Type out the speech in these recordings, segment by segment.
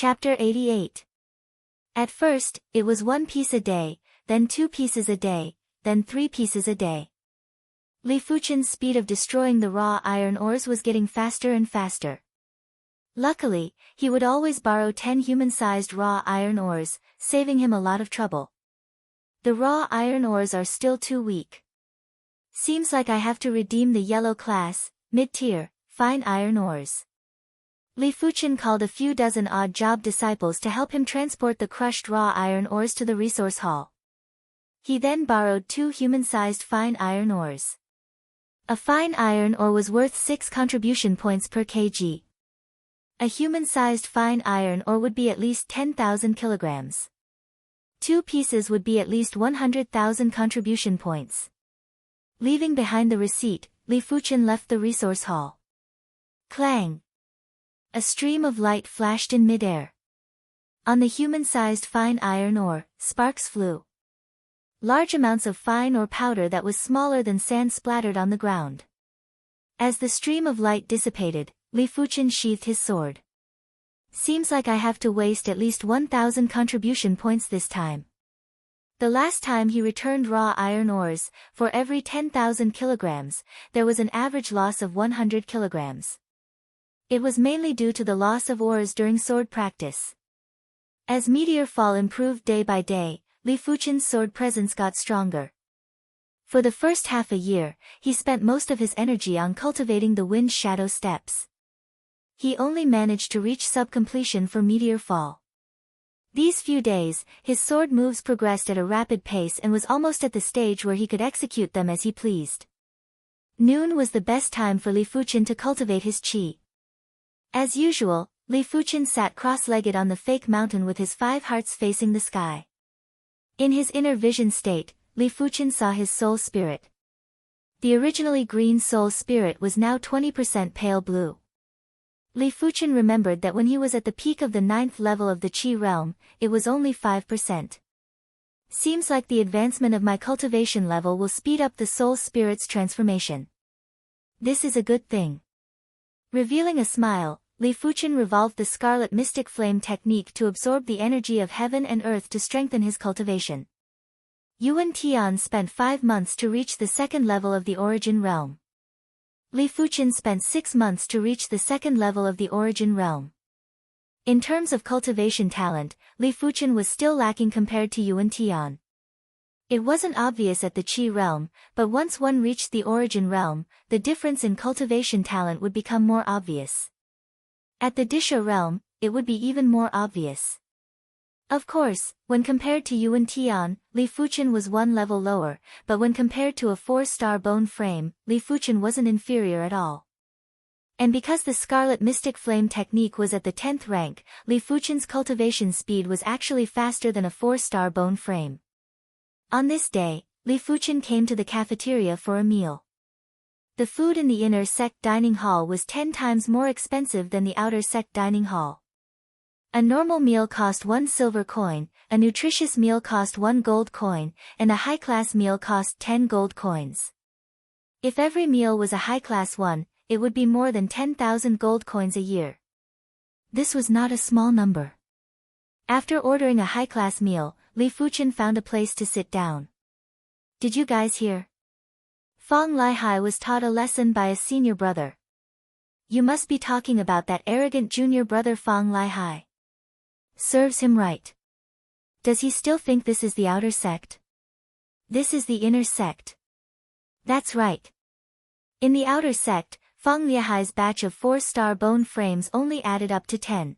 Chapter 88. At first, it was 1 piece a day, then 2 pieces a day, then 3 pieces a day. Li Fuchen's speed of destroying the raw iron ores was getting faster and faster. Luckily, he would always borrow 10 human-sized raw iron ores, saving him a lot of trouble. The raw iron ores are still too weak. Seems like I have to redeem the yellow class, mid-tier, fine iron ores. Li Fuchen called a few dozen odd-job disciples to help him transport the crushed raw iron ores to the resource hall. He then borrowed 2 human-sized fine iron ores. A fine iron ore was worth 6 contribution points per kg. A human-sized fine iron ore would be at least 10,000 kilograms. 2 pieces would be at least 100,000 contribution points. Leaving behind the receipt, Li Fuchen left the resource hall. Clang! A stream of light flashed in midair. On the human-sized fine iron ore, sparks flew. Large amounts of fine ore powder that was smaller than sand splattered on the ground. As the stream of light dissipated, Li Fuchen sheathed his sword. Seems like I have to waste at least 1,000 contribution points this time. The last time he returned raw iron ores, for every 10,000 kilograms, there was an average loss of 100 kilograms. It was mainly due to the loss of ores during sword practice. As meteor fall improved day by day, Li Fuchen's sword presence got stronger. For the first half a year, he spent most of his energy on cultivating the wind shadow steps. He only managed to reach sub-completion for meteor fall. These few days, his sword moves progressed at a rapid pace and was almost at the stage where he could execute them as he pleased. Noon was the best time for Li Fuchen to cultivate his qi. As usual, Li Fuchen sat cross-legged on the fake mountain with his 5 hearts facing the sky. In his inner vision state, Li Fuchen saw his soul spirit. The originally green soul spirit was now 20% pale blue. Li Fuchen remembered that when he was at the peak of the 9th level of the Qi realm, it was only 5%. Seems like the advancement of my cultivation level will speed up the soul spirit's transformation. This is a good thing. Revealing a smile, Li Fuchen revolved the Scarlet Mystic Flame technique to absorb the energy of heaven and earth to strengthen his cultivation. Yuan Tian spent 5 months to reach the 2nd level of the Origin realm. Li Fuchen spent 6 months to reach the 2nd level of the Origin realm. In terms of cultivation talent, Li Fuchen was still lacking compared to Yuan Tian. It wasn't obvious at the Qi realm, but once one reached the Origin realm, the difference in cultivation talent would become more obvious. At the Disha realm, it would be even more obvious. Of course, when compared to Yuan Tian, Li Fuchen was 1 level lower, but when compared to a 4-star bone frame, Li Fuchen wasn't inferior at all. And because the Scarlet Mystic Flame technique was at the 10th rank, Li Fuchen's cultivation speed was actually faster than a 4-star bone frame. On this day, Li Fuchen came to the cafeteria for a meal. The food in the inner sect dining hall was 10 times more expensive than the outer sect dining hall. A normal meal cost 1 silver coin, a nutritious meal cost 1 gold coin, and a high-class meal cost 10 gold coins. If every meal was a high-class one, it would be more than 10,000 gold coins a year. This was not a small number. After ordering a high-class meal, Li Fuchen found a place to sit down. Did you guys hear? Fang Lihai was taught a lesson by a senior brother. You must be talking about that arrogant junior brother Fang Lihai. Serves him right. Does he still think this is the outer sect? This is the inner sect. That's right. In the outer sect, Fang Lihai's batch of 4-star bone frames only added up to 10.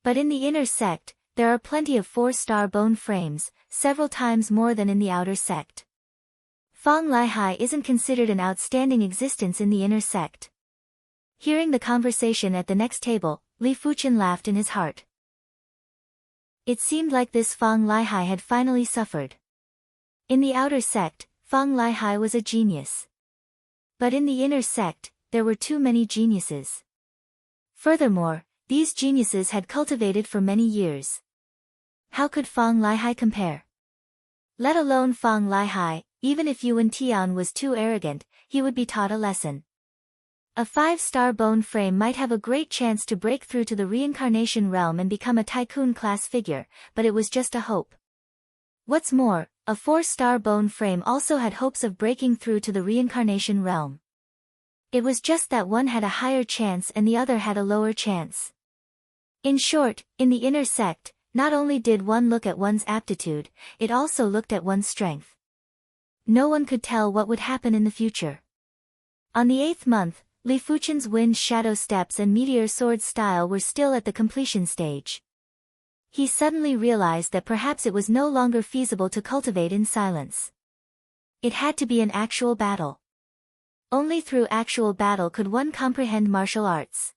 But in the inner sect, there are plenty of 4-star bone frames, several times more than in the outer sect. Fang Lihai isn't considered an outstanding existence in the inner sect. Hearing the conversation at the next table, Li Fuchen laughed in his heart. It seemed like this Fang Lihai had finally suffered. In the outer sect, Fang Lihai was a genius. But in the inner sect, there were too many geniuses. Furthermore, these geniuses had cultivated for many years. How could Fang Lihai compare? Let alone Fang Lihai, even if Yuan Tian was too arrogant, he would be taught a lesson. A 5-star bone frame might have a great chance to break through to the reincarnation realm and become a tycoon-class figure, but it was just a hope. What's more, a 4-star bone frame also had hopes of breaking through to the reincarnation realm. It was just that one had a higher chance and the other had a lower chance. In short, in the inner sect, not only did one look at one's aptitude, it also looked at one's strength. No one could tell what would happen in the future. On the 8th month, Li Fuchen's wind shadow steps and meteor sword style were still at the completion stage. He suddenly realized that perhaps it was no longer feasible to cultivate in silence. It had to be an actual battle. Only through actual battle could one comprehend martial arts.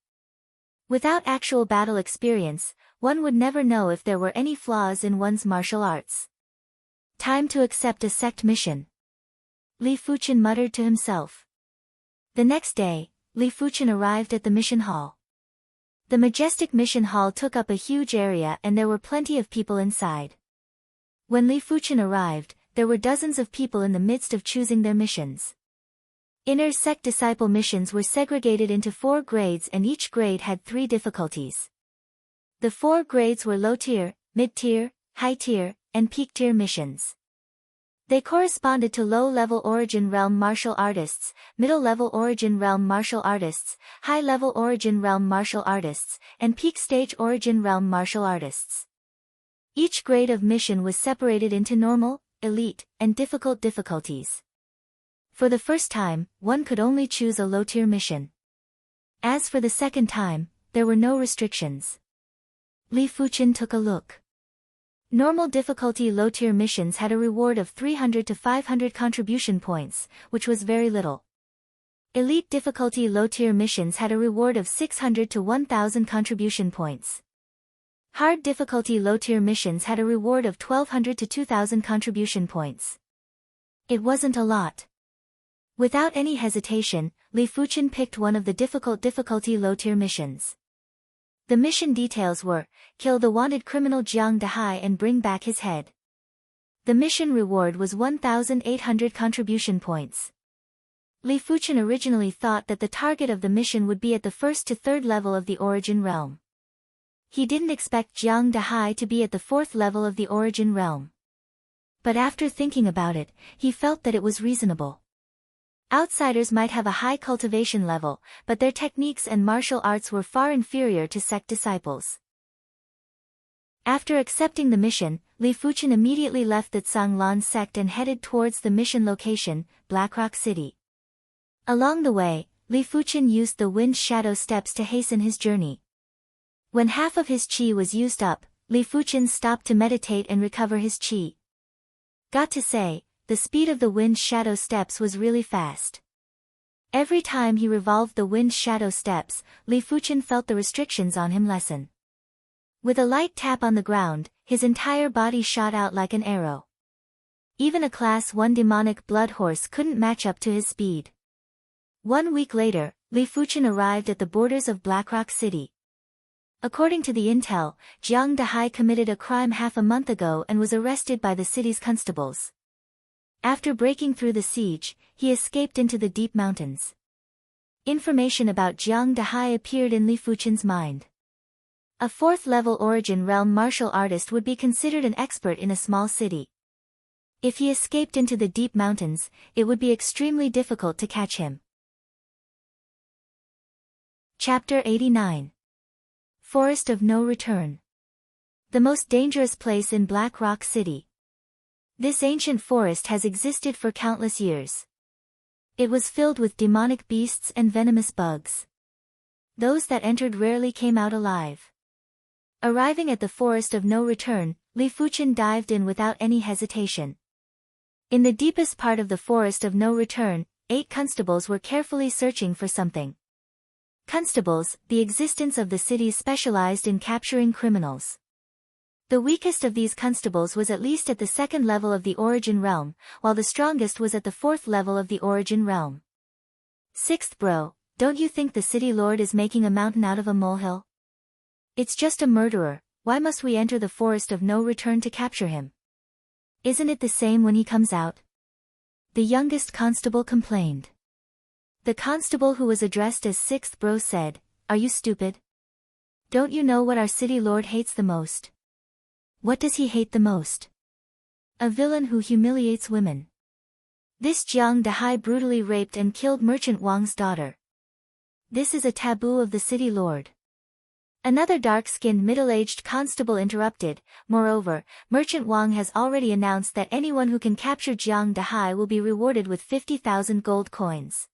Without actual battle experience, one would never know if there were any flaws in one's martial arts. Time to accept a sect mission, Li Fuchen muttered to himself. The next day, Li Fuchen arrived at the mission hall. The majestic mission hall took up a huge area and there were plenty of people inside. When Li Fuchen arrived, there were dozens of people in the midst of choosing their missions. Inner sect disciple missions were segregated into 4 grades and each grade had 3 difficulties. The 4 grades were low-tier, mid-tier, high-tier, and peak-tier missions. They corresponded to low-level origin realm martial artists, middle-level origin realm martial artists, high-level origin realm martial artists, and peak-stage origin realm martial artists. Each grade of mission was separated into normal, elite, and difficult difficulties. For the first time, one could only choose a low-tier mission. As for the second time, there were no restrictions. Li Fuchen took a look. Normal difficulty low-tier missions had a reward of 300 to 500 contribution points, which was very little. Elite difficulty low-tier missions had a reward of 600 to 1000 contribution points. Hard difficulty low-tier missions had a reward of 1200 to 2000 contribution points. It wasn't a lot. Without any hesitation, Li Fuchen picked one of the difficult difficulty low-tier missions. The mission details were, kill the wanted criminal Jiang Dehai and bring back his head. The mission reward was 1,800 contribution points. Li Fuchen originally thought that the target of the mission would be at the 1st to 3rd level of the origin realm. He didn't expect Jiang Dehai to be at the 4th level of the origin realm. But after thinking about it, he felt that it was reasonable. Outsiders might have a high cultivation level, but their techniques and martial arts were far inferior to sect disciples. After accepting the mission, Li Fuchen immediately left the Zhanglan sect and headed towards the mission location, Blackrock City. Along the way, Li Fuchen used the wind shadow steps to hasten his journey. When half of his qi was used up, Li Fuchen stopped to meditate and recover his qi. Got to say, the speed of the wind shadow steps was really fast. Every time he revolved the wind shadow steps, Li Fuchen felt the restrictions on him lessen. With a light tap on the ground, his entire body shot out like an arrow. Even a Class 1 demonic blood horse couldn't match up to his speed. 1 week later, Li Fuchen arrived at the borders of Blackrock City. According to the intel, Jiang Dehai committed a crime half a month ago and was arrested by the city's constables. After breaking through the siege, he escaped into the deep mountains. Information about Jiang Dehai appeared in Li Fuchen's mind. A 4th-level origin realm martial artist would be considered an expert in a small city. If he escaped into the deep mountains, it would be extremely difficult to catch him. Chapter 89. Forest of No Return. The most dangerous place in Black Rock City. This ancient forest has existed for countless years. It was filled with demonic beasts and venomous bugs. Those that entered rarely came out alive. Arriving at the Forest of No Return, Li Fuchen dived in without any hesitation. In the deepest part of the Forest of No Return, 8 constables were carefully searching for something. Constables, the existence of the city specialized in capturing criminals. The weakest of these constables was at least at the 2nd level of the origin realm, while the strongest was at the 4th level of the origin realm. 6th bro, don't you think the city lord is making a mountain out of a molehill? It's just a murderer, why must we enter the Forest of No Return to capture him? Isn't it the same when he comes out? The youngest constable complained. The constable who was addressed as sixth bro said, "Are you stupid? Don't you know what our city lord hates the most?" "What does he hate the most?" "A villain who humiliates women. This Jiang Dahai brutally raped and killed Merchant Wang's daughter. This is a taboo of the city lord." Another dark-skinned middle-aged constable interrupted, "Moreover, Merchant Wang has already announced that anyone who can capture Jiang Dahai will be rewarded with 50,000 gold coins.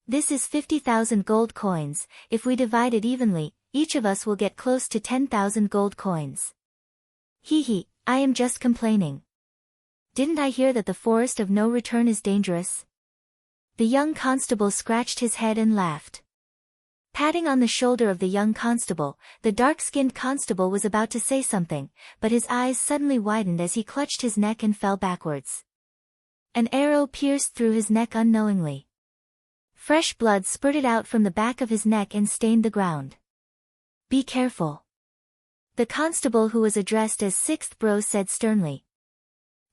This is 50,000 gold coins. If we divide it evenly, each of us will get close to 10,000 gold coins." "Hee, I am just complaining. Didn't I hear that the forest of no return is dangerous?" The young constable scratched his head and laughed. Patting on the shoulder of the young constable, the dark-skinned constable was about to say something, but his eyes suddenly widened as he clutched his neck and fell backwards. An arrow pierced through his neck unknowingly. Fresh blood spurted out from the back of his neck and stained the ground. "Be careful." The constable who was addressed as sixth bro said sternly.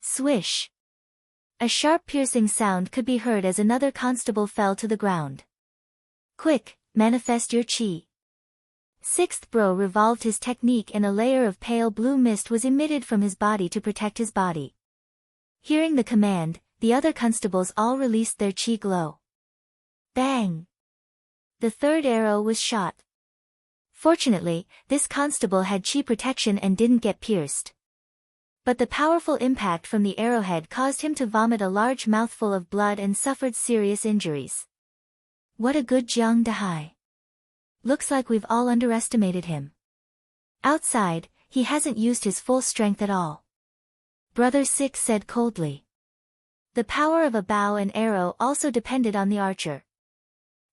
Swish! A sharp piercing sound could be heard as another constable fell to the ground. "Quick, manifest your chi." Sixth bro revolved his technique and a layer of pale blue mist was emitted from his body to protect his body. Hearing the command, the other constables all released their chi glow. Bang! The third arrow was shot. Fortunately, this constable had chi protection and didn't get pierced. But the powerful impact from the arrowhead caused him to vomit a large mouthful of blood and suffered serious injuries. "What a good Jiang Dahai. Looks like we've all underestimated him. Outside, he hasn't used his full strength at all." Brother Six said coldly. The power of a bow and arrow also depended on the archer.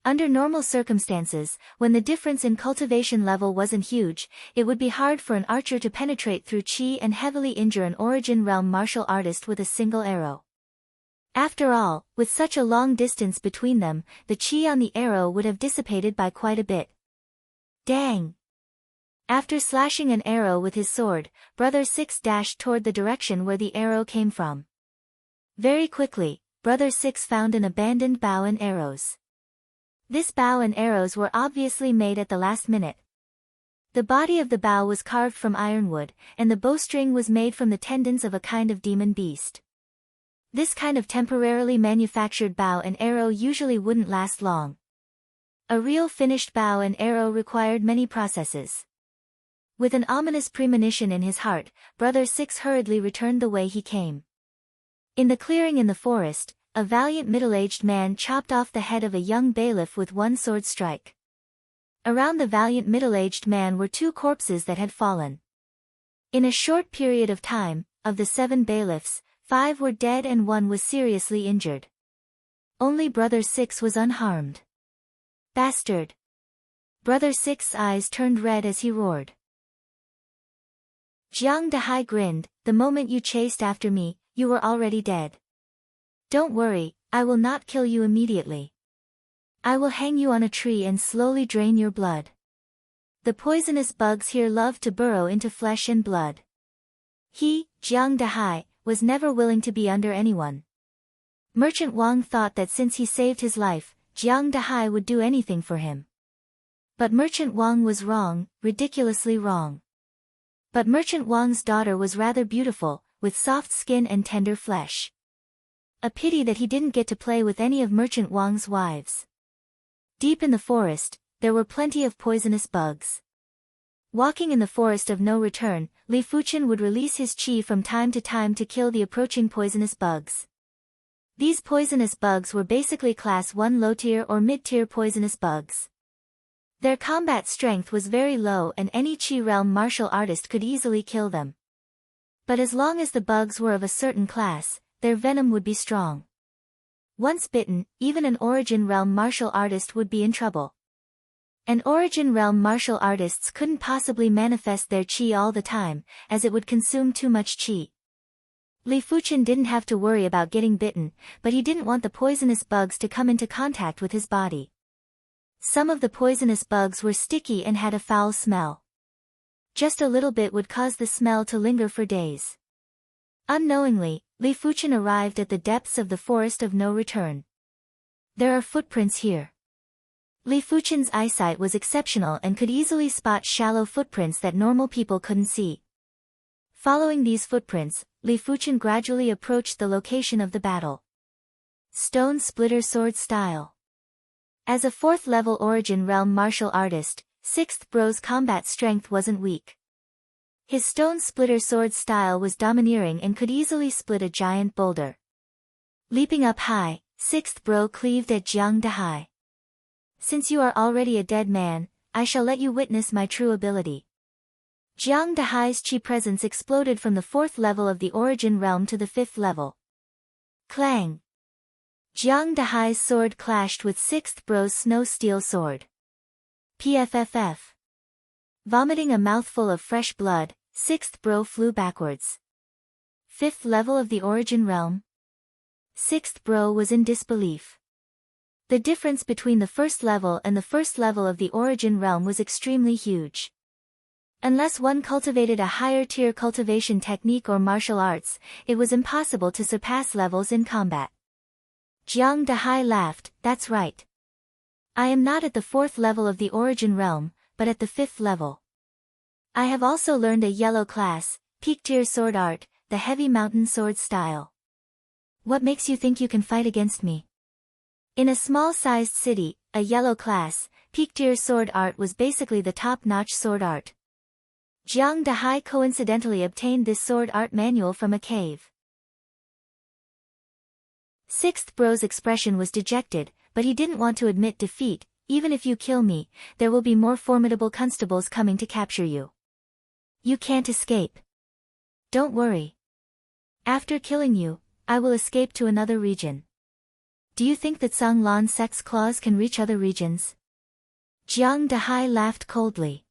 Under normal circumstances, when the difference in cultivation level wasn't huge, it would be hard for an archer to penetrate through chi and heavily injure an origin realm martial artist with a single arrow. After all, with such a long distance between them, the chi on the arrow would have dissipated by quite a bit. Dang! After slashing an arrow with his sword, Brother Six dashed toward the direction where the arrow came from. Very quickly, Brother Six found an abandoned bow and arrows. This bow and arrows were obviously made at the last minute. The body of the bow was carved from ironwood, and the bowstring was made from the tendons of a kind of demon beast. This kind of temporarily manufactured bow and arrow usually wouldn't last long. A real finished bow and arrow required many processes. With an ominous premonition in his heart, Brother Six hurriedly returned the way he came. In the clearing in the forest, a valiant middle-aged man chopped off the head of a young bailiff with one sword strike. Around the valiant middle-aged man were 2 corpses that had fallen. In a short period of time, of the 7 bailiffs, 5 were dead and 1 was seriously injured. Only Brother Six was unharmed. Bastard! Brother Six's eyes turned red as he roared. Jiang Dahai grinned, "The moment you chased after me, you were already dead. Don't worry, I will not kill you immediately. I will hang you on a tree and slowly drain your blood. The poisonous bugs here love to burrow into flesh and blood." He, Jiang Dahai, was never willing to be under anyone. Merchant Wang thought that since he saved his life, Jiang Dahai would do anything for him. But Merchant Wang was wrong, ridiculously wrong. But Merchant Wang's daughter was rather beautiful, with soft skin and tender flesh. A pity that he didn't get to play with any of Merchant Wang's wives. Deep in the forest, there were plenty of poisonous bugs. Walking in the forest of no return, Li Fuchen would release his chi from time to kill the approaching poisonous bugs. These poisonous bugs were basically class 1 low-tier or mid-tier poisonous bugs. Their combat strength was very low and any chi realm martial artist could easily kill them. But as long as the bugs were of a certain class, their venom would be strong. Once bitten, even an origin realm martial artist would be in trouble. And origin realm martial artists couldn't possibly manifest their chi all the time, as it would consume too much chi. Li Fuchen didn't have to worry about getting bitten, but he didn't want the poisonous bugs to come into contact with his body. Some of the poisonous bugs were sticky and had a foul smell. Just a little bit would cause the smell to linger for days. Unknowingly, Li Fuchen arrived at the depths of the forest of no return. There are footprints here. Li Fuchen's eyesight was exceptional and could easily spot shallow footprints that normal people couldn't see. Following these footprints, Li Fuchen gradually approached the location of the battle. Stone Splitter Sword Style. As a 4th level Origin Realm martial artist, 6th Bro's combat strength wasn't weak. His Stone Splitter Sword style was domineering and could easily split a giant boulder. Leaping up high, 6th Bro cleaved at Jiang Dahai. Since you are already a dead man, I shall let you witness my true ability. Jiang Dahai's chi presence exploded from the 4th level of the Origin Realm to the 5th level. Clang! Jiang Dahai's sword clashed with 6th Bro's snow steel sword. PFFF. Vomiting a mouthful of fresh blood, 6th Bro flew backwards. 5th level of the Origin Realm? 6th Bro was in disbelief. The difference between the 1st level and the 1st level of the Origin Realm was extremely huge. Unless one cultivated a higher tier cultivation technique or martial arts, it was impossible to surpass levels in combat. Jiang Dahai laughed, that's right. I am not at the 4th level of the Origin Realm, but at the 5th level. I have also learned a yellow class, peak tier sword art, the heavy mountain sword style. What makes you think you can fight against me? In a small-sized city, a yellow class, peak tier sword art was basically the top-notch sword art. Jiang Dahai coincidentally obtained this sword art manual from a cave. 6th Bro's expression was dejected, but he didn't want to admit defeat. Even if you kill me, there will be more formidable constables coming to capture you. You can't escape. Don't worry. After killing you, I will escape to another region. Do you think that Zhang Lan sect's claws can reach other regions? Jiang Dahai laughed coldly.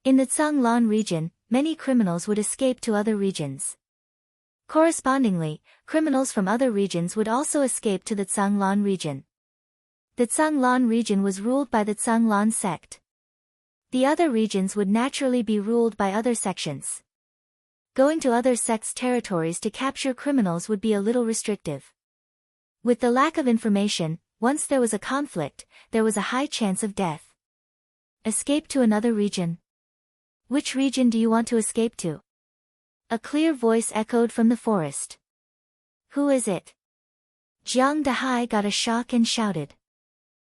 In the Zhang Lan region, many criminals would escape to other regions. Correspondingly, criminals from other regions would also escape to the Zhang Lan region. The Zhang Lan region was ruled by the Zhang Lan sect. The other regions would naturally be ruled by other sections. Going to other sects' territories to capture criminals would be a little restrictive. With the lack of information, once there was a conflict, there was a high chance of death. Escape to another region. Which region do you want to escape to? A clear voice echoed from the forest. Who is it? Jiang Dahai got a shock and shouted.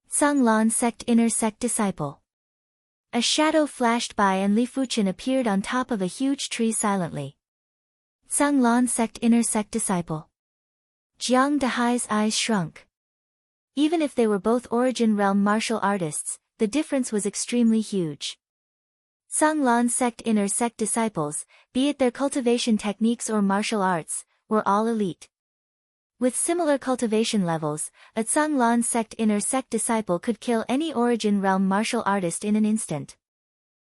Zhang Lan sect inner sect disciple. A shadow flashed by and Li Fuchen appeared on top of a huge tree silently. Zhang Lan sect inner sect disciple. Jiang Dahai's eyes shrunk. Even if they were both Origin Realm martial artists, the difference was extremely huge. Zhang Lan sect inner sect disciples, be it their cultivation techniques or martial arts, were all elite. With similar cultivation levels, a Zhang Lan sect inner sect disciple could kill any Origin Realm martial artist in an instant.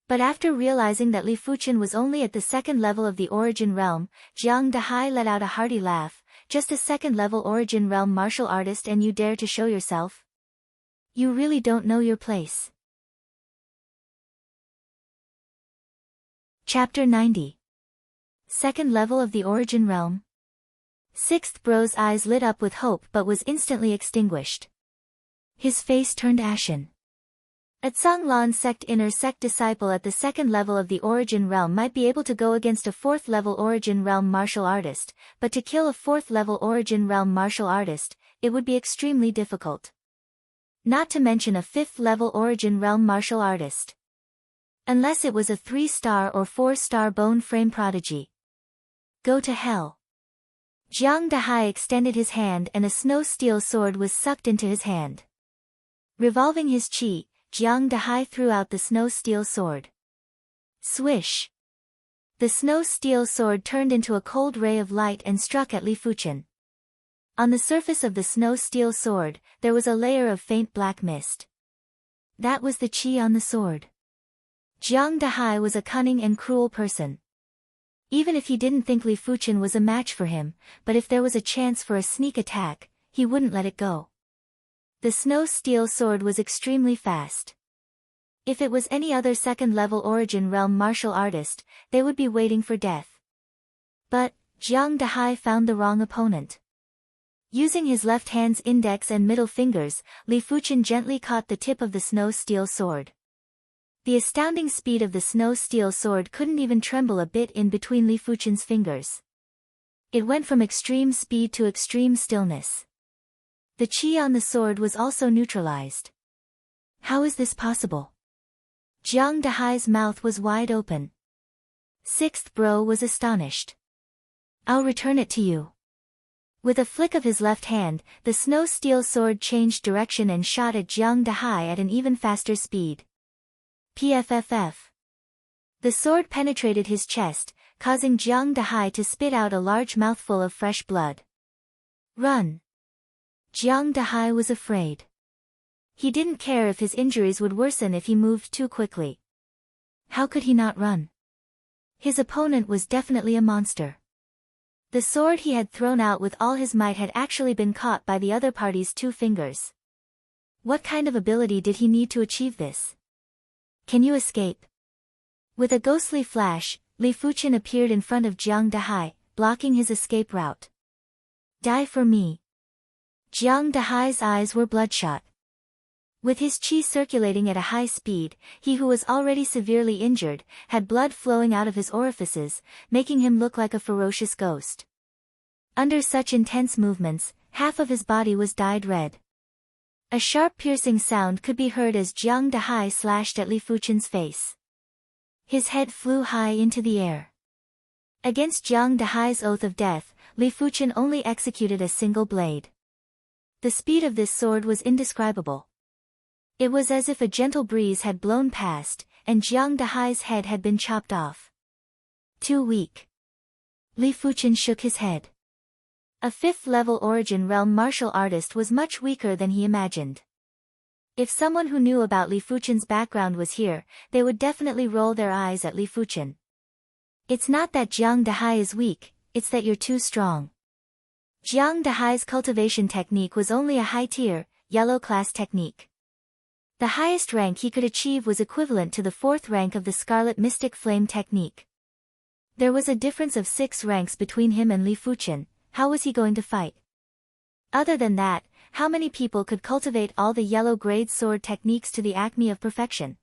But after realizing that Li Fuchen was only at the 2nd level of the Origin Realm, Jiang Dahai let out a hearty laugh. Just a 2nd level Origin Realm martial artist and you dare to show yourself? You really don't know your place. Chapter 90. 2nd level of the Origin Realm. 6th Bro's eyes lit up with hope but was instantly extinguished. His face turned ashen. A Zhang Lan sect inner sect disciple at the 2nd level of the Origin Realm might be able to go against a 4th level Origin Realm martial artist, but to kill a 4th level Origin Realm martial artist, it would be extremely difficult. Not to mention a 5th level Origin Realm martial artist. Unless it was a 3-star or 4-star bone frame prodigy. Go to hell. Jiang Dahai extended his hand and a snow steel sword was sucked into his hand. Revolving his chi, Jiang Dahai threw out the snow steel sword. Swish! The snow steel sword turned into a cold ray of light and struck at Li Fuchen. On the surface of the snow steel sword, there was a layer of faint black mist. That was the chi on the sword. Jiang Dahai was a cunning and cruel person. Even if he didn't think Li Fuchen was a match for him, but if there was a chance for a sneak attack, he wouldn't let it go. The snow steel sword was extremely fast. If it was any other 2nd level Origin Realm martial artist, they would be waiting for death. But, Jiang Dahai found the wrong opponent. Using his left hand's index and middle fingers, Li Fuchen gently caught the tip of the snow steel sword. The astounding speed of the snow steel sword couldn't even tremble a bit in between Li Fuchen's fingers. It went from extreme speed to extreme stillness. The qi on the sword was also neutralized. How is this possible? Jiang Dahai's mouth was wide open. Sixth Bro was astonished. I'll return it to you. With a flick of his left hand, the snow steel sword changed direction and shot at Jiang Dahai at an even faster speed. PFFF. The sword penetrated his chest, causing Jiang Dahai to spit out a large mouthful of fresh blood. Run! Jiang Dahai was afraid. He didn't care if his injuries would worsen if he moved too quickly. How could he not run? His opponent was definitely a monster. The sword he had thrown out with all his might had actually been caught by the other party's 2 fingers. What kind of ability did he need to achieve this? Can you escape? With a ghostly flash, Li Fuchen appeared in front of Jiang Dahai, blocking his escape route. Die for me. Jiang Dahai's eyes were bloodshot. With his qi circulating at a high speed, he who was already severely injured, had blood flowing out of his orifices, making him look like a ferocious ghost. Under such intense movements, half of his body was dyed red. A sharp piercing sound could be heard as Jiang Dahai slashed at Li Fuchen's face. His head flew high into the air. Against Jiang Dahai's oath of death, Li Fuchen only executed a single blade. The speed of this sword was indescribable. It was as if a gentle breeze had blown past, and Jiang Dahai's head had been chopped off. Too weak. Li Fuchen shook his head. A 5th-level Origin Realm martial artist was much weaker than he imagined. If someone who knew about Li Fuchen's background was here, they would definitely roll their eyes at Li Fuchen. It's not that Jiang Dahai is weak, it's that you're too strong. Jiang Dahai's cultivation technique was only a high-tier, yellow class technique. The highest rank he could achieve was equivalent to the 4th rank of the Scarlet Mystic Flame technique. There was a difference of 6 ranks between him and Li Fuchen. How was he going to fight? Other than that, how many people could cultivate all the yellow grade sword techniques to the acme of perfection?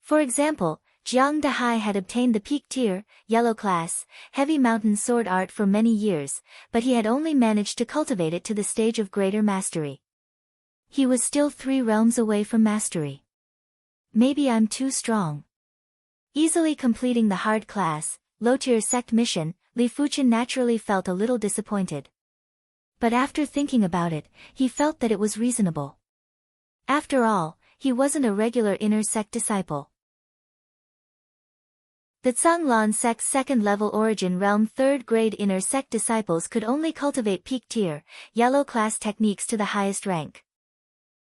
For example, Jiang Dahai had obtained the peak tier, yellow class, heavy mountain sword art for many years, but he had only managed to cultivate it to the stage of greater mastery. He was still 3 realms away from mastery. Maybe I'm too strong. Easily completing the hard class, low-tier sect mission, Li Fuchen naturally felt a little disappointed. But after thinking about it, he felt that it was reasonable. After all, he wasn't a regular inner sect disciple. The Zhanglan sect's 2nd-level Origin Realm 3rd-grade inner sect disciples could only cultivate peak-tier, yellow class techniques to the highest rank.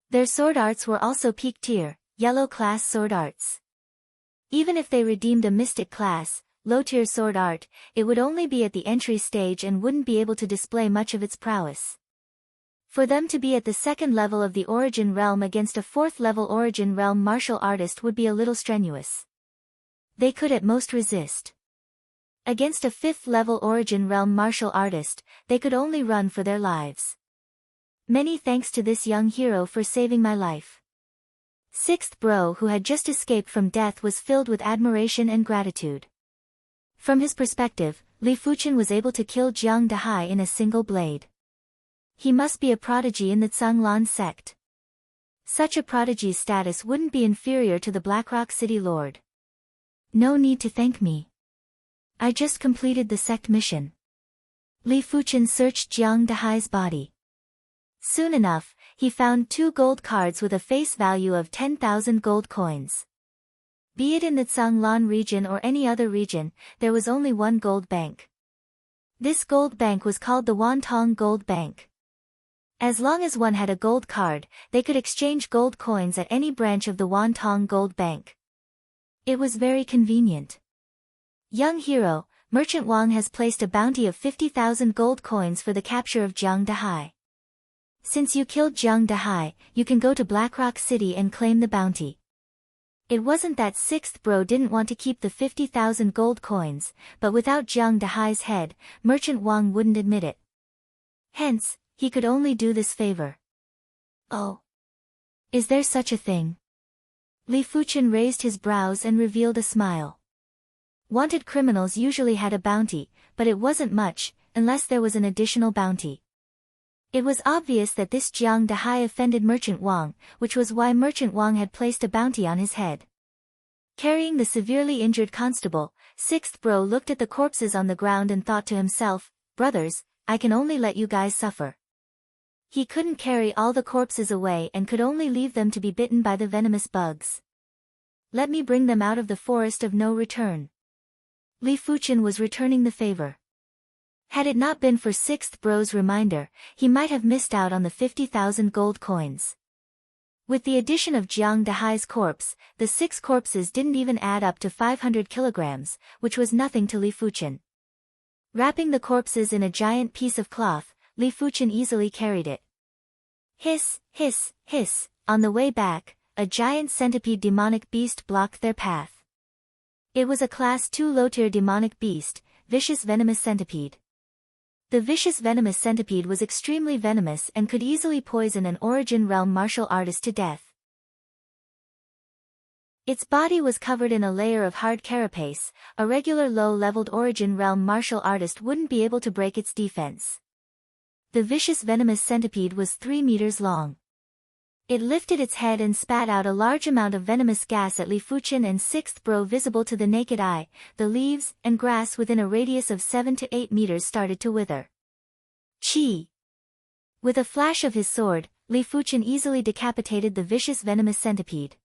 Their sword arts were also peak-tier, yellow class sword arts. Even if they redeemed a mystic class, low-tier sword art, it would only be at the entry stage and wouldn't be able to display much of its prowess. For them to be at the 2nd level of the Origin Realm against a 4th-level Origin Realm martial artist would be a little strenuous. They could at most resist. Against a 5th-level Origin Realm martial artist, they could only run for their lives. Many thanks to this young hero for saving my life. 6th Bro, who had just escaped from death, was filled with admiration and gratitude. From his perspective, Li Fuchen was able to kill Jiang Dahai in a single blade. He must be a prodigy in the Zhanglan sect. Such a prodigy's status wouldn't be inferior to the Blackrock City Lord. No need to thank me. I just completed the sect mission. Li Fuchen searched Jiang Dahai's body. Soon enough, he found 2 gold cards with a face value of 10,000 gold coins. Be it in the Zhanglan region or any other region, there was only one gold bank. This gold bank was called the Wantong Gold Bank. As long as one had a gold card, they could exchange gold coins at any branch of the Wantong Gold Bank. It was very convenient. Young hero, Merchant Wang has placed a bounty of 50,000 gold coins for the capture of Jiang Dahai. Since you killed Jiang Dahai, you can go to Blackrock City and claim the bounty. It wasn't that 6th Bro didn't want to keep the 50,000 gold coins, but without Jiang Dahai's head, Merchant Wang wouldn't admit it. Hence, he could only do this favor. Oh. Is there such a thing? Li Fuchen raised his brows and revealed a smile. Wanted criminals usually had a bounty, but it wasn't much, unless there was an additional bounty. It was obvious that this Jiang Dahai offended Merchant Wang, which was why Merchant Wang had placed a bounty on his head. Carrying the severely injured constable, Sixth Bro looked at the corpses on the ground and thought to himself, "Brothers, I can only let you guys suffer." He couldn't carry all the corpses away and could only leave them to be bitten by the venomous bugs. Let me bring them out of the forest of no return. Li Fuchen was returning the favor. Had it not been for Sixth Bro's reminder, he might have missed out on the 50,000 gold coins. With the addition of Jiang Dahai's corpse, the 6 corpses didn't even add up to 500 kilograms, which was nothing to Li Fuchen. Wrapping the corpses in a giant piece of cloth, Li Fuchen easily carried it. Hiss, hiss, hiss, on the way back, a giant centipede demonic beast blocked their path. It was a Class 2 low-tier demonic beast, vicious venomous centipede. The vicious venomous centipede was extremely venomous and could easily poison an Origin Realm martial artist to death. Its body was covered in a layer of hard carapace. A regular low-leveled Origin Realm martial artist wouldn't be able to break its defense. The vicious venomous centipede was 3 meters long. It lifted its head and spat out a large amount of venomous gas at Li Fuchen and Sixth Bro. Visible to the naked eye, the leaves and grass within a radius of 7 to 8 meters started to wither. Chi! With a flash of his sword, Li Fuchen easily decapitated the vicious venomous centipede.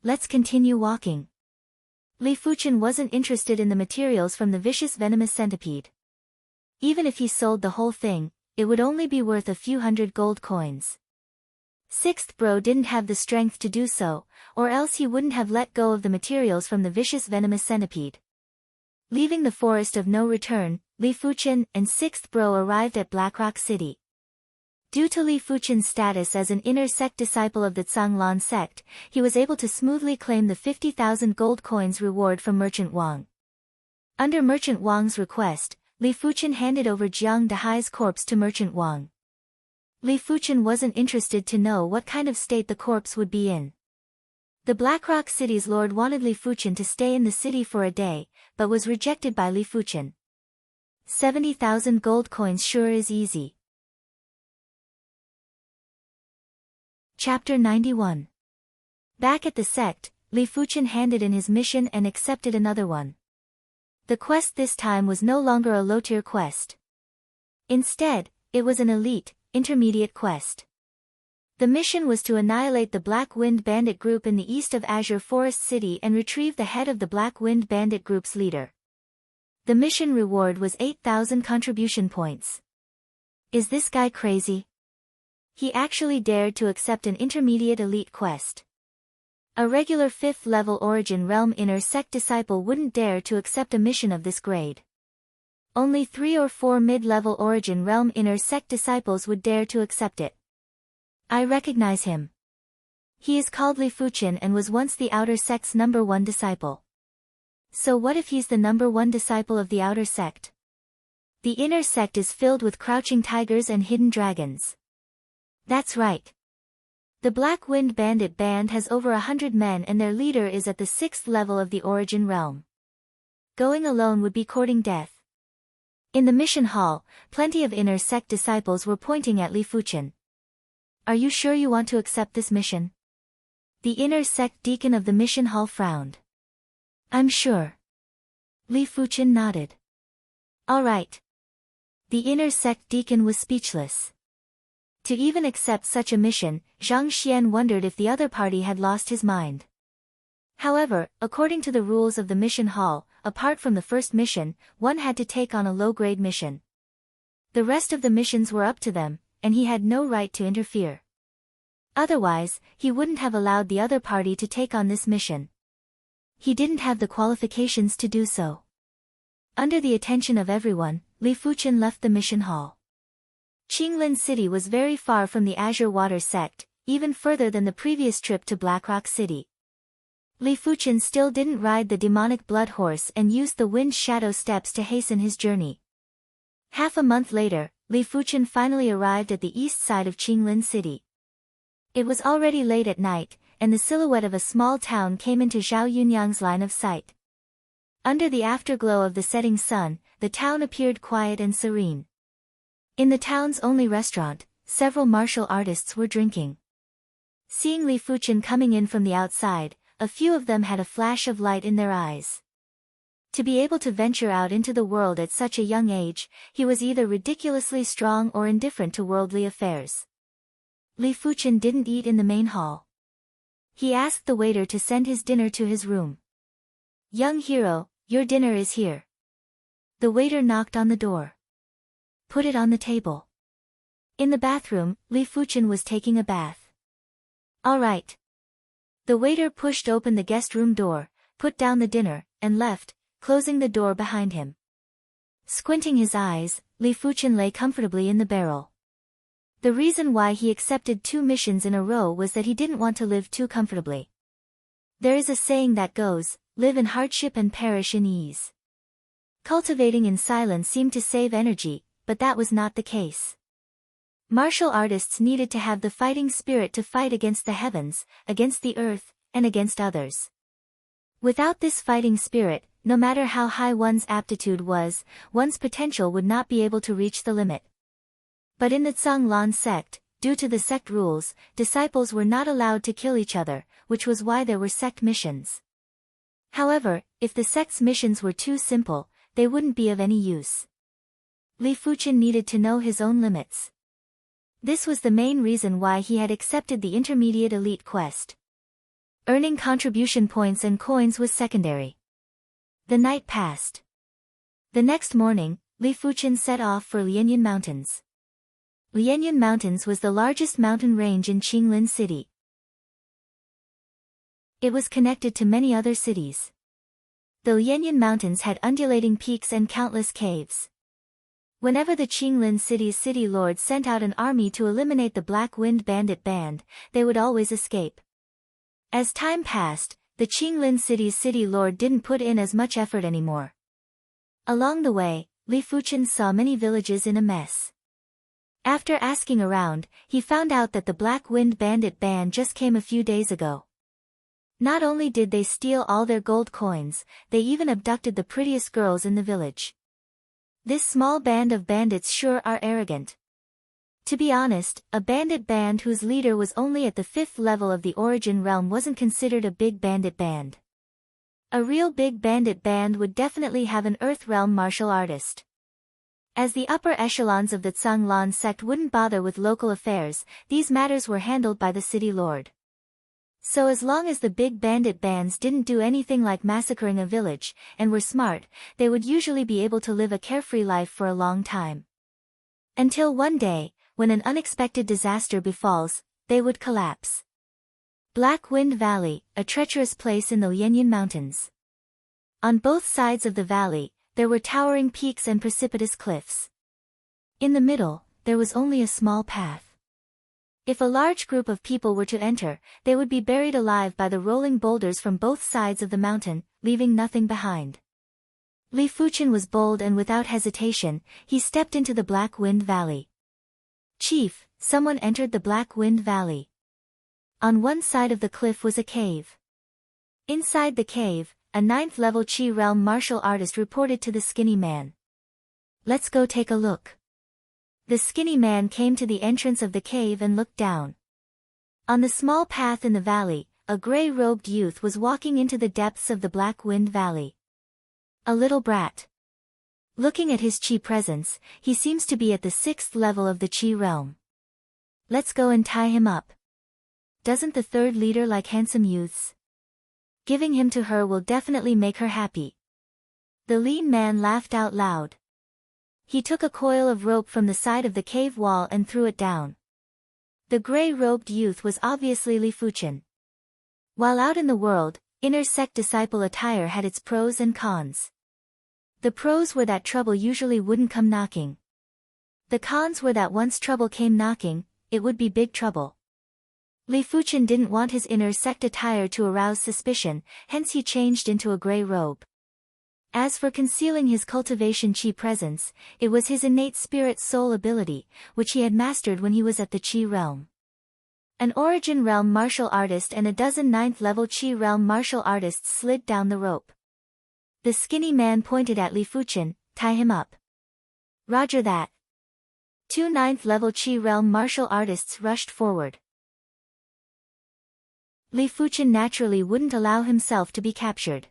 Let's continue walking. Li Fuchen wasn't interested in the materials from the vicious venomous centipede. Even if he sold the whole thing, it would only be worth a few hundred gold coins. Sixth Bro didn't have the strength to do so, or else he wouldn't have let go of the materials from the vicious venomous centipede. Leaving the forest of no return, Li Fuchen and Sixth Bro arrived at Blackrock City. Due to Li Fuchen's status as an inner sect disciple of the Zhanglan sect, he was able to smoothly claim the 50,000 gold coins reward from Merchant Wang. Under Merchant Wang's request, Li Fuchen handed over Jiang Dahai's corpse to Merchant Wang. Li Fuchen wasn't interested to know what kind of state the corpse would be in. The Blackrock City's lord wanted Li Fuchen to stay in the city for a day, but was rejected by Li Fuchen. 70,000 gold coins sure is easy. Chapter 91. Back at the sect, Li Fuchen handed in his mission and accepted another one. The quest this time was no longer a low-tier quest. Instead, it was an elite, intermediate quest. The mission was to annihilate the Black Wind Bandit group in the east of Azure Forest City and retrieve the head of the Black Wind Bandit group's leader. The mission reward was 8,000 contribution points. Is this guy crazy? He actually dared to accept an intermediate elite quest. A regular 5th level Origin Realm inner sect disciple wouldn't dare to accept a mission of this grade. Only 3 or 4 mid-level Origin Realm inner sect disciples would dare to accept it. I recognize him. He is called Li Fuchen and was once the outer sect's #1 disciple. So what if he's the #1 disciple of the outer sect? The inner sect is filled with crouching tigers and hidden dragons. That's right. The Black Wind Bandit band has over 100 men and their leader is at the 6th level of the Origin Realm. Going alone would be courting death. In the mission hall, plenty of inner sect disciples were pointing at Li Fuchen. Are you sure you want to accept this mission? The inner sect deacon of the mission hall frowned. I'm sure. Li Fuchen nodded. All right. The inner sect deacon was speechless. To even accept such a mission, Zhang Xian wondered if the other party had lost his mind. However, according to the rules of the mission hall, apart from the first mission, one had to take on a low-grade mission. The rest of the missions were up to them, and he had no right to interfere. Otherwise, he wouldn't have allowed the other party to take on this mission. He didn't have the qualifications to do so. Under the attention of everyone, Li Fuchen left the mission hall. Qinglin City was very far from the Azure Water sect, even further than the previous trip to Blackrock City. Li Fuchen still didn't ride the demonic blood horse and used the wind shadow steps to hasten his journey. Half a month later, Li Fuchen finally arrived at the east side of Qinglin City. It was already late at night, and the silhouette of a small town came into Zhao Yunyang's line of sight. Under the afterglow of the setting sun, the town appeared quiet and serene. In the town's only restaurant, several martial artists were drinking. Seeing Li Fuchen coming in from the outside, a few of them had a flash of light in their eyes. To be able to venture out into the world at such a young age, he was either ridiculously strong or indifferent to worldly affairs. Li Fuchen didn't eat in the main hall. He asked the waiter to send his dinner to his room. "Young hero, your dinner is here." The waiter knocked on the door. "Put it on the table." In the bathroom, Li Fuchen was taking a bath. "All right." The waiter pushed open the guest room door, put down the dinner, and left, closing the door behind him. Squinting his eyes, Li Fuchen lay comfortably in the barrel. The reason why he accepted 2 missions in a row was that he didn't want to live too comfortably. There is a saying that goes, "Live in hardship and perish in ease." Cultivating in silence seemed to save energy, but that was not the case. Martial artists needed to have the fighting spirit to fight against the heavens, against the earth, and against others. Without this fighting spirit, no matter how high one's aptitude was, one's potential would not be able to reach the limit. But in the Zhanglan sect, due to the sect rules, disciples were not allowed to kill each other, which was why there were sect missions. However, if the sect's missions were too simple, they wouldn't be of any use. Li Fuchen needed to know his own limits. This was the main reason why he had accepted the intermediate elite quest. Earning contribution points and coins was secondary. The night passed. The next morning, Li Fuchen set off for Lianyan Mountains. Lianyan Mountains was the largest mountain range in Qinglin City. It was connected to many other cities. The Lianyan Mountains had undulating peaks and countless caves. Whenever the Qinglin City's city lord sent out an army to eliminate the Black Wind Bandit band, they would always escape. As time passed, the Qinglin City's city lord didn't put in as much effort anymore. Along the way, Li Fuchen saw many villages in a mess. After asking around, he found out that the Black Wind Bandit band just came a few days ago. Not only did they steal all their gold coins, they even abducted the prettiest girls in the village. This small band of bandits sure are arrogant. To be honest, a bandit band whose leader was only at the 5th level of the origin realm wasn't considered a big bandit band. A real big bandit band would definitely have an Earth realm martial artist. As the upper echelons of the Zhanglan sect wouldn't bother with local affairs, these matters were handled by the city lord. So as long as the big bandit bands didn't do anything like massacring a village, and were smart, they would usually be able to live a carefree life for a long time. Until one day, when an unexpected disaster befalls, they would collapse. Black Wind Valley, a treacherous place in the Lianyan Mountains. On both sides of the valley, there were towering peaks and precipitous cliffs. In the middle, there was only a small path. If a large group of people were to enter, they would be buried alive by the rolling boulders from both sides of the mountain, leaving nothing behind. Li Fuchen was bold and without hesitation, he stepped into the Black Wind Valley. "Chief, someone entered the Black Wind Valley." On one side of the cliff was a cave. Inside the cave, a 9th level Qi realm martial artist reported to the skinny man. "Let's go take a look." The skinny man came to the entrance of the cave and looked down. On the small path in the valley, a gray-robed youth was walking into the depths of the Black Wind Valley. A little brat. Looking at his Qi presence, he seems to be at the 6th level of the Qi realm. "Let's go and tie him up. Doesn't the 3rd leader like handsome youths? Giving him to her will definitely make her happy." The lean man laughed out loud. He took a coil of rope from the side of the cave wall and threw it down. The gray-robed youth was obviously Li Fuchen. While out in the world, inner sect disciple attire had its pros and cons. The pros were that trouble usually wouldn't come knocking. The cons were that once trouble came knocking, it would be big trouble. Li Fuchen didn't want his inner sect attire to arouse suspicion, hence he changed into a gray robe. As for concealing his cultivation chi presence, it was his innate spirit soul ability, which he had mastered when he was at the chi realm. An origin realm martial artist and a dozen 9th level chi realm martial artists slid down the rope. The skinny man pointed at Li Fuchen, tie him up. Roger that. 2 9th level chi realm martial artists rushed forward. Li Fuchen naturally wouldn't allow himself to be captured.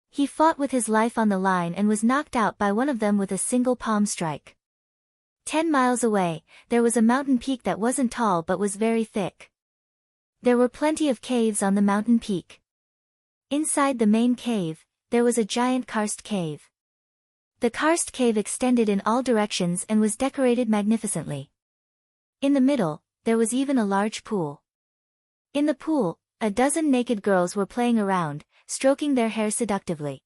He fought with his life on the line and was knocked out by one of them with a single palm strike. 10 miles away, there was a mountain peak that wasn't tall but was very thick. There were plenty of caves on the mountain peak. Inside the main cave, there was a giant karst cave. The karst cave extended in all directions and was decorated magnificently. In the middle, there was even a large pool. In the pool, a dozen naked girls were playing around, stroking their hair seductively.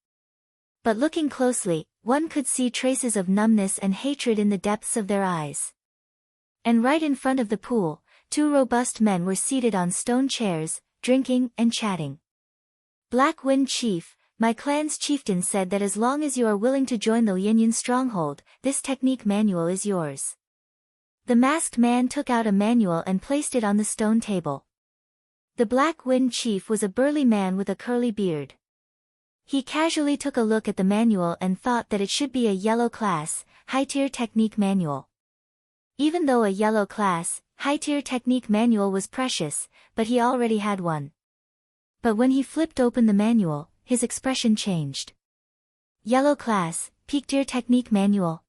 But looking closely, one could see traces of numbness and hatred in the depths of their eyes. And right in front of the pool, 2 robust men were seated on stone chairs, drinking and chatting. Black Wind Chief, my clan's chieftain, said that as long as you are willing to join the Lianyan stronghold, this technique manual is yours. The masked man took out a manual and placed it on the stone table. The Black Wind Chief was a burly man with a curly beard. He casually took a look at the manual and thought that it should be a yellow class, high-tier technique manual. Even though a yellow class, high-tier technique manual was precious, but he already had one. But when he flipped open the manual, his expression changed. Yellow class, peak-tier technique manual.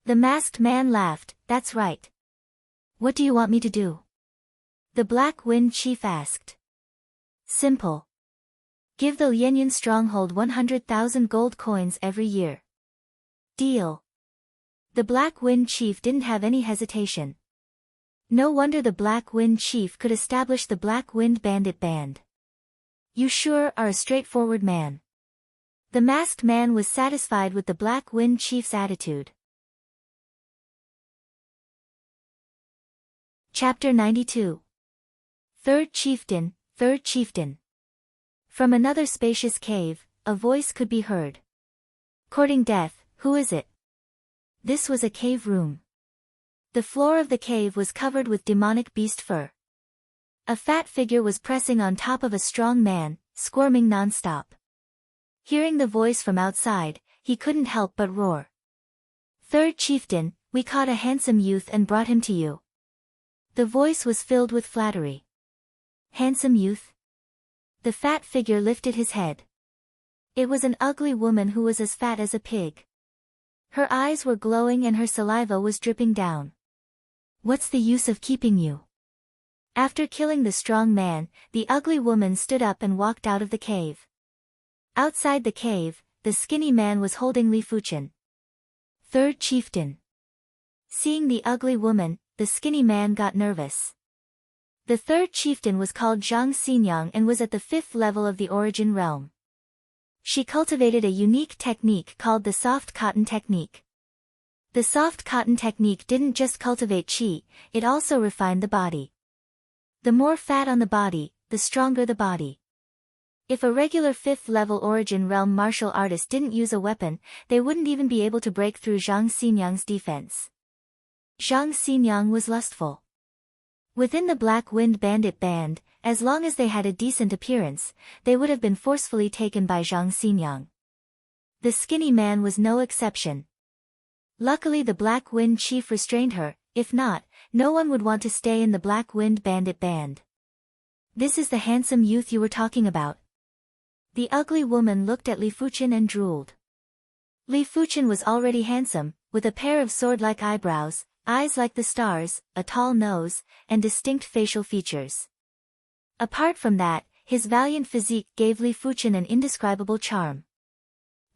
The masked man laughed, that's right. What do you want me to do? The Black Wind Chief asked. Simple. Give the Lianyan stronghold 100,000 gold coins every year. Deal. The Black Wind Chief didn't have any hesitation. No wonder the Black Wind Chief could establish the Black Wind Bandit Band. You sure are a straightforward man. The masked man was satisfied with the Black Wind Chief's attitude. Chapter 92. Third Chieftain, Third Chieftain. From another spacious cave, a voice could be heard. Courting death, who is it? This was a cave room. The floor of the cave was covered with demonic beast fur. A fat figure was pressing on top of a strong man, squirming non-stop. Hearing the voice from outside, he couldn't help but roar. Third Chieftain, we caught a handsome youth and brought him to you. The voice was filled with flattery. Handsome youth? The fat figure lifted his head. It was an ugly woman who was as fat as a pig. Her eyes were glowing and her saliva was dripping down. What's the use of keeping you? After killing the strong man, the ugly woman stood up and walked out of the cave. Outside the cave, the skinny man was holding Li Fuchen. Third Chieftain. Seeing the ugly woman, the skinny man got nervous. The third chieftain was called Zhang Xinyang and was at the 5th level of the origin realm. She cultivated a unique technique called the soft cotton technique. The soft cotton technique didn't just cultivate qi, it also refined the body. The more fat on the body, the stronger the body. If a regular 5th level origin realm martial artist didn't use a weapon, they wouldn't even be able to break through Zhang Xinyang's defense. Zhang Xinyang was lustful. Within the Black Wind Bandit Band, as long as they had a decent appearance, they would have been forcefully taken by Zhang Xinyang. The skinny man was no exception. Luckily the Black Wind Chief restrained her, if not, no one would want to stay in the Black Wind Bandit Band. This is the handsome youth you were talking about. The ugly woman looked at Li Fuchen and drooled. Li Fuchen was already handsome, with a pair of sword-like eyebrows, eyes like the stars, a tall nose, and distinct facial features. Apart from that, his valiant physique gave Li Fuchen an indescribable charm.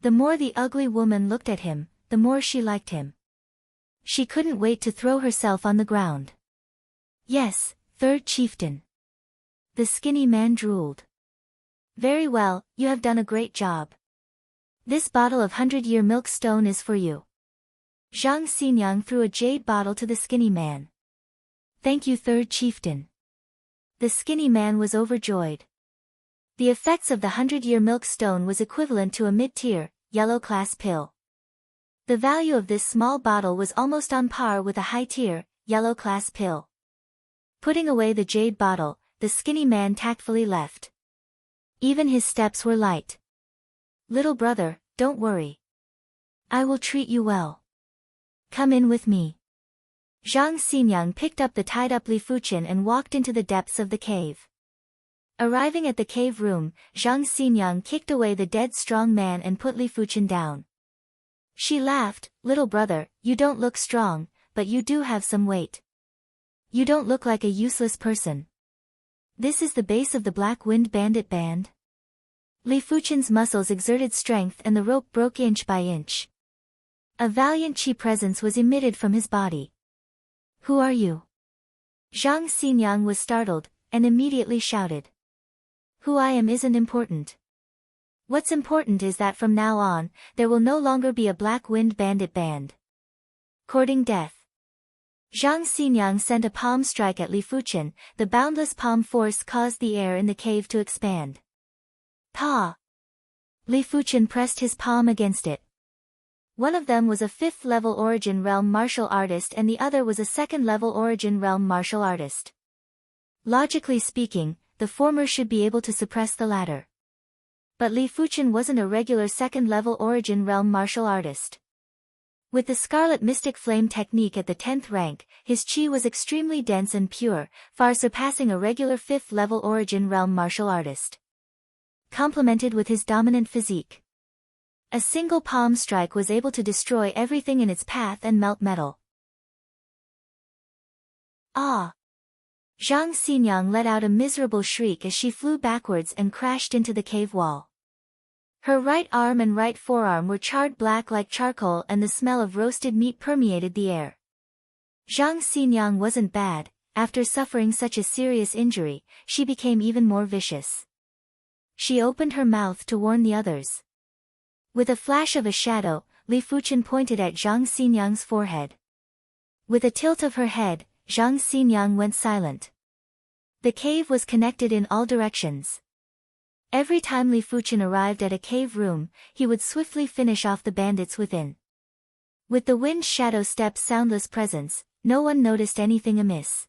The more the ugly woman looked at him, the more she liked him. She couldn't wait to throw herself on the ground. Yes, Third Chieftain. The skinny man drooled. Very well, you have done a great job. This bottle of 100-year milk stone is for you. Zhang Xinyang threw a jade bottle to the skinny man. Thank you, Third Chieftain. The skinny man was overjoyed. The effects of the 100-year milk stone was equivalent to a mid-tier, yellow class pill. The value of this small bottle was almost on par with a high-tier, yellow class pill. Putting away the jade bottle, the skinny man tactfully left. Even his steps were light. Little brother, don't worry. I will treat you well. Come in with me. Zhang Xinyang picked up the tied-up Li Fuchen and walked into the depths of the cave. Arriving at the cave room, Zhang Xinyang kicked away the dead strong man and put Li Fuchen down. She laughed, little brother, you don't look strong, but you do have some weight. You don't look like a useless person. This is the base of the Black Wind Bandit band? Li Fuchen's muscles exerted strength and the rope broke inch by inch. A valiant chi presence was emitted from his body. Who are you? Zhang Xinyang was startled, and immediately shouted. Who I am isn't important. What's important is that from now on, there will no longer be a Black Wind Bandit band. Courting death. Zhang Xinyang sent a palm strike at Li Fuchen, the boundless palm force caused the air in the cave to expand. Pa! Li Fuchen pressed his palm against it. One of them was a 5th-level Origin Realm martial artist and the other was a 2nd-level Origin Realm martial artist. Logically speaking, the former should be able to suppress the latter. But Li Fuchen wasn't a regular 2nd-level Origin Realm martial artist. With the Scarlet Mystic Flame technique at the 10th rank, his chi was extremely dense and pure, far surpassing a regular 5th-level Origin Realm martial artist. Complemented with his dominant physique. A single palm strike was able to destroy everything in its path and melt metal. Ah! Zhang Xinyang let out a miserable shriek as she flew backwards and crashed into the cave wall. Her right arm and right forearm were charred black like charcoal and the smell of roasted meat permeated the air. Zhang Xinyang wasn't bad. After suffering such a serious injury, she became even more vicious. She opened her mouth to warn the others. With a flash of a shadow, Li Fuchen pointed at Zhang Xinyang's forehead. With a tilt of her head, Zhang Xinyang went silent. The cave was connected in all directions. Every time Li Fuchen arrived at a cave room, he would swiftly finish off the bandits within. With the wind shadow step's soundless presence, no one noticed anything amiss.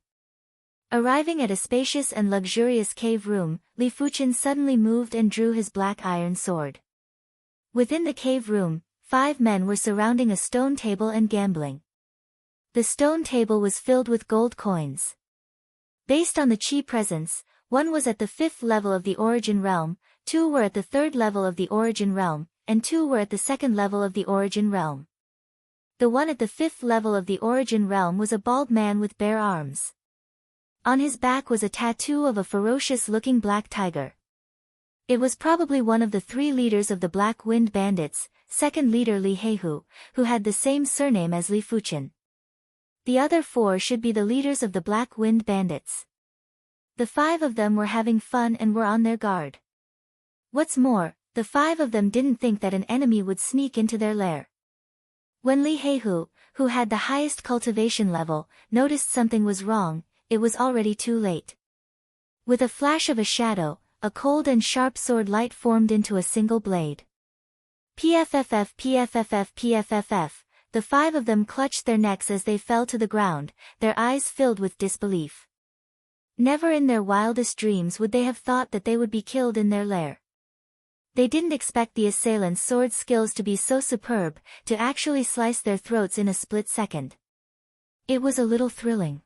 Arriving at a spacious and luxurious cave room, Li Fuchen suddenly moved and drew his black iron sword. Within the cave room, 5 men were surrounding a stone table and gambling. The stone table was filled with gold coins. Based on the chi presence, 1 was at the 5th level of the Origin Realm, 2 were at the 3rd level of the Origin Realm, and 2 were at the 2nd level of the Origin Realm. The one at the 5th level of the Origin Realm was a bald man with bare arms. On his back was a tattoo of a ferocious-looking black tiger. It was probably one of the 3 leaders of the Black Wind Bandits, 2nd leader Li Heihu, who had the same surname as Li Fuchen. The other 4 should be the leaders of the Black Wind Bandits. The 5 of them were having fun and were on their guard. What's more, the 5 of them didn't think that an enemy would sneak into their lair. When Li Heihu, who had the highest cultivation level, noticed something was wrong, it was already too late. With a flash of a shadow, a cold and sharp sword light formed into a single blade. PFFF PFFF PFFF, the 5 of them clutched their necks as they fell to the ground, their eyes filled with disbelief. Never in their wildest dreams would they have thought that they would be killed in their lair. They didn't expect the assailants' sword skills to be so superb, to actually slice their throats in a split second. It was a little thrilling.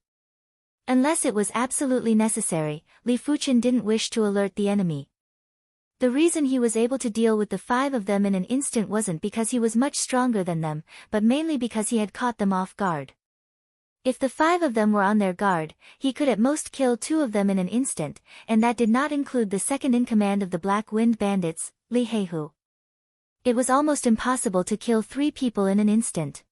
Unless it was absolutely necessary, Li Fuchen didn't wish to alert the enemy. The reason he was able to deal with the 5 of them in an instant wasn't because he was much stronger than them, but mainly because he had caught them off guard. If the 5 of them were on their guard, he could at most kill 2 of them in an instant, and that did not include the 2nd-in-command of the Black Wind Bandits, Li Heihu. It was almost impossible to kill 3 people in an instant.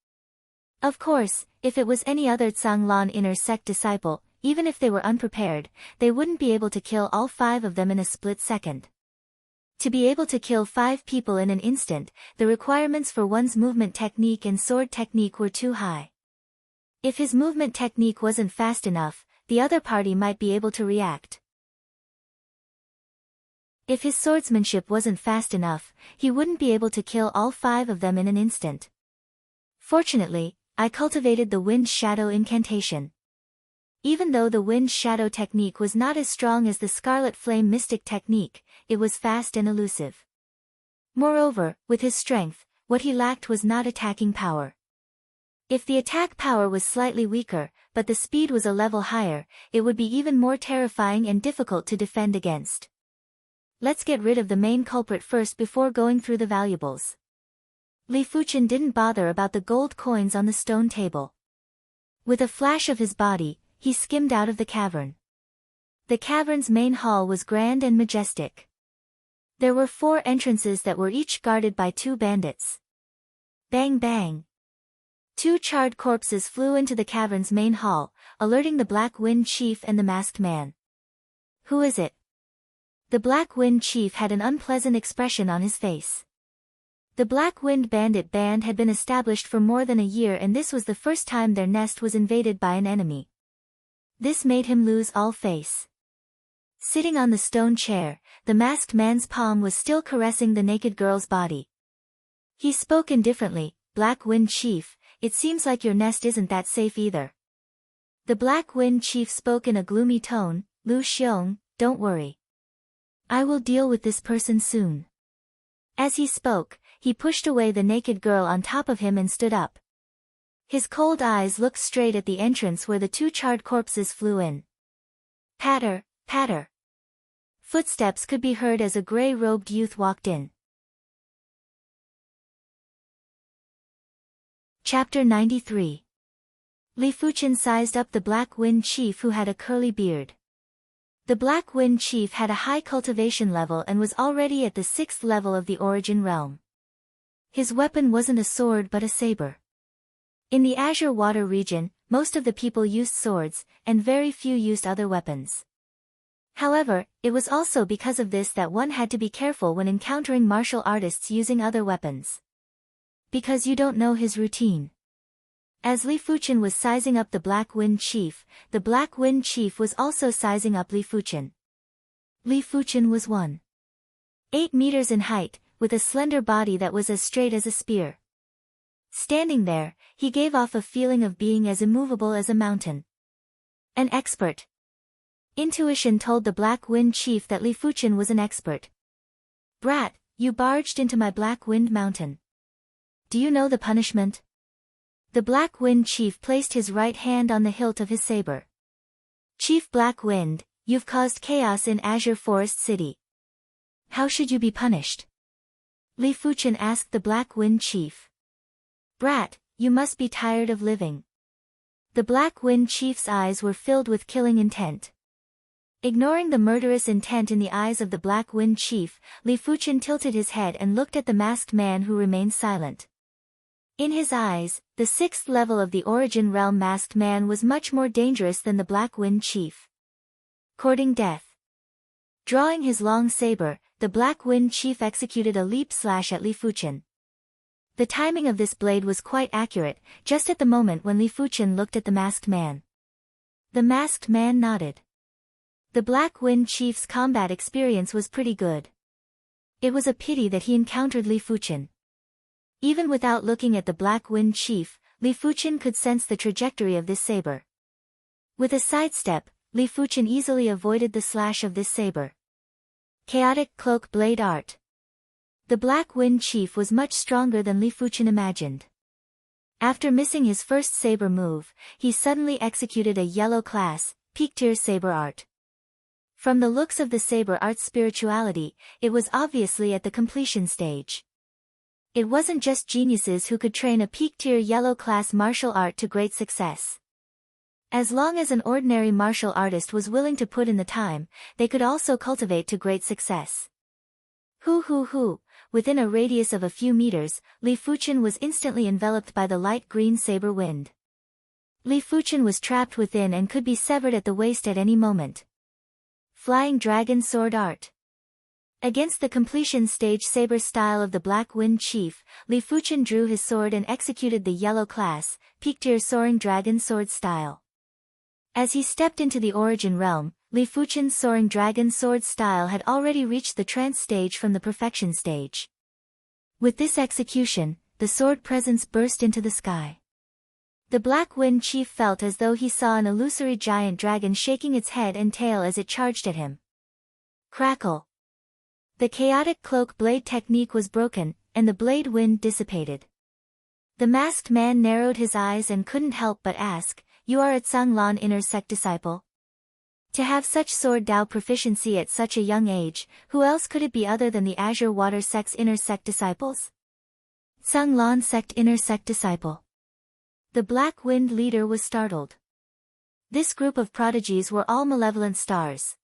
Of course, if it was any other Zhanglan inner sect disciple, even if they were unprepared, they wouldn't be able to kill all 5 of them in a split second. To be able to kill 5 people in an instant, the requirements for one's movement technique and sword technique were too high. If his movement technique wasn't fast enough, the other party might be able to react. If his swordsmanship wasn't fast enough, he wouldn't be able to kill all 5 of them in an instant. Fortunately, I cultivated the Wind Shadow incantation. Even though the Wind Shadow technique was not as strong as the Scarlet Flame Mystic technique, it was fast and elusive. Moreover, with his strength, what he lacked was not attacking power. If the attack power was slightly weaker, but the speed was a level higher, it would be even more terrifying and difficult to defend against. Let's get rid of the main culprit first before going through the valuables. Li Fuchen didn't bother about the gold coins on the stone table. With a flash of his body, he skimmed out of the cavern. The cavern's main hall was grand and majestic. There were 4 entrances that were each guarded by 2 bandits. Bang bang! 2 charred corpses flew into the cavern's main hall, alerting the Black Wind Chief and the masked man. Who is it? The Black Wind Chief had an unpleasant expression on his face. The Black Wind Bandit Band had been established for more than a year, and this was the first time their nest was invaded by an enemy. This made him lose all face. Sitting on the stone chair, the masked man's palm was still caressing the naked girl's body. He spoke indifferently, "Black Wind Chief, it seems like your nest isn't that safe either." The Black Wind Chief spoke in a gloomy tone, "Lu Xiong, don't worry. I will deal with this person soon." As he spoke, he pushed away the naked girl on top of him and stood up. His cold eyes looked straight at the entrance where the 2 charred corpses flew in. Patter, patter. Footsteps could be heard as a gray-robed youth walked in. Chapter 93. Li Fuchen sized up the Black Wind Chief, who had a curly beard. The Black Wind Chief had a high cultivation level and was already at the 6th level of the Origin Realm. His weapon wasn't a sword but a saber. In the Azure Water region, most of the people used swords, and very few used other weapons. However, it was also because of this that one had to be careful when encountering martial artists using other weapons. Because you don't know his routine. As Li Fuchen was sizing up the Black Wind Chief, the Black Wind Chief was also sizing up Li Fuchen. Li Fuchen was 1.8 meters in height, with a slender body that was as straight as a spear. Standing there, he gave off a feeling of being as immovable as a mountain. An expert. Intuition told the Black Wind Chief that Li Fuchen was an expert. "Brat, you barged into my Black Wind Mountain. Do you know the punishment?" The Black Wind Chief placed his right hand on the hilt of his saber. "Chief Black Wind, you've caused chaos in Azure Forest City. How should you be punished?" Li Fuchen asked the Black Wind Chief. "Brat, you must be tired of living." The Black Wind Chief's eyes were filled with killing intent. Ignoring the murderous intent in the eyes of the Black Wind Chief, Li Fuchen tilted his head and looked at the masked man, who remained silent. In his eyes, the 6th level of the Origin Realm masked man was much more dangerous than the Black Wind Chief. Courting death. Drawing his long saber, the Black Wind Chief executed a leap slash at Li Fuchen. The timing of this blade was quite accurate, just at the moment when Li Fuchen looked at the masked man. The masked man nodded. The Black Wind Chief's combat experience was pretty good. It was a pity that he encountered Li Fuchen. Even without looking at the Black Wind Chief, Li Fuchen could sense the trajectory of this saber. With a sidestep, Li Fuchen easily avoided the slash of this saber. Chaotic Cloak Blade Art. The Black Wind Chief was much stronger than Li Fuchen imagined. After missing his first saber move, he suddenly executed a yellow class, peak tier saber art. From the looks of the saber art's spirituality, it was obviously at the completion stage. It wasn't just geniuses who could train a peak-tier yellow-class martial art to great success. As long as an ordinary martial artist was willing to put in the time, they could also cultivate to great success. Within a radius of a few meters, Li Fuchen was instantly enveloped by the light green saber wind. Li Fuchen was trapped within and could be severed at the waist at any moment. Flying Dragon Sword Art. Against the completion stage saber style of the Black Wind Chief, Li Fuchen drew his sword and executed the yellow class, peak-tier soaring dragon sword style. As he stepped into the Origin Realm, Li Fuchen's soaring dragon sword style had already reached the trance stage from the perfection stage. With this execution, the sword presence burst into the sky. The Black Wind Chief felt as though he saw an illusory giant dragon shaking its head and tail as it charged at him. Crackle! The chaotic cloak blade technique was broken, and the blade wind dissipated. The masked man narrowed his eyes and couldn't help but ask, "You are a Tsanglan inner sect disciple?" To have such sword Dao proficiency at such a young age, who else could it be other than the Azure Water Sect's inner sect disciples? Tsanglan sect inner sect disciple. The Black Wind leader was startled. This group of prodigies were all malevolent stars.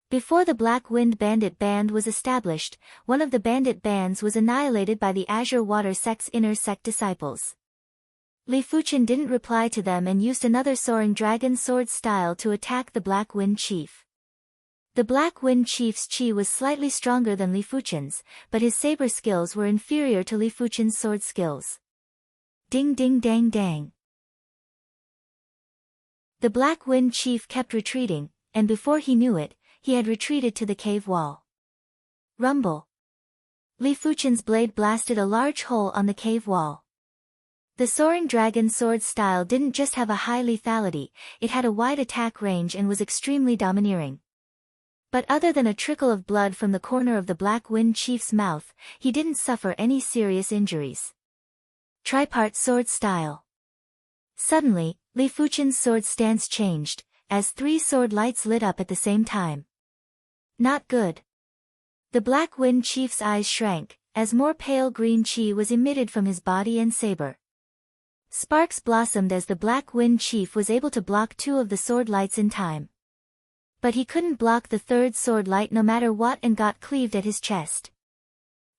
Before the Black Wind Bandit Band was established, one of the bandit bands was annihilated by the Azure Water Sect's inner sect disciples. Li Fuchen didn't reply to them and used another soaring dragon sword style to attack the Black Wind Chief. The Black Wind Chief's chi was slightly stronger than Li Fuchen's, but his saber skills were inferior to Li Fuchen's sword skills. Ding ding dang dang. The Black Wind Chief kept retreating, and before he knew it, he had retreated to the cave wall. Rumble. Li Fuchen's blade blasted a large hole on the cave wall. The soaring dragon sword style didn't just have a high lethality, it had a wide attack range and was extremely domineering. But other than a trickle of blood from the corner of the Black Wind Chief's mouth, he didn't suffer any serious injuries. Tripart sword style. Suddenly, Li Fuchen's sword stance changed, as 3 sword lights lit up at the same time. Not good. The Black Wind Chief's eyes shrank, as more pale green chi was emitted from his body and saber. Sparks blossomed as the Black Wind Chief was able to block 2 of the sword lights in time. But he couldn't block the 3rd sword light no matter what and got cleaved at his chest.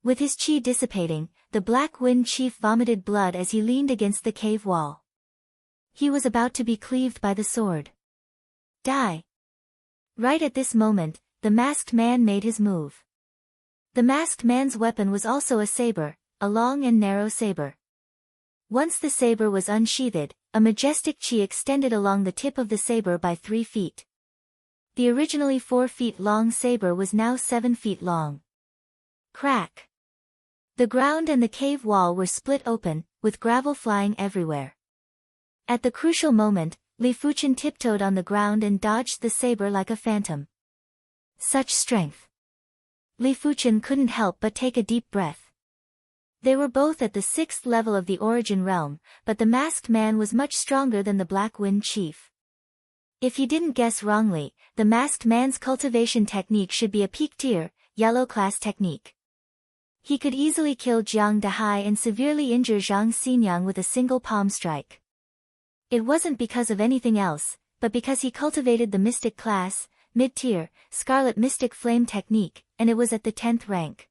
With his chi dissipating, the Black Wind Chief vomited blood as he leaned against the cave wall. He was about to be cleaved by the sword. Die! Right at this moment, the masked man made his move. The masked man's weapon was also a saber, a long and narrow saber. Once the saber was unsheathed, a majestic chi extended along the tip of the saber by 3 feet. The originally 4 feet long saber was now 7 feet long. Crack! The ground and the cave wall were split open, with gravel flying everywhere. At the crucial moment, Li Fuchen tiptoed on the ground and dodged the saber like a phantom. Such strength! Li Fuchen couldn't help but take a deep breath. They were both at the 6th level of the Origin Realm, but the masked man was much stronger than the Black Wind Chief. If he didn't guess wrongly, the masked man's cultivation technique should be a peak tier, yellow class technique. He could easily kill Jiang Dahai and severely injure Zhang Xinyang with a single palm strike. It wasn't because of anything else, but because he cultivated the mystic class, mid-tier, Scarlet Mystic Flame technique, and it was at the 10th rank.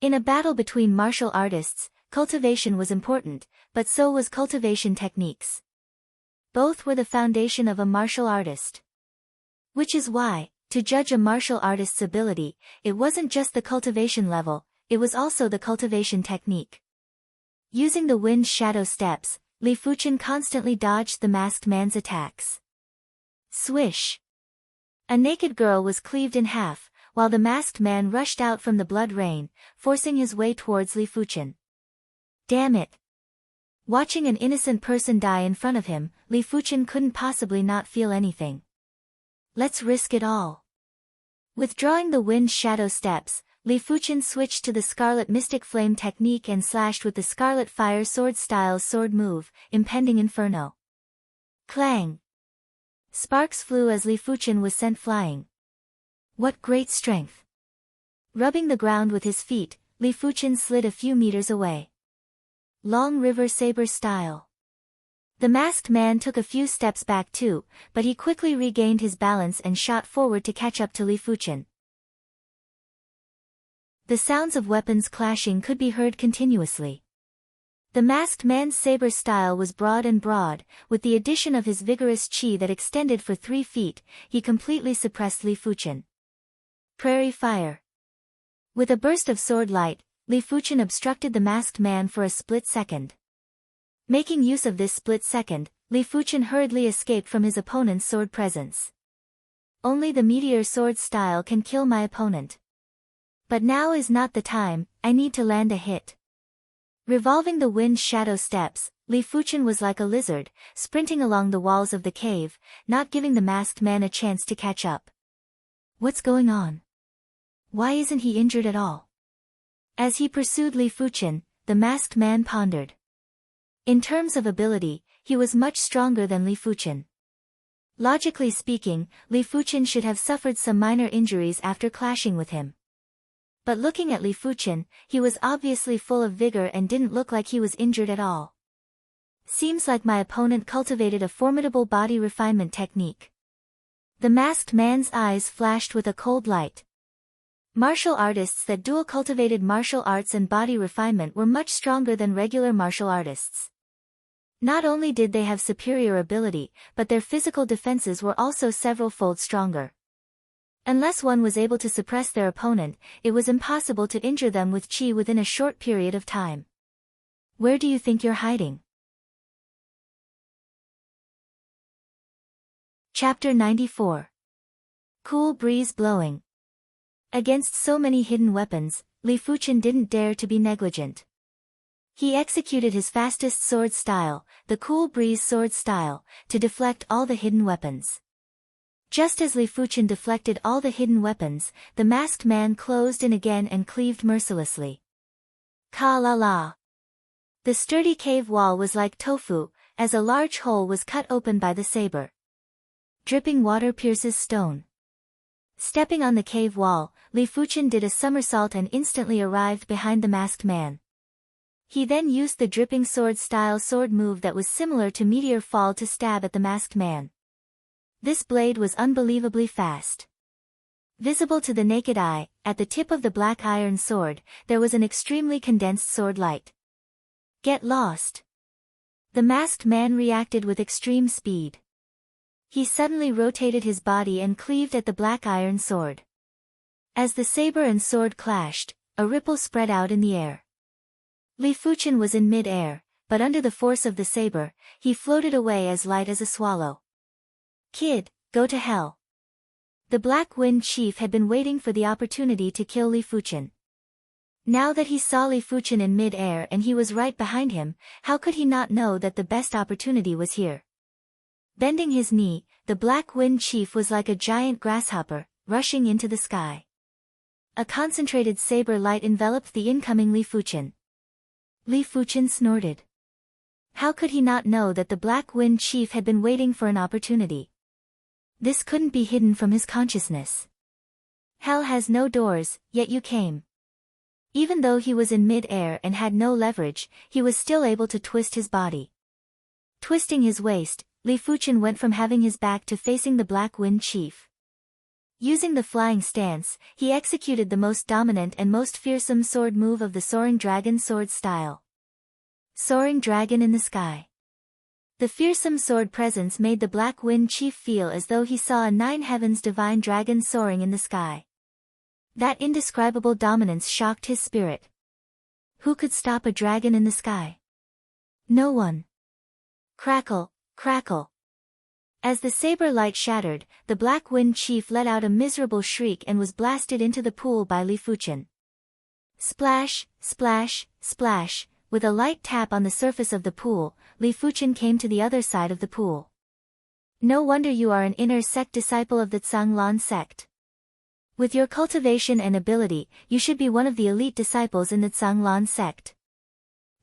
In a battle between martial artists, cultivation was important, but so was cultivation techniques. Both were the foundation of a martial artist. Which is why, to judge a martial artist's ability, it wasn't just the cultivation level, it was also the cultivation technique. Using the wind shadow steps, Li Fuchen constantly dodged the masked man's attacks. Swish! A naked girl was cleaved in half, while the masked man rushed out from the blood rain, forcing his way towards Li Fuchen. Damn it! Watching an innocent person die in front of him, Li Fuchen couldn't possibly not feel anything. Let's risk it all. Withdrawing the wind shadow steps, Li Fuchen switched to the Scarlet Mystic Flame technique and slashed with the Scarlet Fire Sword style's sword move, Impending Inferno. Clang! Sparks flew as Li Fuchen was sent flying. What great strength! Rubbing the ground with his feet, Li Fuchen slid a few meters away. Long River Saber style. The masked man took a few steps back too, but he quickly regained his balance and shot forward to catch up to Li Fuchen. The sounds of weapons clashing could be heard continuously. The masked man's saber style was broad and broad, with the addition of his vigorous chi that extended for 3 feet, he completely suppressed Li Fuchen. Prairie Fire. With a burst of sword light, Li Fuchen obstructed the masked man for a split second. Making use of this split second, Li Fuchen hurriedly escaped from his opponent's sword presence. Only the meteor sword style can kill my opponent. But now is not the time, I need to land a hit. Revolving the wind shadow steps, Li Fuchen was like a lizard, sprinting along the walls of the cave, not giving the masked man a chance to catch up. What's going on? Why isn't he injured at all? As he pursued Li Fuchen, the masked man pondered. In terms of ability, he was much stronger than Li Fuchen. Logically speaking, Li Fuchen should have suffered some minor injuries after clashing with him. But looking at Li Fuchen, he was obviously full of vigor and didn't look like he was injured at all. Seems like my opponent cultivated a formidable body refinement technique. The masked man's eyes flashed with a cold light. Martial artists that dual cultivated martial arts and body refinement were much stronger than regular martial artists. Not only did they have superior ability, but their physical defenses were also several-fold stronger. Unless one was able to suppress their opponent, it was impossible to injure them with chi within a short period of time. Where do you think you're hiding? Chapter 94. Cool breeze blowing. Against so many hidden weapons, Li Fuchen didn't dare to be negligent. He executed his fastest sword style, the cool breeze sword style, to deflect all the hidden weapons. Just as Li Fuchen deflected all the hidden weapons, the masked man closed in again and cleaved mercilessly. Ka la la. The sturdy cave wall was like tofu, as a large hole was cut open by the saber. Dripping water pierces stone. Stepping on the cave wall, Li Fuchen did a somersault and instantly arrived behind the masked man. He then used the dripping sword-style sword move that was similar to meteor fall to stab at the masked man. This blade was unbelievably fast. Visible to the naked eye, at the tip of the black iron sword, there was an extremely condensed sword light. Get lost. The masked man reacted with extreme speed. He suddenly rotated his body and cleaved at the black iron sword. As the saber and sword clashed, a ripple spread out in the air. Li Fuchen was in mid-air, but under the force of the saber, he floated away as light as a swallow. Kid, go to hell. The Black Wind Chief had been waiting for the opportunity to kill Li Fuchen. Now that he saw Li Fuchen in mid-air and he was right behind him, how could he not know that the best opportunity was here? Bending his knee, the Black Wind Chief was like a giant grasshopper, rushing into the sky. A concentrated saber light enveloped the incoming Li Fuchen. Li Fuchen snorted. How could he not know that the Black Wind Chief had been waiting for an opportunity? This couldn't be hidden from his consciousness. Hell has no doors, yet you came. Even though he was in mid-air and had no leverage, he was still able to twist his body. Twisting his waist, Li Fuchen went from having his back to facing the Black Wind Chief. Using the flying stance, he executed the most dominant and most fearsome sword move of the Soaring Dragon sword style. Soaring Dragon in the sky. The fearsome sword presence made the Black Wind Chief feel as though he saw a nine heavens divine dragon soaring in the sky. That indescribable dominance shocked his spirit. Who could stop a dragon in the sky? No one. Crackle, crackle. As the saber light shattered, the Black Wind Chief let out a miserable shriek and was blasted into the pool by Li Fuchen. Splash, splash, splash, with a light tap on the surface of the pool, Li Fuchen came to the other side of the pool. No wonder you are an inner sect disciple of the Zhanglan sect. With your cultivation and ability, you should be one of the elite disciples in the Zhanglan sect.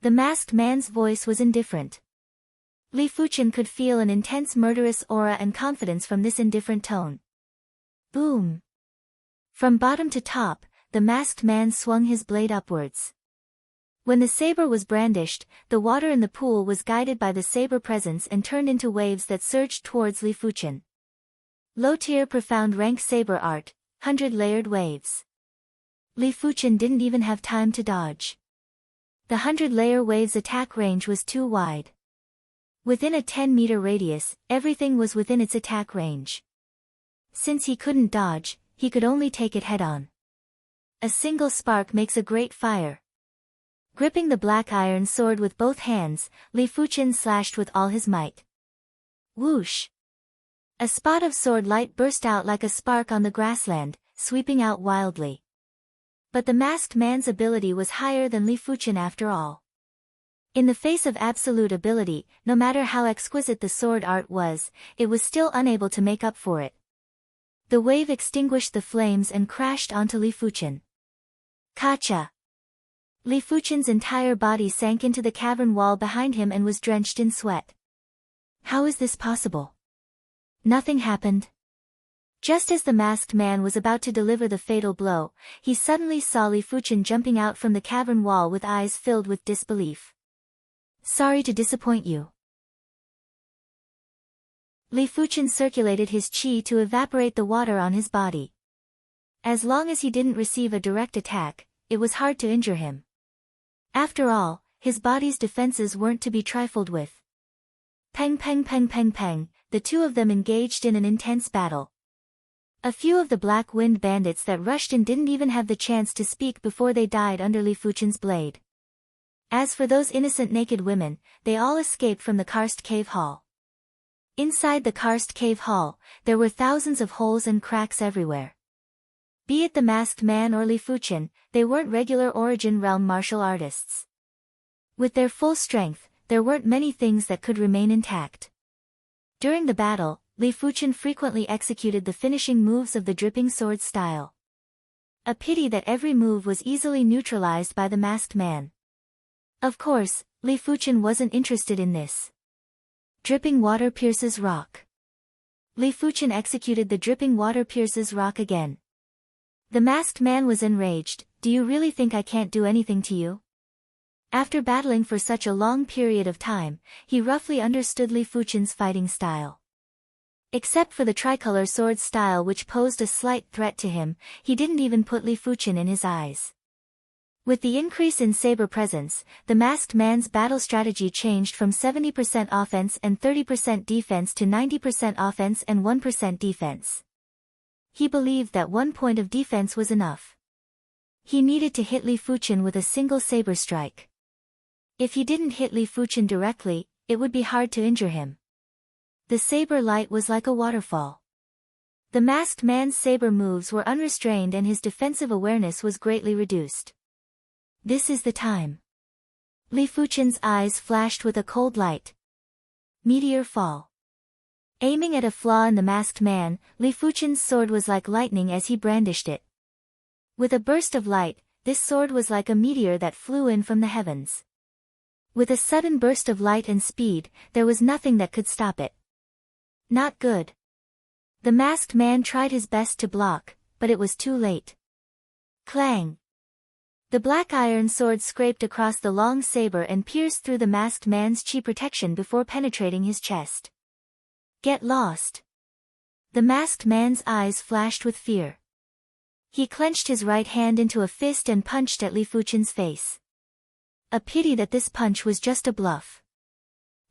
The masked man's voice was indifferent. Li Fuchen could feel an intense murderous aura and confidence from this indifferent tone. Boom! From bottom to top, the masked man swung his blade upwards. When the saber was brandished, the water in the pool was guided by the saber presence and turned into waves that surged towards Li Fuchen. Low-tier profound rank saber art, 100-layered waves. Li Fuchen didn't even have time to dodge. The 100-layer waves' attack range was too wide. Within a 10-meter radius, everything was within its attack range. Since he couldn't dodge, he could only take it head-on. A single spark makes a great fire. Gripping the black iron sword with both hands, Li Fuchen slashed with all his might. Whoosh! A spot of sword light burst out like a spark on the grassland, sweeping out wildly. But the masked man's ability was higher than Li Fuchen after all. In the face of absolute ability, no matter how exquisite the sword art was, it was still unable to make up for it. The wave extinguished the flames and crashed onto Li Fuchen. Kacha! Li Fuchen's entire body sank into the cavern wall behind him and was drenched in sweat. How is this possible? Nothing happened. Just as the masked man was about to deliver the fatal blow, he suddenly saw Li Fuchen jumping out from the cavern wall with eyes filled with disbelief. Sorry to disappoint you. Li Fuchen circulated his qi to evaporate the water on his body. As long as he didn't receive a direct attack, it was hard to injure him. After all, his body's defenses weren't to be trifled with. Peng peng peng peng peng, the two of them engaged in an intense battle. A few of the Black Wind bandits that rushed in didn't even have the chance to speak before they died under Li Fuchen's blade. As for those innocent naked women, they all escaped from the karst cave hall. Inside the karst cave hall, there were thousands of holes and cracks everywhere. Be it the masked man or Li Fuchen, they weren't regular Origin Realm martial artists. With their full strength, there weren't many things that could remain intact. During the battle, Li Fuchen frequently executed the finishing moves of the dripping sword style. A pity that every move was easily neutralized by the masked man. Of course, Li Fuchen wasn't interested in this. Dripping water pierces rock. Li Fuchen executed the dripping water pierces rock again. The masked man was enraged. Do you really think I can't do anything to you? After battling for such a long period of time, he roughly understood Li Fuchen's fighting style. Except for the tricolor sword style which posed a slight threat to him, he didn't even put Li Fuchen in his eyes. With the increase in saber presence, the masked man's battle strategy changed from 70% offense and 30% defense to 90% offense and 1% defense. He believed that 1 point of defense was enough. He needed to hit Li Fuchen with a single saber strike. If he didn't hit Li Fuchen directly, it would be hard to injure him. The saber light was like a waterfall. The masked man's saber moves were unrestrained and his defensive awareness was greatly reduced. This is the time. Li Fuchen's eyes flashed with a cold light. Meteor fall. Aiming at a flaw in the masked man, Li Fuchen's sword was like lightning as he brandished it. With a burst of light, this sword was like a meteor that flew in from the heavens. With a sudden burst of light and speed, there was nothing that could stop it. Not good. The masked man tried his best to block, but it was too late. Clang! The black iron sword scraped across the long saber and pierced through the masked man's chi protection before penetrating his chest. Get lost! The masked man's eyes flashed with fear. He clenched his right hand into a fist and punched at Li Fuchen's face. A pity that this punch was just a bluff.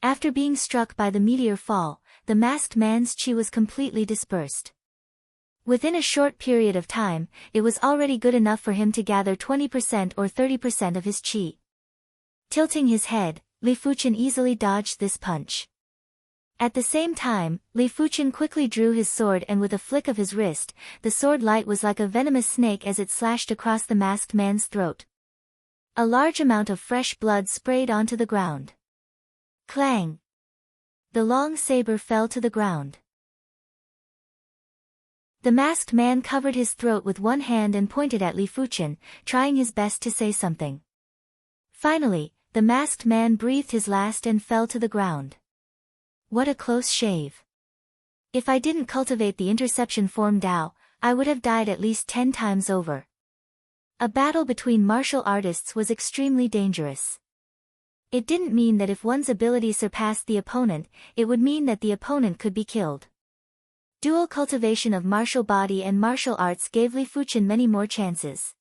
After being struck by the meteor fall, the masked man's chi was completely dispersed. Within a short period of time, it was already good enough for him to gather 20% or 30% of his chi. Tilting his head, Li Fuchen easily dodged this punch. At the same time, Li Fuchen quickly drew his sword and with a flick of his wrist, the sword light was like a venomous snake as it slashed across the masked man's throat. A large amount of fresh blood sprayed onto the ground. Clang! The long saber fell to the ground. The masked man covered his throat with one hand and pointed at Li Fuchen, trying his best to say something. Finally, the masked man breathed his last and fell to the ground. What a close shave. If I didn't cultivate the interception form Dao, I would have died at least 10 times over. A battle between martial artists was extremely dangerous. It didn't mean that if one's ability surpassed the opponent, it would mean that the opponent could be killed. Dual cultivation of martial body and martial arts gave Li Fuchen many more chances.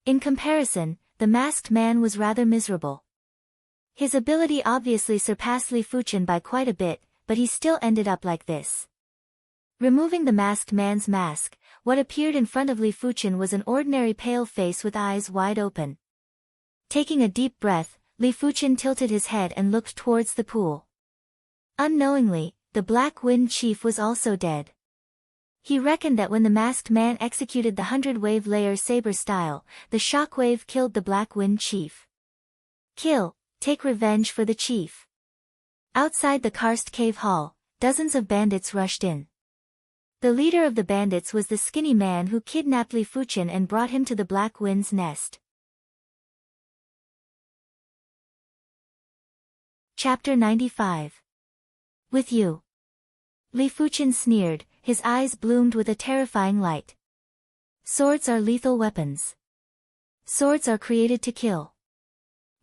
In comparison, the masked man was rather miserable. His ability obviously surpassed Li Fuchen by quite a bit, but he still ended up like this. Removing the masked man's mask, what appeared in front of Li Fuchen was an ordinary pale face with eyes wide open. Taking a deep breath, Li Fuchen tilted his head and looked towards the pool. Unknowingly, the Black Wind Chief was also dead. He reckoned that when the masked man executed the 100-wave layer saber style, the shockwave killed the Black Wind Chief. Kill, take revenge for the chief. Outside the karst cave hall, dozens of bandits rushed in. The leader of the bandits was the skinny man who kidnapped Li Fuchen and brought him to the Black Wind's nest. Chapter 95. With you. Li Fuchen sneered, his eyes bloomed with a terrifying light. Swords are lethal weapons. Swords are created to kill.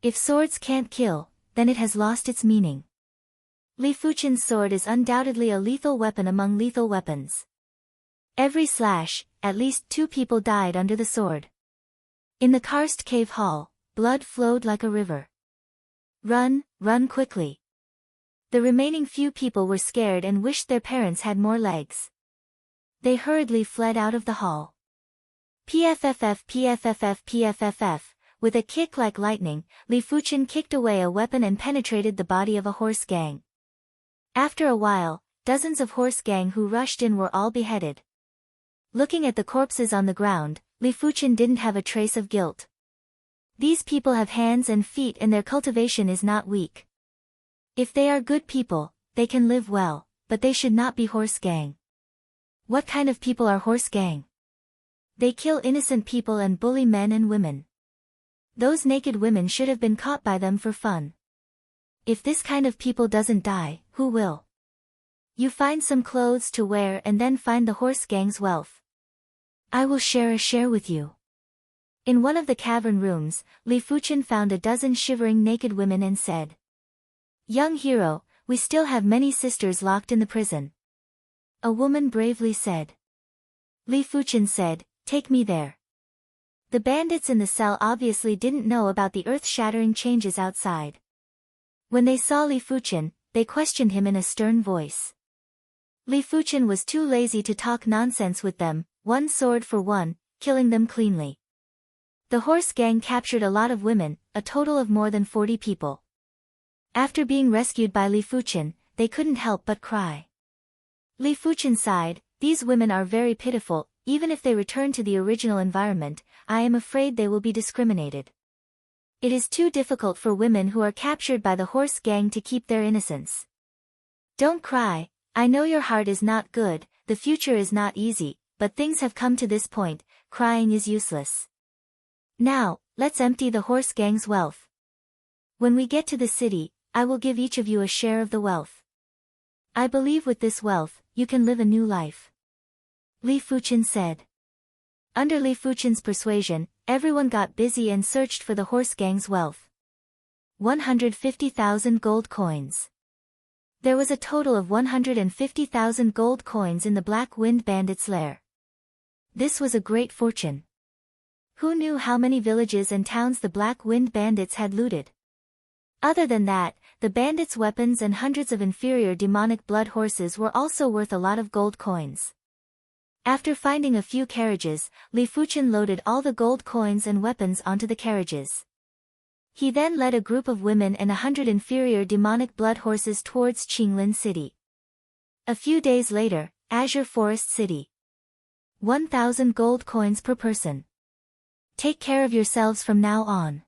If swords can't kill, then it has lost its meaning. Li Fuchen's sword is undoubtedly a lethal weapon among lethal weapons. Every slash, at least 2 people died under the sword. In the karst cave hall, blood flowed like a river. Run, run quickly. The remaining few people were scared and wished their parents had more legs. They hurriedly fled out of the hall. PFFF PFFF PFFF, with a kick like lightning, Li Fuchen kicked away a weapon and penetrated the body of a horse gang. After a while, dozens of horse gang who rushed in were all beheaded. Looking at the corpses on the ground, Li Fuchen didn't have a trace of guilt. These people have hands and feet and their cultivation is not weak. If they are good people, they can live well, but they should not be horse gang. What kind of people are horse gang? They kill innocent people and bully men and women. Those naked women should have been caught by them for fun. If this kind of people doesn't die, who will? You find some clothes to wear and then find the horse gang's wealth. I will share a share with you. In one of the cavern rooms, Li Fuchen found a dozen shivering naked women and said, "Young hero, we still have many sisters locked in the prison." A woman bravely said. Li Fuchen said, "Take me there." The bandits in the cell obviously didn't know about the earth-shattering changes outside. When they saw Li Fuchen, they questioned him in a stern voice. Li Fuchen was too lazy to talk nonsense with them, one sword for one, killing them cleanly. The horse gang captured a lot of women, a total of more than 40 people. After being rescued by Li Fuchen, they couldn't help but cry. Li Fuchen sighed, "These women are very pitiful, even if they return to the original environment, I am afraid they will be discriminated. It is too difficult for women who are captured by the horse gang to keep their innocence. Don't cry, I know your heart is not good, the future is not easy, but things have come to this point, crying is useless. Now, let's empty the horse gang's wealth. When we get to the city, I will give each of you a share of the wealth. I believe with this wealth, you can live a new life." Li Fuchen said. Under Li Fuchen's persuasion, everyone got busy and searched for the horse gang's wealth. 150,000 gold coins. There was a total of 150,000 gold coins in the Black Wind Bandits' lair. This was a great fortune. Who knew how many villages and towns the Black Wind Bandits had looted? Other than that, the bandits' weapons and hundreds of inferior demonic blood horses were also worth a lot of gold coins. After finding a few carriages, Li Fuchen loaded all the gold coins and weapons onto the carriages. He then led a group of women and 100 inferior demonic blood horses towards Qinglin City. A few days later, Azure Forest City. 1,000 gold coins per person. Take care of yourselves from now on.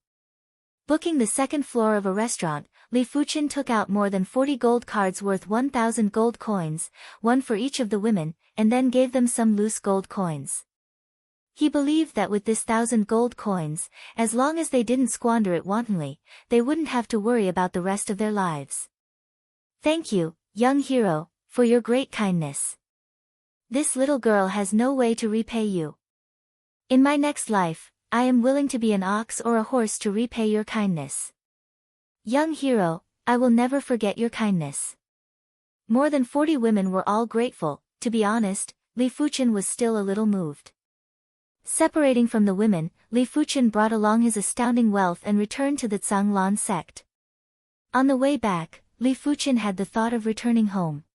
Booking the second floor of a restaurant, Li Fuchen took out more than 40 gold cards worth 1,000 gold coins, one for each of the women, and then gave them some loose gold coins. He believed that with this 1,000 gold coins, as long as they didn't squander it wantonly, they wouldn't have to worry about the rest of their lives. "Thank you, young hero, for your great kindness. This little girl has no way to repay you. In my next life, I am willing to be an ox or a horse to repay your kindness. Young hero, I will never forget your kindness." More than 40 women were all grateful. To be honest, Li Fuchen was still a little moved. Separating from the women, Li Fuchen brought along his astounding wealth and returned to the Zhanglan sect. On the way back, Li Fuchen had the thought of returning home.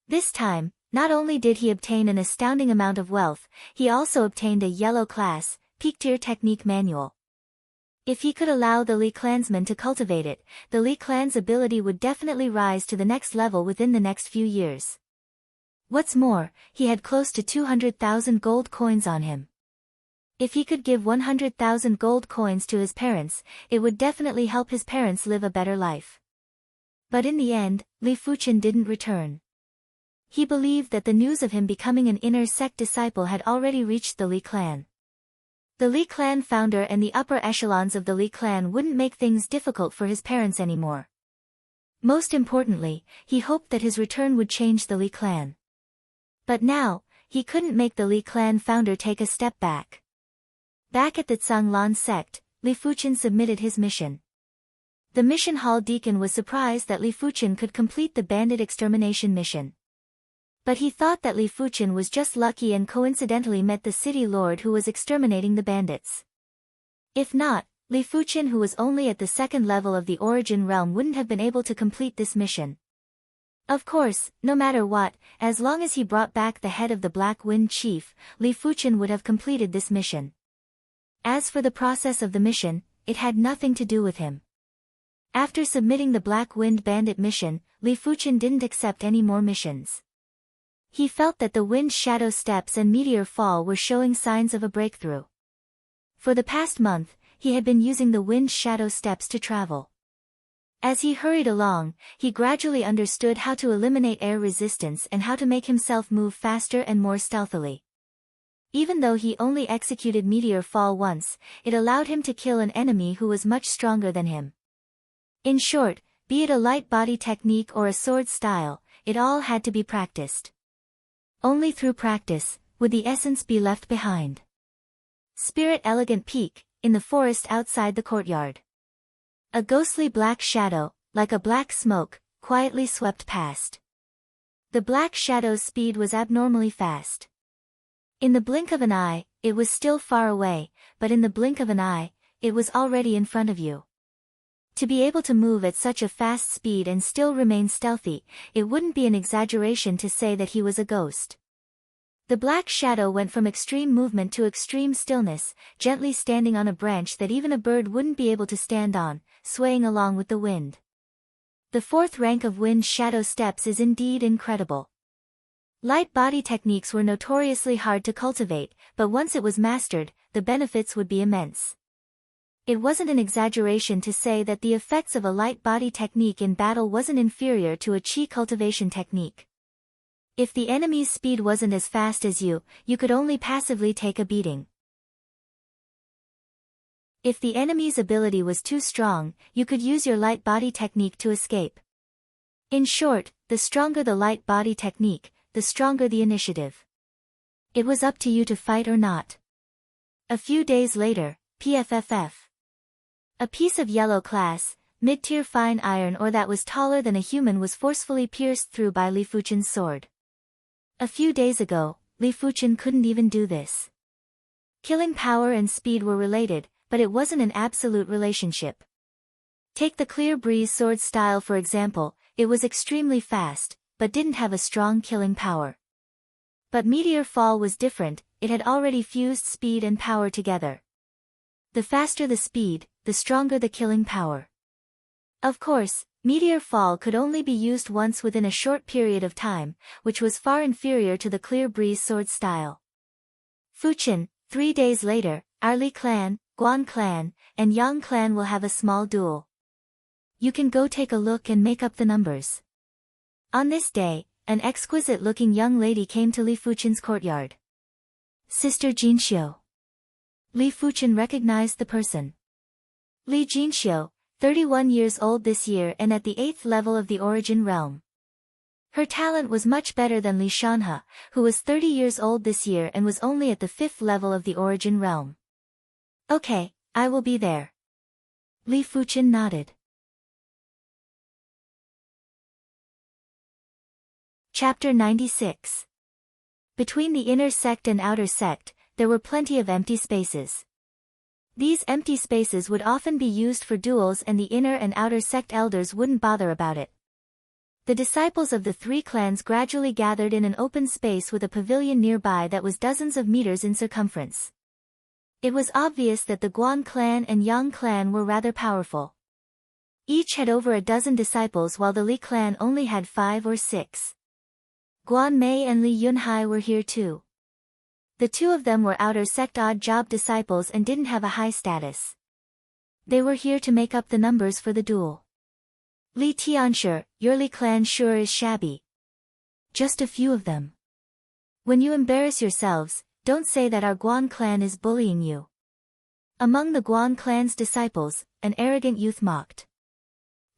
This time, not only did he obtain an astounding amount of wealth, he also obtained a yellow class, peak tier technique manual. If he could allow the Li clansmen to cultivate it, the Li clan's ability would definitely rise to the next level within the next few years. What's more, he had close to 200,000 gold coins on him. If he could give 100,000 gold coins to his parents, it would definitely help his parents live a better life. But in the end, Li Fuchen didn't return. He believed that the news of him becoming an inner sect disciple had already reached the Li clan. The Li clan founder and the upper echelons of the Li clan wouldn't make things difficult for his parents anymore. Most importantly, he hoped that his return would change the Li clan. But now, he couldn't make the Li clan founder take a step back. Back at the Zhanglan sect, Li Fuchen submitted his mission. The mission hall deacon was surprised that Li Fuchen could complete the bandit extermination mission. But he thought that Li Fuchen was just lucky and coincidentally met the city lord who was exterminating the bandits. If not, Li Fuchen, who was only at the second level of the origin realm, wouldn't have been able to complete this mission. Of course, no matter what, as long as he brought back the head of the Black Wind Chief, Li Fuchen would have completed this mission. As for the process of the mission, it had nothing to do with him. After submitting the Black Wind Bandit mission, Li Fuchen didn't accept any more missions. He felt that the Wind Shadow Steps and Meteor Fall were showing signs of a breakthrough. For the past month, he had been using the Wind Shadow Steps to travel. As he hurried along, he gradually understood how to eliminate air resistance and how to make himself move faster and more stealthily. Even though he only executed Meteor Fall once, it allowed him to kill an enemy who was much stronger than him. In short, be it a light body technique or a sword style, it all had to be practiced. Only through practice would the essence be left behind. Spirit Elegant Peak, in the forest outside the courtyard. A ghostly black shadow, like a black smoke, quietly swept past. The black shadow's speed was abnormally fast. In the blink of an eye, it was still far away, but in the blink of an eye, it was already in front of you. To be able to move at such a fast speed and still remain stealthy, it wouldn't be an exaggeration to say that he was a ghost. The black shadow went from extreme movement to extreme stillness, gently standing on a branch that even a bird wouldn't be able to stand on, swaying along with the wind. The fourth rank of Wind Shadow Steps is indeed incredible. Light body techniques were notoriously hard to cultivate, but once it was mastered, the benefits would be immense. It wasn't an exaggeration to say that the effects of a light body technique in battle wasn't inferior to a chi cultivation technique. If the enemy's speed wasn't as fast as you could only passively take a beating. If the enemy's ability was too strong, you could use your light body technique to escape. In short, the stronger the light body technique, the stronger the initiative. It was up to you to fight or not. A few days later, PFFF. A piece of yellow class, mid-tier fine iron ore that was taller than a human was forcefully pierced through by Li Fuchen's sword. A few days ago, Li Fuchen couldn't even do this. Killing power and speed were related, but it wasn't an absolute relationship. Take the Clear Breeze sword style for example, it was extremely fast, but didn't have a strong killing power. But Meteor Fall was different, it had already fused speed and power together. The faster the speed, the stronger the killing power. Of course, Meteor Fall could only be used once within a short period of time, which was far inferior to the Clear Breeze sword style. Fuchen, 3 days later, our Li clan, Guan clan, and Yang clan will have a small duel. You can go take a look and make up the numbers. On this day, an exquisite-looking young lady came to Li Fuchen's courtyard. Sister Jinxiu. Li Fuchen recognized the person. Li Jinxiu, 31 years old this year and at the 8th level of the origin realm. Her talent was much better than Li Shanhe, who was 30 years old this year and was only at the 5th level of the origin realm. Okay, I will be there. Li Fuchen nodded. Chapter 96. Between the inner sect and outer sect, there were plenty of empty spaces. These empty spaces would often be used for duels and the inner and outer sect elders wouldn't bother about it. The disciples of the 3 clans gradually gathered in an open space with a pavilion nearby that was dozens of meters in circumference. It was obvious that the Guan clan and Yang clan were rather powerful. Each had over a dozen disciples while the Li clan only had 5 or 6. Guan Mei and Li Yunhai were here too. The two of them were outer sect odd job disciples and didn't have a high status. They were here to make up the numbers for the duel. Li Tianshi, your Li clan sure is shabby. Just a few of them. When you embarrass yourselves, don't say that our Guan clan is bullying you. Among the Guan clan's disciples, an arrogant youth mocked.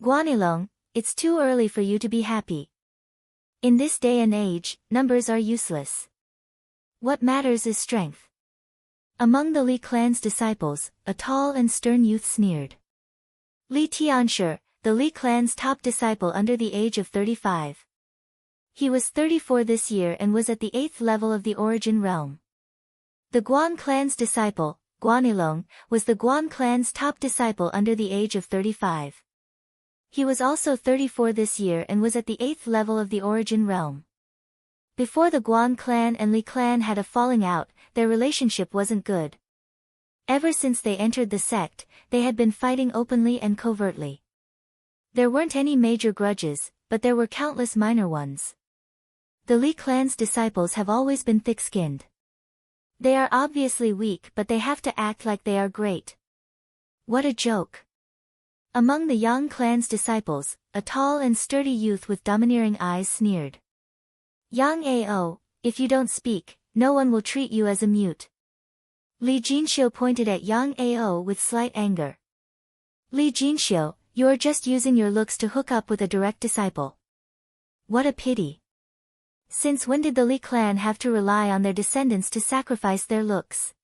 Guanilong, it's too early for you to be happy. In this day and age, numbers are useless. What matters is strength. Among the Li clan's disciples, a tall and stern youth sneered. Li Tianshi, the Li clan's top disciple under the age of 35. He was 34 this year and was at the 8th level of the origin realm. The Guan clan's disciple, Guanilong, was the Guan clan's top disciple under the age of 35. He was also 34 this year and was at the 8th level of the origin realm. Before the Guan clan and Li clan had a falling out, their relationship wasn't good. Ever since they entered the sect, they had been fighting openly and covertly. There weren't any major grudges, but there were countless minor ones. The Li clan's disciples have always been thick-skinned. They are obviously weak but they have to act like they are great. What a joke. Among the Yang clan's disciples, a tall and sturdy youth with domineering eyes sneered. Yang Ao, if you don't speak, no one will treat you as a mute. Li Jinxiu pointed at Yang Ao with slight anger. Li Jinxiu, you are just using your looks to hook up with a direct disciple. What a pity. Since when did the Li clan have to rely on their descendants to sacrifice their looks?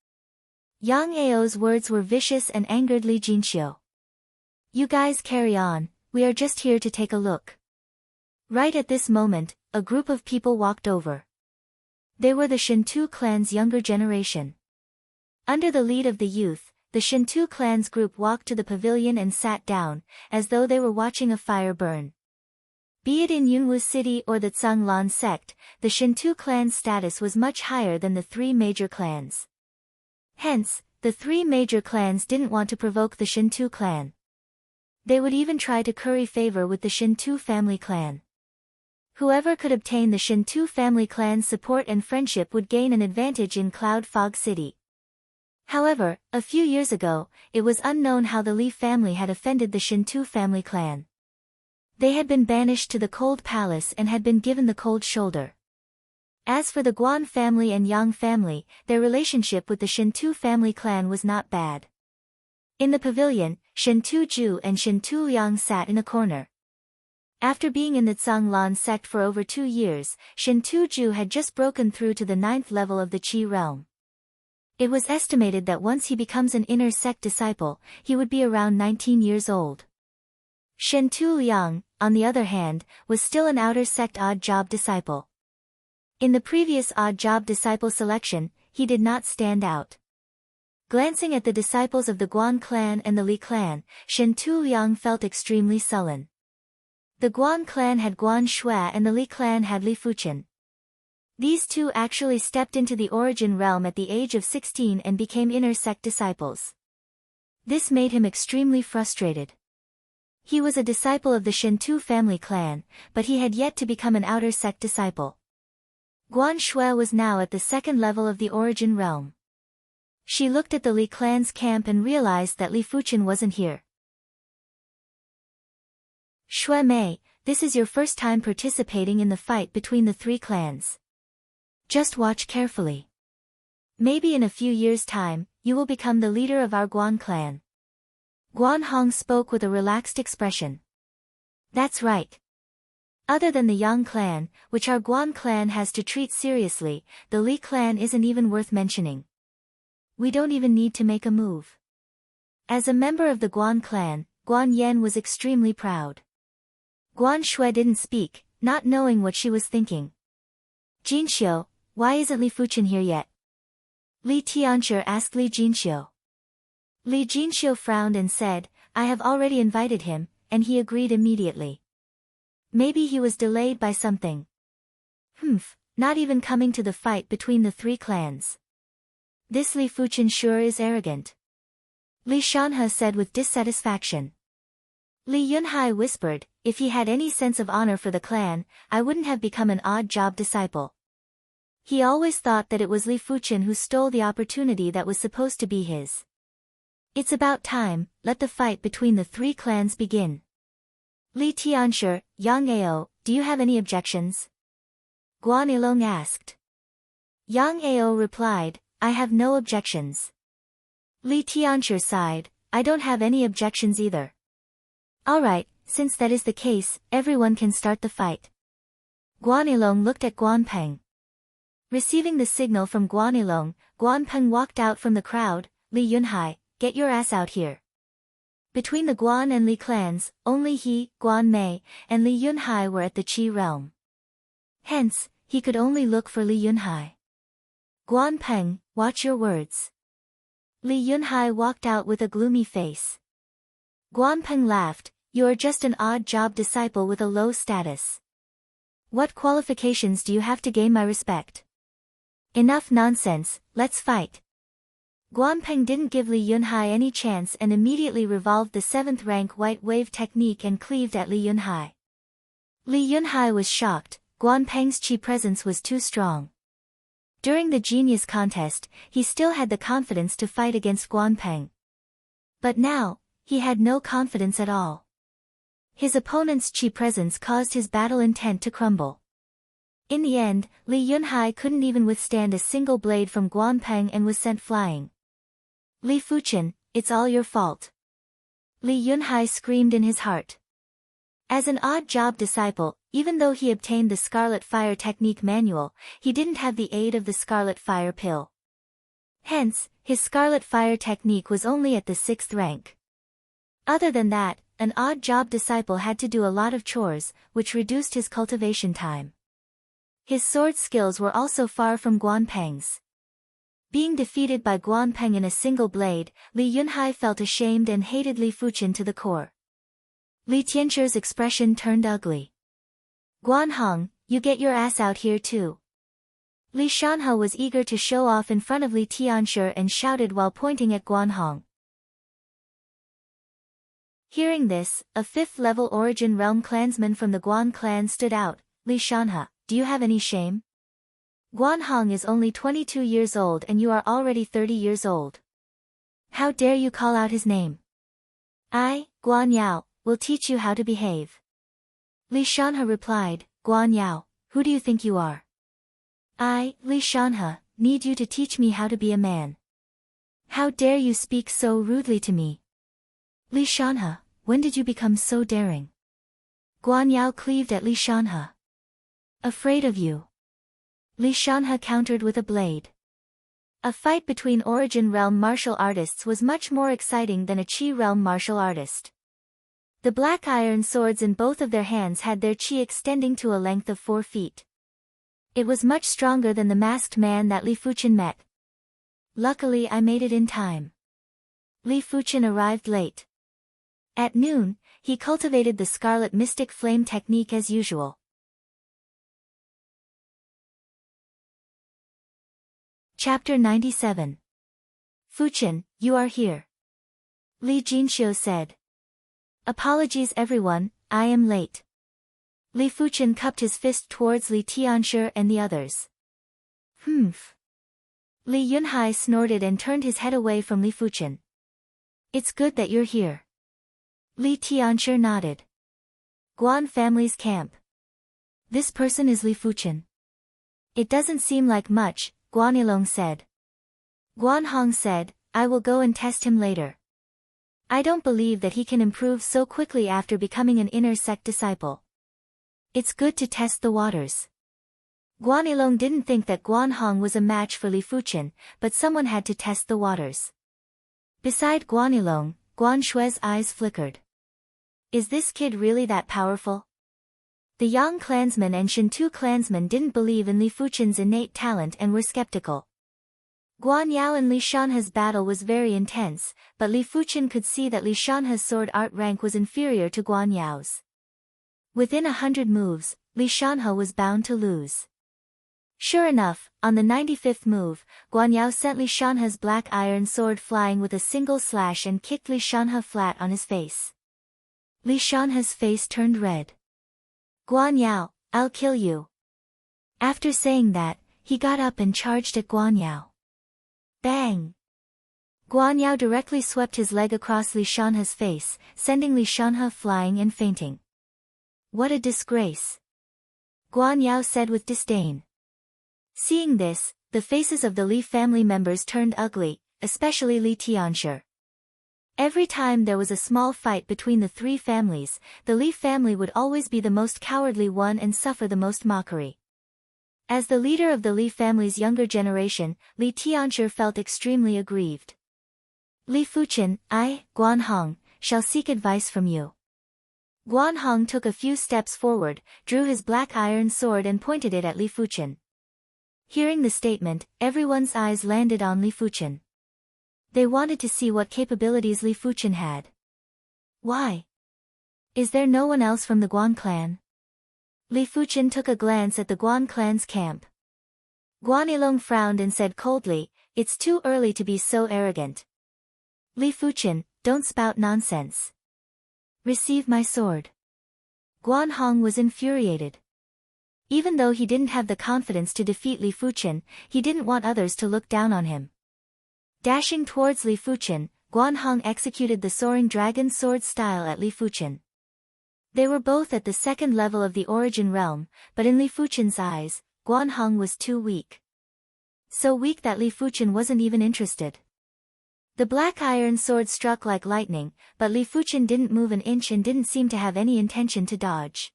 Yang Ao's words were vicious and angered Li Jinxiu. You guys carry on, we are just here to take a look. Right at this moment, a group of people walked over. They were the Shintu clan's younger generation. Under the lead of the youth, the Shintu clan's group walked to the pavilion and sat down, as though they were watching a fire burn. Be it in Yunwu City or the Zhanglan sect, the Shintu clan's status was much higher than the 3 major clans. Hence, the 3 major clans didn't want to provoke the Shintu clan. They would even try to curry favor with the Shintu family clan. Whoever could obtain the Shintu family clan's support and friendship would gain an advantage in Cloud Fog City. However, a few years ago, it was unknown how the Li family had offended the Shintu family clan. They had been banished to the Cold Palace and had been given the cold shoulder. As for the Guan family and Yang family, their relationship with the Shintu family clan was not bad. In the pavilion, Shintu Ju and Shintu Yang sat in a corner. After being in the Zhanglan sect for over 2 years, Shintu Ju had just broken through to the 9th level of the Qi realm. It was estimated that once he becomes an inner sect disciple, he would be around 19 years old. Shintu Yang, on the other hand, was still an outer sect odd job disciple. In the previous odd job disciple selection, he did not stand out. Glancing at the disciples of the Guan clan and the Li clan, Shintu Yang felt extremely sullen. The Guan clan had Guan Shui and the Li clan had Li Fuchen. These two actually stepped into the origin realm at the age of 16 and became inner sect disciples. This made him extremely frustrated. He was a disciple of the Shintu family clan, but he had yet to become an outer sect disciple. Guan Shui was now at the 2nd level of the origin realm. She looked at the Li clan's camp and realized that Li Fuchen wasn't here. Shui Mei, this is your first time participating in the fight between the 3 clans. Just watch carefully. Maybe in a few years' time, you will become the leader of our Guan clan. Guan Hong spoke with a relaxed expression. That's right. Other than the Yang clan, which our Guan clan has to treat seriously, the Li clan isn't even worth mentioning. We don't even need to make a move. As a member of the Guan clan, Guan Yan was extremely proud. Guan Shui didn't speak, not knowing what she was thinking. Jinxiu, why isn't Li Fuchen here yet? Li Tianshi asked Li Jinxiu. Li Jinxiu frowned and said, I have already invited him, and he agreed immediately. Maybe he was delayed by something. Not even coming to the fight between the 3 clans. This Li Fuchen sure is arrogant. Li Shanhe said with dissatisfaction. Li Yunhai whispered, if he had any sense of honor for the clan, I wouldn't have become an odd job disciple. He always thought that it was Li Fuchen who stole the opportunity that was supposed to be his. It's about time, let the fight between the three clans begin. Li Tianshi, Yang Ao, do you have any objections? Guan Yilong asked. Yang Ao replied, I have no objections. Li Tianshi sighed, I don't have any objections either. Alright, since that is the case, everyone can start the fight. Guan Yilong looked at Guan Peng. Receiving the signal from Guan Yilong, Guan Peng walked out from the crowd. Li Yunhai, get your ass out here. Between the Guan and Li clans, only he, Guan Mei, and Li Yunhai were at the Qi realm. Hence, he could only look for Li Yunhai. Guan Peng, watch your words. Li Yunhai walked out with a gloomy face. Guan Peng laughed, you are just an odd job disciple with a low status. What qualifications do you have to gain my respect? Enough nonsense, let's fight. Guan Peng didn't give Li Yunhai any chance and immediately revolved the 7th rank white wave technique and cleaved at Li Yunhai. Li Yunhai was shocked, Guan Peng's chi presence was too strong. During the genius contest, he still had the confidence to fight against Guan Peng. But now, he had no confidence at all. His opponent's chi presence caused his battle intent to crumble. In the end, Li Yunhai couldn't even withstand a single blade from Guan Peng and was sent flying. Li Fuchen, it's all your fault. Li Yunhai screamed in his heart. As an odd job disciple, even though he obtained the Scarlet Fire Technique manual, he didn't have the aid of the Scarlet Fire Pill. Hence, his Scarlet Fire Technique was only at the 6th rank. Other than that, an odd job disciple had to do a lot of chores, which reduced his cultivation time. His sword skills were also far from Guan Peng's. Being defeated by Guan Peng in a single blade, Li Yunhai felt ashamed and hated Li Fuchen to the core. Li Tianqi's expression turned ugly. Guan Hong, you get your ass out here too. Li Shanhe was eager to show off in front of Li Tianshi and shouted while pointing at Guan Hong. Hearing this, a 5th-level Origin Realm clansman from the Guan clan stood out. Li Shanhe, do you have any shame? Guan Hong is only 22 years old and you are already 30 years old. How dare you call out his name? I, Guan Yao, will teach you how to behave. Li Shanhe replied, Guan Yao, who do you think you are? I, Li Shanhe, need you to teach me how to be a man. How dare you speak so rudely to me? Li Shanhe, when did you become so daring? Guan Yao cleaved at Li Shanhe. Afraid of you. Li Shanhe countered with a blade. A fight between Origin Realm martial artists was much more exciting than a Qi Realm martial artist. The black iron swords in both of their hands had their chi extending to a length of 4 feet. It was much stronger than the masked man that Li Fuchen met. Luckily I made it in time. Li Fuchen arrived late. At noon, he cultivated the Scarlet Mystic Flame technique as usual. Chapter 97. Fuchen, you are here. Li Jinxiu said. Apologies everyone, I am late. Li Fuchen cupped his fist towards Li Tianshi and the others. Humph. Li Yunhai snorted and turned his head away from Li Fuchen. It's good that you're here. Li Tianshi nodded. Guan family's camp. This person is Li Fuchen. It doesn't seem like much, Guan Yilong said. Guan Hong said, I will go and test him later. I don't believe that he can improve so quickly after becoming an inner sect disciple. It's good to test the waters. Guan Yilong didn't think that Guan Hong was a match for Li Fuchen, but someone had to test the waters. Beside Guan Yilong, Guan Shui's eyes flickered. Is this kid really that powerful? The Yang clansmen and Shintu clansmen didn't believe in Li Fuchen's innate talent and were skeptical. Guan Yao and Li Shanhe's battle was very intense, but Li Fuchen could see that Li Shanhe's sword art rank was inferior to Guan Yao's. Within 100 moves, Li Shanhe was bound to lose. Sure enough, on the 95th move, Guan Yao sent Li Shanhe's black iron sword flying with a single slash and kicked Li Shanhe flat on his face. Li Shanhe's face turned red. Guan Yao, I'll kill you. After saying that, he got up and charged at Guan Yao. Bang! Guan Yao directly swept his leg across Li Shanhe's face, sending Li Shanhe flying and fainting. What a disgrace! Guan Yao said with disdain. Seeing this, the faces of the Li family members turned ugly, especially Li Tianshi. Every time there was a small fight between the three families, the Li family would always be the most cowardly one and suffer the most mockery. As the leader of the Li family's younger generation, Li Tianshi felt extremely aggrieved. Li Fuchen, I, Guan Hong, shall seek advice from you. Guan Hong took a few steps forward, drew his black iron sword and pointed it at Li Fuchen. Hearing the statement, everyone's eyes landed on Li Fuchen. They wanted to see what capabilities Li Fuchen had. Why? Is there no one else from the Guan clan? Li Fuchen took a glance at the Guan clan's camp. Guan Yilong frowned and said coldly, it's too early to be so arrogant. Li Fuchen, don't spout nonsense. Receive my sword. Guan Hong was infuriated. Even though he didn't have the confidence to defeat Li Fuchen, he didn't want others to look down on him. Dashing towards Li Fuchen, Guan Hong executed the soaring dragon sword style at Li Fuchen. They were both at the second level of the origin realm, but in Li Fuchen's eyes, Guan Hong was too weak. So weak that Li Fuchen wasn't even interested. The black iron sword struck like lightning, but Li Fuchen didn't move an inch and didn't seem to have any intention to dodge.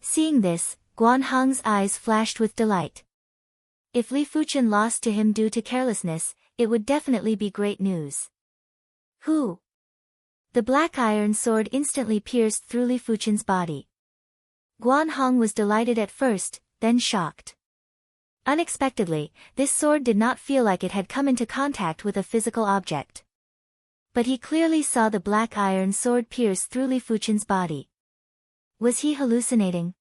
Seeing this, Guan Hong's eyes flashed with delight. If Li Fuchen lost to him due to carelessness, it would definitely be great news. Who? The black iron sword instantly pierced through Li Fuchen's body. Guan Hong was delighted at first, then shocked. Unexpectedly, this sword did not feel like it had come into contact with a physical object. But he clearly saw the black iron sword pierce through Li Fuchen's body. Was he hallucinating?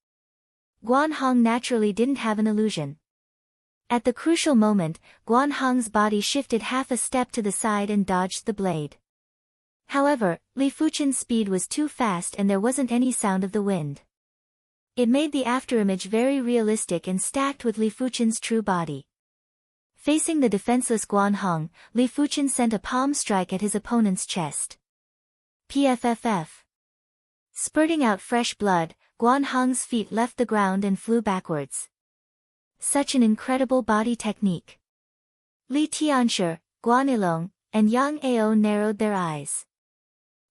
Guan Hong naturally didn't have an illusion. At the crucial moment, Guan Hong's body shifted half a step to the side and dodged the blade. However, Li Fuchen's speed was too fast and there wasn't any sound of the wind. It made the afterimage very realistic and stacked with Li Fuchen's true body. Facing the defenseless Guan Hong, Li Fuchen sent a palm strike at his opponent's chest. PFFF. Spurting out fresh blood, Guan Hong's feet left the ground and flew backwards. Such an incredible body technique. Li Tianshi, Guan Yilong, and Yang Ao narrowed their eyes.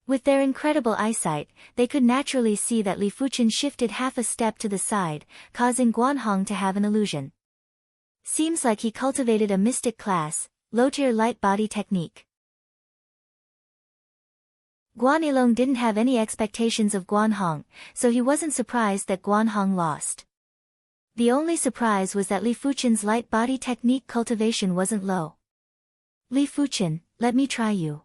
With their incredible eyesight, they could naturally see that Li Fuchen shifted half a step to the side, causing Guan Hong to have an illusion. Seems like he cultivated a mystic class, low-tier light body technique. Guan Yilong didn't have any expectations of Guan Hong, so he wasn't surprised that Guan Hong lost. The only surprise was that Li Fuchen's light body technique cultivation wasn't low. Li Fuchen, let me try you.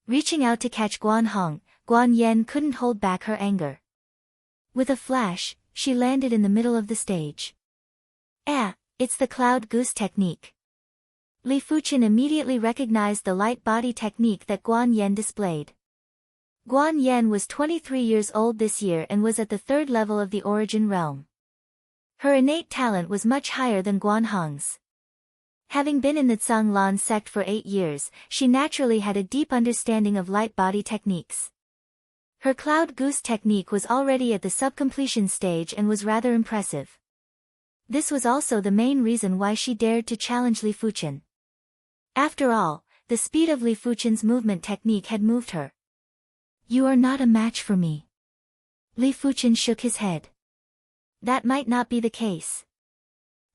Reaching out to catch Guan Hong, Guan Yan couldn't hold back her anger. With a flash, she landed in the middle of the stage. It's the cloud goose technique. Li Fuchen immediately recognized the light body technique that Guan Yan displayed. Guan Yan was 23 years old this year and was at the third level of the origin realm. Her innate talent was much higher than Guan Hong's. Having been in the Zhanglan sect for 8 years, she naturally had a deep understanding of light body techniques. Her cloud goose technique was already at the subcompletion stage and was rather impressive. This was also the main reason why she dared to challenge Li Fuchen. After all, the speed of Li Fuchen's movement technique had moved her. You are not a match for me. Li Fuchen shook his head. That might not be the case.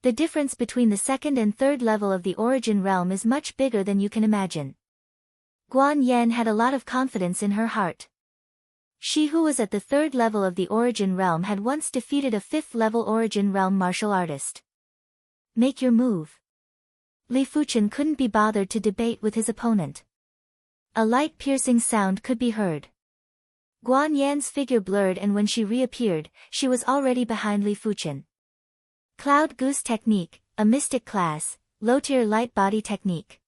The difference between the second and third level of the origin realm is much bigger than you can imagine. Guan Yan had a lot of confidence in her heart. She who was at the third level of the origin realm had once defeated a 5th level origin realm martial artist. Make your move. Li Fuchen couldn't be bothered to debate with his opponent. A light piercing sound could be heard. Guan Yan's figure blurred and when she reappeared, she was already behind Li Fuchen. Cloud Goose Technique, a mystic class, low-tier light body technique.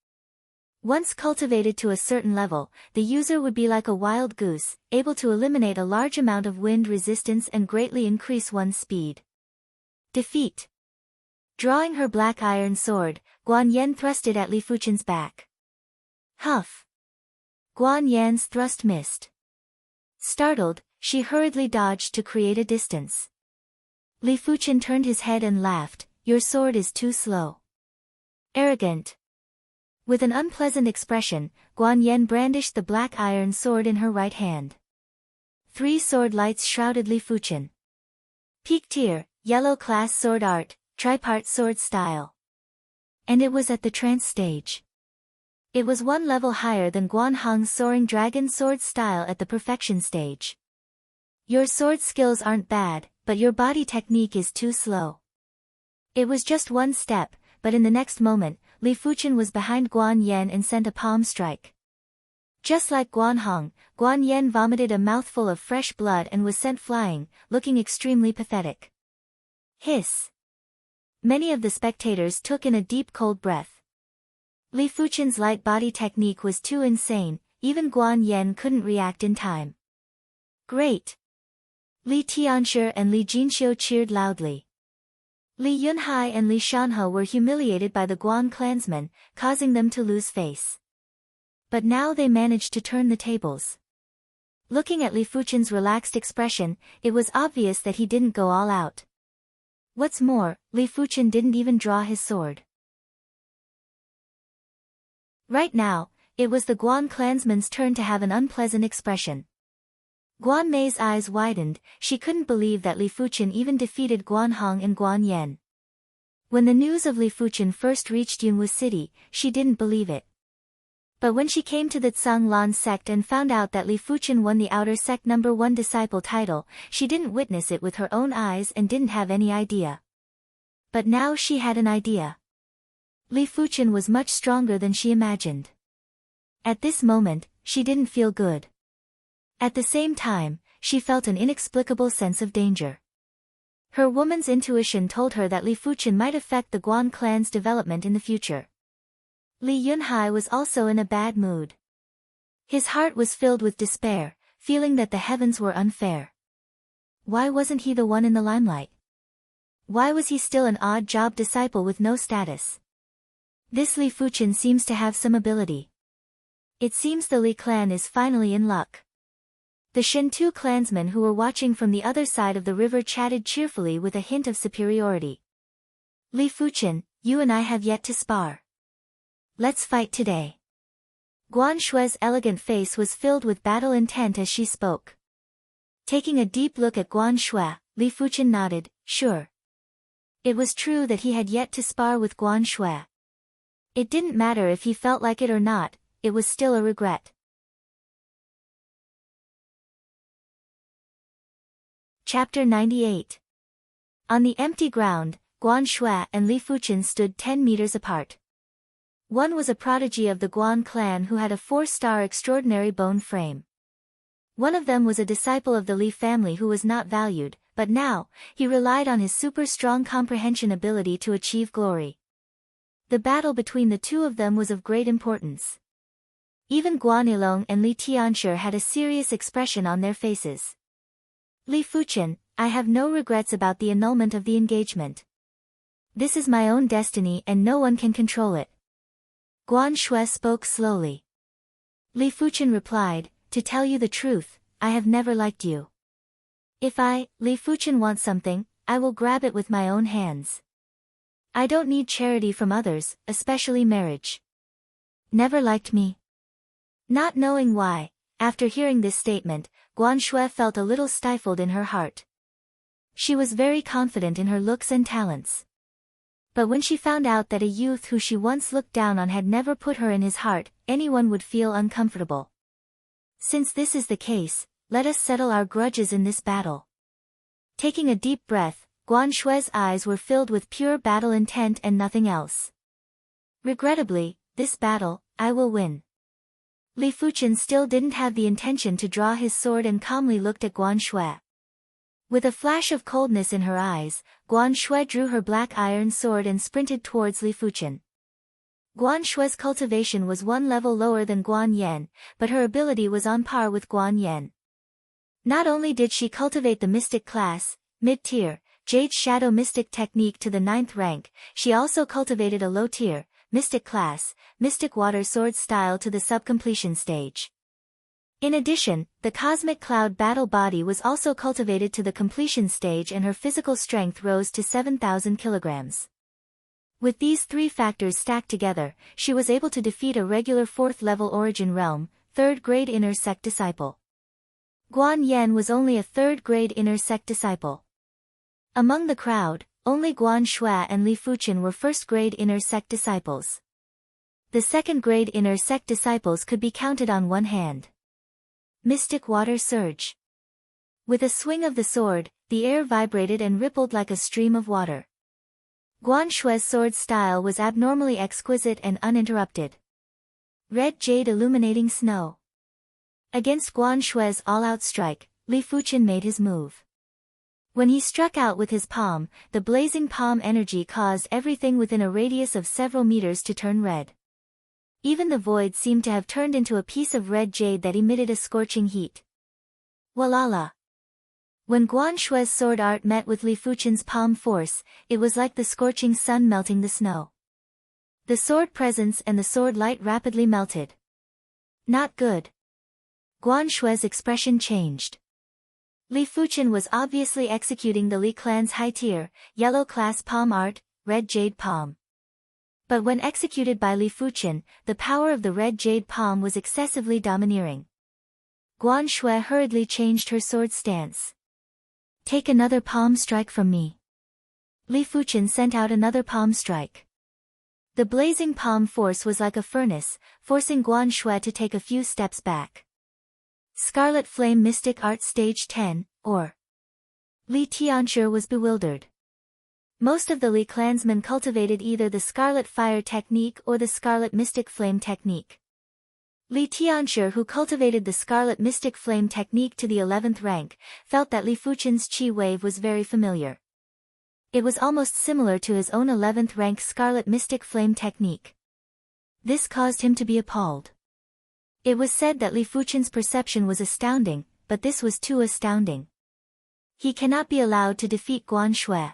Once cultivated to a certain level, the user would be like a wild goose, able to eliminate a large amount of wind resistance and greatly increase one's speed. Defeat. Drawing her black iron sword, Guan Yan thrust it at Li Fuchen's back. Huff. Guan Yan's thrust missed. Startled, she hurriedly dodged to create a distance. Li Fuchen turned his head and laughed, "Your sword is too slow." Arrogant. With an unpleasant expression, Guan Yan brandished the black iron sword in her right hand. 3 sword lights shrouded Li Fuchen. Peak tier, yellow class sword art, tripart sword style. And it was at the trance stage. It was 1 level higher than Guan Hong's soaring dragon sword style at the perfection stage. Your sword skills aren't bad, but your body technique is too slow. It was just 1 step, but in the next moment, Li Fuchen was behind Guan Yan and sent a palm strike. Just like Guan Hong, Guan Yan vomited a mouthful of fresh blood and was sent flying, looking extremely pathetic. Hiss. Many of the spectators took in a deep cold breath. Li Fuchen's light body technique was too insane, even Guan Yan couldn't react in time. Great! Li Tianshi and Li Jinxiu cheered loudly. Li Yunhai and Li Shanhe were humiliated by the Guan clansmen, causing them to lose face. But now they managed to turn the tables. Looking at Li Fuchen's relaxed expression, it was obvious that he didn't go all out. What's more, Li Fuchen didn't even draw his sword. Right now, it was the Guan clansmen's turn to have an unpleasant expression. Guan Mei's eyes widened, she couldn't believe that Li Fuchen even defeated Guan Hong and Guan Yan. When the news of Li Fuchen first reached Yunwu City, she didn't believe it. But when she came to the Tsang Lan sect and found out that Li Fuchen won the outer sect number 1 disciple title, she didn't witness it with her own eyes and didn't have any idea. But now she had an idea. Li Fuchen was much stronger than she imagined. At this moment, she didn't feel good. At the same time, she felt an inexplicable sense of danger. Her woman's intuition told her that Li Fuchen might affect the Guan clan's development in the future. Li Yunhai was also in a bad mood. His heart was filled with despair, feeling that the heavens were unfair. Why wasn't he the one in the limelight? Why was he still an odd job disciple with no status? This Li Fuchen seems to have some ability. It seems the Li clan is finally in luck. The Shen-Tu clansmen who were watching from the other side of the river chatted cheerfully with a hint of superiority. Li Fuchen, you and I have yet to spar. Let's fight today. Guan Shue's elegant face was filled with battle intent as she spoke. Taking a deep look at Guan Shue, Li Fuchen nodded, sure. It was true that he had yet to spar with Guan Shue. It didn't matter if he felt like it or not, it was still a regret. Chapter 98. On the empty ground, Guan Shue and Li Fuchen stood 10 meters apart. One was a prodigy of the Guan clan who had a 4-star extraordinary bone frame. One of them was a disciple of the Li family who was not valued, but now, he relied on his super strong comprehension ability to achieve glory. The battle between the two of them was of great importance. Even Guan Yilong and Li Tianshi had a serious expression on their faces. Li Fuchen, I have no regrets about the annulment of the engagement. This is my own destiny and no one can control it. Guan Shue spoke slowly. Li Fuchen replied, to tell you the truth, I have never liked you. If I, Li Fuchen, want something, I will grab it with my own hands. I don't need charity from others, especially marriage. Never liked me? Not knowing why, after hearing this statement, Guan Shue felt a little stifled in her heart. She was very confident in her looks and talents. But when she found out that a youth who she once looked down on had never put her in his heart, anyone would feel uncomfortable. Since this is the case, let us settle our grudges in this battle. Taking a deep breath, Guan Shue's eyes were filled with pure battle intent and nothing else. Regrettably, this battle, I will win. Li Fuchen still didn't have the intention to draw his sword and calmly looked at Guan Shue. With a flash of coldness in her eyes, Guan Shui drew her black iron sword and sprinted towards Li Fuchen. Guan Shui's cultivation was one level lower than Guan Yan, but her ability was on par with Guan Yan. Not only did she cultivate the mystic class, mid-tier, Jade Shadow Mystic Technique to the 9th rank, she also cultivated a low-tier, Mystic class, Mystic Water Sword style to the sub-completion stage. In addition, the Cosmic Cloud Battle Body was also cultivated to the completion stage and her physical strength rose to 7,000 kilograms. With these three factors stacked together, she was able to defeat a regular 4th-level Origin Realm, 3rd-grade Inner Sect disciple. Guan Yan was only a 3rd-grade Inner Sect disciple. Among the crowd, only Guan Shui and Li Fuchen were 1st-grade Inner Sect disciples. The 2nd-grade Inner Sect disciples could be counted on one hand. Mystic Water Surge. With a swing of the sword, the air vibrated and rippled like a stream of water. Guan Shui's sword style was abnormally exquisite and uninterrupted. Red Jade Illuminating Snow. Against Guan Shui's all-out strike, Li Fuchen made his move. When he struck out with his palm, the blazing palm energy caused everything within a radius of several meters to turn red. Even the void seemed to have turned into a piece of red jade that emitted a scorching heat. Walala! When Guan Shui's sword art met with Li Fuchen's palm force, it was like the scorching sun melting the snow. The sword presence and the sword light rapidly melted. Not good. Guan Shui's expression changed. Li Fuchen was obviously executing the Li clan's high-tier, yellow class palm art, red jade palm. But when executed by Li Fuchen, the power of the red jade palm was excessively domineering. Guan Shui hurriedly changed her sword stance. Take another palm strike from me. Li Fuchen sent out another palm strike. The blazing palm force was like a furnace, forcing Guan Shui to take a few steps back. Scarlet Flame Mystic Art Stage 10, or Li Tianshi was bewildered. Most of the Li clansmen cultivated either the Scarlet Fire Technique or the Scarlet Mystic Flame Technique. Li Tianshi, who cultivated the Scarlet Mystic Flame Technique to the 11th rank, felt that Li Fuchen's Qi wave was very familiar. It was almost similar to his own 11th rank Scarlet Mystic Flame Technique. This caused him to be appalled. It was said that Li Fuchen's perception was astounding, but this was too astounding. He cannot be allowed to defeat Guan Shui.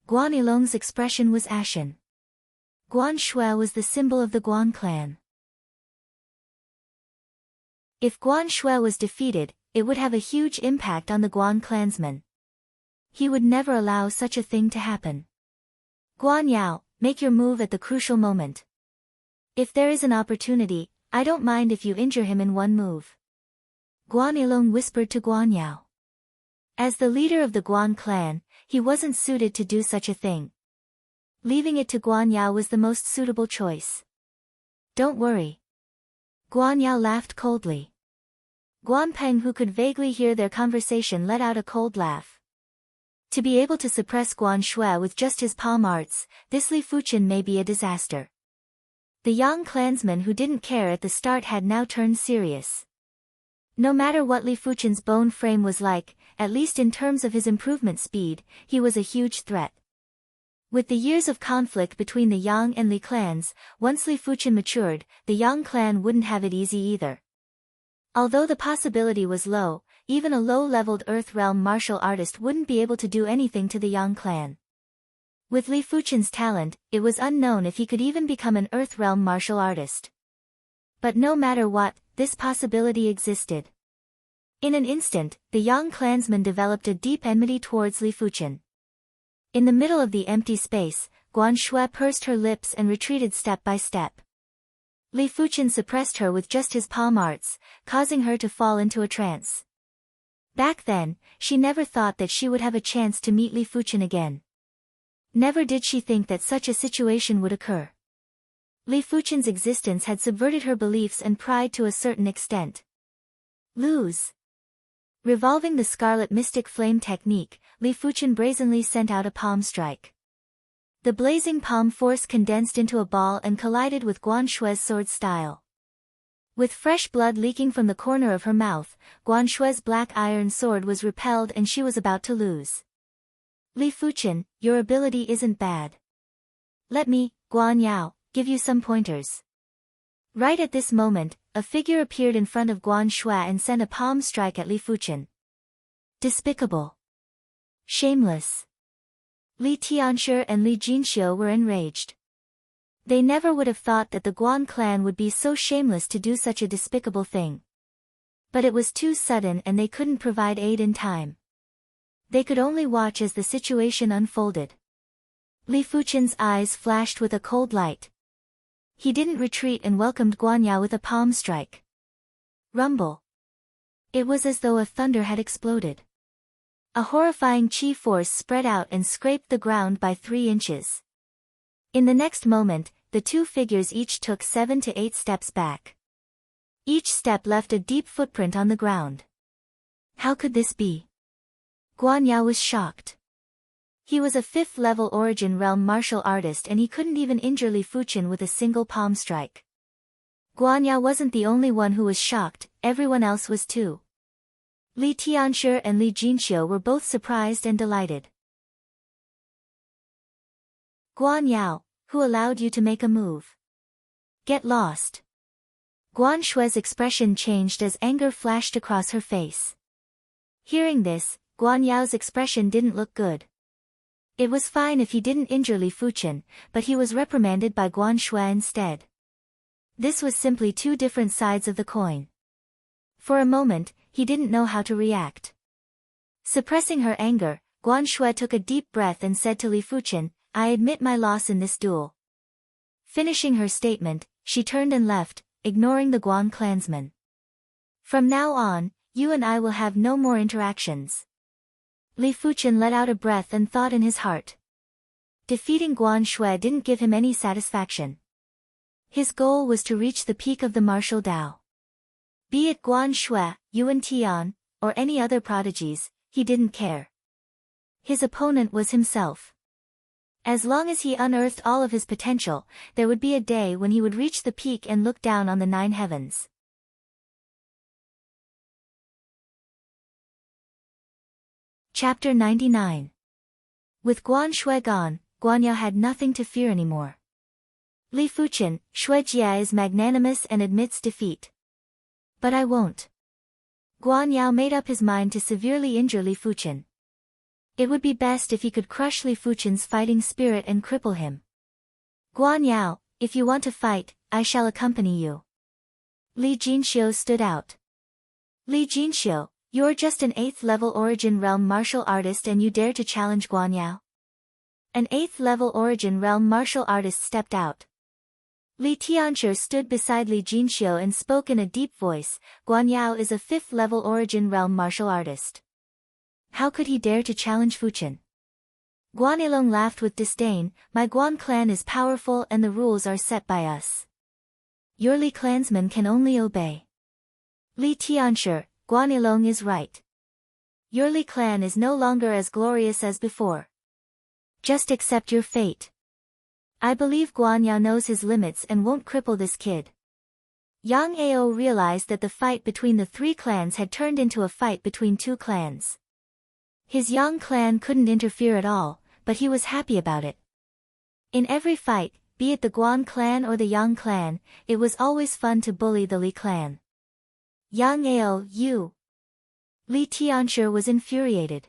Guan Yilong's expression was ashen. Guan Shui was the symbol of the Guan clan. If Guan Shui was defeated, it would have a huge impact on the Guan clansmen. He would never allow such a thing to happen. Guan Yao, make your move at the crucial moment. If there is an opportunity, I don't mind if you injure him in one move. Guan Yilong whispered to Guan Yao. As the leader of the Guan clan, he wasn't suited to do such a thing. Leaving it to Guan Yao was the most suitable choice. Don't worry. Guan Yao laughed coldly. Guan Peng, who could vaguely hear their conversation, let out a cold laugh. To be able to suppress Guan Shui with just his palm arts, this Li Fuchen may be a disaster. The young clansman who didn't care at the start had now turned serious. No matter what Li Fuchen's bone frame was like, at least in terms of his improvement speed, he was a huge threat. With the years of conflict between the Yang and Li clans, once Li Fuchen matured, the Yang clan wouldn't have it easy either. Although the possibility was low, even a low-leveled Earth Realm martial artist wouldn't be able to do anything to the Yang clan. With Li Fuchen's talent, it was unknown if he could even become an Earth Realm martial artist. But no matter what, this possibility existed. In an instant, the Yang clansman developed a deep enmity towards Li Fuchen. In the middle of the empty space, Guan Shui pursed her lips and retreated step by step. Li Fuchen suppressed her with just his palm arts, causing her to fall into a trance. Back then, she never thought that she would have a chance to meet Li Fuchen again. Never did she think that such a situation would occur. Li Fuchen's existence had subverted her beliefs and pride to a certain extent. Lose. Revolving the Scarlet Mystic Flame Technique, Li Fuchen brazenly sent out a palm strike. The blazing palm force condensed into a ball and collided with Guan Shui's sword style. With fresh blood leaking from the corner of her mouth, Guan Shue's black iron sword was repelled and she was about to lose. Li Fuchen, your ability isn't bad. Let me, Guan Yao, give you some pointers. Right at this moment, a figure appeared in front of Guan Shui and sent a palm strike at Li Fuchen. Despicable. Shameless. Li Tianshi and Li Jinxiu were enraged. They never would have thought that the Guan clan would be so shameless to do such a despicable thing. But it was too sudden and they couldn't provide aid in time. They could only watch as the situation unfolded. Li Fuchen's eyes flashed with a cold light. He didn't retreat and welcomed Guan Yao with a palm strike. Rumble. It was as though a thunder had exploded. A horrifying chi force spread out and scraped the ground by 3 inches. In the next moment, the two figures each took 7 to 8 steps back. Each step left a deep footprint on the ground. How could this be? Guan Yao was shocked. He was a 5th level origin realm martial artist and he couldn't even injure Li Fuchen with a single palm strike. Guan Yao wasn't the only one who was shocked, everyone else was too. Li Tianshi and Li Jinxiu were both surprised and delighted. Guan Yao, who allowed you to make a move? Get lost. Guan Shue's expression changed as anger flashed across her face. Hearing this, Guan Yao's expression didn't look good. It was fine if he didn't injure Li Fuchen, but he was reprimanded by Guan Shui instead. This was simply 2 different sides of the coin. For a moment, he didn't know how to react. Suppressing her anger, Guan Shui took a deep breath and said to Li Fuchen, I admit my loss in this duel. Finishing her statement, she turned and left, ignoring the Guan clansman. From now on, you and I will have no more interactions. Li Fuchen let out a breath and thought in his heart. Defeating Guan Shui didn't give him any satisfaction. His goal was to reach the peak of the martial Tao. Be it Guan Shui, Yuan Tian, or any other prodigies, he didn't care. His opponent was himself. As long as he unearthed all of his potential, there would be a day when he would reach the peak and look down on the 9 heavens. Chapter 99. With Guan Shui gone, Guan Yao had nothing to fear anymore. Li Fuchen, Shui Jia is magnanimous and admits defeat. But I won't. Guan Yao made up his mind to severely injure Li Fuchen. It would be best if he could crush Li Fuchen's fighting spirit and cripple him. Guan Yao, if you want to fight, I shall accompany you. Li Jinxiu stood out. Li Jinxiu, you're just an 8th level origin realm martial artist and you dare to challenge Guan Yao? An 8th level origin realm martial artist stepped out. Li Tianshi stood beside Li Jinxiu and spoke in a deep voice, Guan Yao is a 5th level origin realm martial artist. How could he dare to challenge Fuchen? Guan Yilong laughed with disdain, my Guan clan is powerful and the rules are set by us. Your Li clansmen can only obey. Li Tianshi, Guan Yilong is right. Your Li clan is no longer as glorious as before. Just accept your fate. I believe Guan Yao knows his limits and won't cripple this kid. Yang Ao realized that the fight between the 3 clans had turned into a fight between 2 clans. His Yang clan couldn't interfere at all, but he was happy about it. In every fight, be it the Guan clan or the Yang clan, it was always fun to bully the Li clan. Yang Ao, you. Li Tianshi was infuriated.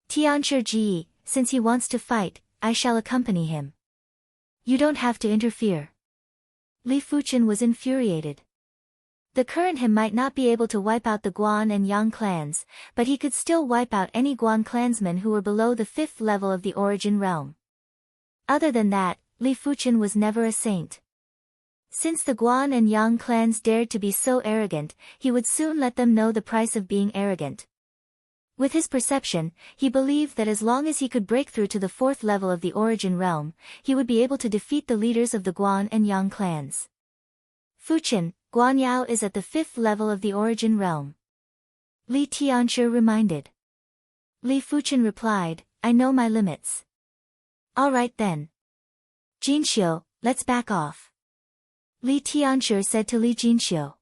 Tianshi Ji, since he wants to fight, I shall accompany him. You don't have to interfere. Li Fuchen was infuriated. The current him might not be able to wipe out the Guan and Yang clans, but he could still wipe out any Guan clansmen who were below the 5th level of the origin realm. Other than that, Li Fuchen was never a saint. Since the Guan and Yang clans dared to be so arrogant, he would soon let them know the price of being arrogant. With his perception, he believed that as long as he could break through to the 4th level of the origin realm, he would be able to defeat the leaders of the Guan and Yang clans. Fuchen, Guan Yao is at the 5th level of the origin realm. Li Tianshi reminded. Li Fuchen replied, I know my limits. All right then. Jinxiu, let's back off. Li Tianxue said to Li Jinxiu.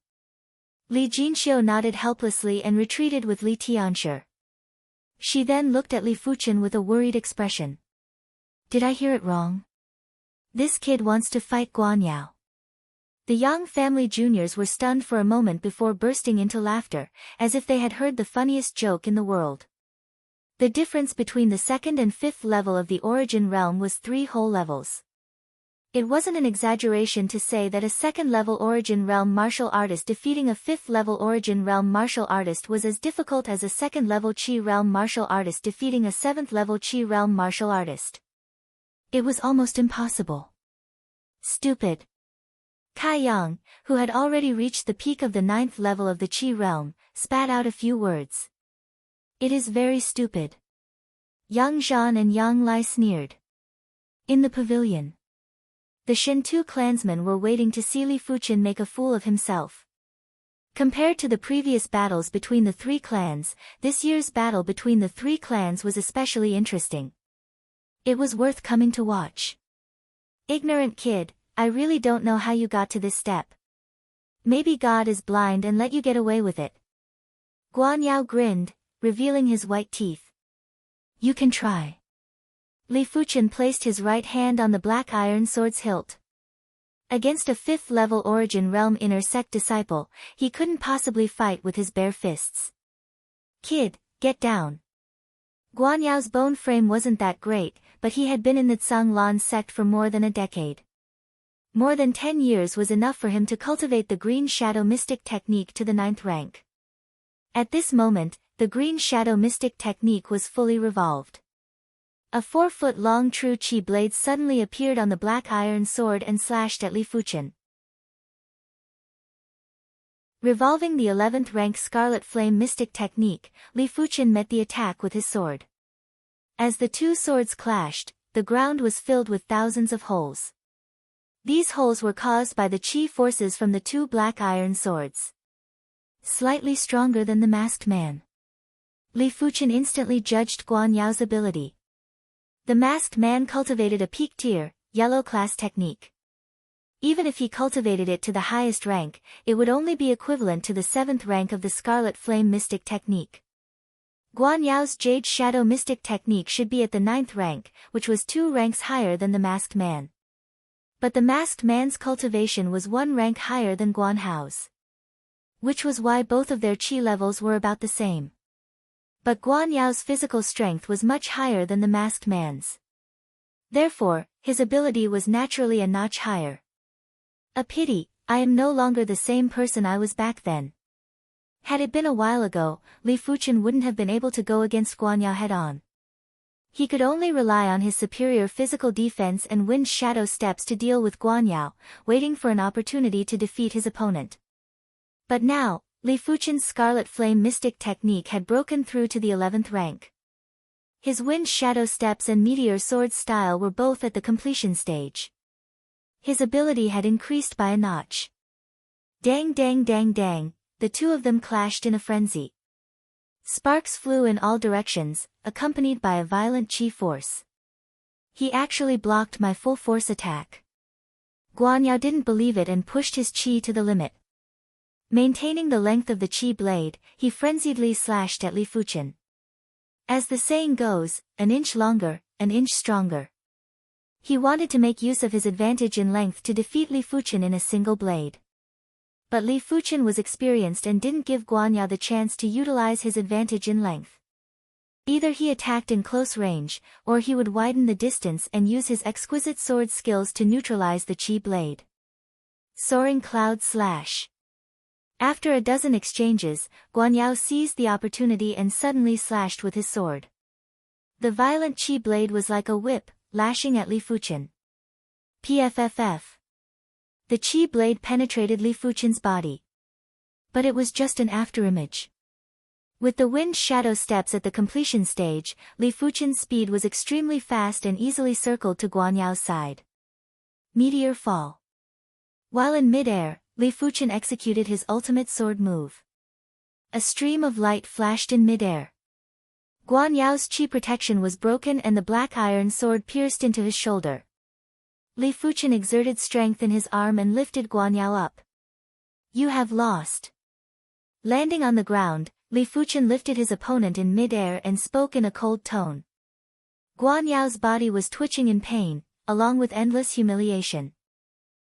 Li Jinxiu nodded helplessly and retreated with Li Tianxue. She then looked at Li Fuchen with a worried expression. Did I hear it wrong? This kid wants to fight Guan Yao. The Yang family juniors were stunned for a moment before bursting into laughter, as if they had heard the funniest joke in the world. The difference between the second and fifth level of the origin realm was 3 whole levels. It wasn't an exaggeration to say that a second-level origin realm martial artist defeating a fifth-level origin realm martial artist was as difficult as a second-level Qi realm martial artist defeating a seventh-level Qi realm martial artist. It was almost impossible. Stupid. Kai Yang, who had already reached the peak of the 9th level of the Qi realm, spat out a few words. It is very stupid. Yang Zhan and Yang Lai sneered. In the pavilion, the Shen-Tu clansmen were waiting to see Li Fuchen make a fool of himself. Compared to the previous battles between the 3 clans, this year's battle between the 3 clans was especially interesting. It was worth coming to watch. Ignorant kid, I really don't know how you got to this step. Maybe God is blind and let you get away with it. Guan Yao grinned, revealing his white teeth. You can try. Li Fuchen placed his right hand on the black iron sword's hilt. Against a 5th-level origin realm inner sect disciple, he couldn't possibly fight with his bare fists. Kid, get down. Guan Yao's bone frame wasn't that great, but he had been in the Tsang Lan sect for more than a decade. More than 10 years was enough for him to cultivate the Green Shadow Mystic Technique to the 9th rank. At this moment, the Green Shadow Mystic Technique was fully revolved. A 4-foot-long true Qi blade suddenly appeared on the black iron sword and slashed at Li Fuchen. Revolving the 11th rank Scarlet Flame Mystic Technique, Li Fuchen met the attack with his sword. As the 2 swords clashed, the ground was filled with thousands of holes. These holes were caused by the Qi forces from the 2 black iron swords. Slightly stronger than the masked man. Li Fuchen instantly judged Guan Yao's ability. The masked man cultivated a peak tier, yellow class technique. Even if he cultivated it to the highest rank, it would only be equivalent to the 7th rank of the Scarlet Flame Mystic Technique. Guan Yao's Jade Shadow Mystic Technique should be at the 9th rank, which was 2 ranks higher than the masked man. But the masked man's cultivation was 1 rank higher than Guan Hao's. Which was why both of their Qi levels were about the same. But Guan Yao's physical strength was much higher than the masked man's. Therefore, his ability was naturally a notch higher. A pity, I am no longer the same person I was back then. Had it been a while ago, Li Fuchen wouldn't have been able to go against Guan Yao head-on. He could only rely on his superior physical defense and wind shadow steps to deal with Guan Yao, waiting for an opportunity to defeat his opponent. But now, Li Fuchen's Scarlet Flame Mystic Technique had broken through to the 11th rank. His wind shadow steps and meteor sword style were both at the completion stage. His ability had increased by a notch. Dang dang dang dang, the 2 of them clashed in a frenzy. Sparks flew in all directions, accompanied by a violent Qi force. He actually blocked my full force attack. Guan Yao didn't believe it and pushed his Qi to the limit. Maintaining the length of the Qi blade, he frenziedly slashed at Li Fuchen. As the saying goes, an inch longer, an inch stronger. He wanted to make use of his advantage in length to defeat Li Fuchen in a single blade. But Li Fuchen was experienced and didn't give Guan Yao the chance to utilize his advantage in length. Either he attacked in close range, or he would widen the distance and use his exquisite sword skills to neutralize the Qi blade. Soaring Cloud Slash. After a dozen exchanges, Guan Yao seized the opportunity and suddenly slashed with his sword. The violent Qi blade was like a whip, lashing at Li Fuchen. PFFF. The Qi blade penetrated Li Fuchen's body. But it was just an afterimage. With the wind shadow steps at the completion stage, Li Fuchen's speed was extremely fast and easily circled to Guan Yao's side. Meteor Fall. While in mid-air, Li Fuchen executed his ultimate sword move. A stream of light flashed in mid-air. Guan Yao's Qi protection was broken and the black iron sword pierced into his shoulder. Li Fuchen exerted strength in his arm and lifted Guan Yao up. You have lost. Landing on the ground, Li Fuchen lifted his opponent in mid-air and spoke in a cold tone. Guan Yao's body was twitching in pain, along with endless humiliation.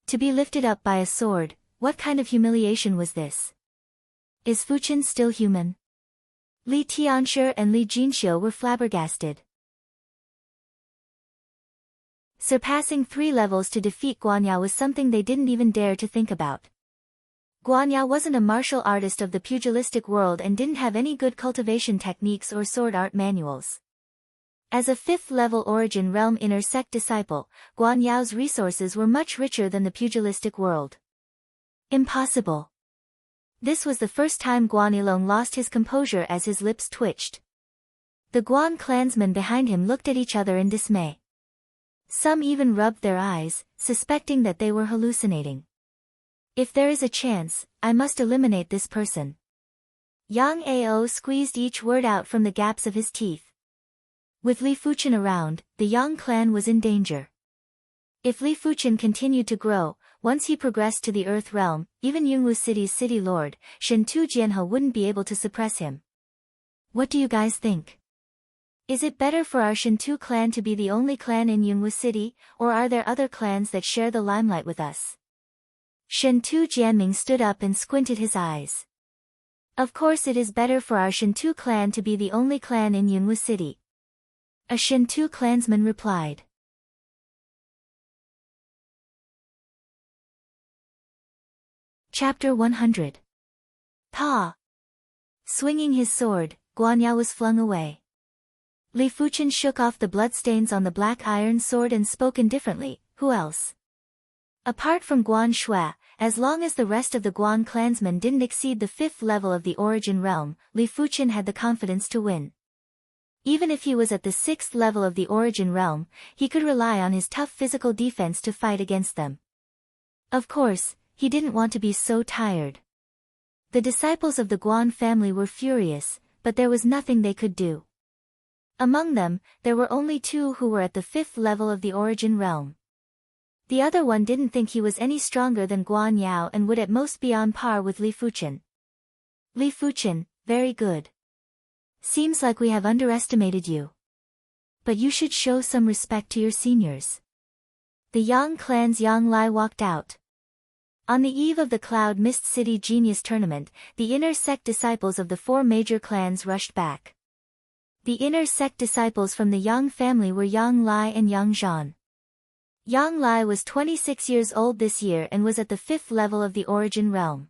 To be lifted up by a sword, what kind of humiliation was this? Is Fuchen still human? Li Tianshi and Li Jinxiu were flabbergasted. Surpassing 3 levels to defeat Guan Yao was something they didn't even dare to think about. Guan Yao wasn't a martial artist of the pugilistic world and didn't have any good cultivation techniques or sword art manuals. As a 5th-level Origin Realm Inner Sect disciple, Guan Yao's resources were much richer than the pugilistic world. Impossible. This was the first time Guan Yilong lost his composure as his lips twitched. The Guan clansmen behind him looked at each other in dismay. Some even rubbed their eyes, suspecting that they were hallucinating. If there is a chance, I must eliminate this person. Yang Ao squeezed each word out from the gaps of his teeth. With Li Fuchen around, the Yang clan was in danger. If Li Fuchen continued to grow, once he progressed to the Earth Realm, even Yunwu City's city lord, Shentu Jianhe wouldn't be able to suppress him. What do you guys think? Is it better for our Shentu clan to be the only clan in Yunwu City, or are there other clans that share the limelight with us? Shentu Jianming stood up and squinted his eyes. Of course it is better for our Shentu clan to be the only clan in Yunwu City. A Shentu clansman replied. Chapter 100. Ta! Swinging his sword, Guan Yao was flung away. Li Fuchen shook off the bloodstains on the black iron sword and spoke indifferently, who else? Apart from Guan Shui, as long as the rest of the Guan clansmen didn't exceed the 5th level of the Origin Realm, Li Fuchen had the confidence to win. Even if he was at the 6th level of the Origin Realm, he could rely on his tough physical defense to fight against them. Of course, he didn't want to be so tired. The disciples of the Guan family were furious, but there was nothing they could do. Among them, there were only 2 who were at the 5th level of the Origin Realm. The other one didn't think he was any stronger than Guan Yao and would at most be on par with Li Fuchen. Li Fuchen, very good. Seems like we have underestimated you. But you should show some respect to your seniors. The Yang clan's Yang Lai walked out. On the eve of the Cloud Mist City Genius Tournament, the Inner Sect disciples of the 4 major clans rushed back. The Inner Sect disciples from the Yang family were Yang Lai and Yang Zhan. Yang Lai was 26 years old this year and was at the 5th level of the Origin Realm.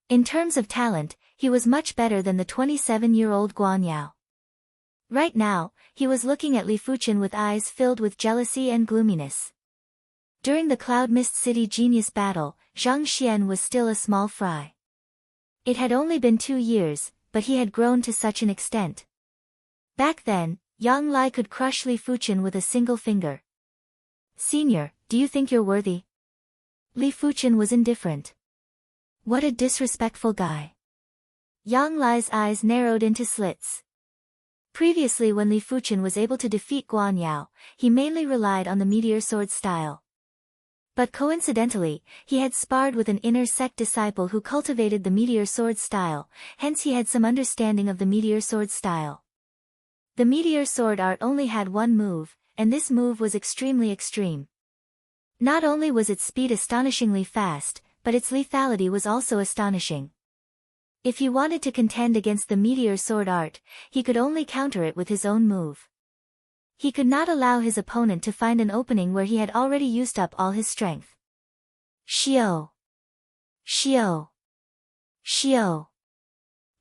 In terms of talent, he was much better than the 27-year-old Guan Yao. Right now, he was looking at Li Fuchen with eyes filled with jealousy and gloominess. During the Cloud Mist City Genius battle, Zhang Xian was still a small fry. It had only been 2 years, but he had grown to such an extent. Back then, Yang Lai could crush Li Fuchen with a single finger. Senior, do you think you're worthy? Li Fuchen was indifferent. What a disrespectful guy. Yang Lai's eyes narrowed into slits. Previously when Li Fuchen was able to defeat Guan Yao, he mainly relied on the meteor sword style. But coincidentally, he had sparred with an Inner Sect disciple who cultivated the meteor sword style, hence he had some understanding of the meteor sword style. The meteor sword art only had one move, and this move was extremely extreme. Not only was its speed astonishingly fast, but its lethality was also astonishing. If he wanted to contend against the meteor sword art, he could only counter it with his own move. He could not allow his opponent to find an opening where he had already used up all his strength. Xiao! Xiao! Xiao!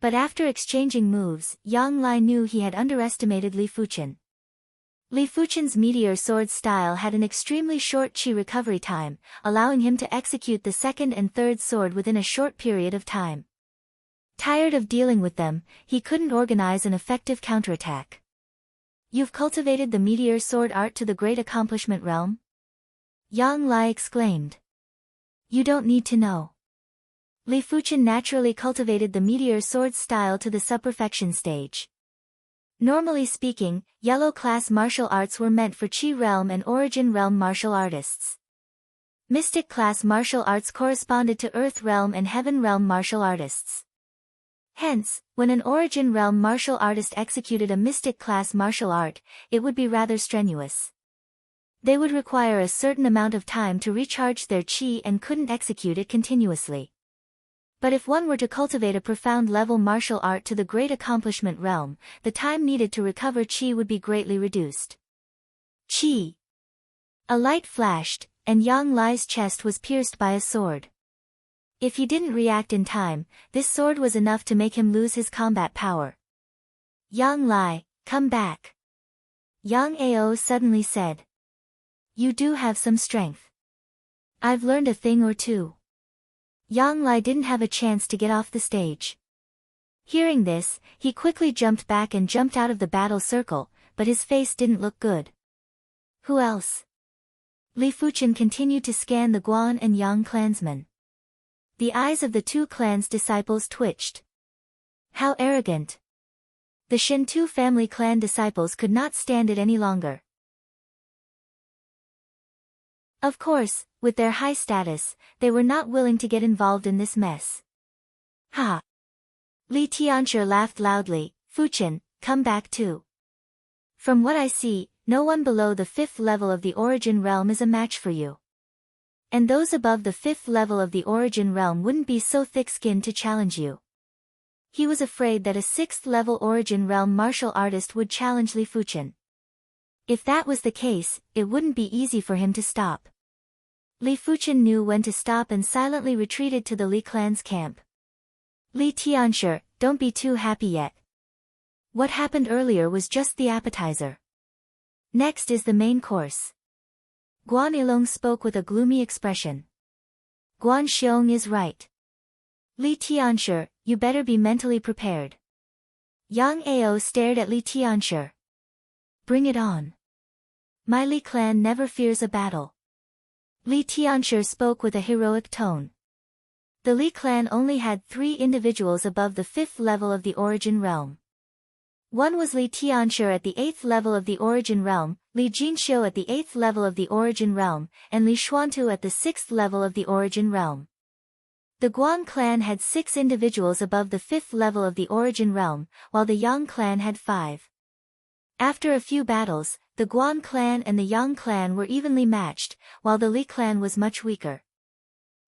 But after exchanging moves, Yang Lai knew he had underestimated Li Fuchen. Li Fuchen's meteor sword style had an extremely short chi recovery time, allowing him to execute the second and third sword within a short period of time. Tired of dealing with them, he couldn't organize an effective counterattack. You've cultivated the meteor sword art to the great accomplishment realm? Yang Lai exclaimed. You don't need to know. Li Fuchen naturally cultivated the meteor sword style to the subperfection stage. Normally speaking, yellow class martial arts were meant for Chi realm and origin realm martial artists. Mystic class martial arts corresponded to earth realm and heaven realm martial artists. Hence, when an origin realm martial artist executed a mystic class martial art, it would be rather strenuous. They would require a certain amount of time to recharge their chi and couldn't execute it continuously. But if one were to cultivate a profound level martial art to the great accomplishment realm, the time needed to recover chi would be greatly reduced. Chi. A light flashed, and Yang Lai's chest was pierced by a sword. If he didn't react in time, this sword was enough to make him lose his combat power. Yang Lai, come back. Yang Ao suddenly said. You do have some strength. I've learned a thing or two. Yang Lai didn't have a chance to get off the stage. Hearing this, he quickly jumped back and jumped out of the battle circle, but his face didn't look good. Who else? Li Fuchen continued to scan the Guan and Yang clansmen. The eyes of the two clans' disciples twitched. How arrogant! The Shentu family clan disciples could not stand it any longer. Of course, with their high status, they were not willing to get involved in this mess. Ha! Li Tianxia laughed loudly. Fuchen, come back too. From what I see, no one below the 5th level of the origin realm is a match for you. And those above the 5th level of the origin realm wouldn't be so thick-skinned to challenge you. He was afraid that a 6th level origin realm martial artist would challenge Li Fuchen. If that was the case, it wouldn't be easy for him to stop. Li Fuchen knew when to stop and silently retreated to the Li clan's camp. Li Tianxia, don't be too happy yet. What happened earlier was just the appetizer. Next is the main course. Guan Yilong spoke with a gloomy expression. Guan Xiong is right. Li Tianxia, you better be mentally prepared. Yang Ao stared at Li Tianxia. Bring it on. My Li clan never fears a battle. Li Tianxia spoke with a heroic tone. The Li clan only had 3 individuals above the 5th level of the origin realm. One was Li Tianxia at the 8th level of the origin realm, Li Jinxiu at the 8th level of the origin realm, and Li Xuantu at the 6th level of the origin realm. The Guan clan had 6 individuals above the 5th level of the origin realm, while the Yang clan had 5. After a few battles, the Guan clan and the Yang clan were evenly matched, while the Li clan was much weaker.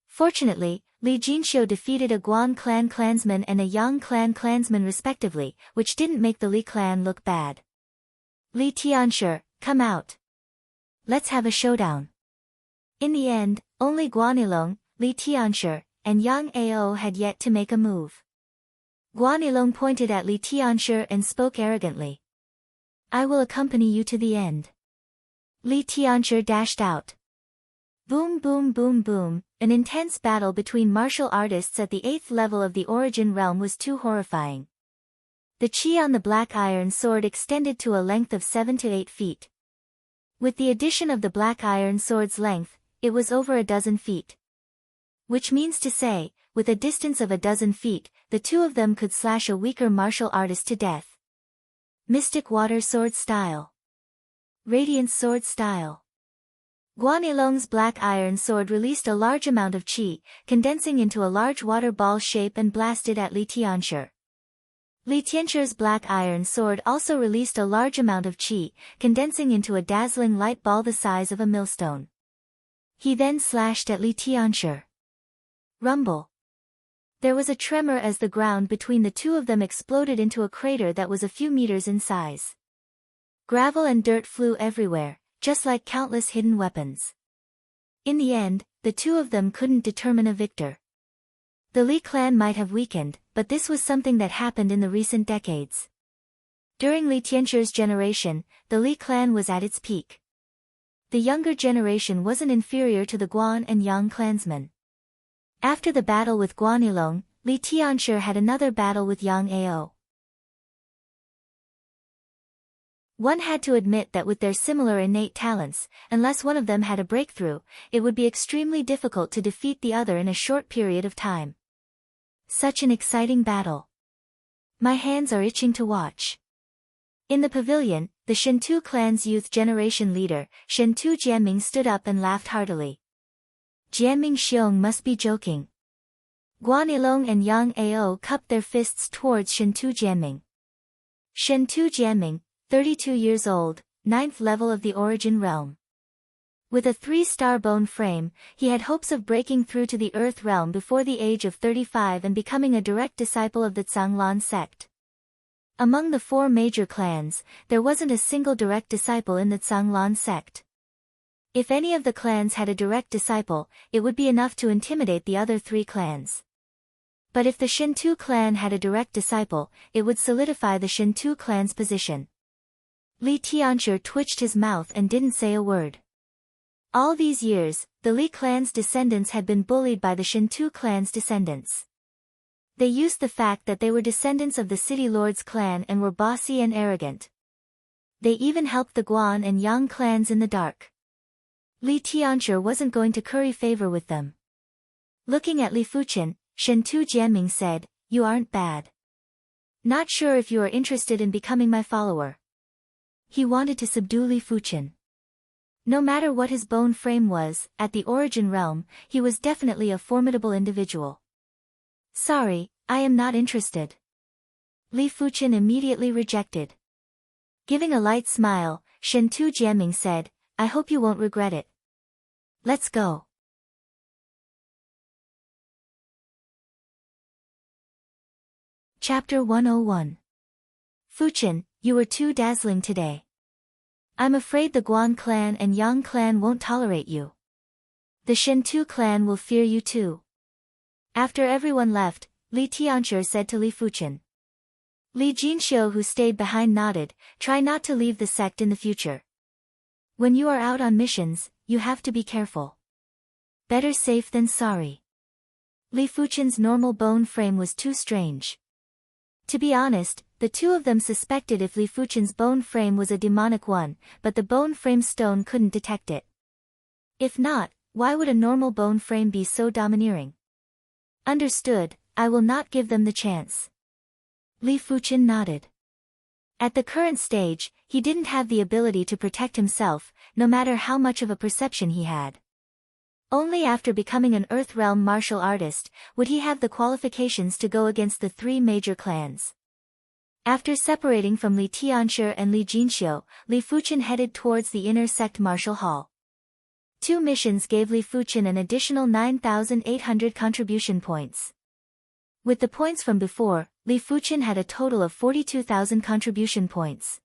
Fortunately, Li Jinxiu defeated a Guan clan clansman and a Yang clan clansman respectively, which didn't make the Li clan look bad. Li Tianxia, come out. Let's have a showdown. In the end, only Guan Yilong, Li Tianxia, and Yang Ao had yet to make a move. Guan Yilong pointed at Li Tianxia and spoke arrogantly. I will accompany you to the end. Li Tianxia dashed out. Boom boom boom boom, an intense battle between martial artists at the 8th level of the origin realm was too horrifying. The chi on the black iron sword extended to a length of 7 to 8 feet. With the addition of the black iron sword's length, it was over a dozen feet. Which means to say, with a distance of a dozen feet, the two of them could slash a weaker martial artist to death. Mystic Water Sword Style. Radiance Sword Style. Guan Yilong's black iron sword released a large amount of chi, condensing into a large water ball shape and blasted at Li Tianxia. Li Tianxia's black iron sword also released a large amount of chi, condensing into a dazzling light ball the size of a millstone. He then slashed at Li Tianxia. Rumble. There was a tremor as the ground between the two of them exploded into a crater that was a few meters in size. Gravel and dirt flew everywhere, just like countless hidden weapons. In the end, the two of them couldn't determine a victor. The Li clan might have weakened, but this was something that happened in the recent decades. During Li Tianxia's generation, the Li clan was at its peak. The younger generation wasn't inferior to the Guan and Yang clansmen. After the battle with Guan Yilong, Li Tianxia had another battle with Yang Ao. One had to admit that with their similar innate talents, unless one of them had a breakthrough, it would be extremely difficult to defeat the other in a short period of time. Such an exciting battle. My hands are itching to watch. In the pavilion, the Shentu clan's youth generation leader, Shentu Jianming, stood up and laughed heartily. Jianming Xiong must be joking. Guan Yilong and Yang Ao cupped their fists towards Shentu Jianming. Shentu Jianming, 32 years old, 9th level of the Origin Realm. With a 3-star bone frame, he had hopes of breaking through to the Earth Realm before the age of 35 and becoming a direct disciple of the Zhanglan sect. Among the 4 major clans, there wasn't a single direct disciple in the Zhanglan sect. If any of the clans had a direct disciple, it would be enough to intimidate the other 3 clans. But if the Shentu clan had a direct disciple, it would solidify the Shentu clan's position. Li Tianxue twitched his mouth and didn't say a word. All these years, the Li clan's descendants had been bullied by the Shentu clan's descendants. They used the fact that they were descendants of the City Lord's clan and were bossy and arrogant. They even helped the Guan and Yang clans in the dark. Li Tianxue wasn't going to curry favor with them. Looking at Li Fuchen, Shentu Jianming said, "You aren't bad. Not sure if you are interested in becoming my follower." He wanted to subdue Li Fuchen. No matter what his bone frame was, at the Origin Realm, he was definitely a formidable individual. "Sorry, I am not interested." Li Fuchen immediately rejected. Giving a light smile, Shentu Jianming said, "I hope you won't regret it. Let's go." Chapter 101. Fuchen, you were too dazzling today. I'm afraid the Guan clan and Yang clan won't tolerate you. The Shentu clan will fear you too. After everyone left, Li Tianxue said to Li Fuchen. Li Jinxiu, who stayed behind, nodded. Try not to leave the sect in the future. When you are out on missions, you have to be careful. Better safe than sorry. Li Fuchen's normal bone frame was too strange. To be honest, the 2 of them suspected if Li Fuchen's bone frame was a demonic one, but the bone frame stone couldn't detect it. If not, why would a normal bone frame be so domineering? Understood, I will not give them the chance. Li Fuchen nodded. At the current stage, he didn't have the ability to protect himself, no matter how much of a perception he had. Only after becoming an Earth Realm martial artist, would he have the qualifications to go against the 3 major clans. After separating from Li Tianxue and Li Jinxiu, Li Fuchen headed towards the inner sect martial hall. 2 missions gave Li Fuchen an additional 9,800 contribution points. With the points from before, Li Fuchen had a total of 42,000 contribution points.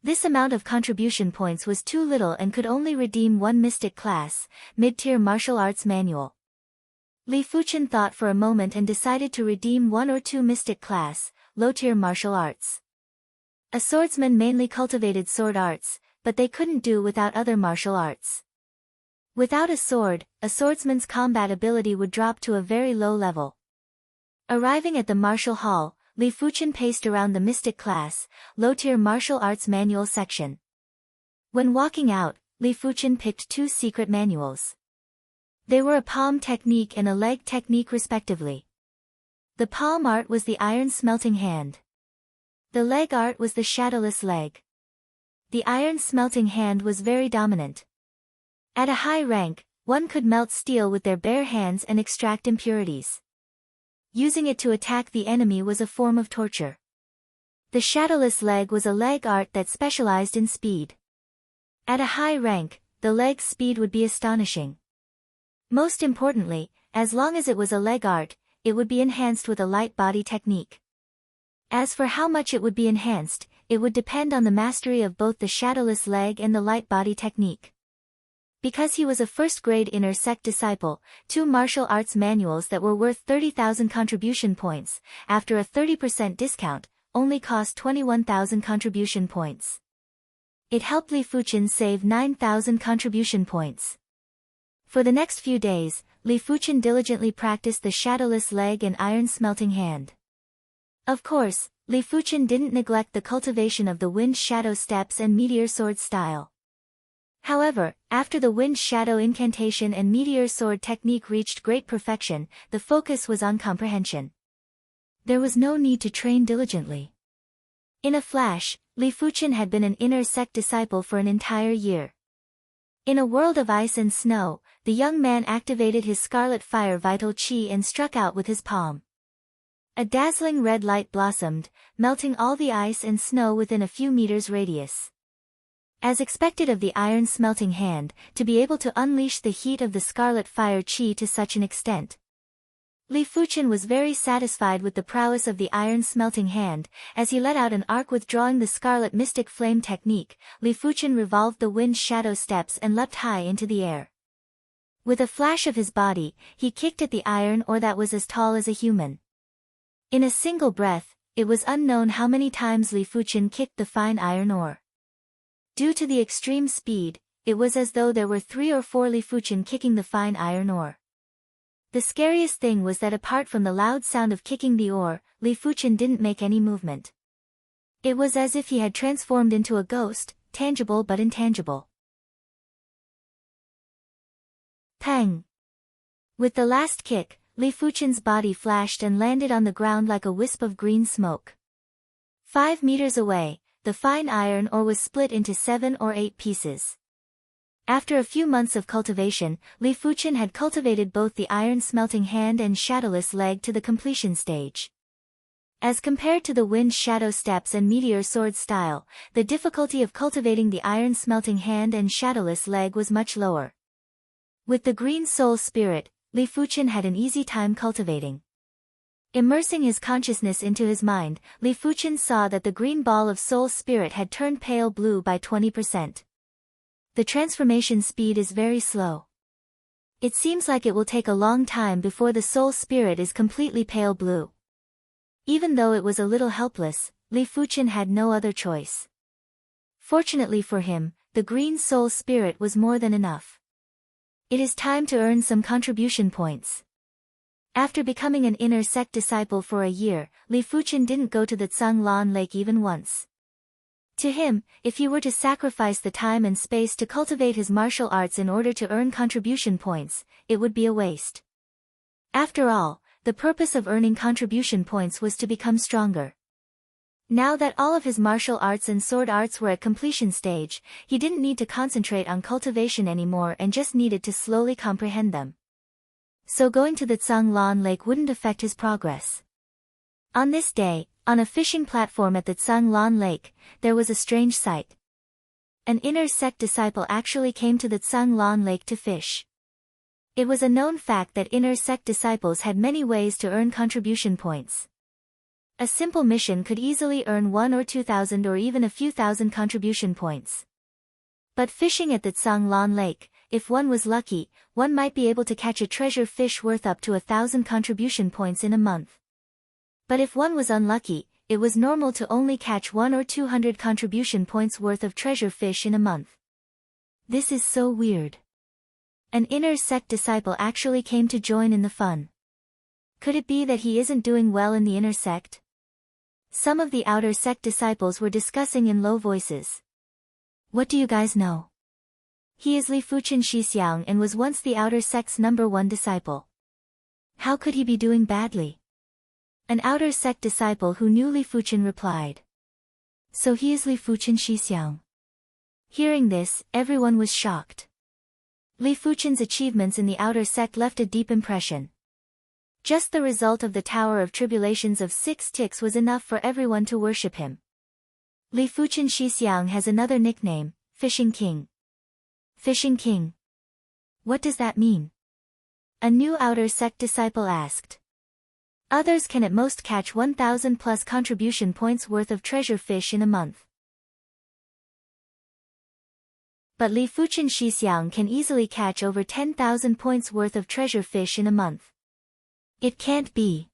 This amount of contribution points was too little and could only redeem 1 mystic class, mid-tier martial arts manual. Li Fuchen thought for a moment and decided to redeem 1 or 2 mystic class, low-tier martial arts. A swordsman mainly cultivated sword arts, but they couldn't do without other martial arts. Without a sword, a swordsman's combat ability would drop to a very low level. Arriving at the martial hall, Li Fuchen paced around the mystic class, low-tier martial arts manual section. When walking out, Li Fuchen picked 2 secret manuals. They were a palm technique and a leg technique respectively. The palm art was the iron smelting hand. The leg art was the shadowless leg. The iron smelting hand was very dominant. At a high rank, one could melt steel with their bare hands and extract impurities. Using it to attack the enemy was a form of torture. The shadowless leg was a leg art that specialized in speed. At a high rank, the leg's speed would be astonishing. Most importantly, as long as it was a leg art, it would be enhanced with a light body technique. As for how much it would be enhanced, it would depend on the mastery of both the shadowless leg and the light body technique. Because he was a first-grade inner sect disciple, 2 martial arts manuals that were worth 30,000 contribution points, after a 30% discount, only cost 21,000 contribution points. It helped Li Fuchen save 9,000 contribution points. For the next few days, Li Fuchen diligently practiced the shadowless leg and iron smelting hand. Of course, Li Fuchen didn't neglect the cultivation of the wind shadow steps and meteor sword style. However, after the wind shadow incantation and meteor sword technique reached great perfection, the focus was on comprehension. There was no need to train diligently. In a flash, Li Fuchen had been an inner sect disciple for an entire year. In a world of ice and snow, the young man activated his scarlet fire vital chi and struck out with his palm. A dazzling red light blossomed, melting all the ice and snow within a few meters radius. As expected of the iron smelting hand, to be able to unleash the heat of the scarlet fire chi to such an extent. Li Fuchen was very satisfied with the prowess of the iron smelting hand. As he let out an arc withdrawing the scarlet mystic flame technique, Li Fuchen revolved the wind shadow steps and leapt high into the air. With a flash of his body, he kicked at the iron ore that was as tall as a human. In a single breath, it was unknown how many times Li Fuchen kicked the fine iron ore. Due to the extreme speed, it was as though there were 3 or 4 Li Fuchen kicking the fine iron ore. The scariest thing was that apart from the loud sound of kicking the ore, Li Fuchen didn't make any movement. It was as if he had transformed into a ghost, tangible but intangible. Pang! With the last kick, Li Fuchen's body flashed and landed on the ground like a wisp of green smoke. 5 meters away, the fine iron ore was split into 7 or 8 pieces. After a few months of cultivation, Li Fuchen had cultivated both the iron smelting hand and shadowless leg to the completion stage. As compared to the wind shadow steps and meteor sword style, the difficulty of cultivating the iron smelting hand and shadowless leg was much lower. With the green soul spirit, Li Fuchen had an easy time cultivating. Immersing his consciousness into his mind, Li Fuchen saw that the green ball of soul spirit had turned pale blue by 20%. The transformation speed is very slow. It seems like it will take a long time before the soul spirit is completely pale blue. Even though it was a little helpless, Li Fuchen had no other choice. Fortunately for him, the green soul spirit was more than enough. It is time to earn some contribution points. After becoming an inner sect disciple for a year, Li Fuchen didn't go to the Tsang Lake even once. To him, if he were to sacrifice the time and space to cultivate his martial arts in order to earn contribution points, it would be a waste. After all, the purpose of earning contribution points was to become stronger. Now that all of his martial arts and sword arts were at completion stage, he didn't need to concentrate on cultivation anymore and just needed to slowly comprehend them. So going to the Tsang Lake wouldn't affect his progress. On this day, on a fishing platform at the Tsang Lake, there was a strange sight. An inner sect disciple actually came to the Tsang Lake to fish. It was a known fact that inner sect disciples had many ways to earn contribution points. A simple mission could easily earn 1 or 2,000 or even a few thousand contribution points. But fishing at the Tsang Lake, if one was lucky, one might be able to catch a treasure fish worth up to 1,000 contribution points in a month. But if one was unlucky, it was normal to only catch 1 or 200 contribution points worth of treasure fish in a month. This is so weird. An inner sect disciple actually came to join in the fun. Could it be that he isn't doing well in the inner sect? Some of the outer sect disciples were discussing in low voices. What do you guys know? He is Li Fuchen Shixiang and was once the outer sect's #1 disciple. How could he be doing badly? An outer sect disciple who knew Li Fuchen replied. So he is Li Fuchen Shixiang. Hearing this, everyone was shocked. Li Fuchen's achievements in the outer sect left a deep impression. Just the result of the Tower of Tribulations of 6 ticks was enough for everyone to worship him. Li Fuchen Shixiang has another nickname, Fishing King. Fishing King. What does that mean? A new outer sect disciple asked. Others can at most catch 1,000 plus contribution points worth of treasure fish in a month. But Li Fuchen Shixiang can easily catch over 10,000 points worth of treasure fish in a month. It can't be.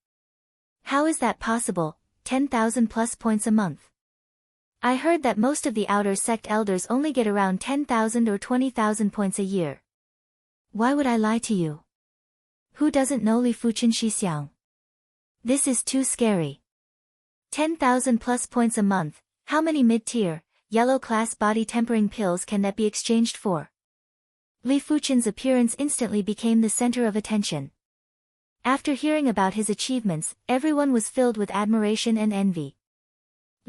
How is that possible, 10,000 plus points a month? I heard that most of the outer sect elders only get around 10,000 or 20,000 points a year. Why would I lie to you? Who doesn't know Li Fuchen Shixiang? This is too scary. 10,000 plus points a month, how many mid-tier, yellow-class body tempering pills can that be exchanged for? Li Fuchen's appearance instantly became the center of attention. After hearing about his achievements, everyone was filled with admiration and envy.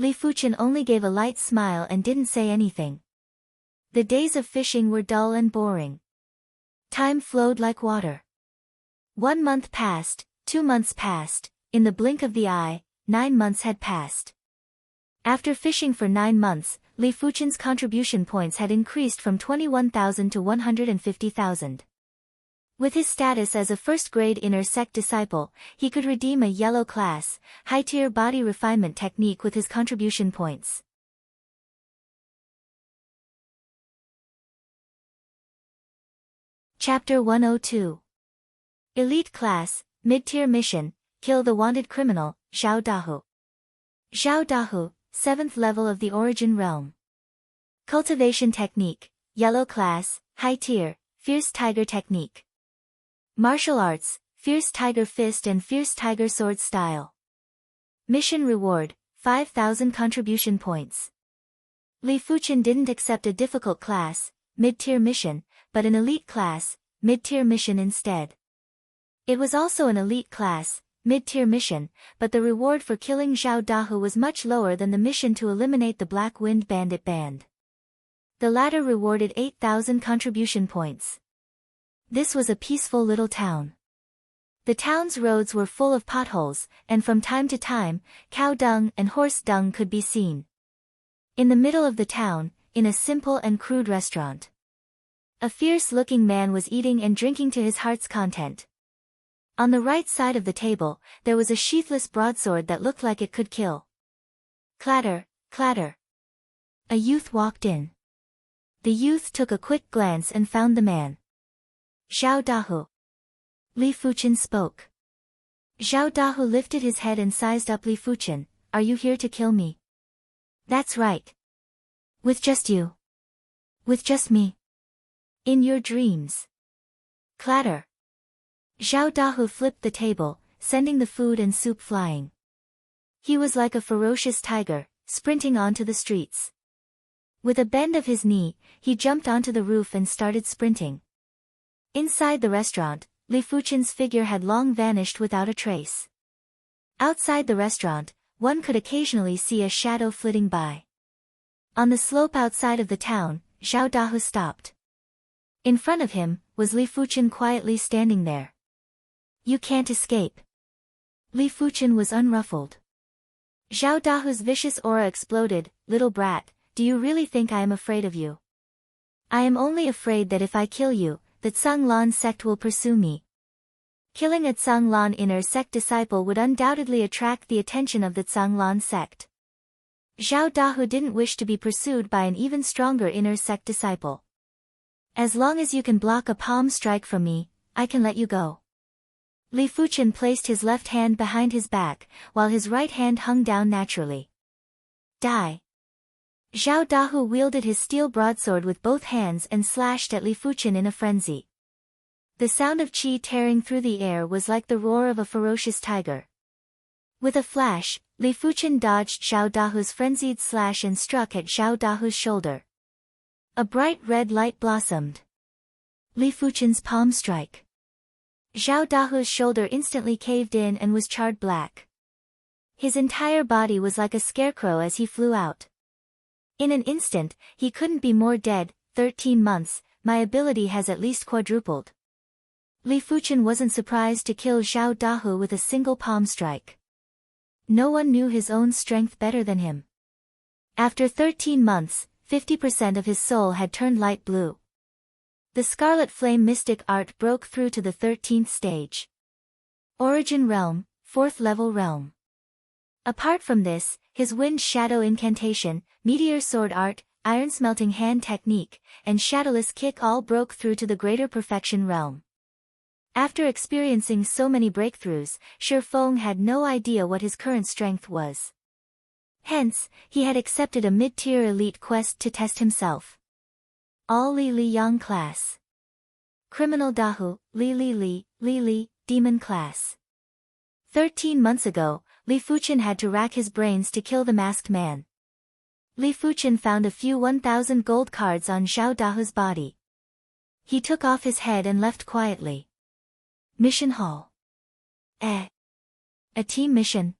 Li Fuchen only gave a light smile and didn't say anything. The days of fishing were dull and boring. Time flowed like water. 1 month passed, 2 months passed, in the blink of the eye, 9 months had passed. After fishing for 9 months, Li Fuchen's contribution points had increased from 21,000 to 150,000. With his status as a first-grade inner sect disciple, he could redeem a yellow class, high-tier body refinement technique with his contribution points. Chapter 102. Elite Class, Mid-Tier Mission, Kill the Wanted Criminal, Zhao Dahu. Zhao Dahu, 7th level of the Origin Realm. Cultivation Technique, Yellow Class, High Tier, Fierce Tiger Technique. Martial Arts, Fierce Tiger Fist and Fierce Tiger Sword Style. Mission Reward, 5,000 contribution points. Li Fuchen didn't accept a difficult class, mid-tier mission, but an elite class, mid-tier mission instead. It was also an elite class, mid-tier mission, but the reward for killing Zhao Dahu was much lower than the mission to eliminate the Black Wind Bandit Band. The latter rewarded 8,000 contribution points. This was a peaceful little town. The town's roads were full of potholes, and from time to time, cow dung and horse dung could be seen. In the middle of the town, in a simple and crude restaurant, a fierce-looking man was eating and drinking to his heart's content. On the right side of the table, there was a sheathless broadsword that looked like it could kill. Clatter, clatter. A youth walked in. The youth took a quick glance and found the man. Zhao Dahu. Li Fuchen spoke. Zhao Dahu lifted his head and sized up Li Fuchen. Are you here to kill me? That's right. With just you. With just me. In your dreams. Clatter. Zhao Dahu flipped the table, sending the food and soup flying. He was like a ferocious tiger, sprinting onto the streets. With a bend of his knee, he jumped onto the roof and started sprinting. Inside the restaurant, Li Fuchen's figure had long vanished without a trace. Outside the restaurant, one could occasionally see a shadow flitting by. On the slope outside of the town, Zhao Dahu stopped. In front of him, was Li Fuchen quietly standing there. You can't escape. Li Fuchen was unruffled. Zhao Dahu's vicious aura exploded. Little brat, do you really think I am afraid of you? I am only afraid that if I kill you, the Tsanglan sect will pursue me. Killing a Tsanglan inner sect disciple would undoubtedly attract the attention of the Tsanglan sect. Zhao Dahu didn't wish to be pursued by an even stronger inner sect disciple. As long as you can block a palm strike from me, I can let you go. Li Fuchen placed his left hand behind his back, while his right hand hung down naturally. Die. Zhao Dahu wielded his steel broadsword with both hands and slashed at Li Fuchen in a frenzy. The sound of qi tearing through the air was like the roar of a ferocious tiger. With a flash, Li Fuchen dodged Zhao Dahu's frenzied slash and struck at Zhao Dahu's shoulder. A bright red light blossomed. Li Fuchen's palm strike. Zhao Dahu's shoulder instantly caved in and was charred black. His entire body was like a scarecrow as he flew out. In an instant, he couldn't be more dead. 13 months, my ability has at least quadrupled. Li Fuchen wasn't surprised to kill Zhao Dahu with a single palm strike. No one knew his own strength better than him. After 13 months, 50% of his soul had turned light blue. The Scarlet Flame mystic art broke through to the 13th stage. Origin Realm, 4th level realm. Apart from this, his Wind Shadow incantation, Meteor Sword art, Iron Smelting Hand technique, and Shadowless kick all broke through to the Greater Perfection realm. After experiencing so many breakthroughs, Shi Feng had no idea what his current strength was. Hence, he had accepted a mid-tier elite quest to test himself. All Li Li Yang class. Criminal Dahu, Li, Demon class. 13 months ago, Li Fuchen had to rack his brains to kill the masked man. Li Fuchen found a few 1,000 gold cards on Zhao Dahu's body. He took off his head and left quietly. Mission Hall. A team mission.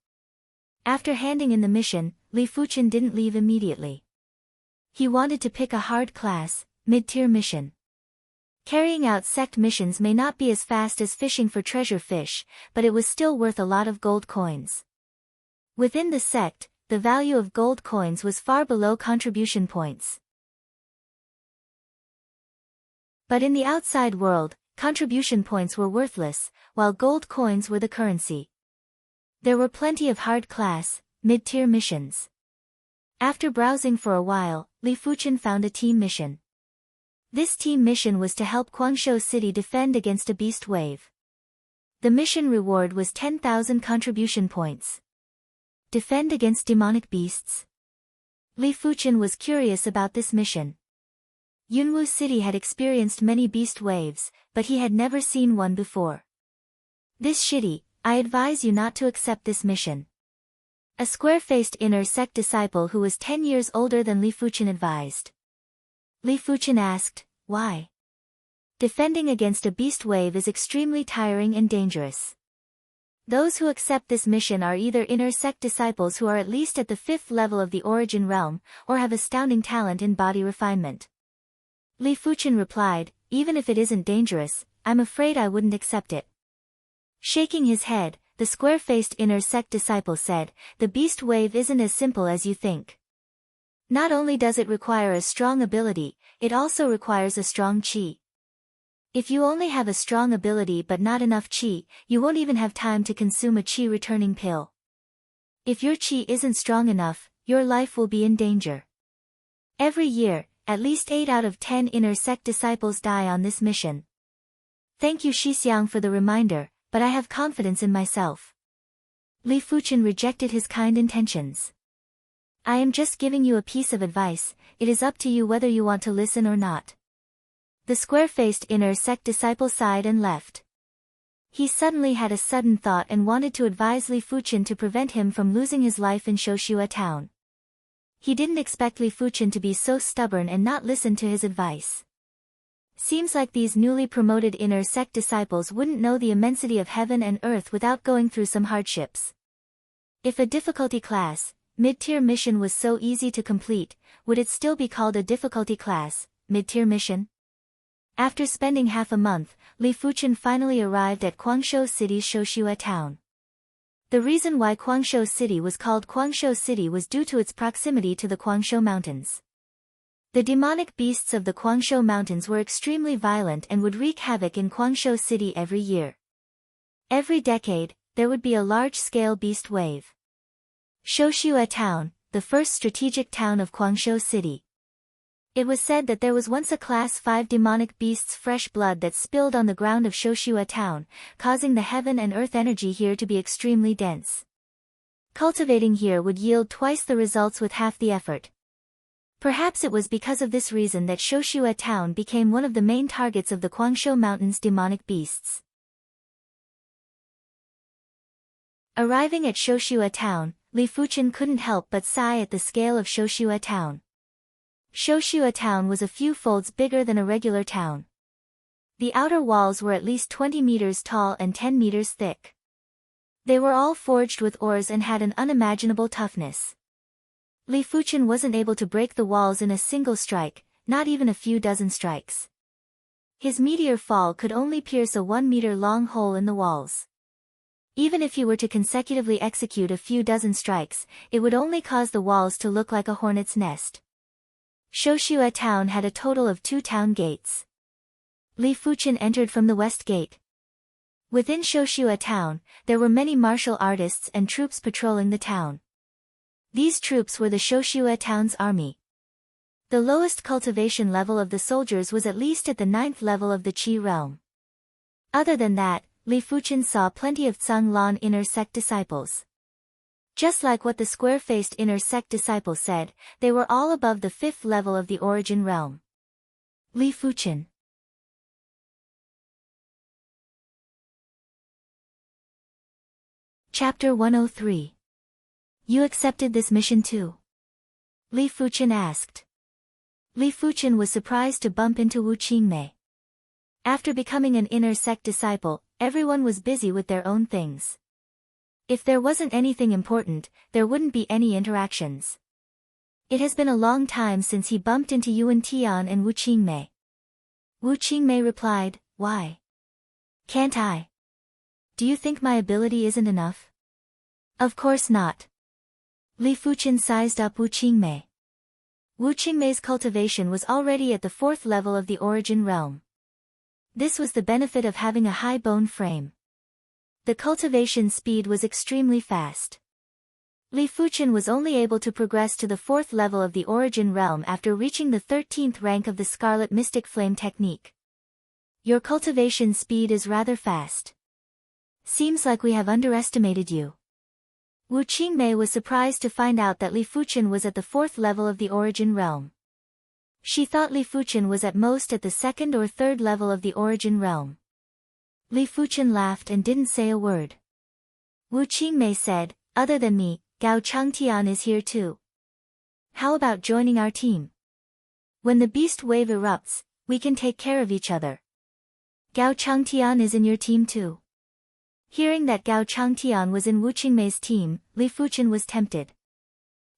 After handing in the mission, Li Fuchen didn't leave immediately. He wanted to pick a hard class, mid-tier mission. Carrying out sect missions may not be as fast as fishing for treasure fish, but it was still worth a lot of gold coins. Within the sect, the value of gold coins was far below contribution points. But in the outside world, contribution points were worthless, while gold coins were the currency. There were plenty of hard class, mid-tier missions. After browsing for a while, Li Fuchen found a team mission. This team mission was to help Guangzhou City defend against a beast wave. The mission reward was 10,000 contribution points. Defend against demonic beasts? Li Fuchen was curious about this mission. Yunwu City had experienced many beast waves, but he had never seen one before. This shitty, I advise you not to accept this mission. A square-faced inner sect disciple who was 10 years older than Li Fuchen advised. Li Fuchen asked, why? Defending against a beast wave is extremely tiring and dangerous. Those who accept this mission are either inner sect disciples who are at least at the 5th level of the origin realm, or have astounding talent in body refinement. Li Fuchen replied, even if it isn't dangerous, I'm afraid I wouldn't accept it. Shaking his head, the square-faced inner sect disciple said, the beast wave isn't as simple as you think. Not only does it require a strong ability, it also requires a strong chi. If you only have a strong ability but not enough chi, you won't even have time to consume a chi returning pill. If your chi isn't strong enough, your life will be in danger. Every year, at least 8 out of 10 inner sect disciples die on this mission. Thank you Shixiang for the reminder, but I have confidence in myself. Li Fuchen rejected his kind intentions. I am just giving you a piece of advice, it is up to you whether you want to listen or not. The square-faced inner sect disciple sighed and left. He suddenly had a sudden thought and wanted to advise Li Fuchen to prevent him from losing his life in Shoshua town. He didn't expect Li Fuchen to be so stubborn and not listen to his advice. Seems like these newly promoted inner sect disciples wouldn't know the immensity of heaven and earth without going through some hardships. If a difficulty class, mid-tier mission was so easy to complete, would it still be called a difficulty class, mid-tier mission? After spending half a month, Li Fuchen finally arrived at Guangzhou City's Shoshua town. The reason why Guangzhou City was called Guangzhou City was due to its proximity to the Guangzhou Mountains. The demonic beasts of the Guangzhou Mountains were extremely violent and would wreak havoc in Guangzhou City every year. Every decade, there would be a large-scale beast wave. Shoshua town, the first strategic town of Guangzhou City. It was said that there was once a Class 5 demonic beast's fresh blood that spilled on the ground of Shoshua town, causing the heaven and earth energy here to be extremely dense. Cultivating here would yield twice the results with half the effort. Perhaps it was because of this reason that Shoshua town became one of the main targets of the Guangzhou Mountains' demonic beasts. Arriving at Shoshua town, Li Fuchen couldn't help but sigh at the scale of Shoshua town. Shoshua town was a few folds bigger than a regular town. The outer walls were at least 20 meters tall and 10 meters thick. They were all forged with ores and had an unimaginable toughness. Li Fuchen wasn't able to break the walls in a single strike, not even a few dozen strikes. His meteor fall could only pierce a 1-meter-long hole in the walls. Even if he were to consecutively execute a few dozen strikes, it would only cause the walls to look like a hornet's nest. Shoshua town had a total of 2 town gates. Li Fuchen entered from the west gate. Within Shoshua town, there were many martial artists and troops patrolling the town. These troops were the Shoshua town's army. The lowest cultivation level of the soldiers was at least at the 9th level of the Qi realm. Other than that, Li Fuchen saw plenty of Tsang Lan inner sect disciples. Just like what the square-faced inner sect disciple said, they were all above the 5th level of the origin realm. Li Fuchen. Chapter 103. You accepted this mission too? Li Fuchen asked. Li Fuchen was surprised to bump into Wu Qingmei. After becoming an inner sect disciple, everyone was busy with their own things. If there wasn't anything important, there wouldn't be any interactions. It has been a long time since he bumped into Yuan Tian and Wu Qingmei. Wu Qingmei replied, "Why? Can't I? Do you think my ability isn't enough?" "Of course not." Li Fuchen sized up Wu Qingmei. Wu Qingmei's cultivation was already at the 4th level of the origin realm. This was the benefit of having a high bone frame. The cultivation speed was extremely fast. Li Fuchen was only able to progress to the 4th level of the origin realm after reaching the 13th rank of the Scarlet Mystic Flame technique. Your cultivation speed is rather fast. Seems like we have underestimated you. Wu Qingmei was surprised to find out that Li Fuchen was at the 4th level of the origin realm. She thought Li Fuchen was at most at the 2nd or 3rd level of the origin realm. Li Fuchen laughed and didn't say a word. Wu Qingmei said, "Other than me, Gao Changtian is here too. How about joining our team? When the beast wave erupts, we can take care of each other. Gao Changtian is in your team too." Hearing that Gao Changtian was in Wu Qingmei's team, Li Fuchen was tempted.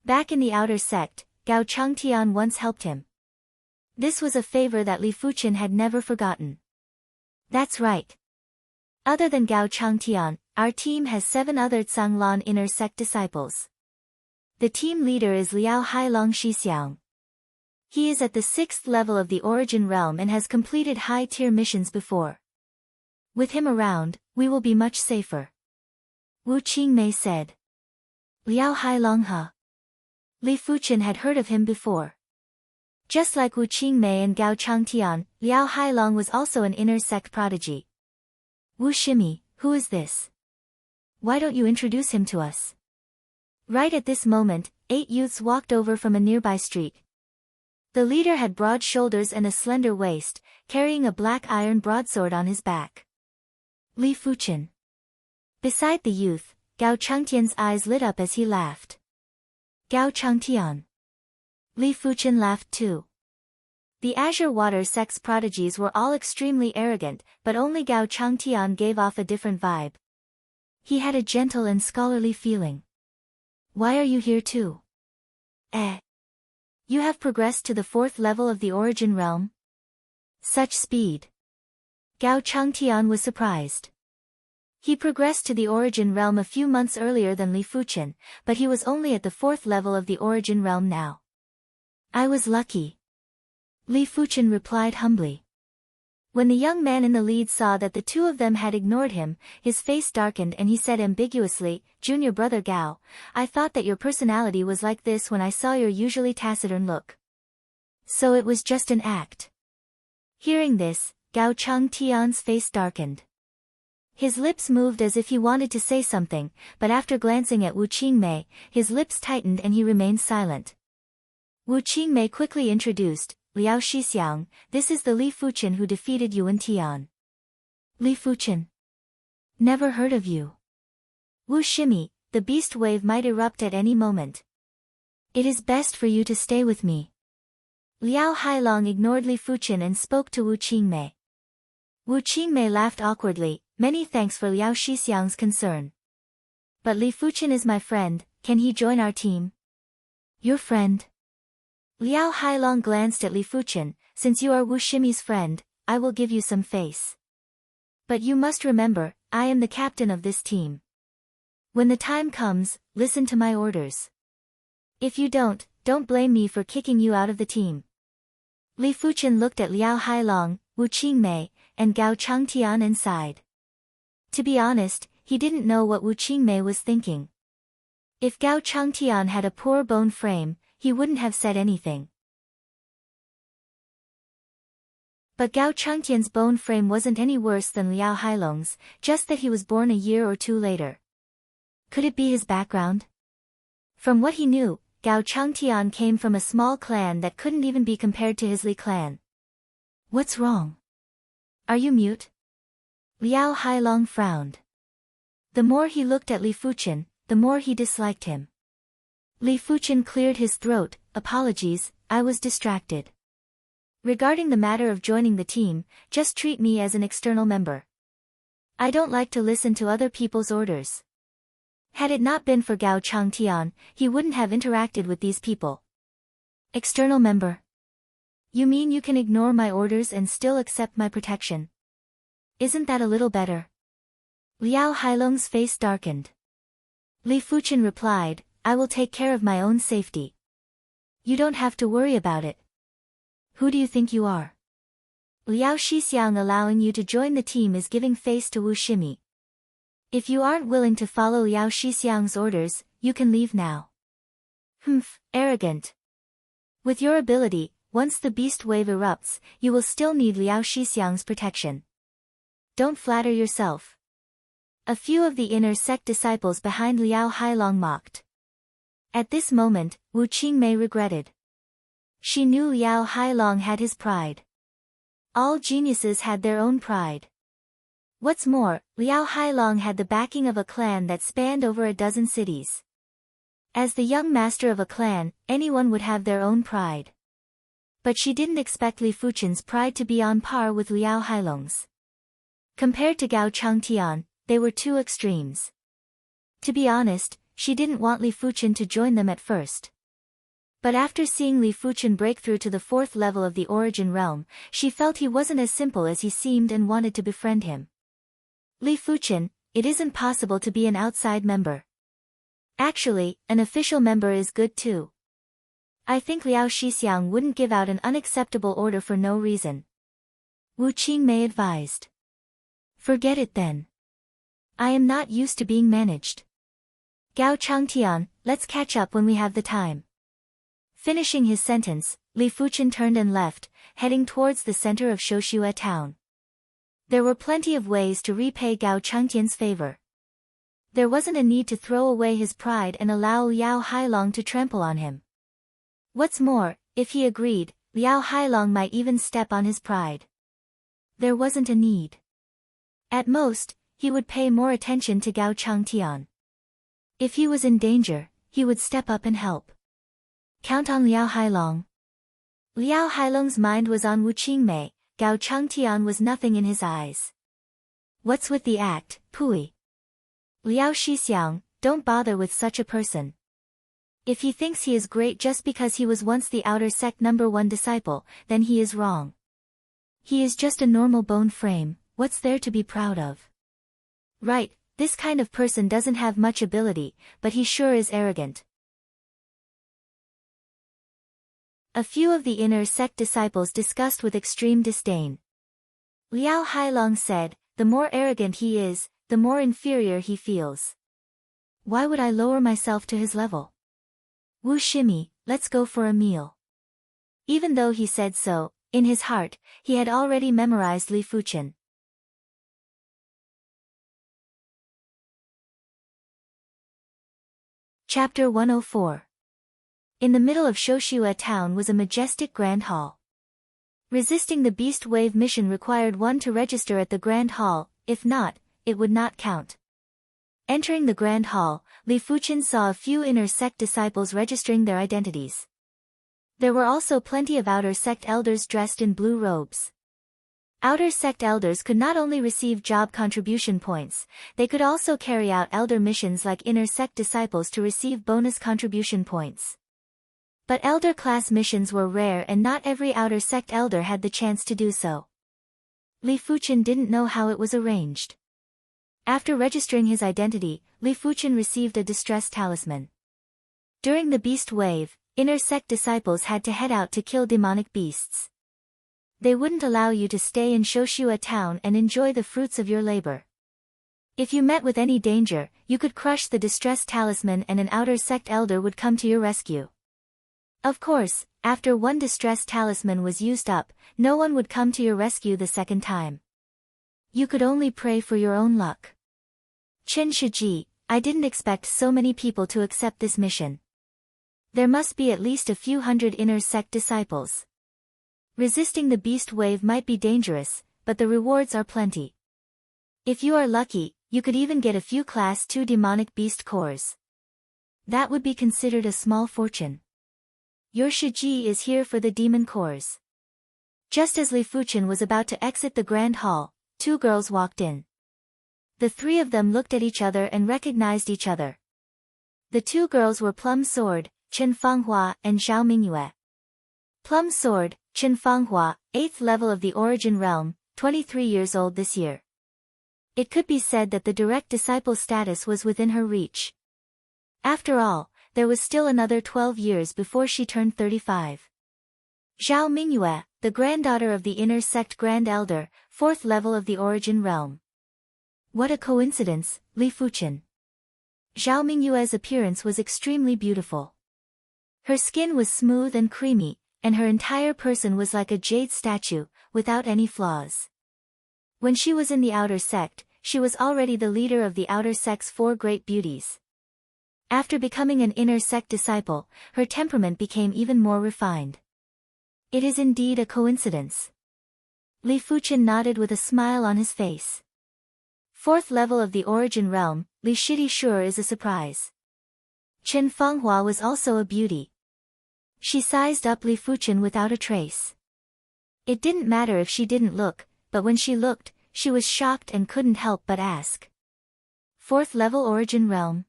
Back in the outer sect, Gao Changtian once helped him. This was a favor that Li Fuchen had never forgotten. That's right. Other than Gao Changtian, our team has 7 other Zhanglan inner sect disciples. The team leader is Liao Hailong Shixiang. He is at the 6th level of the origin realm and has completed high-tier missions before. With him around, we will be much safer. Wu Qingmei said. Liao Hailong huh? Li Fuchen had heard of him before. Just like Wu Qingmei and Gao Changtian, Liao Hailong was also an inner sect prodigy. Wu Shimi, who is this? Why don't you introduce him to us? Right at this moment, 8 youths walked over from a nearby street. The leader had broad shoulders and a slender waist, carrying a black iron broadsword on his back. Li Fuchen. Beside the youth, Gao Changtian's eyes lit up as he laughed. Gao Changtian. Li Fuchen laughed too. The Azure Water sect's prodigies were all extremely arrogant, but only Gao Changtian gave off a different vibe. He had a gentle and scholarly feeling. Why are you here too? You have progressed to the 4th level of the origin realm? Such speed. Gao Changtian was surprised. He progressed to the origin realm a few months earlier than Li Fuchen, but he was only at the 4th level of the origin realm now. I was lucky. Li Fuchen replied humbly. When the young man in the lead saw that the two of them had ignored him, his face darkened and he said ambiguously, "Junior brother Gao, I thought that your personality was like this when I saw your usually taciturn look. So it was just an act." Hearing this, Gao Changtian's face darkened. His lips moved as if he wanted to say something, but after glancing at Wu Qingmei, his lips tightened and he remained silent. Wu Qingmei quickly introduced, "Liao Shixiang, this is the Li Fuchen who defeated Yuan Tian." Li Fuchen? Never heard of you. Wu Shimi, the beast wave might erupt at any moment. It is best for you to stay with me. Liao Hailong ignored Li Fuchen and spoke to Wu Qingmei. Wu Qingmei laughed awkwardly, "Many thanks for Liao Shixiang's concern. But Li Fuchen is my friend, can he join our team?" Your friend? Liao Hailong glanced at Li Fuchen, "Since you are Wu Shimi's friend, I will give you some face. But you must remember, I am the captain of this team. When the time comes, listen to my orders. If you don't blame me for kicking you out of the team." Li Fuchen looked at Liao Hailong, Wu Qingmei, and Gao Changtian and sighed. To be honest, he didn't know what Wu Qingmei was thinking. If Gao Changtian had a poor bone frame, he wouldn't have said anything. But Gao Changtian's bone frame wasn't any worse than Liao Hailong's, just that he was born a year or two later. Could it be his background? From what he knew, Gao Changtian came from a small clan that couldn't even be compared to his Li clan. What's wrong? Are you mute? Liao Hailong frowned. The more he looked at Li Fuchen, the more he disliked him. Li Fuchen cleared his throat, "Apologies, I was distracted. Regarding the matter of joining the team, just treat me as an external member. I don't like to listen to other people's orders." Had it not been for Gao Changtian, he wouldn't have interacted with these people. External member. You mean you can ignore my orders and still accept my protection? Isn't that a little better? Liao Hailong's face darkened. Li Fuchen replied, I will take care of my own safety. You don't have to worry about it. Who do you think you are? Liao Shixiang allowing you to join the team is giving face to Wu Shimi. If you aren't willing to follow Liao Shixiang's orders, you can leave now. Humph, arrogant. With your ability, once the beast wave erupts, you will still need Liao Shixiang's protection. Don't flatter yourself. A few of the inner sect disciples behind Liao Hailong mocked. At this moment, Wu Qingmei regretted. She knew Liao Hailong had his pride. All geniuses had their own pride. What's more, Liao Hailong had the backing of a clan that spanned over a dozen cities. As the young master of a clan, anyone would have their own pride. But she didn't expect Li Fuchen's pride to be on par with Liao Hailong's. Compared to Gao Changtian, they were two extremes. To be honest, she didn't want Li Fuchen to join them at first. But after seeing Li Fuchen break through to the 4th level of the Origin Realm, she felt he wasn't as simple as he seemed and wanted to befriend him. Li Fuchen, it isn't possible to be an outside member. Actually, an official member is good too. I think Liao Shixiang wouldn't give out an unacceptable order for no reason. Wu Qingmei advised. Forget it then. I am not used to being managed. Gao Changtian, let's catch up when we have the time. Finishing his sentence, Li Fuchen turned and left, heading towards the center of Shoshua town. There were plenty of ways to repay Gao Changtian's favor. There wasn't a need to throw away his pride and allow Liao Hailong to trample on him. What's more, if he agreed, Liao Hailong might even step on his pride. There wasn't a need. At most, he would pay more attention to Gao Changtian. If he was in danger, he would step up and help. Count on Liao Hailong. Liao Hailong's mind was on Wu Qingmei. Gao Changtian was nothing in his eyes. What's with the act, Pui? Liao Shixiang, don't bother with such a person. If he thinks he is great just because he was once the outer sect #1 disciple, then he is wrong. He is just a normal bone frame, what's there to be proud of? Right, this kind of person doesn't have much ability, but he sure is arrogant. A few of the inner sect disciples discussed with extreme disdain. Liao Hailong said, the more arrogant he is, the more inferior he feels. Why would I lower myself to his level? Wu Shimi, let's go for a meal. Even though he said so, in his heart, he had already memorized Li Fuchen. Chapter 104. In the middle of Shoshua town was a majestic grand hall. Resisting the beast wave mission required one to register at the grand hall, if not, it would not count. Entering the grand hall, Li Fuchen saw a few inner sect disciples registering their identities. There were also plenty of outer sect elders dressed in blue robes. Outer sect elders could not only receive job contribution points, they could also carry out elder missions like inner sect disciples to receive bonus contribution points. But elder class missions were rare and not every outer sect elder had the chance to do so. Li Fuchen didn't know how it was arranged. After registering his identity, Li Fuchen received a distress talisman. During the beast wave, inner sect disciples had to head out to kill demonic beasts. They wouldn't allow you to stay in Shoshua town and enjoy the fruits of your labor. If you met with any danger, you could crush the distress talisman and an outer sect elder would come to your rescue. Of course, after one distress talisman was used up, no one would come to your rescue the second time. You could only pray for your own luck. Chen Shiji, I didn't expect so many people to accept this mission. There must be at least a few hundred inner sect disciples. Resisting the beast wave might be dangerous, but the rewards are plenty. If you are lucky, you could even get a few Class 2 demonic beast cores. That would be considered a small fortune. Your Shiji is here for the demon cores. Just as Li Fuchen was about to exit the grand hall, two girls walked in. The three of them looked at each other and recognized each other. The two girls were Plum Sword, Chen Fanghua, and Zhao Mingyue. Plum Sword, Chen Fanghua, 8th level of the Origin Realm, 23 years old this year. It could be said that the direct disciple status was within her reach. After all, there was still another 12 years before she turned 35. Zhao Mingyue, the granddaughter of the Inner Sect Grand Elder, 4th level of the Origin Realm. What a coincidence, Li Fuchen. Zhao Mingyue's appearance was extremely beautiful. Her skin was smooth and creamy, and her entire person was like a jade statue, without any flaws. When she was in the outer sect, she was already the leader of the outer sect's 4 great beauties. After becoming an inner sect disciple, her temperament became even more refined. It is indeed a coincidence. Li Fuchen nodded with a smile on his face. 4th level of the Origin Realm, Li Shidi sure is a surprise. Chen Fanghua was also a beauty. She sized up Li Fuchen without a trace. It didn't matter if she didn't look, but when she looked, she was shocked and couldn't help but ask. 4th level Origin Realm.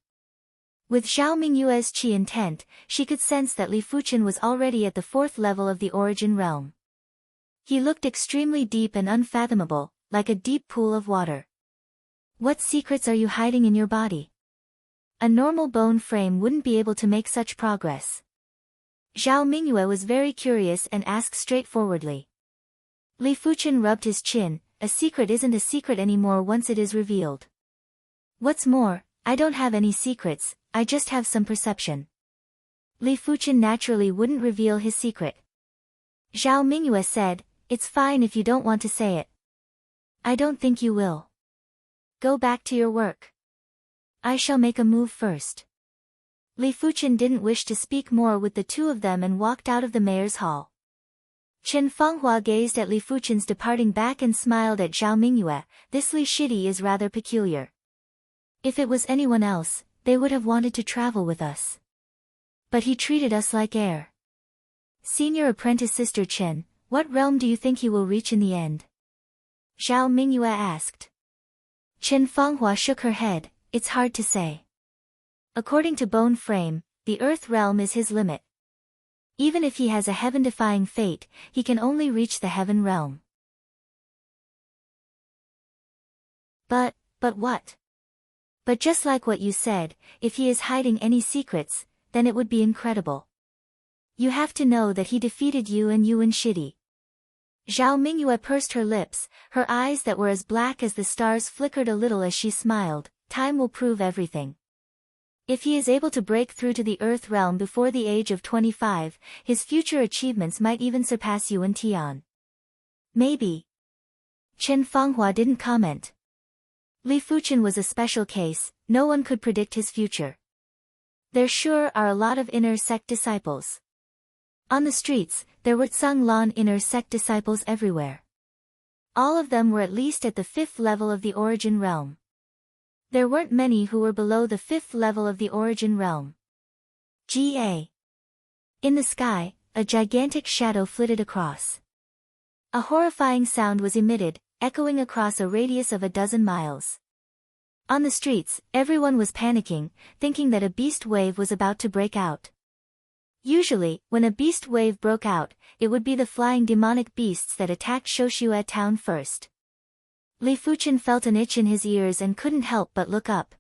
With Zhao Mingyue's qi intent, she could sense that Li Fuchen was already at the 4th level of the Origin Realm. He looked extremely deep and unfathomable, like a deep pool of water. What secrets are you hiding in your body? A normal bone frame wouldn't be able to make such progress. Zhao Mingyue was very curious and asked straightforwardly. Li Fuchen rubbed his chin. A secret isn't a secret anymore once it is revealed. What's more, I don't have any secrets, I just have some perception. Li Fuchen naturally wouldn't reveal his secret. Zhao Mingyue said, it's fine if you don't want to say it. I don't think you will. Go back to your work. I shall make a move first. Li Fuchen didn't wish to speak more with the two of them and walked out of the mayor's hall. Chen Fanghua gazed at Li Fuchen's departing back and smiled at Zhao Mingyue. This Li Shidi is rather peculiar. If it was anyone else, they would have wanted to travel with us. But he treated us like air. Senior apprentice Sister Chen, what realm do you think he will reach in the end? Zhao Mingyue asked. Chen Fanghua shook her head, it's hard to say. According to Bone Frame, the Earth realm is his limit. Even if he has a heaven-defying fate, he can only reach the heaven realm. But what? But just like what you said, if he is hiding any secrets, then it would be incredible. You have to know that he defeated you and Yuan Shidi. Zhao Mingyue pursed her lips, her eyes that were as black as the stars flickered a little as she smiled. Time will prove everything. If he is able to break through to the Earth realm before the age of 25, his future achievements might even surpass Yuan Tian. Maybe. Chen Fanghua didn't comment. Li Fuchen was a special case, no one could predict his future. There sure are a lot of inner sect disciples. On the streets, there were Tsang Lan inner sect disciples everywhere. All of them were at least at the 5th level of the Origin Realm. There weren't many who were below the 5th level of the Origin Realm. Ga. In the sky, a gigantic shadow flitted across. A horrifying sound was emitted, echoing across a radius of 12 miles. On the streets, everyone was panicking, thinking that a beast wave was about to break out. Usually, when a beast wave broke out, it would be the flying demonic beasts that attacked Shoshue town first. Li Fuchen felt an itch in his ears and couldn't help but look up.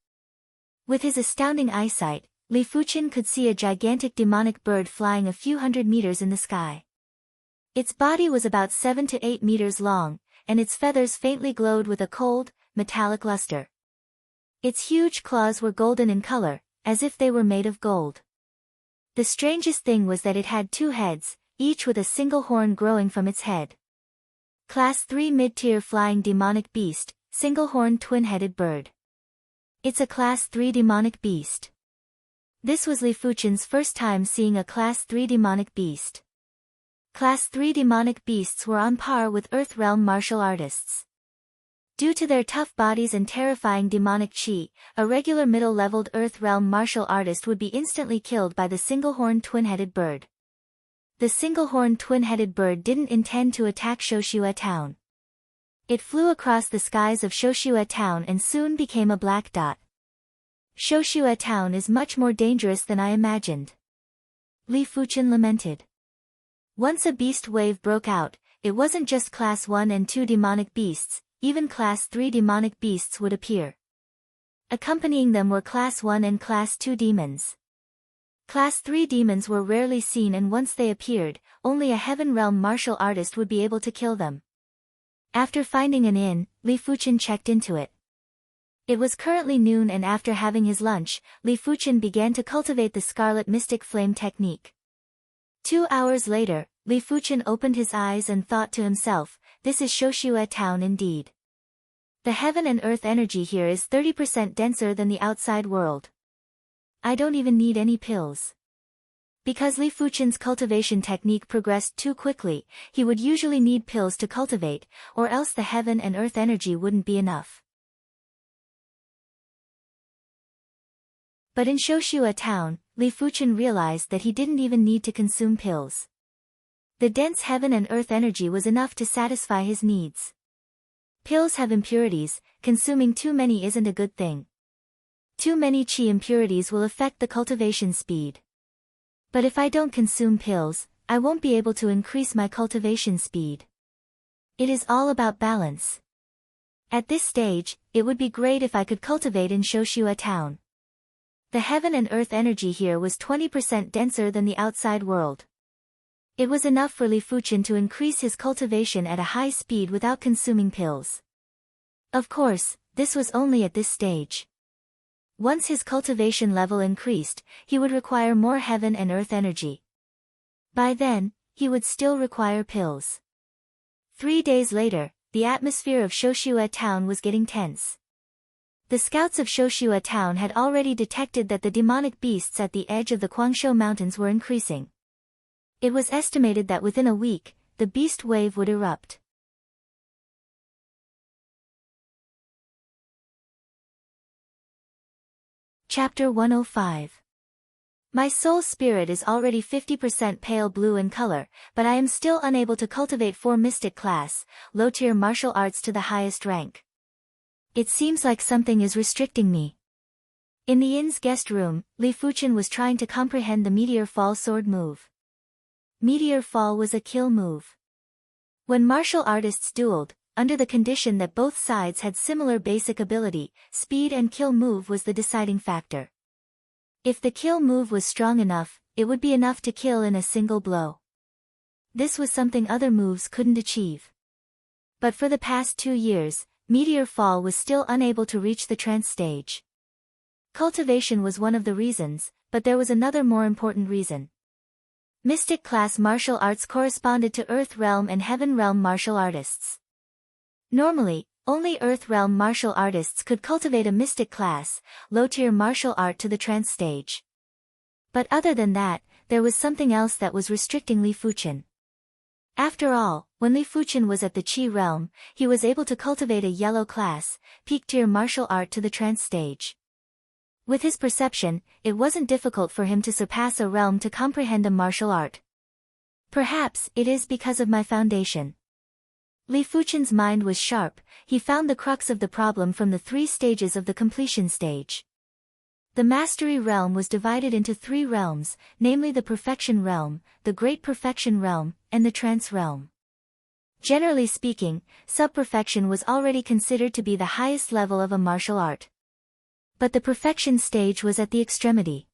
With his astounding eyesight, Li Fuchen could see a gigantic demonic bird flying a few hundred meters in the sky. Its body was about 7 to 8 meters long, and its feathers faintly glowed with a cold, metallic luster. Its huge claws were golden in color, as if they were made of gold. The strangest thing was that it had 2 heads, each with a single horn growing from its head. Class 3 mid-tier flying demonic beast, single-horned twin-headed bird. It's a Class 3 demonic beast. This was Li Fuchen's first time seeing a Class 3 demonic beast. Class 3 demonic beasts were on par with Earth Realm martial artists. Due to their tough bodies and terrifying demonic chi, a regular middle-leveled Earth Realm martial artist would be instantly killed by the single-horned twin-headed bird. The single-horned twin-headed bird didn't intend to attack Shoshue town. It flew across the skies of Shoshue town and soon became a black dot. Shoshua town is much more dangerous than I imagined. Li Fuchen lamented. Once a beast wave broke out, it wasn't just class 1 and 2 demonic beasts, even class 3 demonic beasts would appear. Accompanying them were class 1 and class 2 demons. Class 3 demons were rarely seen, and once they appeared, only a Heaven Realm martial artist would be able to kill them. After finding an inn, Li Fuchen checked into it. It was currently noon, and after having his lunch, Li Fuchen began to cultivate the Scarlet Mystic Flame technique. 2 hours later, Li Fuchen opened his eyes and thought to himself, this is Shoshua town indeed. The heaven and earth energy here is 30% denser than the outside world. I don't even need any pills. Because Li Fuchen's cultivation technique progressed too quickly, he would usually need pills to cultivate, or else the heaven and earth energy wouldn't be enough. But in Shoshua town, Li Fuchen realized that he didn't even need to consume pills. The dense heaven and earth energy was enough to satisfy his needs. Pills have impurities, consuming too many isn't a good thing. Too many chi impurities will affect the cultivation speed. But if I don't consume pills, I won't be able to increase my cultivation speed. It is all about balance. At this stage, it would be great if I could cultivate in Shoshua town. The heaven and earth energy here was 20% denser than the outside world. It was enough for Li Fuchen to increase his cultivation at a high speed without consuming pills. Of course, this was only at this stage. Once his cultivation level increased, he would require more heaven and earth energy. By then, he would still require pills. 3 days later, the atmosphere of Shoshua town was getting tense. The scouts of Shoshua town had already detected that the demonic beasts at the edge of the Guangzhou mountains were increasing. It was estimated that within a week, the beast wave would erupt. Chapter 105. My soul spirit is already 50% pale blue in color, but I am still unable to cultivate 4 mystic class, low-tier martial arts to the highest rank. It seems like something is restricting me. In the inn's guest room, Li Fuchen was trying to comprehend the Meteor Fall sword move. Meteor Fall was a kill move. When martial artists dueled, under the condition that both sides had similar basic ability, speed and kill move was the deciding factor. If the kill move was strong enough, it would be enough to kill in a single blow. This was something other moves couldn't achieve. But for the past 2 years, Meteor Fall was still unable to reach the trance stage. Cultivation was one of the reasons, but there was another more important reason. Mystic class martial arts corresponded to Earth Realm and Heaven Realm martial artists. Normally, only Earth Realm martial artists could cultivate a mystic class, low-tier martial art to the trance stage. But other than that, there was something else that was restricting Li Fuchen. After all, when Li Fuchen was at the Qi realm, he was able to cultivate a yellow class, peak-tier martial art to the trance stage. With his perception, it wasn't difficult for him to surpass a realm to comprehend a martial art. Perhaps it is because of my foundation. Li Fuchen's mind was sharp, he found the crux of the problem from the 3 stages of the completion stage. The Mastery Realm was divided into 3 realms, namely the Perfection Realm, the Great Perfection Realm, and the Trance Realm. Generally speaking, Sub-Perfection was already considered to be the highest level of a martial art. But the Perfection stage was at the extremity.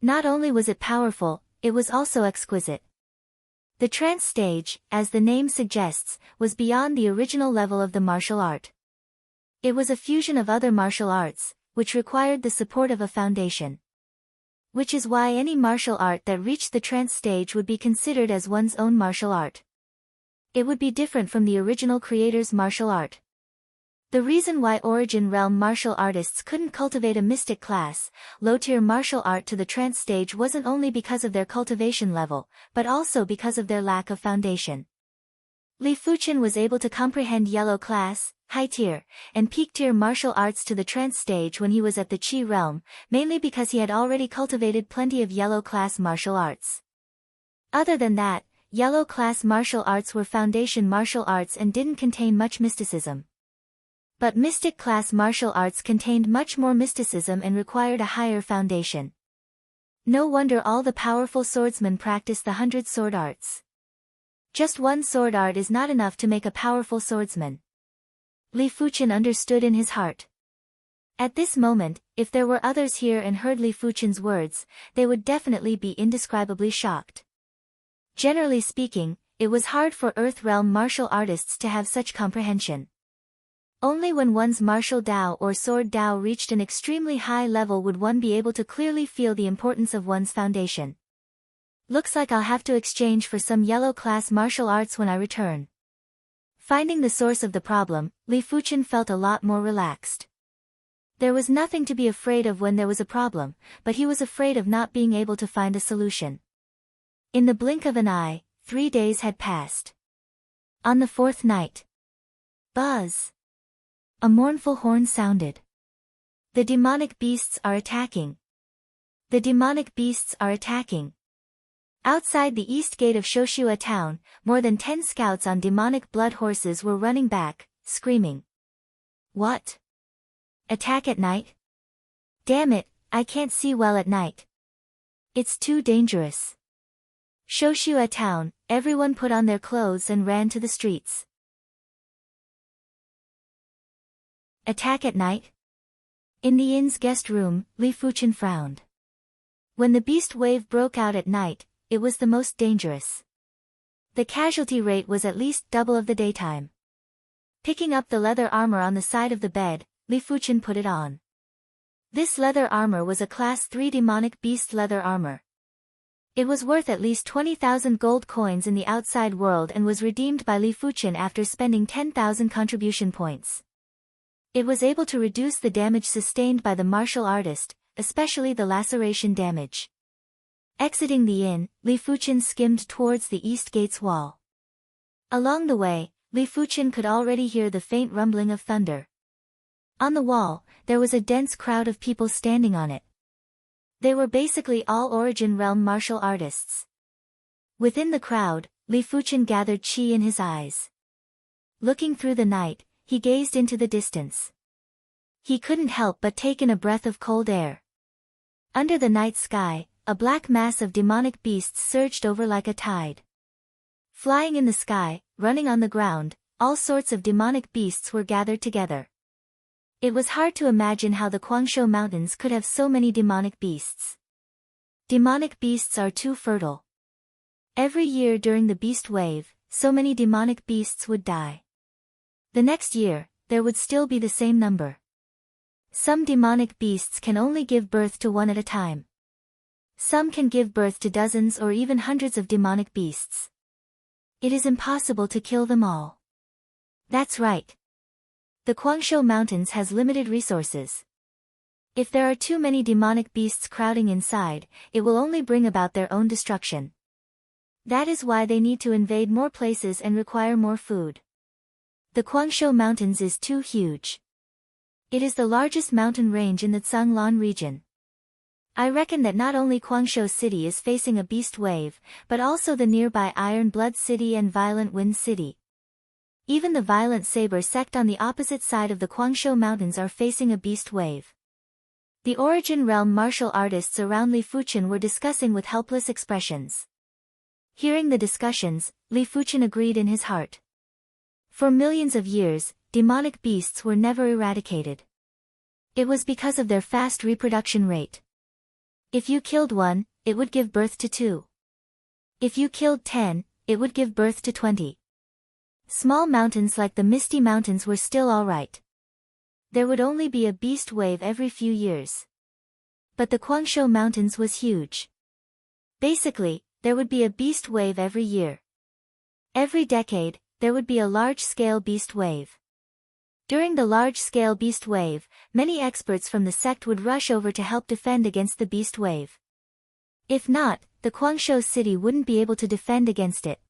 Not only was it powerful, it was also exquisite. The trance stage, as the name suggests, was beyond the original level of the martial art. It was a fusion of other martial arts, which required the support of a foundation. Which is why any martial art that reached the trance stage would be considered as one's own martial art. It would be different from the original creator's martial art. The reason why Origin Realm martial artists couldn't cultivate a mystic class, low-tier martial art to the trance stage wasn't only because of their cultivation level, but also because of their lack of foundation. Li Fuchen was able to comprehend yellow class, high-tier, and peak-tier martial arts to the trance stage when he was at the Qi realm, mainly because he had already cultivated plenty of yellow class martial arts. Other than that, yellow class martial arts were foundation martial arts and didn't contain much mysticism. But mystic class martial arts contained much more mysticism and required a higher foundation. No wonder all the powerful swordsmen practice the 100 sword arts. Just one sword art is not enough to make a powerful swordsman. Li Fuchen understood in his heart. At this moment, if there were others here and heard Li Fuchen's words, they would definitely be indescribably shocked. Generally speaking, it was hard for Earth Realm martial artists to have such comprehension. Only when one's martial Dao or sword Dao reached an extremely high level would one be able to clearly feel the importance of one's foundation. Looks like I'll have to exchange for some yellow class martial arts when I return. Finding the source of the problem, Li Fuchen felt a lot more relaxed. There was nothing to be afraid of when there was a problem, but he was afraid of not being able to find a solution. In the blink of an eye, 3 days had passed. On the 4th night. Buzz! A mournful horn sounded. The demonic beasts are attacking. The demonic beasts are attacking. Outside the east gate of Shoshua town, more than 10 scouts on demonic blood horses were running back, screaming. What? Attack at night? Damn it, I can't see well at night. It's too dangerous. Shoshua town, everyone put on their clothes and ran to the streets. Attack at night? In the inn's guest room, Li Fuchen frowned. When the beast wave broke out at night, it was the most dangerous. The casualty rate was at least double of the daytime. Picking up the leather armor on the side of the bed, Li Fuchen put it on. This leather armor was a class 3 demonic beast leather armor. It was worth at least 20,000 gold coins in the outside world and was redeemed by Li Fuchen after spending 10,000 contribution points. It was able to reduce the damage sustained by the martial artist, especially the laceration damage. Exiting the inn, Li Fuchen skimmed towards the east gate's wall. Along the way, Li Fuchen could already hear the faint rumbling of thunder. On the wall, there was a dense crowd of people standing on it. They were basically all Origin Realm martial artists. Within the crowd, Li Fuchen gathered qi in his eyes. Looking through the night, he gazed into the distance. He couldn't help but take in a breath of cold air. Under the night sky, a black mass of demonic beasts surged over like a tide. Flying in the sky, running on the ground, all sorts of demonic beasts were gathered together. It was hard to imagine how the Guangzhou Mountains could have so many demonic beasts. Demonic beasts are too fertile. Every year during the beast wave, so many demonic beasts would die. The next year, there would still be the same number. Some demonic beasts can only give birth to one at a time. Some can give birth to dozens or even hundreds of demonic beasts. It is impossible to kill them all. That's right. The Guangzhou Mountains has limited resources. If there are too many demonic beasts crowding inside, it will only bring about their own destruction. That is why they need to invade more places and require more food. The Guangzhou Mountains is too huge. It is the largest mountain range in the Zhanglan region. I reckon that not only Guangzhou City is facing a beast wave, but also the nearby Iron Blood City and Violent Wind City. Even the Violent Saber sect on the opposite side of the Guangzhou Mountains are facing a beast wave. The Origin Realm martial artists around Li Fuchen were discussing with helpless expressions. Hearing the discussions, Li Fuchen agreed in his heart. For millions of years, demonic beasts were never eradicated. It was because of their fast reproduction rate. If you killed one, it would give birth to 2. If you killed 10, it would give birth to 20. Small mountains like the Misty Mountains were still alright. There would only be a beast wave every few years. But the Guangzhou Mountains was huge. Basically, there would be a beast wave every year. Every decade, there would be a large-scale beast wave. During the large-scale beast wave, many experts from the sect would rush over to help defend against the beast wave. If not, the Guangzhou city wouldn't be able to defend against it.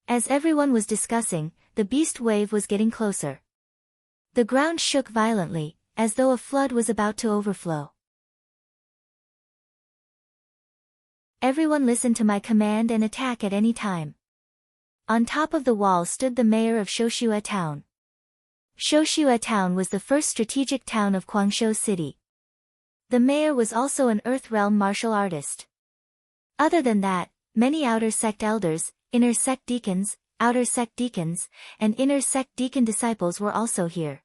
As everyone was discussing, the beast wave was getting closer. The ground shook violently, as though a flood was about to overflow. Everyone listen to my command and attack at any time. On top of the wall stood the mayor of Shoshua town. Shoshua Town was the first strategic town of Guangzhou City. The mayor was also an Earth Realm martial artist. Other than that, many outer sect elders, inner sect deacons, outer sect deacons, and inner sect deacon disciples were also here.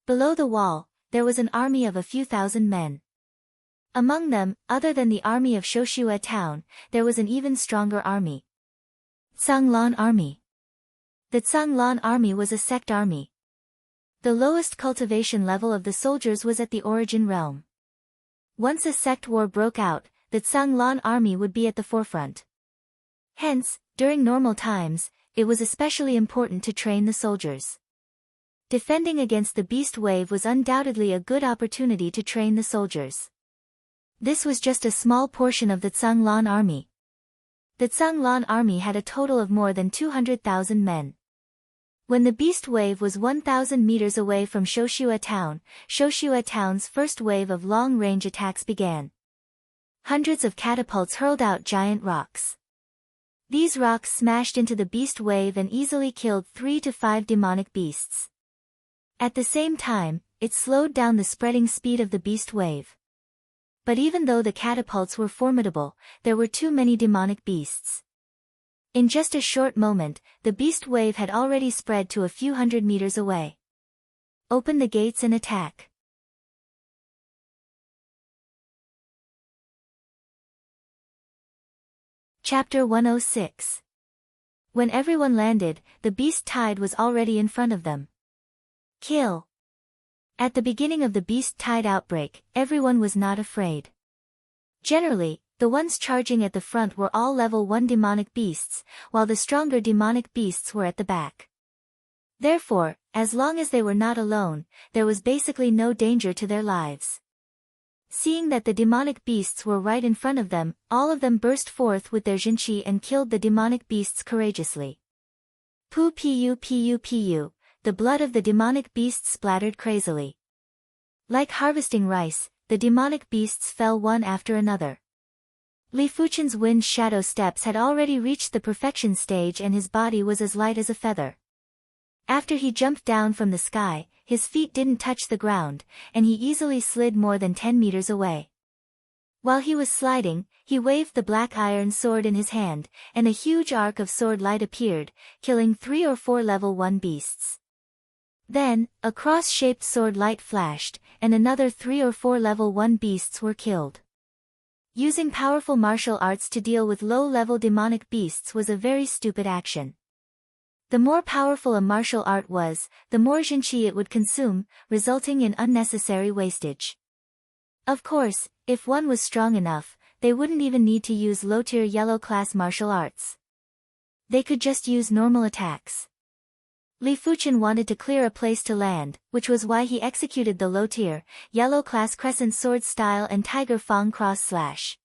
Below the wall, there was an army of a few thousand men. Among them, other than the army of Shoshua Town, there was an even stronger army. Zhanglan Army. The Zhanglan Army was a sect army. The lowest cultivation level of the soldiers was at the origin realm. Once a sect war broke out, the Zhanglan Army would be at the forefront. Hence, during normal times, it was especially important to train the soldiers. Defending against the beast wave was undoubtedly a good opportunity to train the soldiers. This was just a small portion of the Zhanglan Army. The Zhanglan Army had a total of more than 200,000 men. When the beast wave was 1,000 meters away from Shoshua Town's first wave of long-range attacks began. Hundreds of catapults hurled out giant rocks. These rocks smashed into the beast wave and easily killed 3 to 5 demonic beasts. At the same time, it slowed down the spreading speed of the beast wave. But even though the catapults were formidable, there were too many demonic beasts. In just a short moment, the beast wave had already spread to a few hundred meters away. Open the gates and attack. Chapter 106. When everyone landed, the beast tide was already in front of them. Kill. At the beginning of the beast tide outbreak, everyone was not afraid. Generally, the ones charging at the front were all level 1 demonic beasts, while the stronger demonic beasts were at the back. Therefore, as long as they were not alone, there was basically no danger to their lives. Seeing that the demonic beasts were right in front of them, all of them burst forth with their jinqi and killed the demonic beasts courageously. Pu pu pu pu, the blood of the demonic beasts splattered crazily. Like harvesting rice, the demonic beasts fell one after another. Li Fuchen's wind shadow steps had already reached the perfection stage and his body was as light as a feather. After he jumped down from the sky, his feet didn't touch the ground, and he easily slid more than 10 meters away. While he was sliding, he waved the black iron sword in his hand, and a huge arc of sword light appeared, killing 3 or 4 level 1 beasts. Then, a cross-shaped sword light flashed, and another 3 or 4 level 1 beasts were killed. Using powerful martial arts to deal with low-level demonic beasts was a very stupid action. The more powerful a martial art was, the more jinqi it would consume, resulting in unnecessary wastage. Of course, if one was strong enough, they wouldn't even need to use low-tier yellow-class martial arts. They could just use normal attacks. Li Fuchen wanted to clear a place to land, which was why he executed the low-tier, yellow-class crescent sword style and tiger fang cross slash.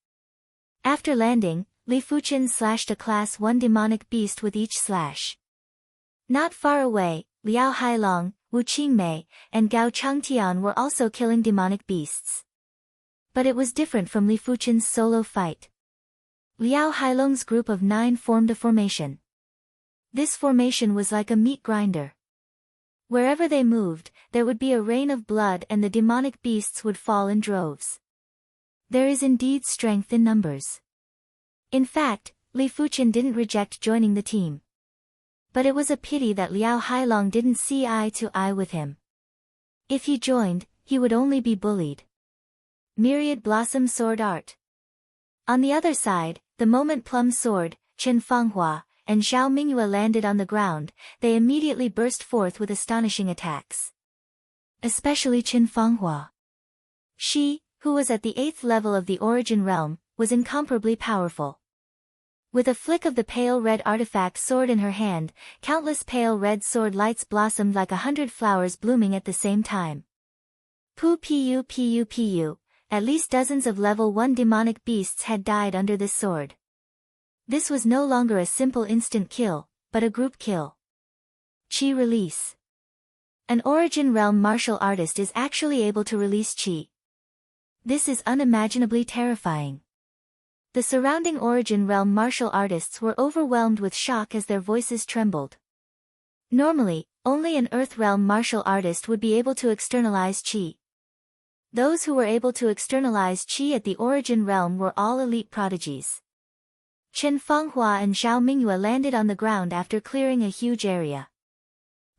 After landing, Li Fuchen slashed a class 1 demonic beast with each slash. Not far away, Liao Hailong, Wu Qingmei, and Gao Changtian were also killing demonic beasts. But it was different from Li Fuchen's solo fight. Liao Hailong's group of 9 formed a formation. This formation was like a meat grinder. Wherever they moved, there would be a rain of blood and the demonic beasts would fall in droves. There is indeed strength in numbers. In fact, Li Fuchen didn't reject joining the team. But it was a pity that Liao Hailong didn't see eye to eye with him. If he joined, he would only be bullied. Myriad Blossom Sword Art. On the other side, the moment Plum Sword, Chen Fanghua, and Zhao Mingyue landed on the ground, they immediately burst forth with astonishing attacks. Especially Chen Fanghua. She, who was at the 8th level of the origin realm, was incomparably powerful. With a flick of the pale red artifact sword in her hand, countless pale red sword lights blossomed like 100 flowers blooming at the same time. Pu, at least dozens of level 1 demonic beasts had died under this sword. This was no longer a simple instant kill, but a group kill. Qi release. An origin realm martial artist is actually able to release qi. This is unimaginably terrifying. The surrounding origin realm martial artists were overwhelmed with shock as their voices trembled. Normally, Only an Earth Realm martial artist would be able to externalize qi. Those who were able to externalize qi at the origin realm were all elite prodigies. Chen Fanghua and Zhao Mingyue landed on the ground after clearing a huge area.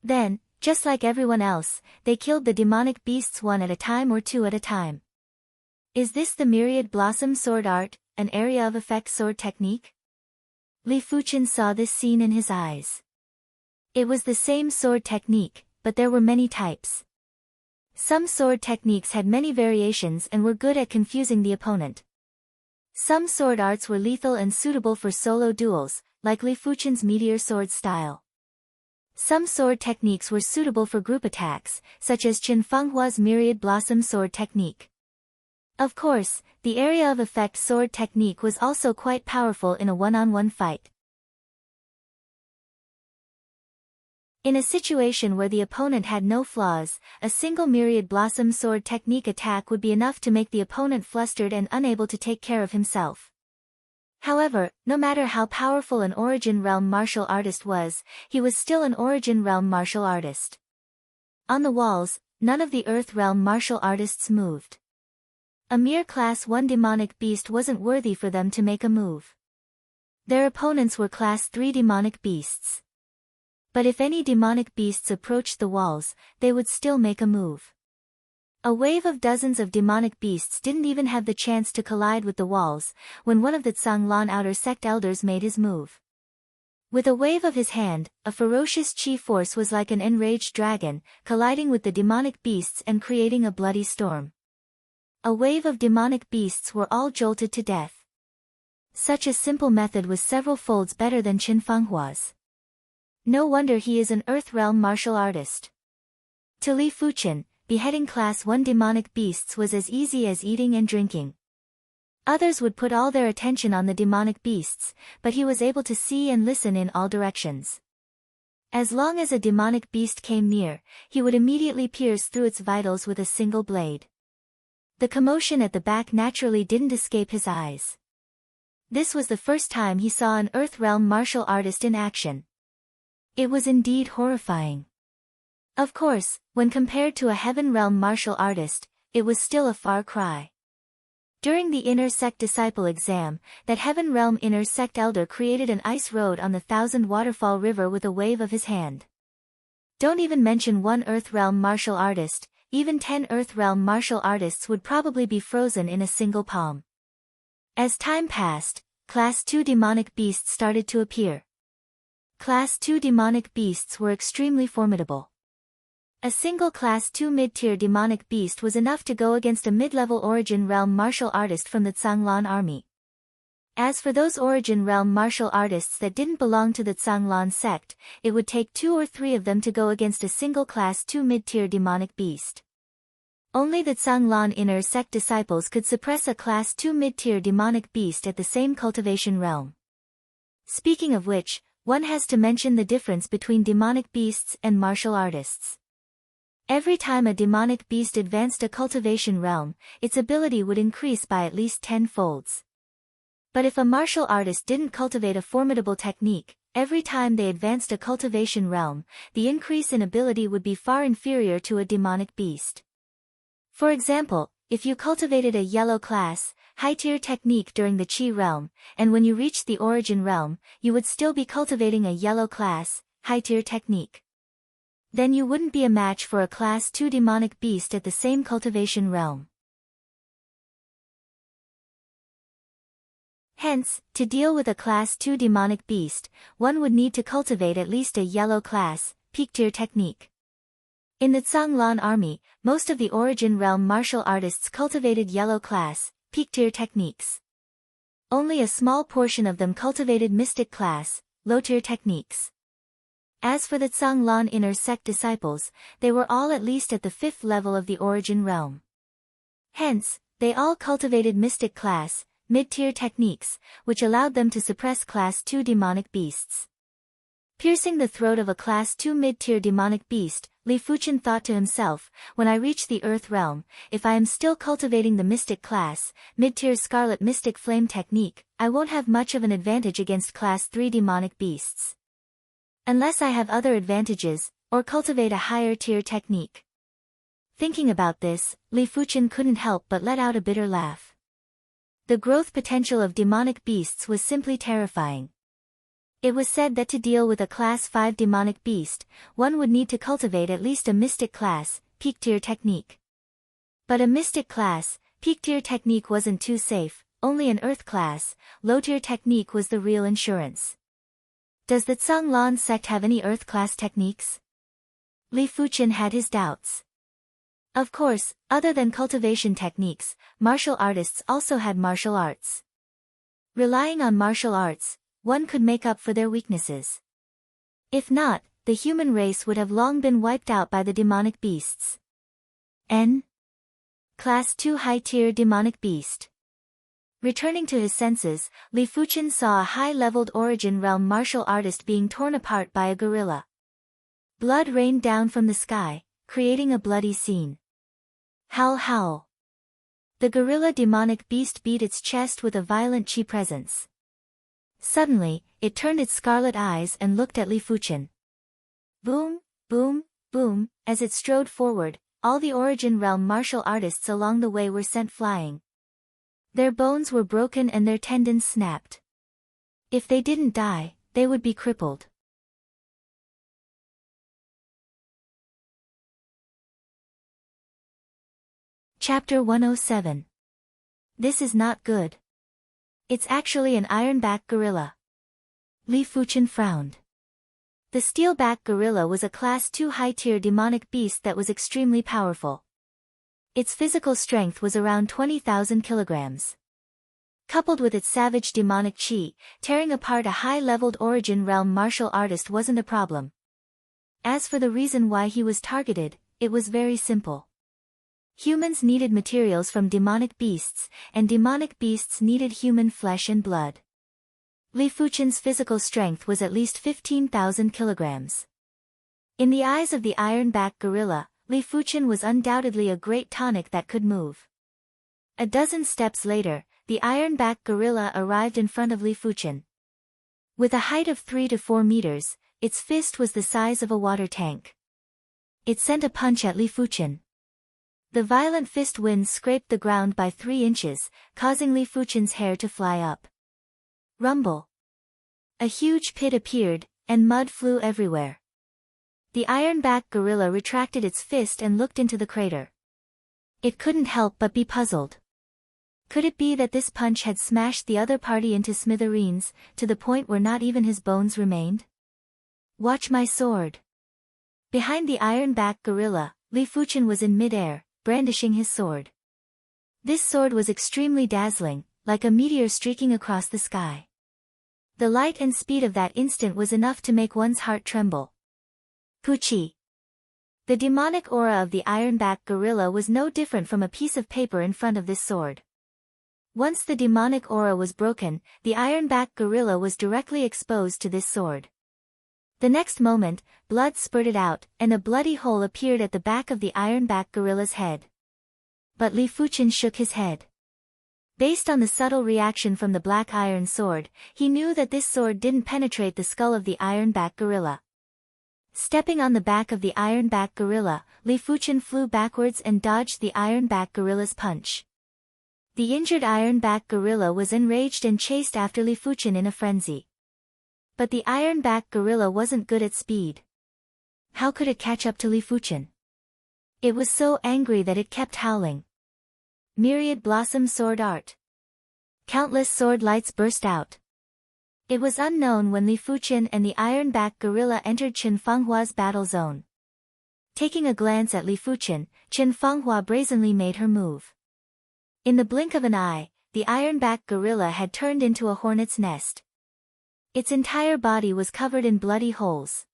Then, just like everyone else, they killed the demonic beasts one at a time or two at a time. Is this the Myriad Blossom sword art, an area of effect sword technique? Li Fuchen saw this scene in his eyes. It was the same sword technique, but there were many types. Some sword techniques had many variations and were good at confusing the opponent. Some sword arts were lethal and suitable for solo duels, like Li Fuchen's meteor sword style. Some sword techniques were suitable for group attacks, such as Chen Fenghua's Myriad Blossom sword technique. Of course, the area of effect sword technique was also quite powerful in a one-on-one fight. In a situation where the opponent had no flaws, a single Myriad Blossom sword technique attack would be enough to make the opponent flustered and unable to take care of himself. However, no matter how powerful an Origin Realm martial artist was, he was still an Origin Realm martial artist. On the walls, none of the Earth Realm martial artists moved. A mere Class 1 demonic beast wasn't worthy for them to make a move. Their opponents were Class 3 demonic beasts. But if any demonic beasts approached the walls, they would still make a move. A wave of dozens of demonic beasts didn't even have the chance to collide with the walls, when one of the Zhanglan outer sect elders made his move. With a wave of his hand, a ferocious chi force was like an enraged dragon, colliding with the demonic beasts and creating a bloody storm. A wave of demonic beasts were all jolted to death. Such a simple method was several folds better than Chen Fenghua's. No wonder he is an Earth Realm martial artist. To Li Fuchen, beheading Class 1 demonic beasts was as easy as eating and drinking. Others would put all their attention on the demonic beasts, but he was able to see and listen in all directions. As long as a demonic beast came near, he would immediately pierce through its vitals with a single blade. The commotion at the back naturally didn't escape his eyes. This was the first time he saw an Earth Realm martial artist in action. It was indeed horrifying. Of course, when compared to a Heaven Realm martial artist, it was still a far cry. During the Inner Sect Disciple exam, that Heaven Realm Inner Sect Elder created an ice road on the Thousand Waterfall River with a wave of his hand. Don't even mention one Earth Realm martial artist, even 10 Earth Realm martial artists would probably be frozen in a single palm. As time passed, Class 2 demonic beasts started to appear. Class 2 demonic beasts were extremely formidable. A single Class 2 mid-tier demonic beast was enough to go against a mid-level Origin Realm martial artist from the Zhanglan army. As for those Origin Realm martial artists that didn't belong to the Zhanglan sect, it would take 2 or 3 of them to go against a single Class 2 mid-tier demonic beast. Only the Zhanglan Inner Sect disciples could suppress a Class 2 mid-tier demonic beast at the same cultivation realm. Speaking of which, one has to mention the difference between demonic beasts and martial artists. Every time a demonic beast advanced a cultivation realm, its ability would increase by at least 10 folds. But if a martial artist didn't cultivate a formidable technique, every time they advanced a cultivation realm, the increase in ability would be far inferior to a demonic beast. For example, if you cultivated a yellow class, high-tier technique during the Qi realm, and when you reached the Origin realm, you would still be cultivating a yellow class, high-tier technique. Then you wouldn't be a match for a Class 2 demonic beast at the same cultivation realm. Hence, to deal with a Class 2 demonic beast, one would need to cultivate at least a yellow class, peak-tier technique. In the Zhanglan army, most of the Origin Realm martial artists cultivated yellow class, peak-tier techniques. Only a small portion of them cultivated mystic class, low-tier techniques. As for the Zhanglan Inner Sect disciples, they were all at least at the 5th level of the Origin Realm. Hence, they all cultivated mystic class, mid-tier techniques, which allowed them to suppress Class 2 demonic beasts. Piercing the throat of a Class 2 mid-tier demonic beast, Li Fuchen thought to himself, when I reach the Earth Realm, if I am still cultivating the mystic class, mid-tier Scarlet Mystic Flame technique, I won't have much of an advantage against Class 3 demonic beasts. Unless I have other advantages, or cultivate a higher tier technique? Thinking about this, Li Fuchen couldn't help but let out a bitter laugh. The growth potential of demonic beasts was simply terrifying. It was said that to deal with a Class 5 demonic beast, one would need to cultivate at least a Mystic Class, Peak Tier technique. But a Mystic Class, Peak Tier technique wasn't too safe, only an Earth Class, Low Tier technique was the real insurance. Does the Tsang Lan sect have any Earth Class techniques? Li Fuchen had his doubts. Of course, other than cultivation techniques, martial artists also had martial arts. Relying on martial arts, one could make up for their weaknesses. If not, the human race would have long been wiped out by the demonic beasts. N. Class 2 high-tier demonic beast. Returning to his senses, Li Fuchen saw a high-leveled origin realm martial artist being torn apart by a gorilla. Blood rained down from the sky, creating a bloody scene. Howl howl. The gorilla demonic beast beat its chest with a violent chi presence. Suddenly, it turned its scarlet eyes and looked at Li Fuchen. Boom, boom, boom, as it strode forward, all the origin realm martial artists along the way were sent flying. Their bones were broken and their tendons snapped. If they didn't die, they would be crippled. Chapter 107. This is not good. It's actually an ironback gorilla. Li Fuchen frowned. The steelback gorilla was a Class 2 high-tier demonic beast that was extremely powerful. Its physical strength was around 20,000 kilograms. Coupled with its savage demonic chi, tearing apart a high-leveled origin realm martial artist wasn't a problem. As for the reason why he was targeted, it was very simple. Humans needed materials from demonic beasts, and demonic beasts needed human flesh and blood. Li Fuchen's physical strength was at least 15,000 kilograms. In the eyes of the ironback gorilla, Li Fuchen was undoubtedly a great tonic that could move. A dozen steps later, the ironback gorilla arrived in front of Li Fuchen. With a height of 3 to 4 meters, its fist was the size of a water tank. It sent a punch at Li Fuchen. The violent fist wind scraped the ground by 3 inches, causing Li Fuchen's hair to fly up. Rumble. A huge pit appeared, and mud flew everywhere. The ironback gorilla retracted its fist and looked into the crater. It couldn't help but be puzzled. Could it be that this punch had smashed the other party into smithereens, to the point where not even his bones remained? Watch my sword. Behind the ironback gorilla, Li Fuchen was in mid-air, brandishing his sword. This sword was extremely dazzling, like a meteor streaking across the sky. The light and speed of that instant was enough to make one's heart tremble. Puchi. The demonic aura of the ironback gorilla was no different from a piece of paper in front of this sword. Once the demonic aura was broken, the ironback gorilla was directly exposed to this sword. The next moment, blood spurted out, and a bloody hole appeared at the back of the ironback gorilla's head. But Li Fuchen shook his head. Based on the subtle reaction from the black iron sword, he knew that this sword didn't penetrate the skull of the ironback gorilla. Stepping on the back of the ironback gorilla, Li Fuchen flew backwards and dodged the ironback gorilla's punch. The injured ironback gorilla was enraged and chased after Li Fuchen in a frenzy. But the ironback gorilla wasn't good at speed. How could it catch up to Li Fuchen? It was so angry that it kept howling. Myriad blossom sword art. Countless sword lights burst out. It was unknown when Li Fuchen and the ironback gorilla entered Chen Fenghua's battle zone. Taking a glance at Li Fuchen, Chen Fenghua brazenly made her move. In the blink of an eye, the ironback gorilla had turned into a hornet's nest. Its entire body was covered in bloody holes.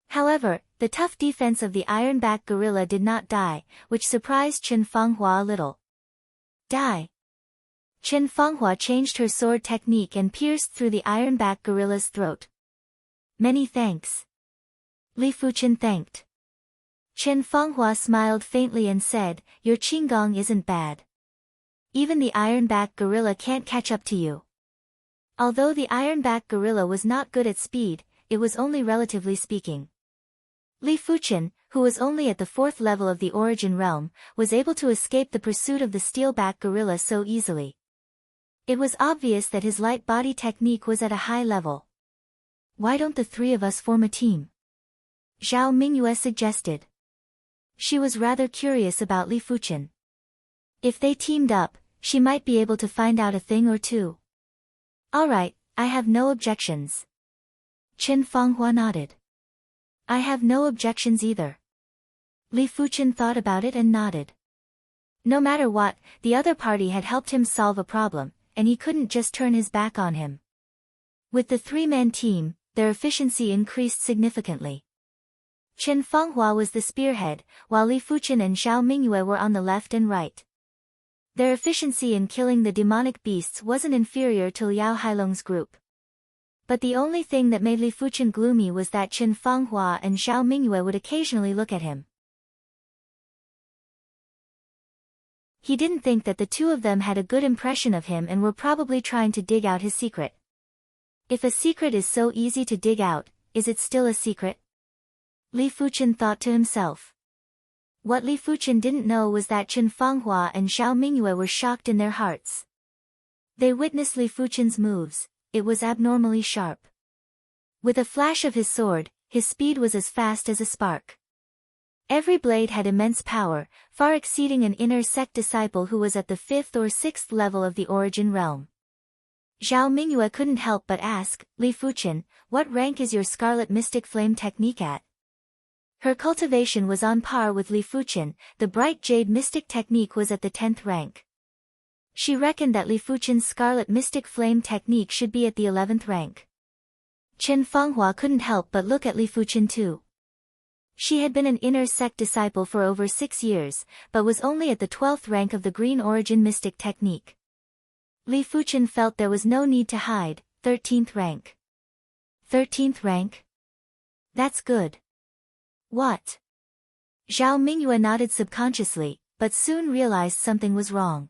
However, the tough defense of the ironback gorilla did not die, which surprised Chen Fenghua a little. Die! Chen Fenghua changed her sword technique and pierced through the ironback gorilla's throat. Many thanks. Li Fuchen thanked. Chen Fenghua smiled faintly and said, your qinggong isn't bad. Even the ironback gorilla can't catch up to you. Although the ironback gorilla was not good at speed, it was only relatively speaking. Li Fuchen, who was only at the 4th level of the origin realm, was able to escape the pursuit of the steelback gorilla so easily. It was obvious that his light body technique was at a high level. Why don't the three of us form a team? Zhao Mingyue suggested. She was rather curious about Li Fuchen. If they teamed up, she might be able to find out a thing or two. Alright, I have no objections. Chen Fanghua nodded. I have no objections either. Li Fuchen thought about it and nodded. No matter what, the other party had helped him solve a problem, and he couldn't just turn his back on him. With the three-man team, their efficiency increased significantly. Chen Fanghua was the spearhead, while Li Fuchen and Zhao Mingyue were on the left and right. Their efficiency in killing the demonic beasts wasn't inferior to Liao Hailong's group. But the only thing that made Li Fuchen gloomy was that Chen Fanghua and Zhao Mingyue would occasionally look at him. He didn't think that the two of them had a good impression of him and were probably trying to dig out his secret. If a secret is so easy to dig out, is it still a secret? Li Fuchen thought to himself. What Li Fuchen didn't know was that Chen Fanghua and Zhao Mingyue were shocked in their hearts. They witnessed Li Fuchen's moves, it was abnormally sharp. With a flash of his sword, his speed was as fast as a spark. Every blade had immense power, far exceeding an inner sect disciple who was at the 5th or 6th level of the origin realm. Zhao Mingyue couldn't help but ask, Li Fuchen, what rank is your Scarlet Mystic Flame technique at? Her cultivation was on par with Li Fuchen, the Bright Jade Mystic technique was at the 10th rank. She reckoned that Li Fuchen's Scarlet Mystic Flame technique should be at the 11th rank. Chen Fanghua couldn't help but look at Li Fuchen too. She had been an inner sect disciple for over 6 years, but was only at the 12th rank of the Green Origin Mystic technique. Li Fuchen felt there was no need to hide, 13th rank. 13th rank? That's good. What? Zhao Mingyue nodded subconsciously, but soon realized something was wrong.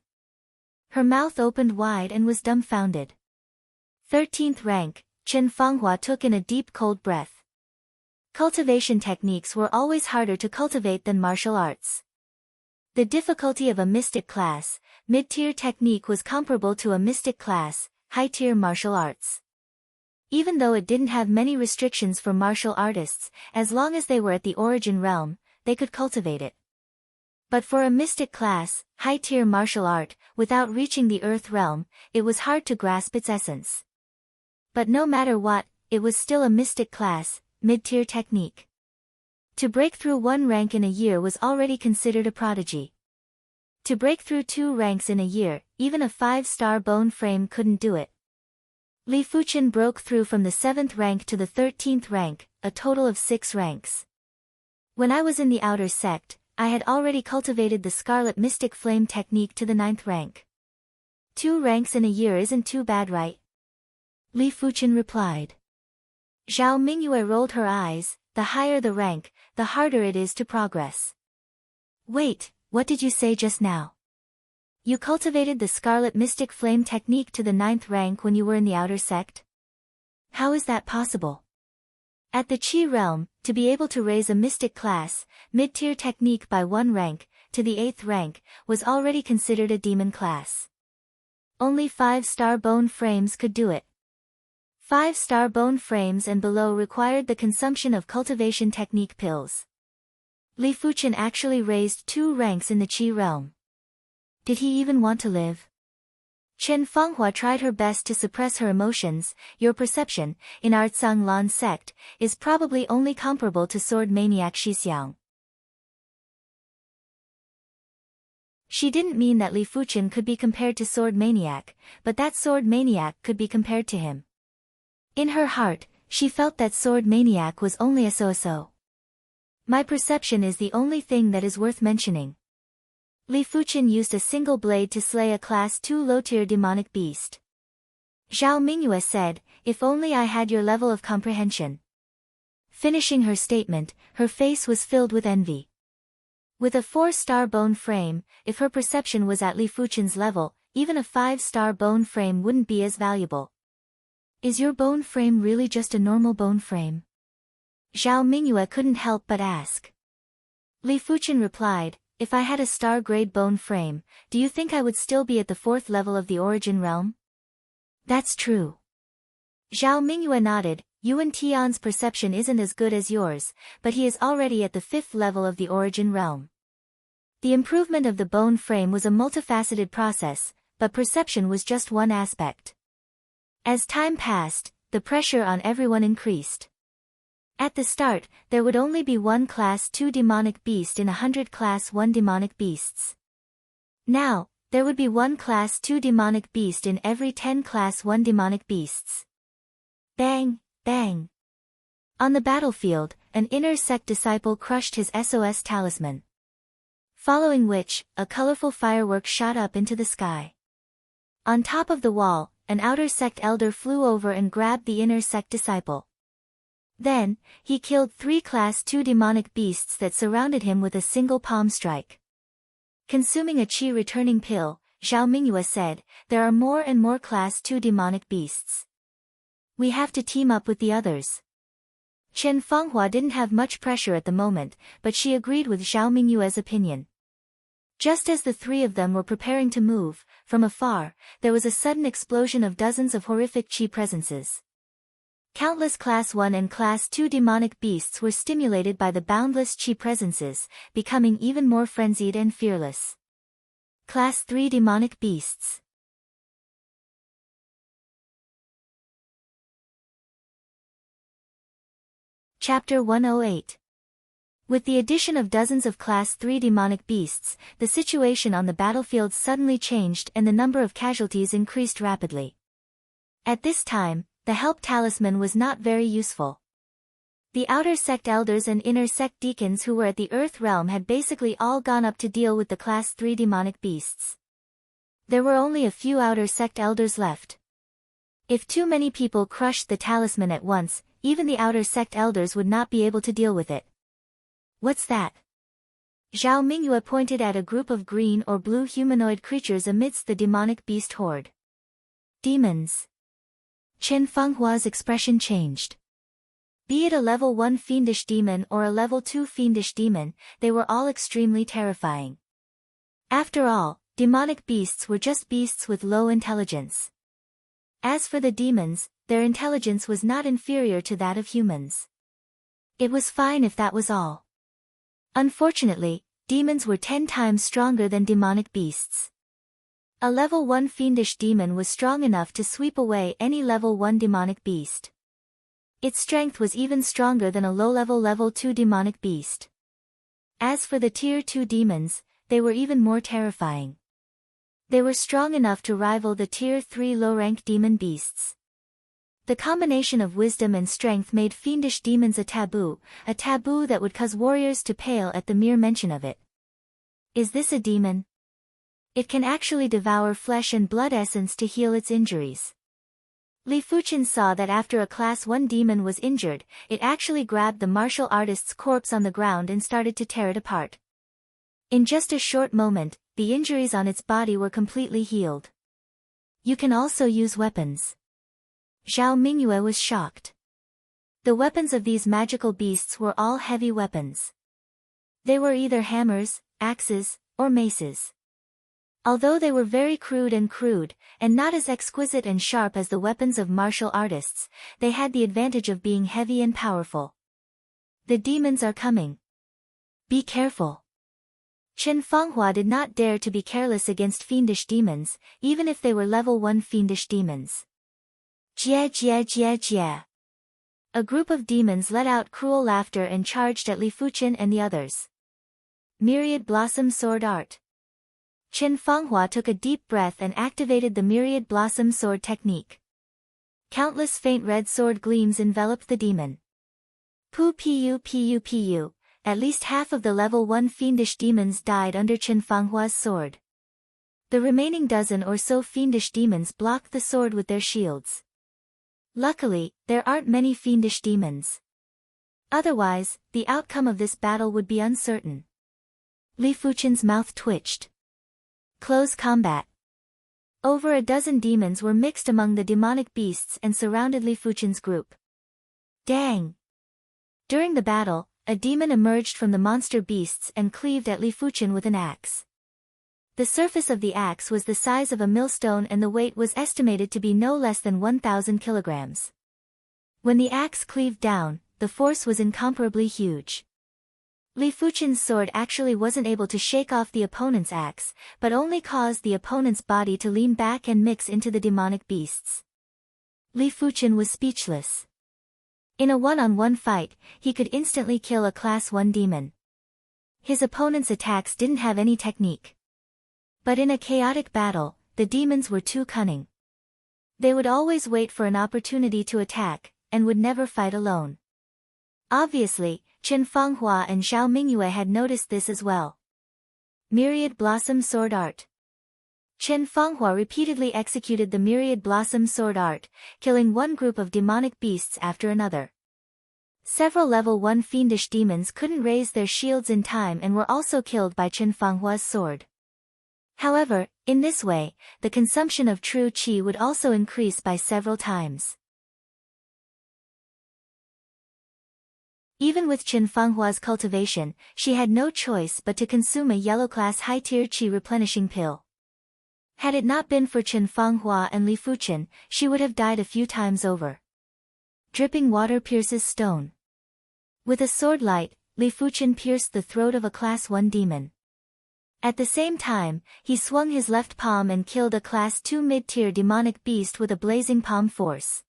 Her mouth opened wide and was dumbfounded. 13th rank, Chen Fanghua took in a deep cold breath. Cultivation techniques were always harder to cultivate than martial arts. The difficulty of a mystic class, mid-tier technique was comparable to a mystic class, high-tier martial arts. Even though it didn't have many restrictions for martial artists, as long as they were at the origin realm, they could cultivate it. But for a mystic class, high-tier martial art, without reaching the earth realm, it was hard to grasp its essence. But no matter what, it was still a mystic class, mid-tier technique. To break through 1 rank in a year was already considered a prodigy. To break through 2 ranks in a year, even a 5-star bone frame couldn't do it. Li Fuchen broke through from the 7th rank to the 13th rank, a total of 6 ranks. When I was in the outer sect, I had already cultivated the Scarlet Mystic Flame technique to the 9th rank. 2 ranks in a year isn't too bad, right? Li Fuchen replied. Zhao Mingyue rolled her eyes, the higher the rank, the harder it is to progress. Wait, what did you say just now? You cultivated the Scarlet Mystic Flame technique to the 9th rank when you were in the outer sect? How is that possible? At the Qi realm, to be able to raise a mystic class, mid-tier technique by 1 rank, to the 8th rank, was already considered a demon class. Only 5-star bone frames could do it. 5-star bone frames and below required the consumption of cultivation technique pills. Li Fuchen actually raised 2 ranks in the Qi realm. Did he even want to live? Chen Fanghua tried her best to suppress her emotions. Your perception, in our Tsang Lan sect, is probably only comparable to sword maniac Xixiang. She didn't mean that Li Fuchen could be compared to sword maniac, but that sword maniac could be compared to him. In her heart, she felt that sword maniac was only a so-so. My perception is the only thing that is worth mentioning. Li Fuchen used a single blade to slay a class 2 low-tier demonic beast. Zhao Mingyue said, if only I had your level of comprehension. Finishing her statement, her face was filled with envy. With a 4-star bone frame, if her perception was at Li Fuchen's level, even a 5-star bone frame wouldn't be as valuable. Is your bone frame really just a normal bone frame? Zhao Mingyue couldn't help but ask. Li Fuchen replied, if I had a star-grade bone frame, do you think I would still be at the 4th level of the origin realm? That's true. Zhao Mingyue nodded. Yuan Tian's perception isn't as good as yours, but he is already at the 5th level of the origin realm. The improvement of the bone frame was a multifaceted process, but perception was just one aspect. As time passed, the pressure on everyone increased. At the start, there would only be one Class 2 demonic beast in 100 Class 1 demonic beasts. Now, there would be one Class 2 demonic beast in every 10 Class 1 demonic beasts. Bang, bang. On the battlefield, an inner sect disciple crushed his SOS talisman. Following which, a colorful firework shot up into the sky. On top of the wall, an outer sect elder flew over and grabbed the inner sect disciple. Then, he killed 3 Class 2 demonic beasts that surrounded him with a single palm strike. Consuming a chi returning pill, Zhao Mingyue said, there are more and more Class 2 demonic beasts. We have to team up with the others. Chen Fanghua didn't have much pressure at the moment, but she agreed with Zhao Mingyue's opinion. Just as the 3 of them were preparing to move, from afar, there was a sudden explosion of dozens of horrific chi presences. Countless Class 1 and Class 2 demonic beasts were stimulated by the boundless chi presences, becoming even more frenzied and fearless. Class 3 demonic beasts. Chapter 108. With the addition of dozens of Class 3 demonic beasts, the situation on the battlefield suddenly changed and the number of casualties increased rapidly. At this time, the help talisman was not very useful. The outer sect elders and inner sect deacons who were at the Earth realm had basically all gone up to deal with the Class 3 demonic beasts. There were only a few outer sect elders left. If too many people crushed the talisman at once, even the outer sect elders would not be able to deal with it. What's that? Zhao Mingyue pointed at a group of green or blue humanoid creatures amidst the demonic beast horde. Demons. Chen Fenghua's expression changed. Be it a level 1 fiendish demon or a level 2 fiendish demon, they were all extremely terrifying. After all, demonic beasts were just beasts with low intelligence. As for the demons, their intelligence was not inferior to that of humans. It was fine if that was all. Unfortunately, demons were 10 times stronger than demonic beasts. A level 1 fiendish demon was strong enough to sweep away any level 1 demonic beast. Its strength was even stronger than a low-level level 2 demonic beast. As for the tier 2 demons, they were even more terrifying. They were strong enough to rival the tier 3 low-rank demon beasts. The combination of wisdom and strength made fiendish demons a taboo that would cause warriors to pale at the mere mention of it. Is this a demon? It can actually devour flesh and blood essence to heal its injuries. Li Fuchen saw that after a Class 1 demon was injured, it actually grabbed the martial artist's corpse on the ground and started to tear it apart. In just a short moment, the injuries on its body were completely healed. You can also use weapons. Zhao Mingyue was shocked. The weapons of these magical beasts were all heavy weapons. They were either hammers, axes, or maces. Although they were very crude, and not as exquisite and sharp as the weapons of martial artists, they had the advantage of being heavy and powerful. The demons are coming. Be careful. Chen Fanghua did not dare to be careless against fiendish demons, even if they were level 1 fiendish demons. Jie jie jie jie. A group of demons let out cruel laughter and charged at Li Fuchen and the others. Myriad Blossom Sword Art. Chen Fanghua took a deep breath and activated the Myriad Blossom Sword technique. Countless faint red sword gleams enveloped the demon. Pu. At least half of the level 1 fiendish demons died under Chen Fanghua's sword. The remaining dozen or so fiendish demons blocked the sword with their shields. Luckily, there aren't many fiendish demons. Otherwise, the outcome of this battle would be uncertain. Li Fuchen's mouth twitched. Close combat. Over a dozen demons were mixed among the demonic beasts and surrounded Li Fuchen's group. Dang! During the battle, a demon emerged from the monster beasts and cleaved at Li Fuchen with an axe. The surface of the axe was the size of a millstone and the weight was estimated to be no less than 1,000 kilograms. When the axe cleaved down, the force was incomparably huge. Li Fuchen's sword actually wasn't able to shake off the opponent's axe, but only caused the opponent's body to lean back and mix into the demonic beasts. Li Fuchen was speechless. In a one-on-one fight, he could instantly kill a Class 1 demon. His opponent's attacks didn't have any technique. But in a chaotic battle, the demons were too cunning. They would always wait for an opportunity to attack, and would never fight alone. Obviously, Chen Fanghua and Zhao Mingyue had noticed this as well. Myriad Blossom Sword Art. Chen Fanghua repeatedly executed the Myriad Blossom Sword Art, killing one group of demonic beasts after another. Several level 1 fiendish demons couldn't raise their shields in time and were also killed by Chen Fanghua's sword. However, in this way, the consumption of true qi would also increase by several times. Even with Chen Fanghua's cultivation, she had no choice but to consume a yellow-class high-tier qi replenishing pill. Had it not been for Chen Fanghua and Li Fuchen, she would have died a few times over. Dripping water pierces stone. With a sword light, Li Fuchen pierced the throat of a Class 1 demon. At the same time, he swung his left palm and killed a Class 2 mid-tier demonic beast with a blazing palm force.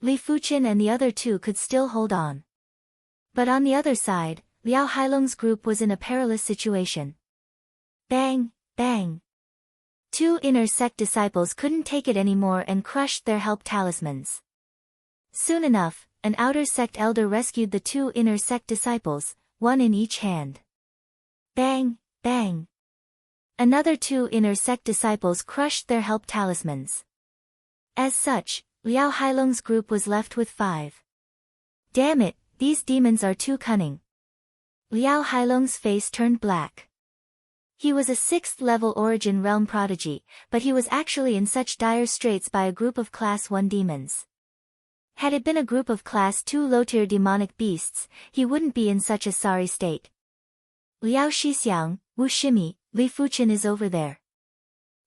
Li Fuchen and the other two could still hold on. But on the other side, Liao Hailong's group was in a perilous situation. Bang, bang. Two inner sect disciples couldn't take it anymore and crushed their help talismans. Soon enough, an outer sect elder rescued the two inner sect disciples, one in each hand. Bang, bang. Another two inner sect disciples crushed their help talismans. As such, Liao Hailong's group was left with 5. Damn it, these demons are too cunning. Liao Hailong's face turned black. He was a 6th level Origin Realm prodigy, but he was actually in such dire straits by a group of Class 1 demons. Had it been a group of Class 2 low-tier demonic beasts, he wouldn't be in such a sorry state. Liao Shixiang, Wu Shimi, Li Fuchen is over there.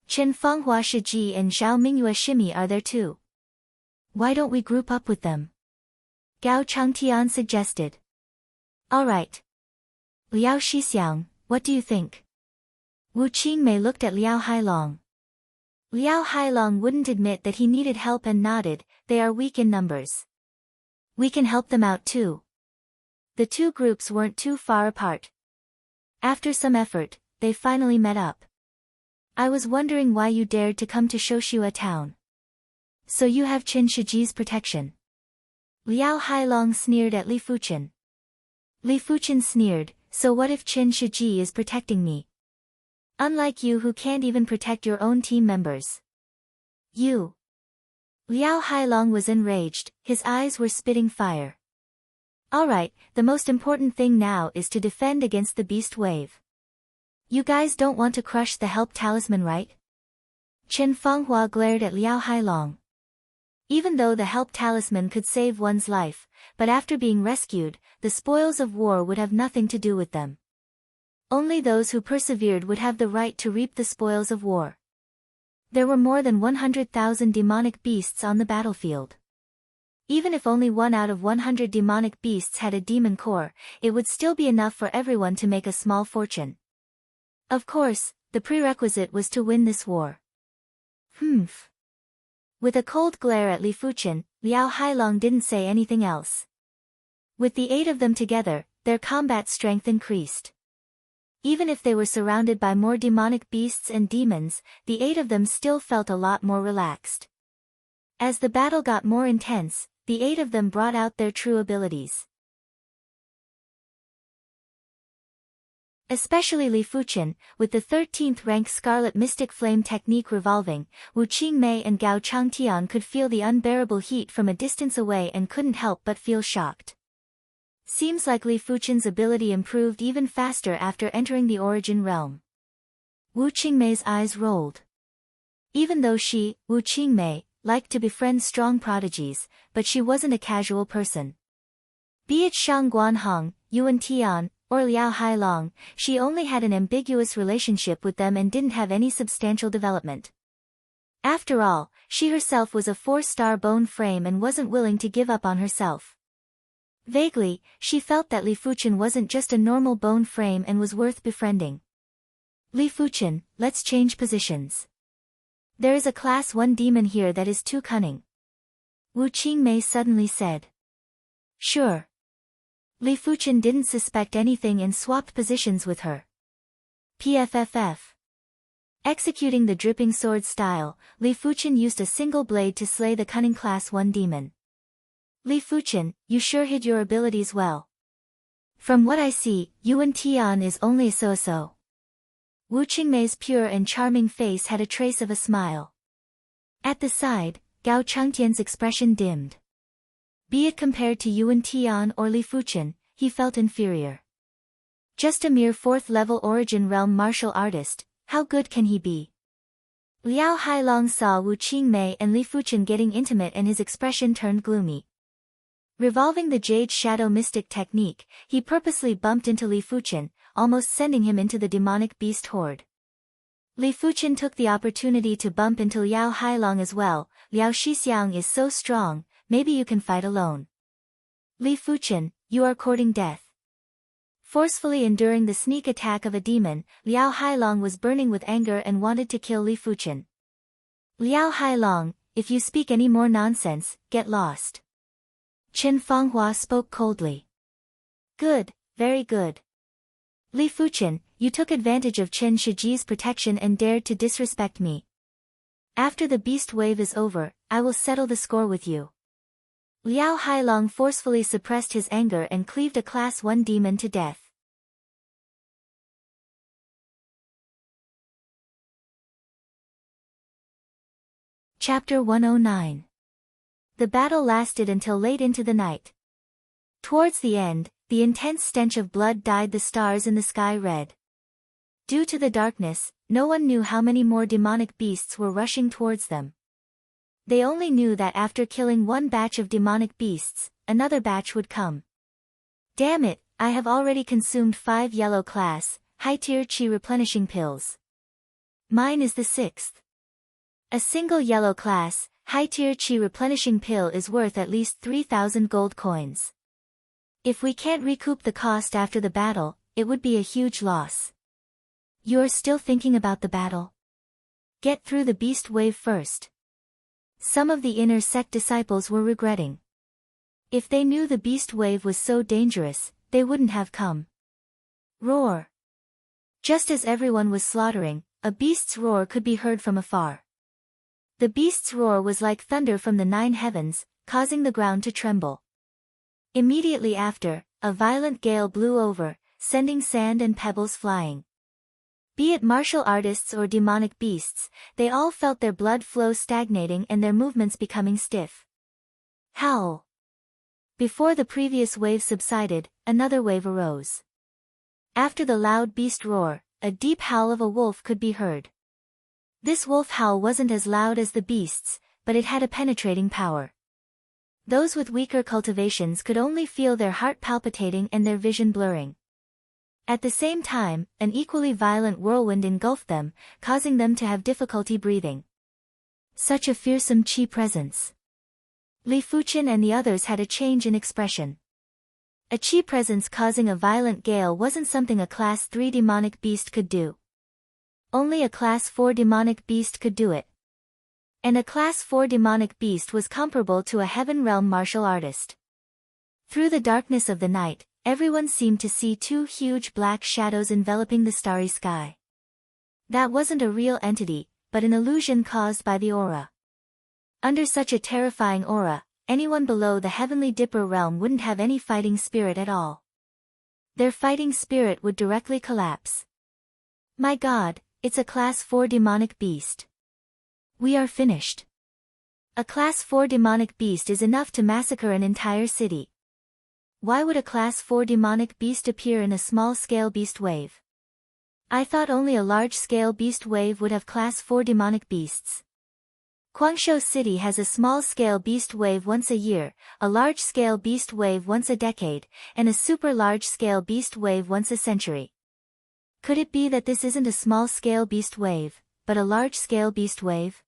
Chen Fanghua Shiji and Zhao Mingyue Shimi are there too. Why don't we group up with them? Gao Changtian suggested. Alright. Liao Shixiang, what do you think? Wu Qingmei looked at Liao Hailong. Liao Hailong wouldn't admit that he needed help and nodded, they are weak in numbers. We can help them out too. The two groups weren't too far apart. After some effort, they finally met up. I was wondering why you dared to come to Shoshua town. So you have Chen Shiji's protection. Liao Hailong sneered at Li Fuchen. Li Fuchen sneered, so what if Chen Shiji is protecting me? Unlike you who can't even protect your own team members. You. Liao Hailong was enraged, his eyes were spitting fire. Alright, the most important thing now is to defend against the beast wave. You guys don't want to crush the help talisman, right? Chen Fanghua glared at Liao Hailong. Even though the help talisman could save one's life, but after being rescued, the spoils of war would have nothing to do with them. Only those who persevered would have the right to reap the spoils of war. There were more than 100,000 demonic beasts on the battlefield. Even if only 1 out of 100 demonic beasts had a demon core, it would still be enough for everyone to make a small fortune. Of course, the prerequisite was to win this war. Humph. With a cold glare at Li Fuchen, Liao Hailong didn't say anything else. With the 8 of them together, their combat strength increased. Even if they were surrounded by more demonic beasts and demons, the 8 of them still felt a lot more relaxed. As the battle got more intense, the 8 of them brought out their true abilities. Especially Li Fuchen, with the 13th rank Scarlet Mystic Flame technique revolving, Wu Qingmei and Gao Changtian could feel the unbearable heat from a distance away and couldn't help but feel shocked. Seems like Li Fuchen's ability improved even faster after entering the Origin Realm. Wu Qingmei's eyes rolled. Even though she, Wu Qingmei, liked to befriend strong prodigies, but she wasn't a casual person. Be it Shang Guanhong, Yuan Tian, or Liao Hailong, she only had an ambiguous relationship with them and didn't have any substantial development. After all, she herself was a 4-star bone frame and wasn't willing to give up on herself. Vaguely, she felt that Li Fuchen wasn't just a normal bone frame and was worth befriending. Li Fuchen, let's change positions. There is a class 1 demon here that is too cunning. Wu Qingmei suddenly said. Sure. Li Fuchen didn't suspect anything and swapped positions with her. PFFF. Executing the dripping sword style, Li Fuchen used a single blade to slay the cunning class 1 demon. Li Fuchen, you sure hid your abilities well. From what I see, Yuan Tian is only a so-so. Wu Qingmei's pure and charming face had a trace of a smile. At the side, Gao Chengtian's expression dimmed. Be it compared to Yuan Tian or Li Fuchen, he felt inferior. Just a mere 4th-level origin realm martial artist, how good can he be? Liao Hailong saw Wu Qingmei and Li Fuchen getting intimate and his expression turned gloomy. Revolving the Jade Shadow Mystic technique, he purposely bumped into Li Fuchen, almost sending him into the demonic beast horde. Li Fuchen took the opportunity to bump into Liao Hailong as well. Liao Shixiang is so strong, maybe you can fight alone. Li Fuchen, you are courting death. Forcefully enduring the sneak attack of a demon, Liao Hailong was burning with anger and wanted to kill Li Fuchen. Liao Hailong, if you speak any more nonsense, get lost. Chen Fanghua spoke coldly. Good, very good. Li Fuchen, you took advantage of Chen Shiji's protection and dared to disrespect me. After the beast wave is over, I will settle the score with you. Liao Hailong forcefully suppressed his anger and cleaved a class 1 demon to death. Chapter 109. The battle lasted until late into the night. Towards the end, the intense stench of blood dyed the stars in the sky red. Due to the darkness, no one knew how many more demonic beasts were rushing towards them. They only knew that after killing one batch of demonic beasts, another batch would come. Damn it, I have already consumed 5 yellow class, high-tier chi replenishing pills. Mine is the 6th. A single yellow class, high-tier chi replenishing pill is worth at least 3,000 gold coins. If we can't recoup the cost after the battle, it would be a huge loss. You're still thinking about the battle? Get through the beast wave first. Some of the inner sect disciples were regretting. If they knew the beast wave was so dangerous, they wouldn't have come. Roar. Just as everyone was slaughtering, a beast's roar could be heard from afar. The beast's roar was like thunder from the 9 heavens, causing the ground to tremble. Immediately after, a violent gale blew over, sending sand and pebbles flying. Be it martial artists or demonic beasts, they all felt their blood flow stagnating and their movements becoming stiff. Howl. Before the previous wave subsided, another wave arose. After the loud beast roar, a deep howl of a wolf could be heard. This wolf howl wasn't as loud as the beasts, but it had a penetrating power. Those with weaker cultivations could only feel their heart palpitating and their vision blurring. At the same time, an equally violent whirlwind engulfed them, causing them to have difficulty breathing. Such a fearsome chi presence. Li Fuchen and the others had a change in expression. A chi presence causing a violent gale wasn't something a class 3 demonic beast could do. Only a class 4 demonic beast could do it. And a class 4 demonic beast was comparable to a heaven realm martial artist. Through the darkness of the night, everyone seemed to see 2 huge black shadows enveloping the starry sky. That wasn't a real entity, but an illusion caused by the aura. Under such a terrifying aura, anyone below the heavenly dipper realm wouldn't have any fighting spirit at all. Their fighting spirit would directly collapse. My God, it's a class 4 demonic beast. We are finished. A class 4 demonic beast is enough to massacre an entire city. Why would a class 4 demonic beast appear in a small-scale beast wave? I thought only a large-scale beast wave would have class 4 demonic beasts. Guangzhou City has a small-scale beast wave once a year, a large-scale beast wave once a decade, and a super-large-scale beast wave once a century. Could it be that this isn't a small-scale beast wave, but a large-scale beast wave?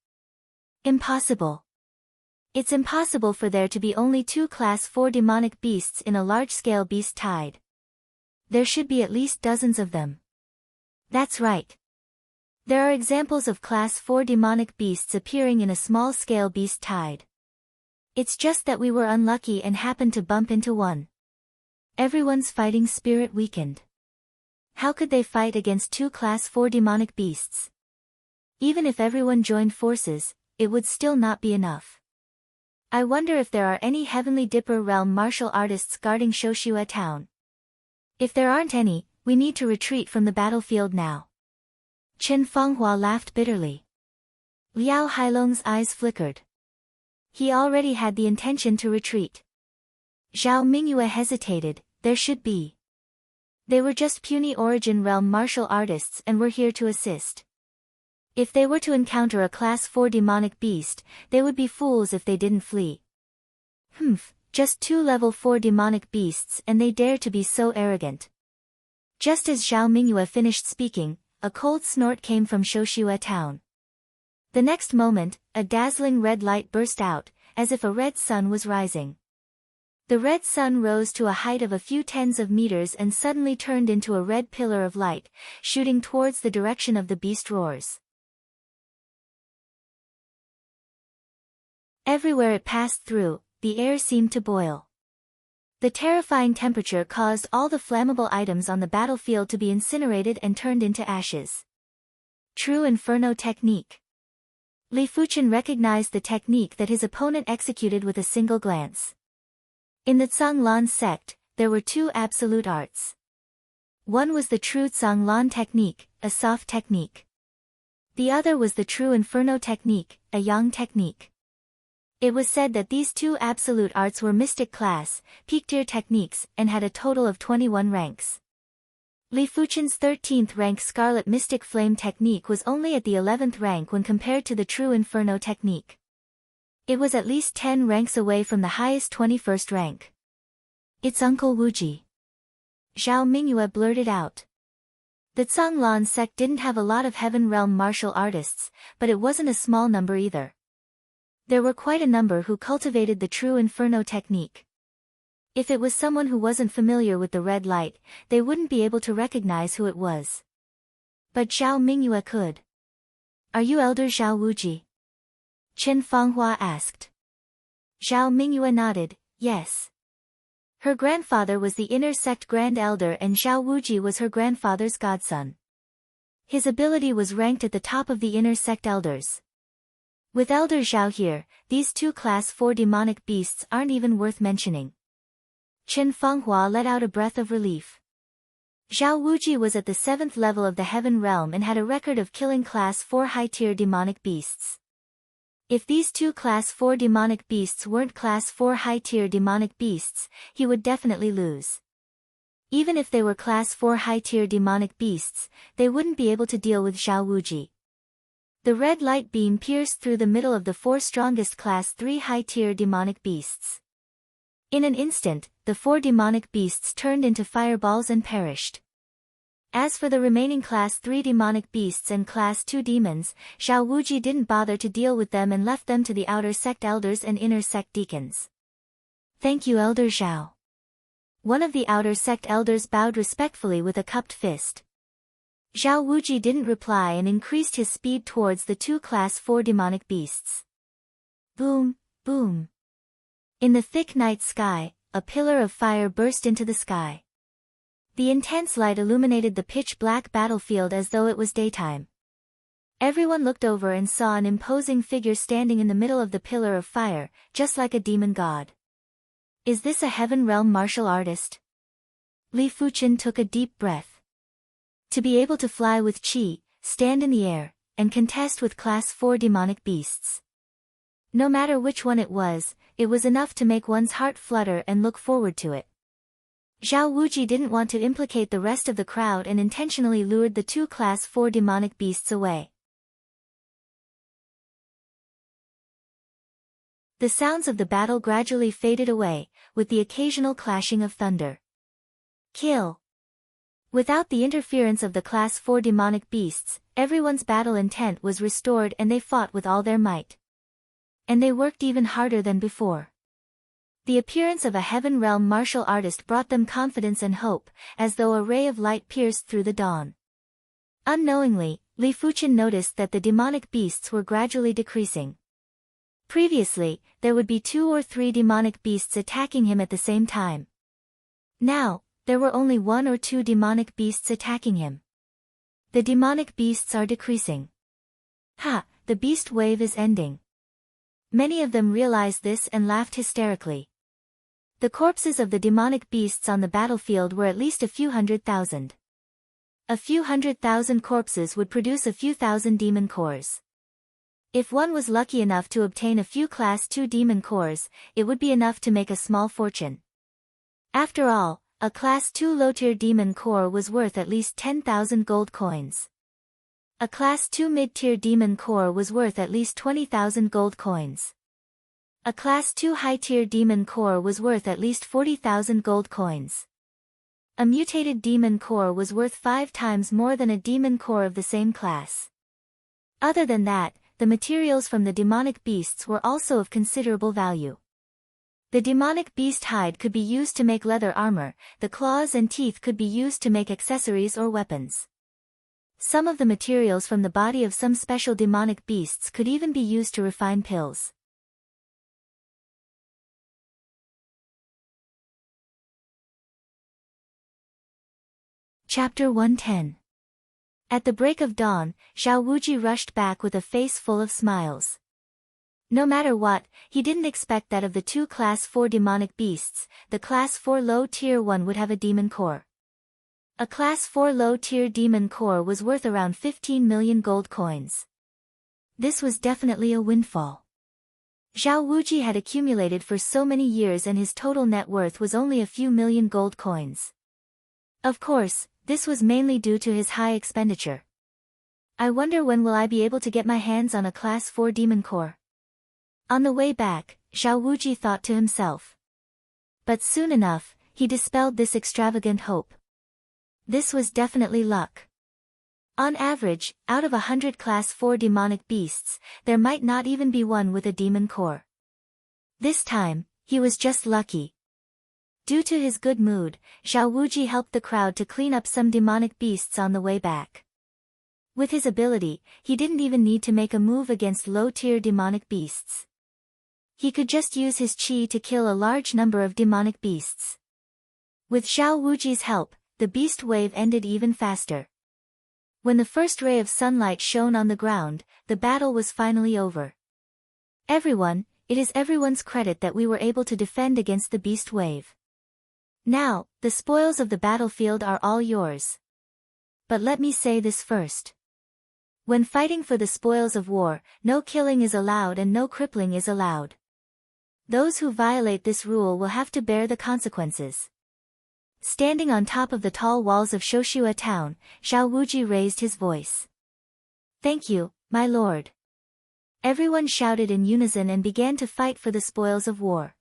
Impossible. It's impossible for there to be only 2 Class 4 demonic beasts in a large-scale beast tide. There should be at least dozens of them. That's right. There are examples of Class 4 demonic beasts appearing in a small-scale beast tide. It's just that we were unlucky and happened to bump into one. Everyone's fighting spirit weakened. How could they fight against 2 Class 4 demonic beasts? Even if everyone joined forces, it would still not be enough. I wonder if there are any Heavenly Dipper realm martial artists guarding Shoshua town. If there aren't any, we need to retreat from the battlefield now. Chen Fanghua laughed bitterly. Liao Hailong's eyes flickered. He already had the intention to retreat. Zhao Mingyue hesitated. There should be. They were just puny origin realm martial artists and were here to assist. If they were to encounter a Class 4 demonic beast, they would be fools if they didn't flee. Just 2 level 4 demonic beasts and they dare to be so arrogant. Just as Zhao Mingyue finished speaking, a cold snort came from Shoshua town. The next moment, a dazzling red light burst out, as if a red sun was rising. The red sun rose to a height of a few tens of meters and suddenly turned into a red pillar of light, shooting towards the direction of the beast roars. Everywhere it passed through, the air seemed to boil. The terrifying temperature caused all the flammable items on the battlefield to be incinerated and turned into ashes. True Inferno Technique. Li Fuchen recognized the technique that his opponent executed with a single glance. In the Zhanglan sect, there were 2 absolute arts. One was the true Zhanglan technique, a soft technique. The other was the true Inferno technique, a yang technique. It was said that these 2 absolute arts were mystic class, peak tier techniques, and had a total of 21 ranks. Li Fuchen's 13th rank Scarlet Mystic Flame technique was only at the 11th rank when compared to the true Inferno technique. It was at least 10 ranks away from the highest 21st rank. It's Uncle Wuji. Zhao Mingyue blurted out. The Zhanglan sect didn't have a lot of Heaven Realm martial artists, but it wasn't a small number either. There were quite a number who cultivated the true Inferno technique. If it was someone who wasn't familiar with the red light, they wouldn't be able to recognize who it was. But Zhao Mingyue could. Are you Elder Zhao Wuji? Chen Fanghua asked. Zhao Mingyue nodded, yes. Her grandfather was the inner sect Grand Elder and Zhao Wuji was her grandfather's godson. His ability was ranked at the top of the inner sect elders. With Elder Zhao here, these 2 Class 4 demonic beasts aren't even worth mentioning. Chen Fanghua let out a breath of relief. Zhao Wuji was at the 7th level of the Heaven Realm and had a record of killing Class 4 high-tier demonic beasts. If these 2 Class 4 demonic beasts weren't Class 4 high-tier demonic beasts, he would definitely lose. Even if they were Class 4 high-tier demonic beasts, they wouldn't be able to deal with Zhao Wuji. The red light beam pierced through the middle of the 4 strongest Class 3 high-tier demonic beasts. In an instant, the 4 demonic beasts turned into fireballs and perished. As for the remaining Class 3 demonic beasts and Class 2 demons, Zhao Wuji didn't bother to deal with them and left them to the outer sect elders and inner sect deacons. Thank you, Elder Zhao. One of the outer sect elders bowed respectfully with a cupped fist. Zhao Wuji didn't reply and increased his speed towards the 2 Class 4 demonic beasts. Boom, boom. In the thick night sky, a pillar of fire burst into the sky. The intense light illuminated the pitch-black battlefield as though it was daytime. Everyone looked over and saw an imposing figure standing in the middle of the pillar of fire, just like a demon god. Is this a Heaven Realm martial artist? Li Fuchen took a deep breath. To be able to fly with Qi, stand in the air, and contest with Class 4 demonic beasts. No matter which one it was enough to make one's heart flutter and look forward to it. Zhao Wuji didn't want to implicate the rest of the crowd and intentionally lured the 2 Class 4 demonic beasts away. The sounds of the battle gradually faded away, with the occasional clashing of thunder. Kill. Without the interference of the Class 4 demonic beasts, everyone's battle intent was restored and they fought with all their might. And they worked even harder than before. The appearance of a Heaven Realm martial artist brought them confidence and hope, as though a ray of light pierced through the dawn. Unknowingly, Li Fuchen noticed that the demonic beasts were gradually decreasing. Previously, there would be 2 or 3 demonic beasts attacking him at the same time. Now, there were only 1 or 2 demonic beasts attacking him. The demonic beasts are decreasing. Ha, the beast wave is ending. Many of them realized this and laughed hysterically. The corpses of the demonic beasts on the battlefield were at least a few 100,000. A few 100,000 corpses would produce a few thousand demon cores. If one was lucky enough to obtain a few Class 2 demon cores, it would be enough to make a small fortune. After all, a Class 2 low-tier demon core was worth at least 10,000 gold coins. A Class 2 mid-tier demon core was worth at least 20,000 gold coins. A Class 2 high-tier demon core was worth at least 40,000 gold coins. A mutated demon core was worth 5 times more than a demon core of the same class. Other than that, the materials from the demonic beasts were also of considerable value. The demonic beast hide could be used to make leather armor, the claws and teeth could be used to make accessories or weapons. Some of the materials from the body of some special demonic beasts could even be used to refine pills. Chapter 110. At the break of dawn, Xiao Wuji rushed back with a face full of smiles. No matter what, he didn't expect that of the 2 Class 4 demonic beasts, the Class 4 low-tier one would have a demon core. A Class 4 low-tier demon core was worth around 15 million gold coins. This was definitely a windfall. Xiao Wuji had accumulated for so many years and his total net worth was only a few million gold coins. Of course, this was mainly due to his high expenditure. I wonder when will I be able to get my hands on a Class 4 demon core? On the way back, Xiao Wuji thought to himself. But soon enough, he dispelled this extravagant hope. This was definitely luck. On average, out of 100 Class 4 demonic beasts, there might not even be one with a demon core. This time, he was just lucky. Due to his good mood, Xiao Wuji helped the crowd to clean up some demonic beasts on the way back. With his ability, he didn't even need to make a move against low-tier demonic beasts. He could just use his qi to kill a large number of demonic beasts. With Xiao Wuji's help, the beast wave ended even faster. When the first ray of sunlight shone on the ground, the battle was finally over. It is everyone's credit that we were able to defend against the beast wave. Now, the spoils of the battlefield are all yours. But let me say this first. When fighting for the spoils of war, no killing is allowed and no crippling is allowed. Those who violate this rule will have to bear the consequences. Standing on top of the tall walls of Shoshua town, Xiao Wuji raised his voice. Thank you, my lord. Everyone shouted in unison and began to fight for the spoils of war.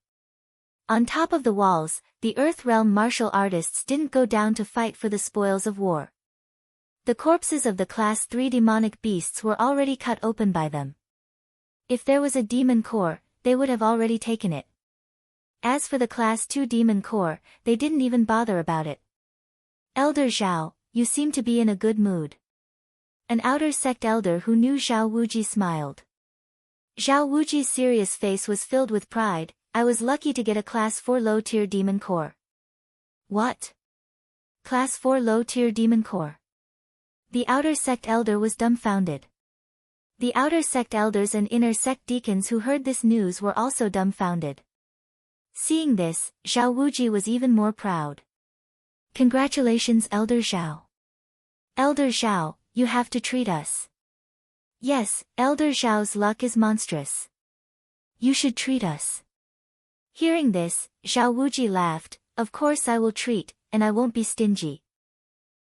On top of the walls, the Earth Realm martial artists didn't go down to fight for the spoils of war. The corpses of the Class 3 demonic beasts were already cut open by them. If there was a demon core, they would have already taken it. As for the Class 2 demon core, they didn't even bother about it. Elder Zhao, you seem to be in a good mood. An outer sect elder who knew Xiao Wuji smiled. Xiao Wuji's serious face was filled with pride. I was lucky to get a Class 4 low-tier demon core. What? Class 4 low-tier demon core? The outer sect elder was dumbfounded. The outer sect elders and inner sect deacons who heard this news were also dumbfounded. Seeing this, Xiao Wuji was even more proud. Congratulations, Elder Zhao. Elder Zhao, you have to treat us. Yes, Elder Zhao's luck is monstrous. You should treat us. Hearing this, Xiao Wuji laughed. Of course I will treat, and I won't be stingy.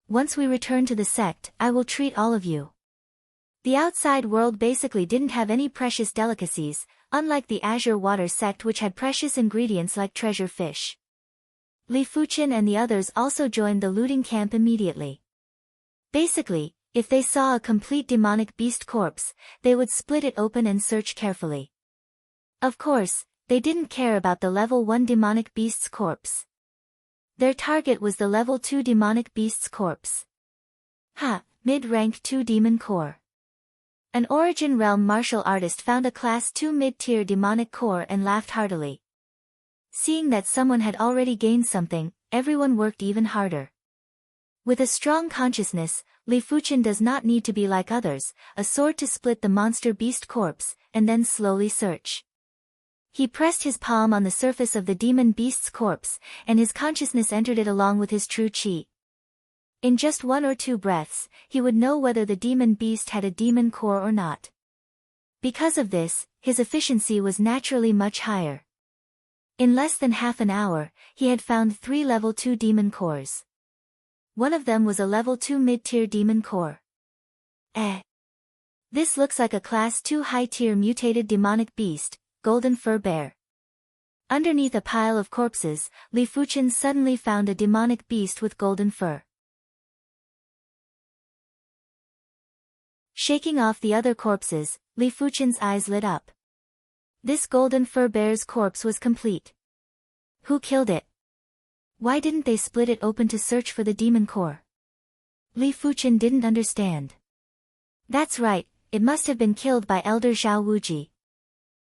Once we return to the sect, I will treat all of you. The outside world basically didn't have any precious delicacies, unlike the Azure Water sect which had precious ingredients like treasure fish. Li Fuchen and the others also joined the looting camp immediately. Basically, if they saw a complete demonic beast corpse, they would split it open and search carefully. Of course, they didn't care about the level 1 demonic beast's corpse. Their target was the level 2 demonic beast's corpse. Mid-rank 2 demon core. An Origin Realm martial artist found a class 2 mid-tier demonic core and laughed heartily. Seeing that someone had already gained something, everyone worked even harder. With a strong consciousness, Li Fuchen does not need to be like others, a sword to split the monster beast corpse, and then slowly search. He pressed his palm on the surface of the demon beast's corpse, and his consciousness entered it along with his true chi. In just 1 or 2 breaths, he would know whether the demon beast had a demon core or not. Because of this, his efficiency was naturally much higher. In less than half an hour, he had found 3 level 2 demon cores. One of them was a level 2 mid-tier demon core. This looks like a class 2 high-tier mutated demonic beast, golden fur bear. Underneath a pile of corpses, Li Fuchen suddenly found a demonic beast with golden fur. Shaking off the other corpses, Li Fuchen's eyes lit up. This golden fur bear's corpse was complete. Who killed it? Why didn't they split it open to search for the demon core? Li Fuchen didn't understand. That's right, it must have been killed by Elder Zhao Wuji.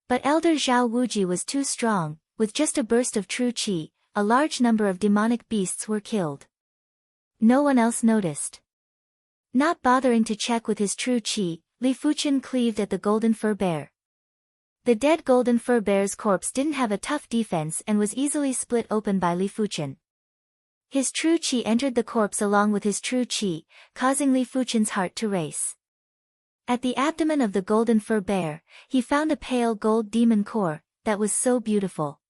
But Elder Zhao Wuji was too strong, with just a burst of true chi, a large number of demonic beasts were killed. No one else noticed. Not bothering to check with his true chi, Li Fuchen cleaved at the golden fur bear. The dead golden fur bear's corpse didn't have a tough defense and was easily split open by Li Fuchen. His true chi entered the corpse along with his true chi, causing Li Fuchen's heart to race. At the abdomen of the golden fur bear, he found a pale gold demon core, that was so beautiful.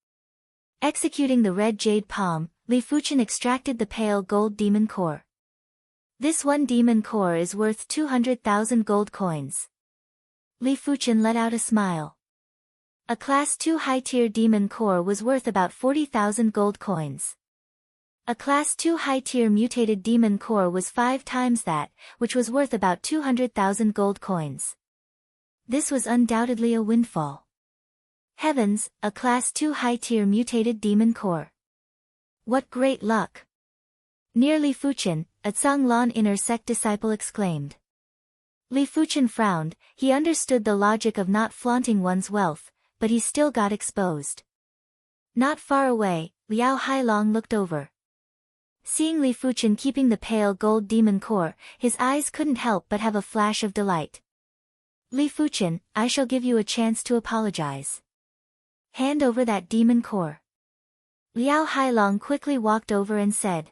Executing the red jade palm, Li Fuchen extracted the pale gold demon core. This one demon core is worth 200,000 gold coins. Li Fuchen let out a smile. A class 2 high-tier demon core was worth about 40,000 gold coins. A class 2 high-tier mutated demon core was 5 times that, which was worth about 200,000 gold coins. This was undoubtedly a windfall. Heavens, a class 2 high-tier mutated demon core. What great luck! Near Li Fuchen, a Zhanglan inner sect disciple exclaimed. Li Fuchen frowned, he understood the logic of not flaunting one's wealth, but he still got exposed. Not far away, Liao Hailong looked over. Seeing Li Fuchen keeping the pale gold demon core, his eyes couldn't help but have a flash of delight. Li Fuchen, I shall give you a chance to apologize. Hand over that demon core. Liao Hailong quickly walked over and said.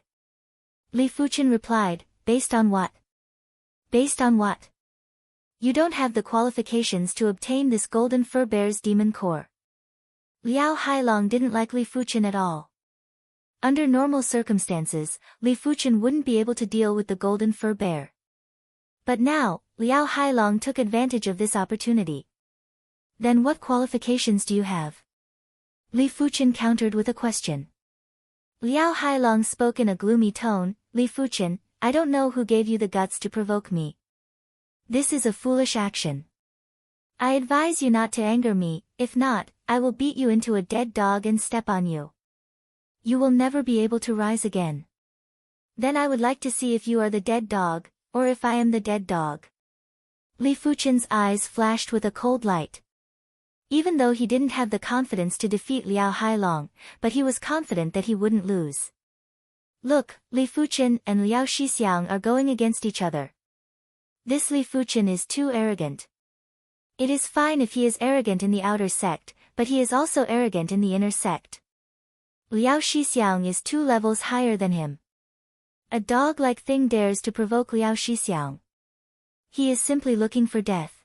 Li Fuchen replied, based on what? Based on what? You don't have the qualifications to obtain this golden fur bear's demon core. Liao Hailong didn't like Li Fuchen at all. Under normal circumstances, Li Fuchen wouldn't be able to deal with the golden fur bear. But now, Liao Hailong took advantage of this opportunity. Then what qualifications do you have? Li Fuchen countered with a question. Liao Hailong spoke in a gloomy tone, Li Fuchen, I don't know who gave you the guts to provoke me. This is a foolish action. I advise you not to anger me, if not, I will beat you into a dead dog and step on you. You will never be able to rise again. Then I would like to see if you are the dead dog, or if I am the dead dog. Li Fuchen's eyes flashed with a cold light. Even though he didn't have the confidence to defeat Liao Hailong, but he was confident that he wouldn't lose. Look, Li Fuchen and Liao Shixiang are going against each other. This Li Fuchen is too arrogant. It is fine if he is arrogant in the outer sect, but he is also arrogant in the inner sect. Liao Shixiang is 2 levels higher than him. A dog-like thing dares to provoke Liao Shixiang. He is simply looking for death.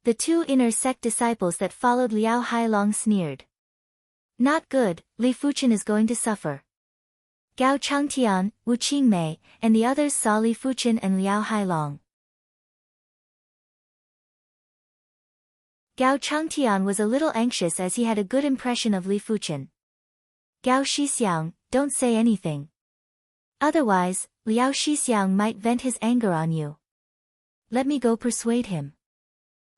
The 2 inner sect disciples that followed Liao Hailong sneered. Not good, Li Fuchen is going to suffer. Gao Changtian, Wu Qingmei, and the others saw Li Fuchen and Liao Hailong. Gao Changtian was a little anxious as he had a good impression of Li Fuchen. Gao Shixiang, don't say anything. Otherwise, Liao Shixiang might vent his anger on you. Let me go persuade him.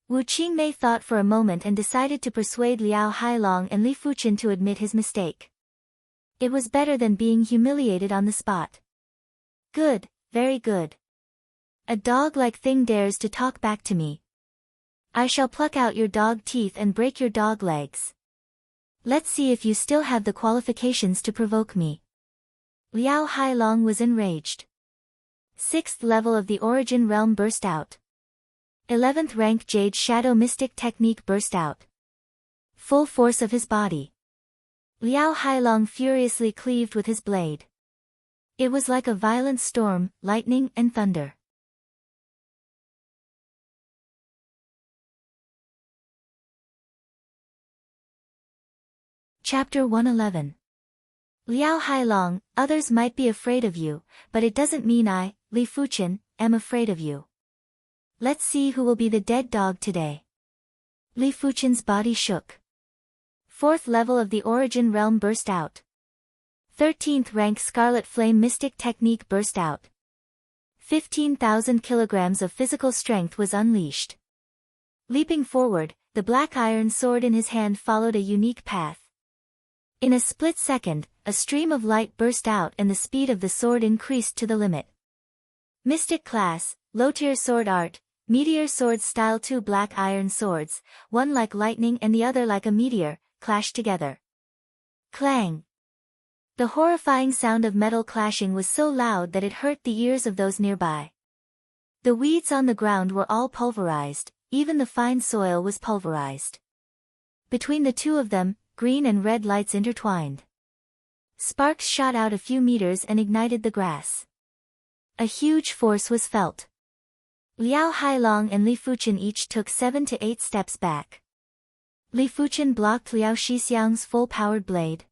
Wu Qingmei thought for a moment and decided to persuade Liao Hailong and Li Fuchen to admit his mistake. It was better than being humiliated on the spot. Good, very good. A dog-like thing dares to talk back to me. I shall pluck out your dog teeth and break your dog legs. Let's see if you still have the qualifications to provoke me. Liao Hailong was enraged. 6th level of the Origin Realm burst out. 11th rank Jade Shadow Mystic Technique burst out. Full force of his body. Liao Hailong furiously cleaved with his blade. It was like a violent storm, lightning and thunder. Chapter 111. Liao Hailong, others might be afraid of you, but it doesn't mean I, Li Fuchen, am afraid of you. Let's see who will be the dead dog today. Li Fuchen's body shook. 4th level of the Origin Realm burst out. 13th rank Scarlet Flame Mystic Technique burst out. 15,000 kilograms of physical strength was unleashed. Leaping forward, the black iron sword in his hand followed a unique path. In a split second, a stream of light burst out and the speed of the sword increased to the limit. Mystic Class, Low-Tier Sword Art, Meteor Sword Style. 2 black iron swords, one like lightning and the other like a meteor, clashed together. Clang! The horrifying sound of metal clashing was so loud that it hurt the ears of those nearby. The weeds on the ground were all pulverized, even the fine soil was pulverized. Between the two of them, green and red lights intertwined. Sparks shot out a few meters and ignited the grass. A huge force was felt. Liao Hailong and Li Fuchen each took 7 to 8 steps back. Li Fuchen blocked Liao Shixiang's full-powered blade.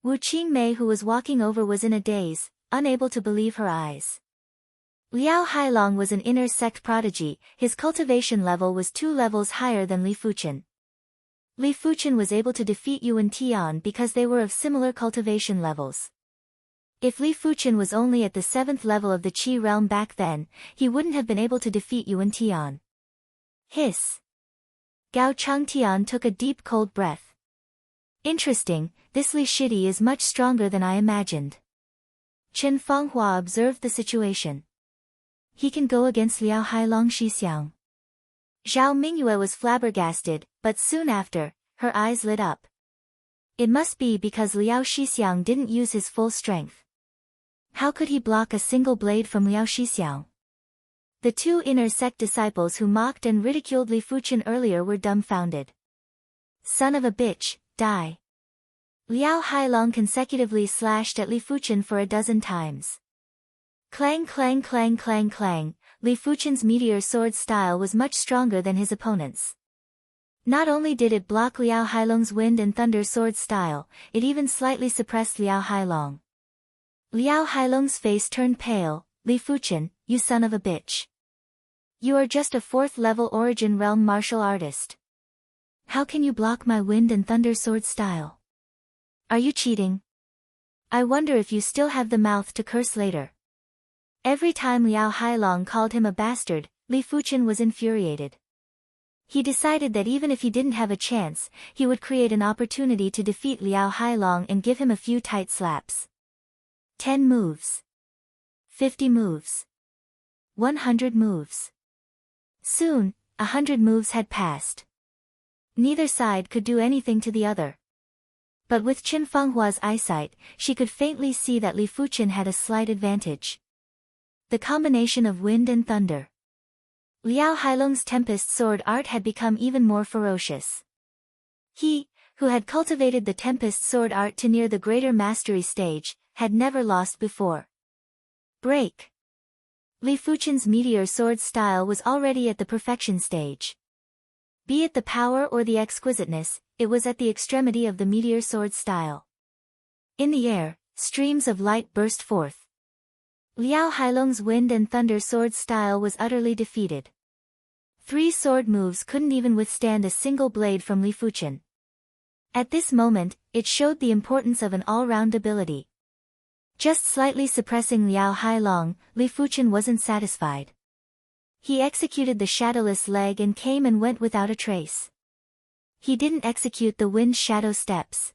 Wu Qingmei, who was walking over, was in a daze, unable to believe her eyes. Liao Hailong was an inner sect prodigy, his cultivation level was 2 levels higher than Li Fuchen. Li Fuchen was able to defeat Yuan Tian because they were of similar cultivation levels. If Li Fuchen was only at the 7th level of the Qi realm back then, he wouldn't have been able to defeat Yuan Tian. Hiss. Gao Changtian took a deep cold breath. Interesting, this Li Shidi is much stronger than I imagined. Chen Fanghua observed the situation. He can go against Liao Hailong Shixiang. Zhao Mingyue was flabbergasted, but soon after, her eyes lit up. It must be because Liao Shixiang didn't use his full strength. How could he block a single blade from Liao Shixiang? The 2 inner sect disciples who mocked and ridiculed Li Fuchen earlier were dumbfounded. Son of a bitch, die. Liao Hailong consecutively slashed at Li Fuchen for a dozen times. Clang clang clang clang clang, Li Fuchen's meteor sword style was much stronger than his opponent's. Not only did it block Liao Hailong's wind and thunder sword style, it even slightly suppressed Liao Hailong. Liao Hailong's face turned pale. Li Fuchen, you son of a bitch. You are just a 4th level Origin Realm martial artist. How can you block my wind and thunder sword style? Are you cheating? I wonder if you still have the mouth to curse later. Every time Liao Hailong called him a bastard, Li Fuchen was infuriated. He decided that even if he didn't have a chance, he would create an opportunity to defeat Liao Hailong and give him a few tight slaps. 10 moves. 50 moves. 100 moves. Soon, 100 moves had passed. Neither side could do anything to the other. But with Chen Fenghua's eyesight, she could faintly see that Li Fuchen had a slight advantage. The combination of wind and thunder. Liao Hailong's Tempest Sword art had become even more ferocious. He, who had cultivated the Tempest Sword art to near the greater mastery stage, had never lost before. Break. Li Fuchen's Meteor Sword style was already at the perfection stage. Be it the power or the exquisiteness, it was at the extremity of the Meteor Sword style. In the air, streams of light burst forth. Liao Hailong's Wind and Thunder Sword style was utterly defeated. 3 sword moves couldn't even withstand a single blade from Li Fuchen. At this moment, it showed the importance of an all-round ability. Just slightly suppressing Liao Hailong, Li Fuchen wasn't satisfied. He executed the shadowless leg and came and went without a trace. He didn't execute the wind shadow steps.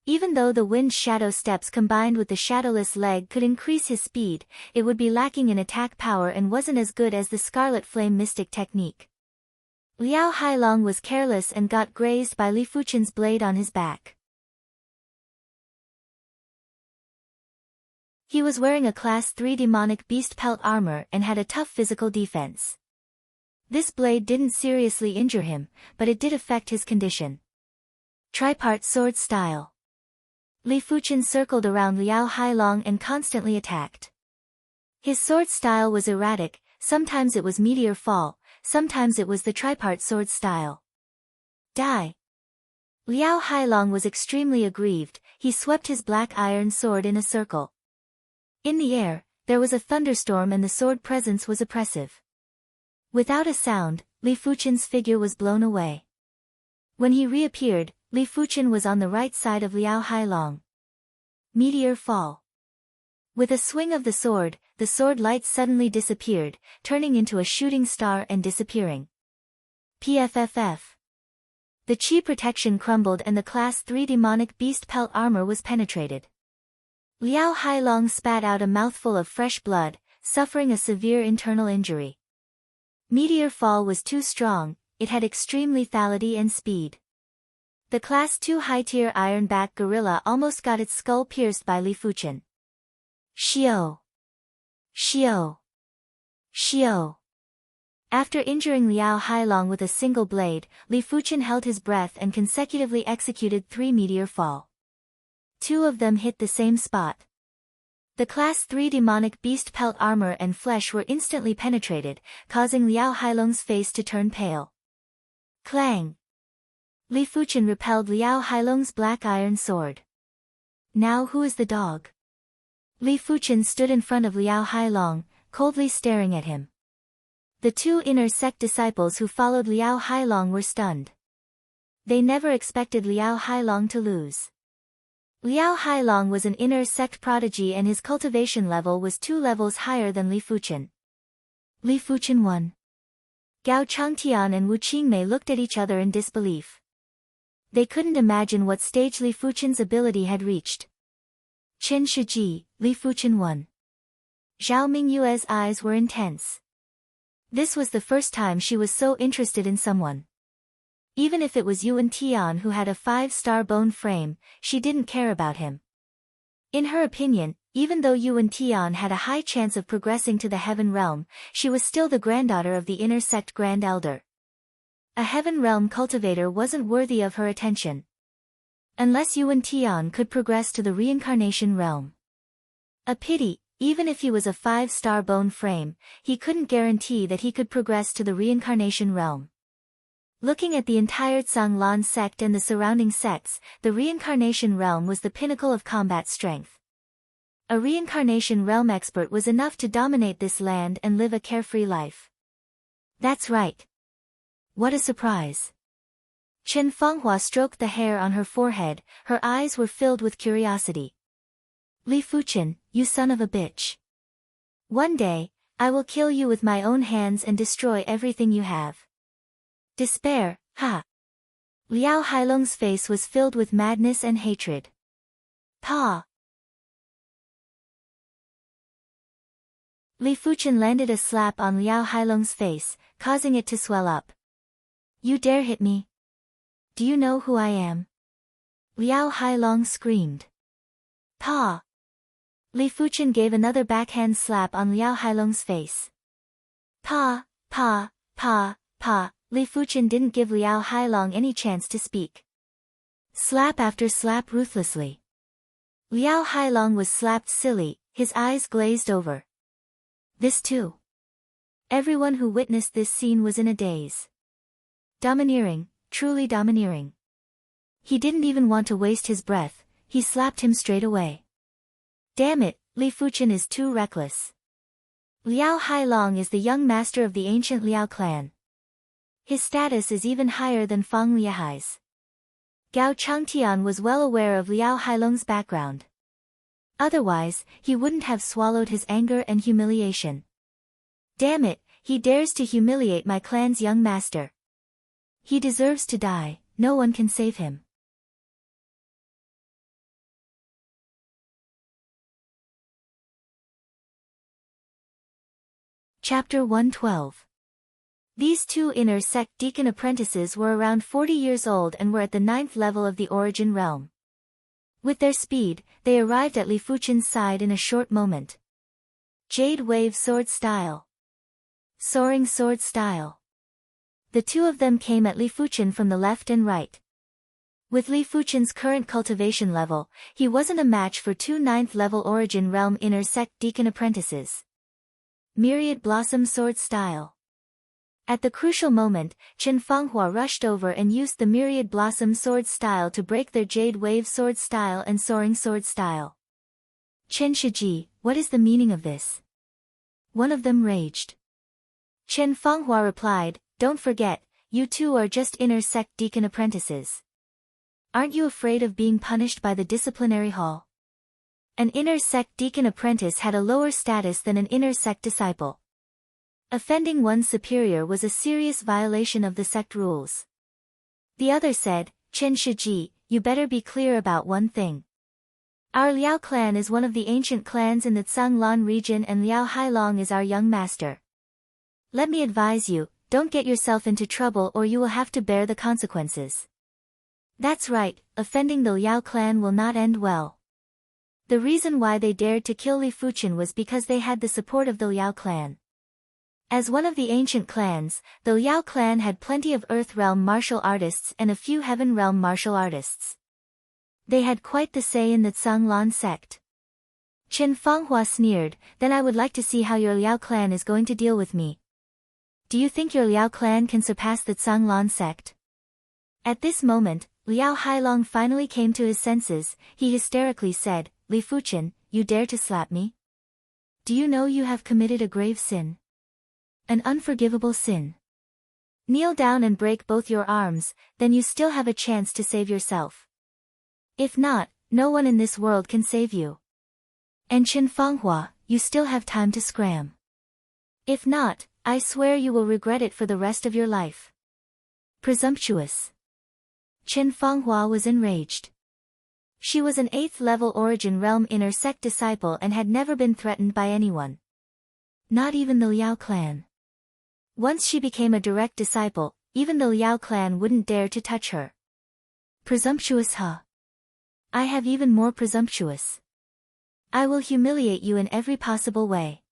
Even though the wind shadow steps combined with the shadowless leg could increase his speed, it would be lacking in attack power and wasn't as good as the Scarlet Flame Mystic technique. Liao Hailong was careless and got grazed by Li Fuchen's blade on his back. He was wearing a Class 3 demonic beast pelt armor and had a tough physical defense. This blade didn't seriously injure him, but it did affect his condition. Tripart sword style. Li Fuchen circled around Liao Hailong and constantly attacked. His sword style was erratic, sometimes it was meteor fall, sometimes it was the tripart sword style. Die! Liao Hailong was extremely aggrieved, he swept his black iron sword in a circle. In the air, there was a thunderstorm and the sword presence was oppressive. Without a sound, Li Fuchen's figure was blown away. When he reappeared, Li Fuchen was on the right side of Liao Hailong. Meteor fall. With a swing of the sword light suddenly disappeared, turning into a shooting star and disappearing. PFFF. The chi protection crumbled and the Class 3 demonic beast pelt armor was penetrated. Liao Hailong spat out a mouthful of fresh blood, suffering a severe internal injury. Meteor fall was too strong, it had extreme lethality and speed. The Class 2 high-tier iron-back gorilla almost got its skull pierced by Li Fuchen. Xiao! Xiao! Xiao! After injuring Liao Hailong with a single blade, Li Fuchen held his breath and consecutively executed 3 meteor fall. 2 of them hit the same spot. The Class 3 demonic beast pelt armor and flesh were instantly penetrated, causing Liao Hailong's face to turn pale. Clang! Li Fuchen repelled Liao Hailong's black iron sword. Now who is the dog? Li Fuchen stood in front of Liao Hailong, coldly staring at him. The 2 inner sect disciples who followed Liao Hailong were stunned. They never expected Liao Hailong to lose. Liao Hailong was an inner sect prodigy and his cultivation level was 2 levels higher than Li Fuchen. Li Fuchen won. Gao Changtian and Wu Qingmei looked at each other in disbelief. They couldn't imagine what stage Li Fuchen's ability had reached. Chen Shiji, Li Fuchen won. Zhao Mingyue's eyes were intense. This was the first time she was so interested in someone. Even if it was Yuan Tian who had a 5-star bone frame, she didn't care about him. In her opinion, even though Yuan Tian had a high chance of progressing to the Heaven Realm, she was still the granddaughter of the inner sect Grand Elder. A Heaven Realm cultivator wasn't worthy of her attention. Unless Yuan Tian could progress to the Reincarnation Realm. A pity, even if he was a 5-star bone frame, he couldn't guarantee that he could progress to the Reincarnation Realm. Looking at the entire Zhanglan sect and the surrounding sects, the Reincarnation Realm was the pinnacle of combat strength. A Reincarnation Realm expert was enough to dominate this land and live a carefree life. That's right. What a surprise. Chen Fenghua stroked the hair on her forehead, her eyes were filled with curiosity. Li Fuchen, you son of a bitch. One day, I will kill you with my own hands and destroy everything you have. Despair, ha! Liao Hailong's face was filled with madness and hatred. Pa! Li Fuchen landed a slap on Liao Hailong's face, causing it to swell up. You dare hit me? Do you know who I am? Liao Hailong screamed. Pa! Li Fuchen gave another backhand slap on Liao Hailong's face. Pa! Pa! Pa! Pa! Li Fuchen didn't give Liao Hailong any chance to speak. Slap after slap ruthlessly. Liao Hailong was slapped silly, his eyes glazed over. This too. Everyone who witnessed this scene was in a daze. Domineering, truly domineering. He didn't even want to waste his breath, he slapped him straight away. Damn it, Li Fuchen is too reckless. Liao Hailong is the young master of the ancient Liao clan. His status is even higher than Fang Liahai's. Gao Changtian was well aware of Liao Hailong's background. Otherwise, he wouldn't have swallowed his anger and humiliation. Damn it, he dares to humiliate my clan's young master. He deserves to die, no one can save him. Chapter 112. These two inner sect deacon apprentices were around 40 years old and were at the 9th level of the origin realm. With their speed, they arrived at Li Fuchen's side in a short moment. Jade Wave Sword Style. Soaring Sword Style. The two of them came at Li Fuchen from the left and right. With Li Fuchen's current cultivation level, he wasn't a match for two 9th level origin realm inner sect deacon apprentices. Myriad Blossom Sword Style. At the crucial moment, Chen Fanghua rushed over and used the Myriad Blossom Sword Style to break their Jade Wave Sword Style and Soaring Sword Style. Chen Shiji, what is the meaning of this? One of them raged. Chen Fanghua replied, don't forget, you two are just inner sect deacon apprentices. Aren't you afraid of being punished by the disciplinary hall? An inner sect deacon apprentice had a lower status than an inner sect disciple. Offending one's superior was a serious violation of the sect rules. The other said, Chen Shiji, you better be clear about one thing. Our Liao clan is one of the ancient clans in the Tsanglan region and Liao Hailong is our young master. Let me advise you, don't get yourself into trouble or you will have to bear the consequences. That's right, offending the Liao clan will not end well. The reason why they dared to kill Li Fuchen was because they had the support of the Liao clan. As one of the ancient clans, the Liao clan had plenty of Earth Realm martial artists and a few Heaven Realm martial artists. They had quite the say in the Tsanglan sect. Chen Fanghua sneered, then I would like to see how your Liao clan is going to deal with me. Do you think your Liao clan can surpass the Tsanglan sect? At this moment, Liao Hailong finally came to his senses. He hysterically said, Li Fuchen, you dare to slap me? Do you know you have committed a grave sin? An unforgivable sin. Kneel down and break both your arms, then you still have a chance to save yourself. If not, no one in this world can save you. And Chen Fanghua, you still have time to scram. If not, I swear you will regret it for the rest of your life. Presumptuous. Chen Fanghua was enraged. She was an 8th level origin realm inner sect disciple and had never been threatened by anyone. Not even the Liao clan. Once she became a direct disciple, even the Liao clan wouldn't dare to touch her. Presumptuous, huh? I have even more presumptuous. I will humiliate you in every possible way.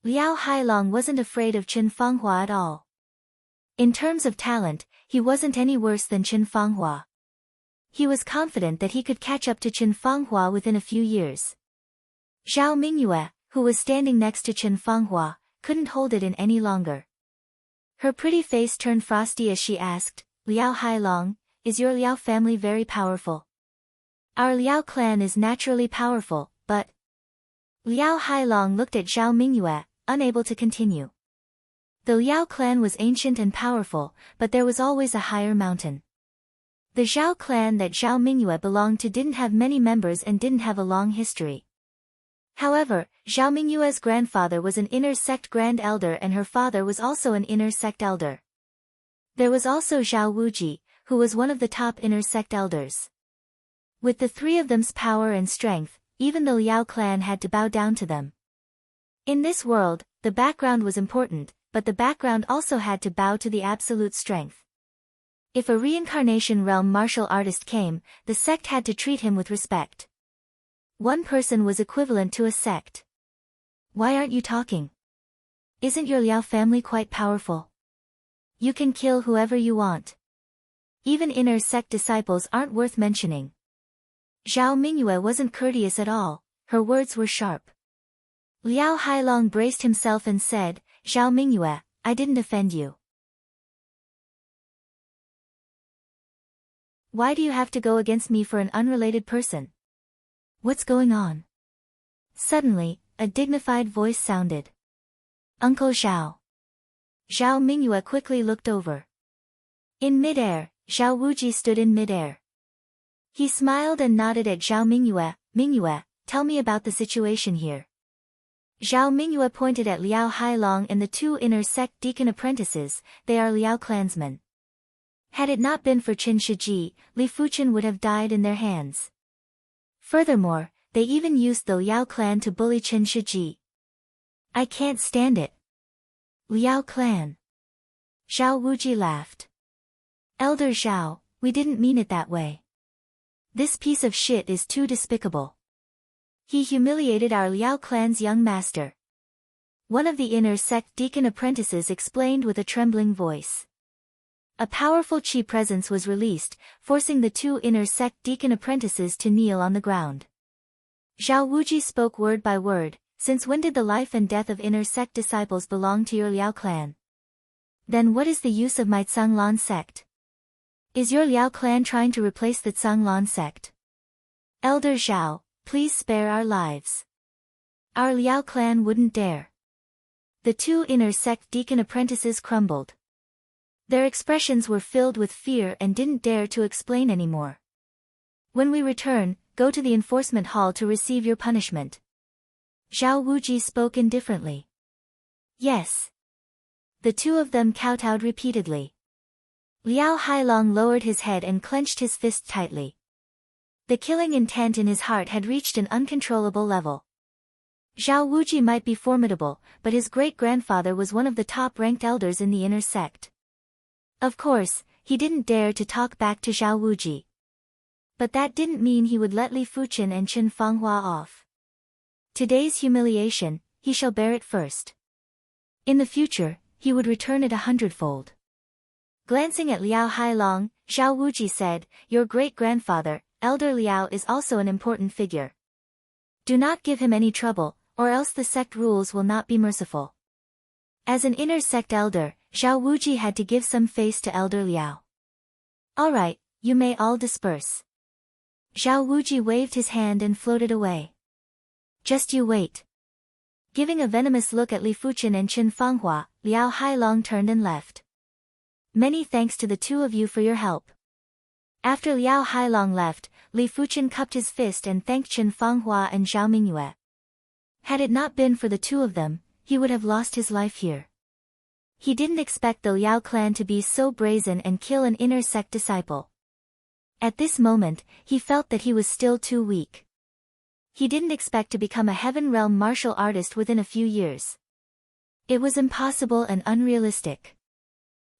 Liao Hailong wasn't afraid of Chen Fanghua at all. In terms of talent, he wasn't any worse than Chen Fanghua. He was confident that he could catch up to Chen Fanghua within a few years. Zhao Mingyue, who was standing next to Chen Fanghua, couldn't hold it in any longer. Her pretty face turned frosty as she asked, Liao Hailong, is your Liao family very powerful? Our Liao clan is naturally powerful, but... Liao Hailong looked at Zhao Mingyue, unable to continue. The Liao clan was ancient and powerful, but there was always a higher mountain. The Zhao clan that Zhao Mingyue belonged to didn't have many members and didn't have a long history. However, Zhao Mingyue's grandfather was an inner sect grand elder and her father was also an inner sect elder. There was also Zhao Wuji, who was one of the top inner sect elders. With the three of them's power and strength, even the Liao clan had to bow down to them. In this world, the background was important, but the background also had to bow to the absolute strength. If a reincarnation realm martial artist came, the sect had to treat him with respect. One person was equivalent to a sect. Why aren't you talking? Isn't your Liao family quite powerful? You can kill whoever you want. Even inner sect disciples aren't worth mentioning. Zhao Mingyue wasn't courteous at all, her words were sharp. Liao Hailong braced himself and said, Zhao Mingyue, I didn't offend you. Why do you have to go against me for an unrelated person? What's going on? Suddenly, a dignified voice sounded. Uncle Zhao. Zhao Mingyue quickly looked over. In midair, Zhao Wuji stood in midair. He smiled and nodded at Zhao Mingyue. Mingyue, tell me about the situation here. Zhao Mingyue pointed at Liao Hailong and the two inner sect deacon apprentices. They are Liao clansmen. Had it not been for Qin Shiji, Li Fuchen would have died in their hands. Furthermore, they even used the Liao clan to bully Qin Shiji. I can't stand it. Liao clan. Zhao Wuji laughed. Elder Zhao, we didn't mean it that way. This piece of shit is too despicable. He humiliated our Liao clan's young master. One of the inner sect deacon apprentices explained with a trembling voice. A powerful chi presence was released, forcing the two inner sect deacon apprentices to kneel on the ground. Zhao Wuji spoke word by word. Since when did the life and death of inner sect disciples belong to your Liao clan? Then what is the use of my Tsanglan sect? Is your Liao clan trying to replace the Tsanglan sect? Elder Zhao, please spare our lives. Our Liao clan wouldn't dare. The two inner sect deacon apprentices crumbled. Their expressions were filled with fear and didn't dare to explain anymore. When we return, go to the enforcement hall to receive your punishment. Zhao Wuji spoke indifferently. Yes. The two of them kowtowed repeatedly. Liao Hailong lowered his head and clenched his fist tightly. The killing intent in his heart had reached an uncontrollable level. Zhao Wuji might be formidable, but his great-grandfather was one of the top-ranked elders in the inner sect. Of course, he didn't dare to talk back to Zhao Wuji. But that didn't mean he would let Li Fuchen and Chen Fanghua off. Today's humiliation, he shall bear it first. In the future, he would return it 100-fold. Glancing at Liao Hailong, Zhao Wuji said, your great-grandfather, Elder Liao is also an important figure. Do not give him any trouble, or else the sect rules will not be merciful. As an inner sect elder, Zhao Wuji had to give some face to Elder Liao. All right, you may all disperse. Zhao Wuji waved his hand and floated away. Just you wait. Giving a venomous look at Li Fuchen and Chen Fanghua, Liao Hailong turned and left. Many thanks to the two of you for your help. After Liao Hailong left, Li Fuchen cupped his fist and thanked Chen Fanghua and Zhao Mingyue. Had it not been for the two of them, he would have lost his life here. He didn't expect the Liao clan to be so brazen and kill an inner sect disciple. At this moment, he felt that he was still too weak. He didn't expect to become a Heaven Realm martial artist within a few years. It was impossible and unrealistic.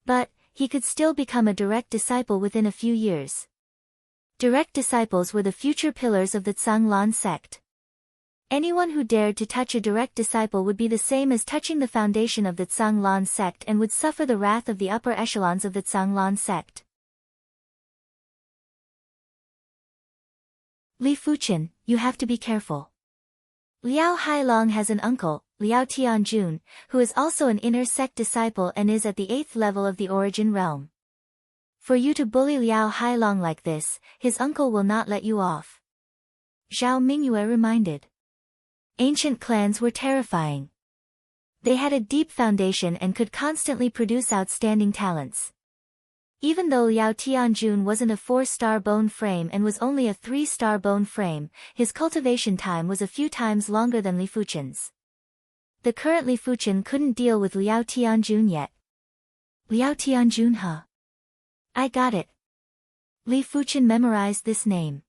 But, he could still become a direct disciple within a few years. Direct disciples were the future pillars of the Tsanglan sect. Anyone who dared to touch a direct disciple would be the same as touching the foundation of the Tsanglan sect and would suffer the wrath of the upper echelons of the Tsanglan sect. Li Fuchen, you have to be careful. Liao Hailong has an uncle, Liao Tianjun, who is also an inner sect disciple and is at the 8th level of the origin realm. For you to bully Liao Hailong like this, his uncle will not let you off. Zhao Mingyue reminded. Ancient clans were terrifying. They had a deep foundation and could constantly produce outstanding talents. Even though Liao Tianjun wasn't a 4-star bone frame and was only a 3-star bone frame, his cultivation time was a few times longer than Li Fuchen's. The current Li Fuchen couldn't deal with Liao Tianjun yet. Liao Tianjun, huh? I got it. Li Fuchen memorized this name.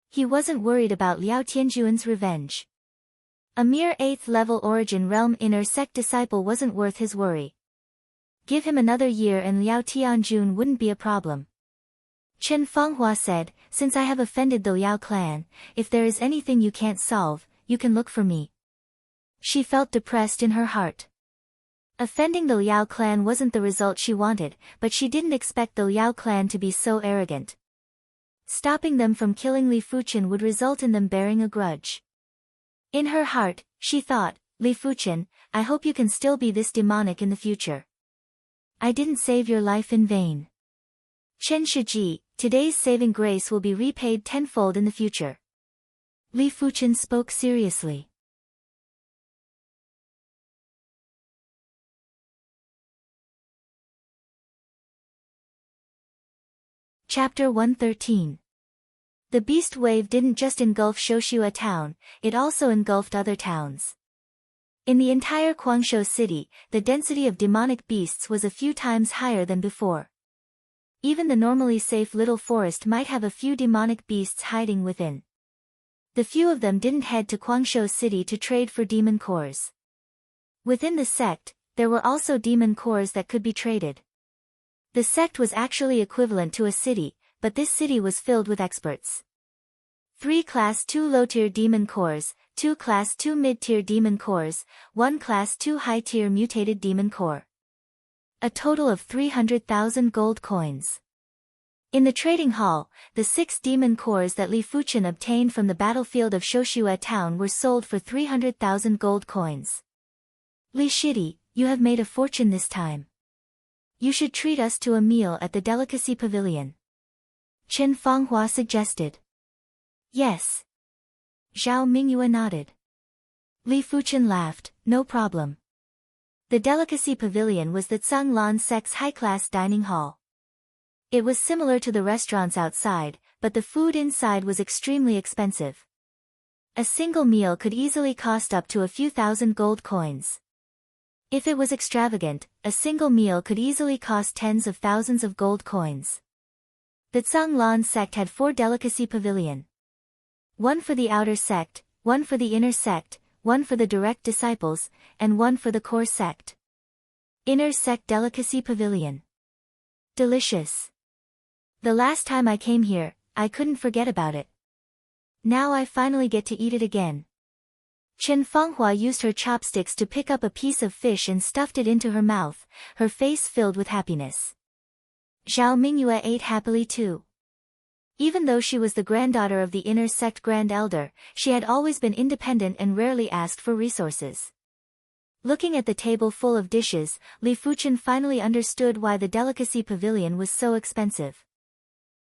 He wasn't worried about Liao Tianjun's revenge. A mere 8th level origin realm inner sect disciple wasn't worth his worry. Give him another year and Liao Tianjun wouldn't be a problem. Chen Fanghua said, since I have offended the Liao clan, if there is anything you can't solve, you can look for me. She felt depressed in her heart. Offending the Liao clan wasn't the result she wanted, but she didn't expect the Liao clan to be so arrogant. Stopping them from killing Li Fuchen would result in them bearing a grudge. In her heart, she thought, Li Fuchen, I hope you can still be this demonic in the future. I didn't save your life in vain. Chen Shiji, today's saving grace will be repaid tenfold in the future. Li Fuchen spoke seriously. Chapter 113. The beast wave didn't just engulf Shoshua town, it also engulfed other towns. In the entire Guangzhou city, the density of demonic beasts was a few times higher than before. Even the normally safe little forest might have a few demonic beasts hiding within. The few of them didn't head to Guangzhou city to trade for demon cores. Within the sect, there were also demon cores that could be traded. The sect was actually equivalent to a city, but this city was filled with experts. 3 Class 2 low-tier demon cores, 2 Class 2 mid-tier demon cores, 1 Class 2 high-tier mutated demon core. A total of 300,000 gold coins. In the trading hall, the 6 demon cores that Li Fuchen obtained from the battlefield of Shoshua town were sold for 300,000 gold coins. Li Shidi, you have made a fortune this time. You should treat us to a meal at the delicacy pavilion. Chen Fanghua suggested. Yes. Zhao Mingyue nodded. Li Fuchen laughed, no problem. The delicacy pavilion was the Zhanglan sect's high-class dining hall. It was similar to the restaurants outside, but the food inside was extremely expensive. A single meal could easily cost up to a few thousand gold coins. If it was extravagant, a single meal could easily cost tens of thousands of gold coins. The Zhanglan sect had 4 delicacy pavilion. 1 for the outer sect, 1 for the inner sect, 1 for the direct disciples, and 1 for the core sect. Inner sect delicacy pavilion. Delicious. The last time I came here, I couldn't forget about it. Now I finally get to eat it again. Chen Fanghua used her chopsticks to pick up a piece of fish and stuffed it into her mouth, her face filled with happiness. Zhao Mingyue ate happily too. Even though she was the granddaughter of the inner sect grand elder, she had always been independent and rarely asked for resources. Looking at the table full of dishes, Li Fuchen finally understood why the delicacy pavilion was so expensive.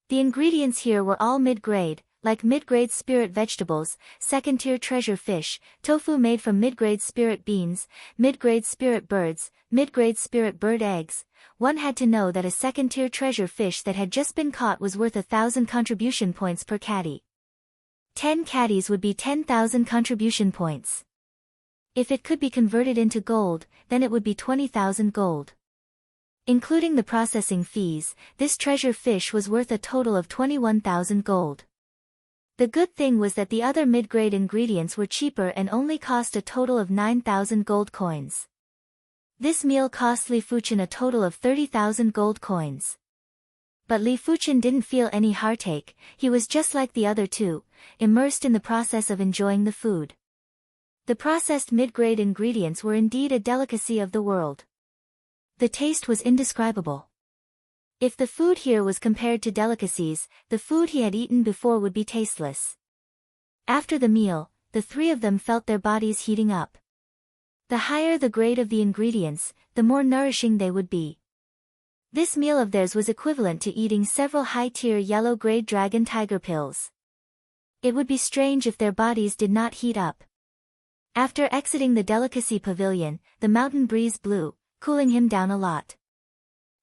The ingredients here were all mid-grade, like mid-grade spirit vegetables, second-tier treasure fish, tofu made from mid-grade spirit beans, mid-grade spirit birds, mid-grade spirit bird eggs. One had to know that a second-tier treasure fish that had just been caught was worth 1,000 contribution points per caddy. 10 caddies would be 10,000 contribution points. If it could be converted into gold, then it would be 20,000 gold. Including the processing fees, this treasure fish was worth a total of 21,000 gold. The good thing was that the other mid-grade ingredients were cheaper and only cost a total of 9,000 gold coins. This meal cost Li Fuchen a total of 30,000 gold coins. But Li Fuchen didn't feel any heartache, he was just like the other two, immersed in the process of enjoying the food. The processed mid-grade ingredients were indeed a delicacy of the world. The taste was indescribable. If the food here was compared to delicacies, the food he had eaten before would be tasteless. After the meal, the 3 of them felt their bodies heating up. The higher the grade of the ingredients, the more nourishing they would be. This meal of theirs was equivalent to eating several high-tier yellow-grade dragon tiger pills. It would be strange if their bodies did not heat up. After exiting the delicacy pavilion, the mountain breeze blew, cooling him down a lot.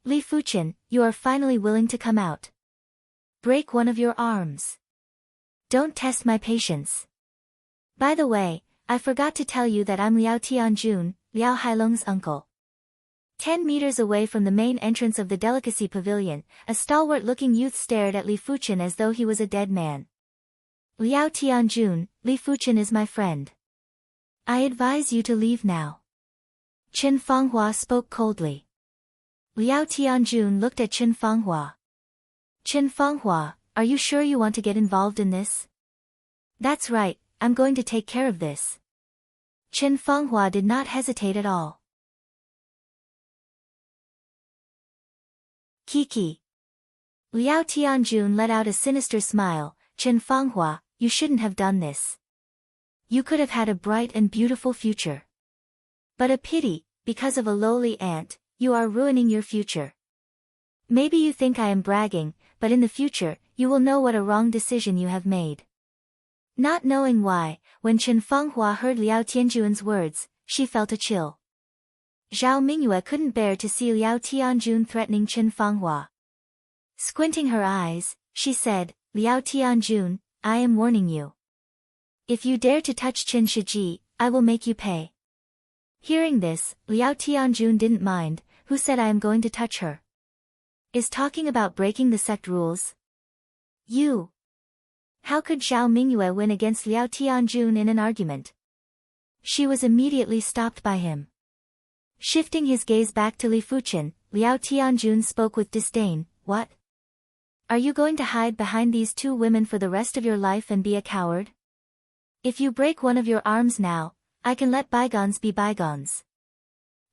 Li Fuchen, you are finally willing to come out. Break one of your arms. Don't test my patience. By the way, I forgot to tell you that I'm Liao Tianjun, Liao Hailong's uncle. 10 meters away from the main entrance of the delicacy pavilion, a stalwart-looking youth stared at Li Fuchen as though he was a dead man. Liao Tianjun, Li Fuchen is my friend. I advise you to leave now. Chen Fanghua spoke coldly. Liao Tianjun looked at Chen Fanghua. Chen Fanghua, are you sure you want to get involved in this? That's right, I'm going to take care of this. Chen Fanghua did not hesitate at all. Kiki. Liao Tianjun let out a sinister smile. Chen Fanghua, you shouldn't have done this. You could have had a bright and beautiful future. But a pity, because of a lowly ant, you are ruining your future. Maybe you think I am bragging, but in the future, you will know what a wrong decision you have made. Not knowing why, when Chen Fanghua heard Liao Tianjun's words, she felt a chill. Zhao Mingyue couldn't bear to see Liao Tianjun threatening Chen Fanghua. Squinting her eyes, she said, Liao Tianjun, I am warning you. If you dare to touch Qin Shiji, I will make you pay. Hearing this, Liao Tianjun didn't mind. Who said I am going to touch her? Is talking about breaking the sect rules? You. How could Zhao Mingyue win against Liao Tianjun in an argument? She was immediately stopped by him. Shifting his gaze back to Li Fuchen, Liao Tianjun spoke with disdain, What? Are you going to hide behind these two women for the rest of your life and be a coward? If you break one of your arms now, I can let bygones be bygones.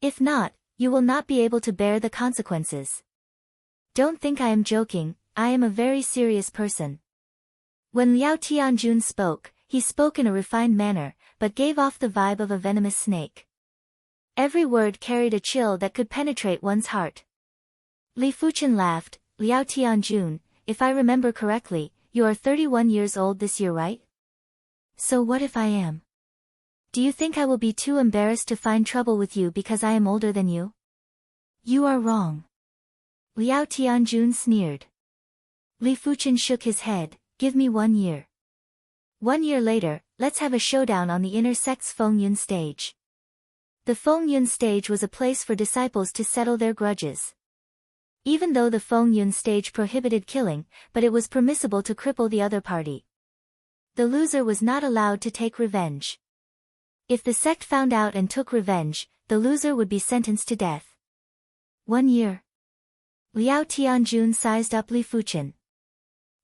If not, you will not be able to bear the consequences. Don't think I am joking, I am a very serious person. When Liao Tianjun spoke, he spoke in a refined manner, but gave off the vibe of a venomous snake. Every word carried a chill that could penetrate one's heart. Li Fuchen laughed, Liao Tianjun, if I remember correctly, you are 31 years old this year, right? So what if I am? Do you think I will be too embarrassed to find trouble with you because I am older than you? You are wrong. Liao Tianjun sneered. Li Fuchen shook his head, Give me 1 year. 1 year later, let's have a showdown on the inner sect's Fengyun stage. The Fengyun stage was a place for disciples to settle their grudges. Even though the Fengyun stage prohibited killing, but it was permissible to cripple the other party. The loser was not allowed to take revenge. If the sect found out and took revenge, the loser would be sentenced to death. 1 year. Liao Tianjun sized up Li Fuchen.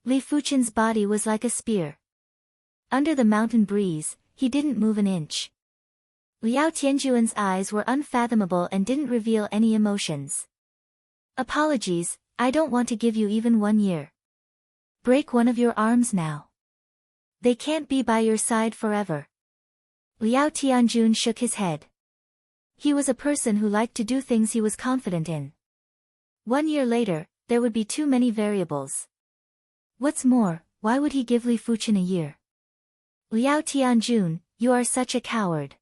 Li Fuchen's body was like a spear. Under the mountain breeze, he didn't move an inch. Liao Tianjun's eyes were unfathomable and didn't reveal any emotions. Apologies, I don't want to give you even 1 year. Break one of your arms now. They can't be by your side forever. Liao Tianjun shook his head. He was a person who liked to do things he was confident in. 1 year later, there would be too many variables. What's more, why would he give Li Fuchen a year? Liao Tianjun, you are such a coward.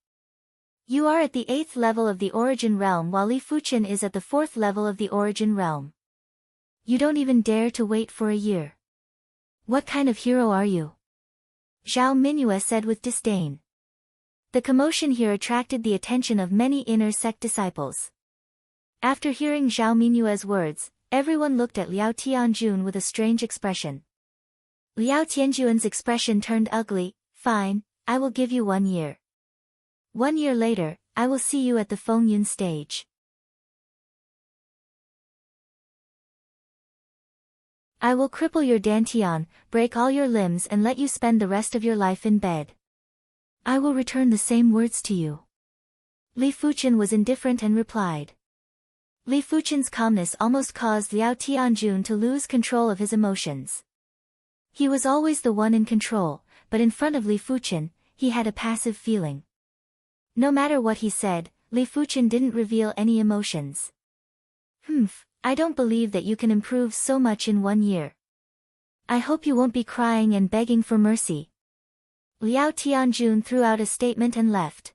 You are at the 8th level of the origin realm while Li Fuchen is at the 4th level of the origin realm. You don't even dare to wait for a year. What kind of hero are you? Zhao Mingyue said with disdain. The commotion here attracted the attention of many inner sect disciples. After hearing Zhao Mingyue's words, everyone looked at Liao Tianjun with a strange expression. Liao Tianjun's expression turned ugly. Fine, I will give you 1 year. 1 year later, I will see you at the Fengyun stage. I will cripple your dantian, break all your limbs and let you spend the rest of your life in bed. I will return the same words to you. Li Fuchen was indifferent and replied. Li Fuchen's calmness almost caused Liao Tianjun to lose control of his emotions. He was always the one in control, but in front of Li Fuchen, he had a passive feeling. No matter what he said, Li Fuchen didn't reveal any emotions. I don't believe that you can improve so much in 1 year. I hope you won't be crying and begging for mercy. Liao Tianjun threw out a statement and left.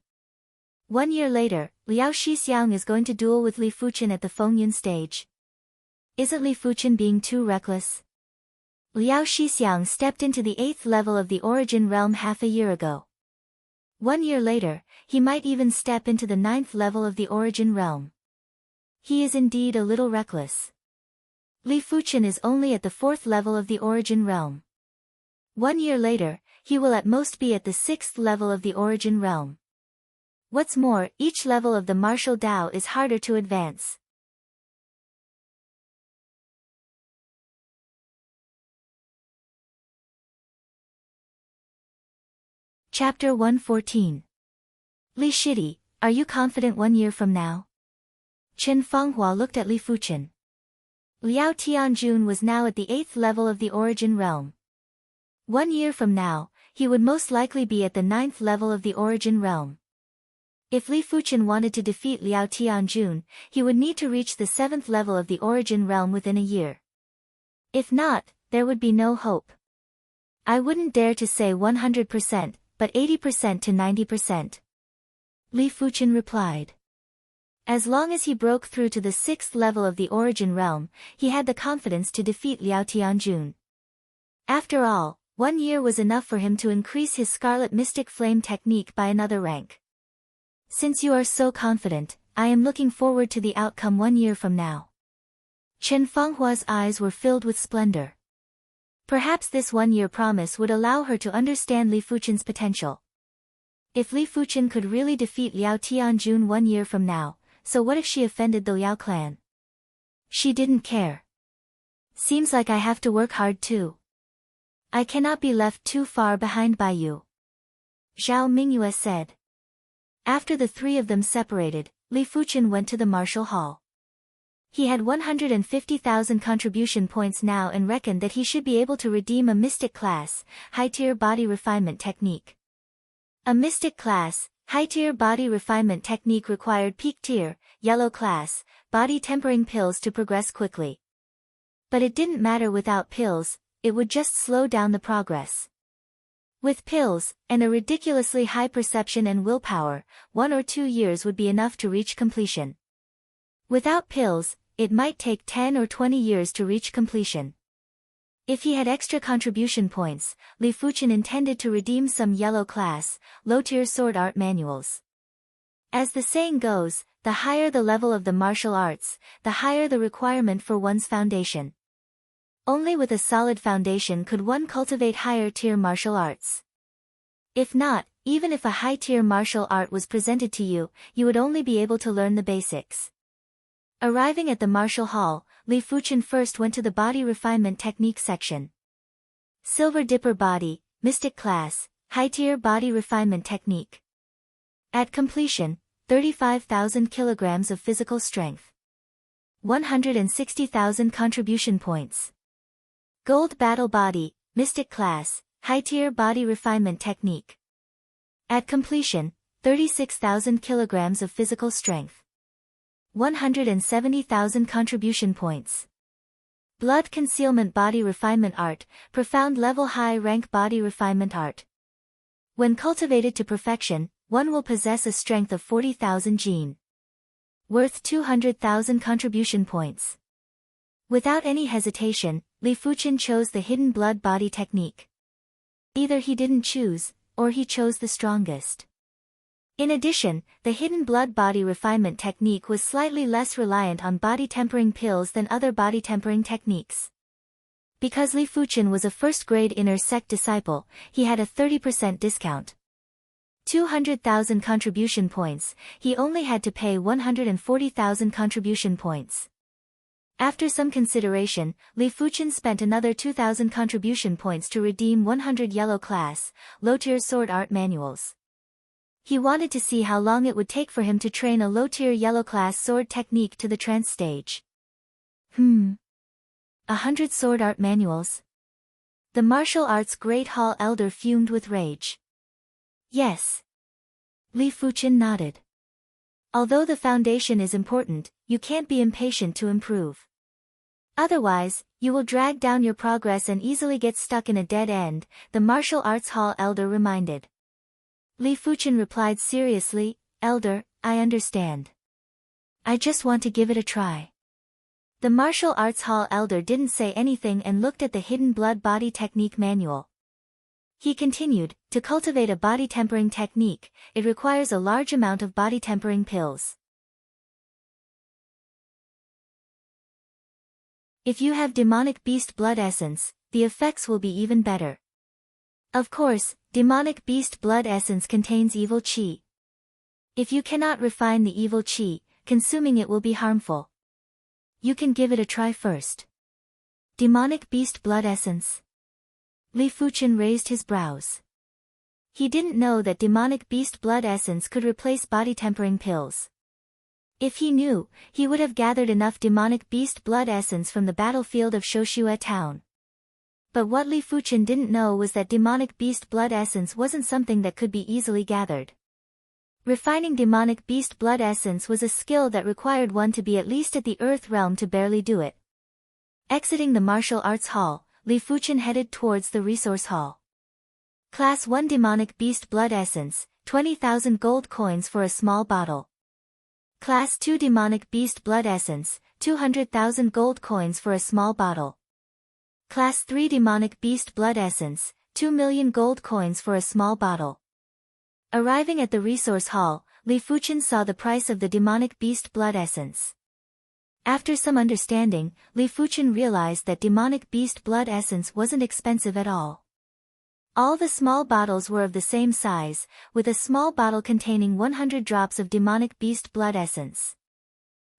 1 year later, Liao Shixiang is going to duel with Li Fuchen at the Fengyun stage. Isn't Li Fuchen being too reckless? Liao Shixiang stepped into the 8th level of the origin realm half a year ago. 1 year later, he might even step into the 9th level of the origin realm. He is indeed a little reckless. Li Fuchen is only at the 4th level of the origin realm. 1 year later, he will at most be at the 6th level of the origin realm. What's more, each level of the martial Dao is harder to advance. Chapter 114. Li Shidi, are you confident 1 year from now? Chen Fanghua looked at Li Fuchen. Liao Tianjun was now at the 8th level of the origin realm. 1 year from now, he would most likely be at the 9th level of the origin realm. If Li Fuchen wanted to defeat Liao Tianjun, he would need to reach the 7th level of the origin realm within a year. If not, there would be no hope. I wouldn't dare to say 100%, but 80% to 90%. Li Fuchen replied. As long as he broke through to the 6th level of the Origin Realm, he had the confidence to defeat Liao Tianjun. After all, 1 year was enough for him to increase his Scarlet Mystic Flame technique by another rank. Since you are so confident, I am looking forward to the outcome 1 year from now. Chen Fenghua's eyes were filled with splendor. Perhaps this 1-year promise would allow her to understand Li Fuchen's potential. If Li Fuchen could really defeat Liao Tianjun 1 year from now, so what if she offended the Liao clan? She didn't care. Seems like I have to work hard too. I cannot be left too far behind by you. Zhao Mingyue said. After the three of them separated, Li Fuchen went to the martial hall. He had 150,000 contribution points now and reckoned that he should be able to redeem a mystic class, high-tier body refinement technique. A mystic class, high-tier body refinement technique required peak-tier, yellow class, body tempering pills to progress quickly. But it didn't matter without pills, it would just slow down the progress. With pills, and a ridiculously high perception and willpower, 1 or 2 years would be enough to reach completion. Without pills, it might take 10 or 20 years to reach completion. If he had extra contribution points, Li Fuchen intended to redeem some yellow class, low-tier sword art manuals. As the saying goes, the higher the level of the martial arts, the higher the requirement for one's foundation. Only with a solid foundation could one cultivate higher-tier martial arts. If not, even if a high-tier martial art was presented to you, you would only be able to learn the basics. Arriving at the martial hall, Li Fuchen first went to the body refinement technique section. Silver Dipper Body, Mystic Class, High-tier body refinement technique. At completion, 35,000 kilograms of physical strength. 160,000 contribution points. Gold Battle Body, Mystic Class, High-tier body refinement technique. At completion, 36,000 kilograms of physical strength. 170,000 contribution points. Blood Concealment Body Refinement Art, Profound Level High Rank Body Refinement Art. When cultivated to perfection, one will possess a strength of 40,000 jin. Worth 200,000 contribution points. Without any hesitation, Li Fuchen chose the Hidden Blood Body technique. Either he didn't choose, or he chose the strongest. In addition, the Hidden Blood Body Refinement technique was slightly less reliant on body tempering pills than other body tempering techniques. Because Li Fuchen was a first-grade inner sect disciple, he had a 30% discount. 200,000 contribution points, he only had to pay 140,000 contribution points. After some consideration, Li Fuchen spent another 2,000 contribution points to redeem 100 yellow class, low-tier sword art manuals. He wanted to see how long it would take for him to train a low-tier yellow class sword technique to the trance stage. 100 sword art manuals? The martial arts Great Hall Elder fumed with rage. Yes. Li Fuchen nodded. Although the foundation is important, you can't be impatient to improve. Otherwise, you will drag down your progress and easily get stuck in a dead end, the martial arts hall elder reminded. Li Fuchen replied seriously, Elder, I understand. I just want to give it a try. The martial arts hall elder didn't say anything and looked at the Hidden Blood Body Technique manual. He continued, to cultivate a body tempering technique, it requires a large amount of body tempering pills. If you have demonic beast blood essence, the effects will be even better. Of course, demonic beast blood essence contains evil qi. If you cannot refine the evil qi, consuming it will be harmful. You can give it a try first. Demonic beast blood essence. Li Fuchen raised his brows. He didn't know that demonic beast blood essence could replace body tempering pills. If he knew, he would have gathered enough demonic beast blood essence from the battlefield of Shoshue town. But what Li Fuchen didn't know was that demonic beast blood essence wasn't something that could be easily gathered. Refining demonic beast blood essence was a skill that required one to be at least at the earth realm to barely do it. Exiting the martial arts hall, Li Fuchen headed towards the resource hall. Class 1 Demonic Beast Blood Essence, 20,000 gold coins for a small bottle. Class 2 Demonic Beast Blood Essence, 200,000 gold coins for a small bottle. Class 3 Demonic Beast Blood Essence, 2 million gold coins for a small bottle. Arriving at the resource hall, Li Fuchen saw the price of the Demonic Beast Blood Essence. After some understanding, Li Fuchen realized that Demonic Beast Blood Essence wasn't expensive at all. All the small bottles were of the same size, with a small bottle containing 100 drops of Demonic Beast Blood Essence.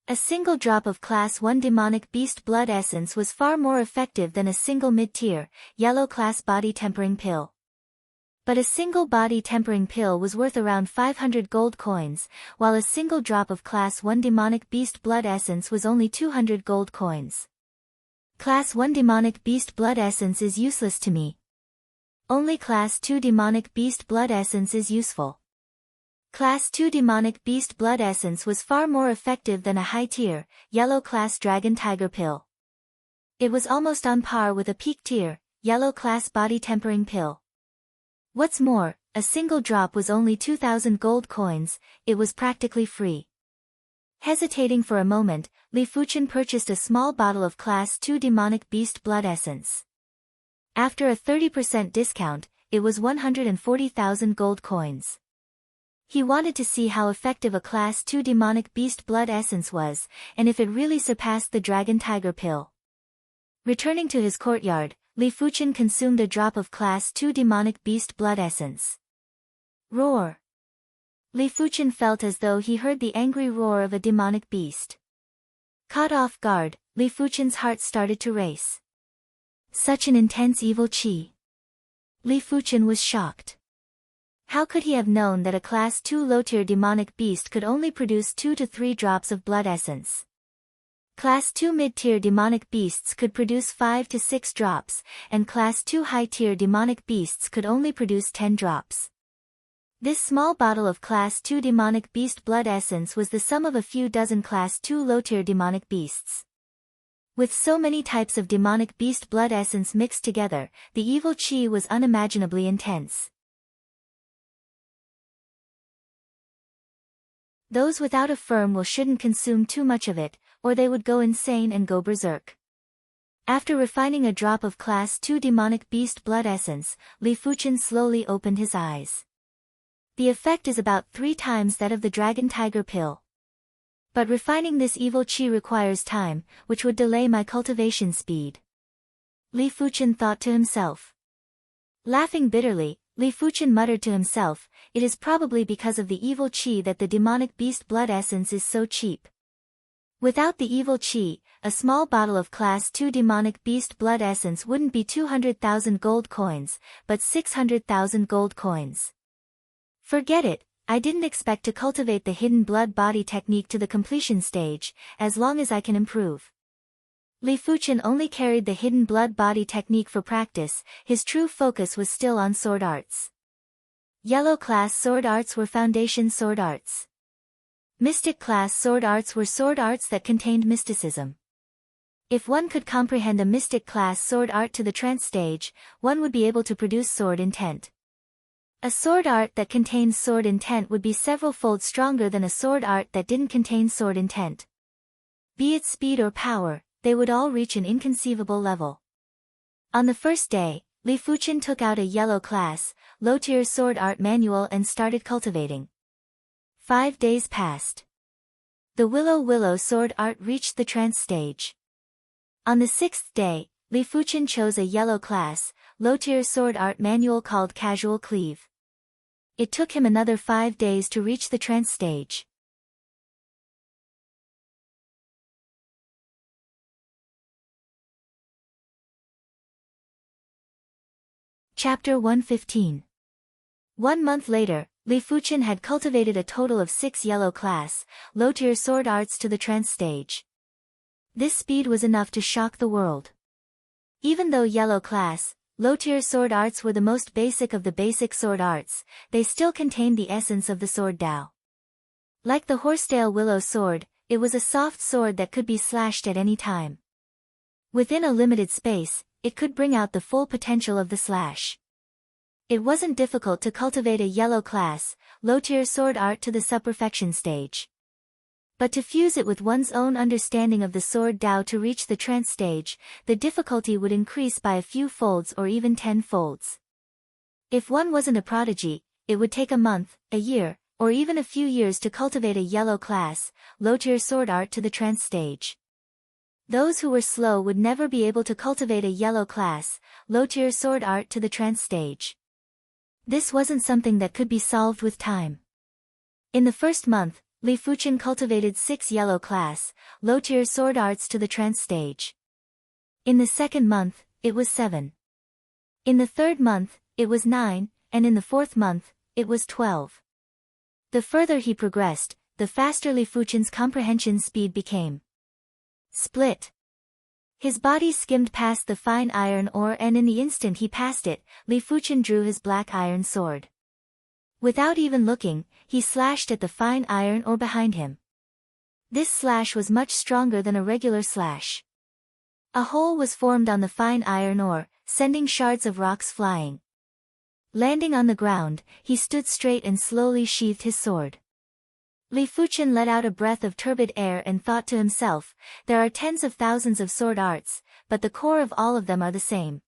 A single drop of Class 1 Demonic Beast Blood Essence was far more effective than a single mid-tier, yellow class body tempering pill. But a single body tempering pill was worth around 500 gold coins, while a single drop of Class 1 Demonic Beast Blood Essence was only 200 gold coins. Class 1 Demonic Beast Blood Essence is useless to me. Only Class 2 Demonic Beast Blood Essence is useful. Class 2 Demonic Beast Blood Essence was far more effective than a high-tier, yellow class Dragon Tiger pill. It was almost on par with a peak-tier, yellow class body tempering pill. What's more, a single drop was only 2,000 gold coins, it was practically free. Hesitating for a moment, Li Fuchen purchased a small bottle of Class 2 Demonic Beast Blood Essence. After a 30% discount, it was 140,000 gold coins. He wanted to see how effective a Class 2 Demonic Beast Blood Essence was, and if it really surpassed the Dragon Tiger pill. Returning to his courtyard, Li Fuchen consumed a drop of Class 2 Demonic Beast Blood Essence. Roar! Li Fuchen felt as though he heard the angry roar of a demonic beast. Caught off guard, Li Fuchen's heart started to race. Such an intense evil qi. Li Fuchen was shocked. How could he have known that a Class 2 low-tier demonic beast could only produce 2 to 3 drops of blood essence? Class 2 mid-tier demonic beasts could produce 5 to 6 drops, and Class 2 high-tier demonic beasts could only produce 10 drops. This small bottle of Class 2 demonic beast blood essence was the sum of a few dozen Class 2 low-tier demonic beasts. With so many types of demonic beast blood essence mixed together, the evil qi was unimaginably intense. Those without a firm will shouldn't consume too much of it, or they would go insane and go berserk. After refining a drop of Class 2 demonic beast blood essence, Li Fuchen slowly opened his eyes. The effect is about 3 times that of the Dragon Tiger pill. But refining this evil qi requires time, which would delay my cultivation speed. Li Fuchen thought to himself. Laughing bitterly, Li Fuchen muttered to himself, it is probably because of the evil qi that the demonic beast blood essence is so cheap. Without the evil qi, a small bottle of Class 2 demonic beast blood essence wouldn't be 200,000 gold coins, but 600,000 gold coins. Forget it, I didn't expect to cultivate the hidden blood body technique to the completion stage, as long as I can improve. Li Fuchen only carried the hidden blood body technique for practice, his true focus was still on sword arts. Yellow class sword arts were foundation sword arts. Mystic class sword arts were sword arts that contained mysticism. If one could comprehend a mystic class sword art to the trance stage, one would be able to produce sword intent. A sword art that contains sword intent would be several-fold stronger than a sword art that didn't contain sword intent. Be it speed or power, they would all reach an inconceivable level. On the first day, Li Fuchen took out a yellow class, low-tier sword art manual and started cultivating. 5 days passed. The Willow sword art reached the trance stage. On the 6th day, Li Fuchen chose a yellow class, low-tier sword art manual called Casual Cleave. It took him another 5 days to reach the trance stage. Chapter 115. 1 month later, Li Fuchen had cultivated a total of 6 yellow class, low-tier sword arts to the trance stage. This speed was enough to shock the world. Even though yellow class, low-tier sword arts were the most basic of the basic sword arts, they still contained the essence of the sword Dao. Like the horsetail willow sword, it was a soft sword that could be slashed at any time. Within a limited space, it could bring out the full potential of the slash. It wasn't difficult to cultivate a yellow class, low-tier sword art to the sub-perfection stage. But to fuse it with one's own understanding of the sword Dao to reach the trance stage, the difficulty would increase by a few folds or even 10 folds. If one wasn't a prodigy, it would take a month, a year, or even a few years to cultivate a yellow class, low-tier sword art to the trance stage. Those who were slow would never be able to cultivate a yellow class, low-tier sword art to the trance stage. This wasn't something that could be solved with time. In the first month, Li Fuchen cultivated 6 yellow class, low-tier sword arts to the trance stage. In the second month, it was 7. In the third month, it was 9, and in the fourth month, it was 12. The further he progressed, the faster Li Fuchen's comprehension speed became. Split. His body skimmed past the fine iron ore, and in the instant he passed it, Li Fuchen drew his black iron sword. Without even looking, he slashed at the fine iron ore behind him. This slash was much stronger than a regular slash. A hole was formed on the fine iron ore, sending shards of rocks flying. Landing on the ground, he stood straight and slowly sheathed his sword. Li Fuchen let out a breath of turbid air and thought to himself, there are tens of thousands of sword arts, but the core of all of them are the same.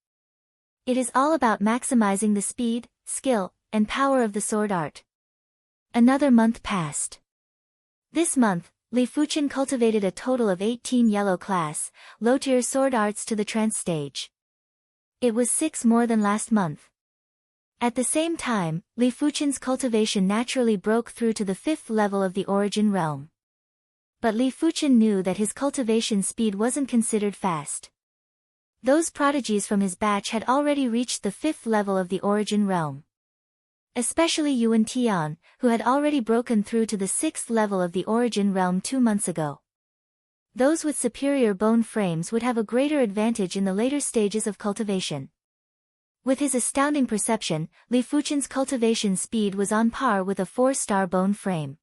It is all about maximizing the speed, skill, and power of the sword art. Another month passed. This month, Li Fuchen cultivated a total of 18 yellow class, low-tier sword arts to the trance stage. It was 6 more than last month. At the same time, Li Fuchen's cultivation naturally broke through to the 5th level of the origin realm. But Li Fuchen knew that his cultivation speed wasn't considered fast. Those prodigies from his batch had already reached the 5th level of the origin realm. Especially Yuan Tian, who had already broken through to the 6th level of the origin realm 2 months ago. Those with superior bone frames would have a greater advantage in the later stages of cultivation. With his astounding perception, Li Fuchen's cultivation speed was on par with a 4-star bone frame.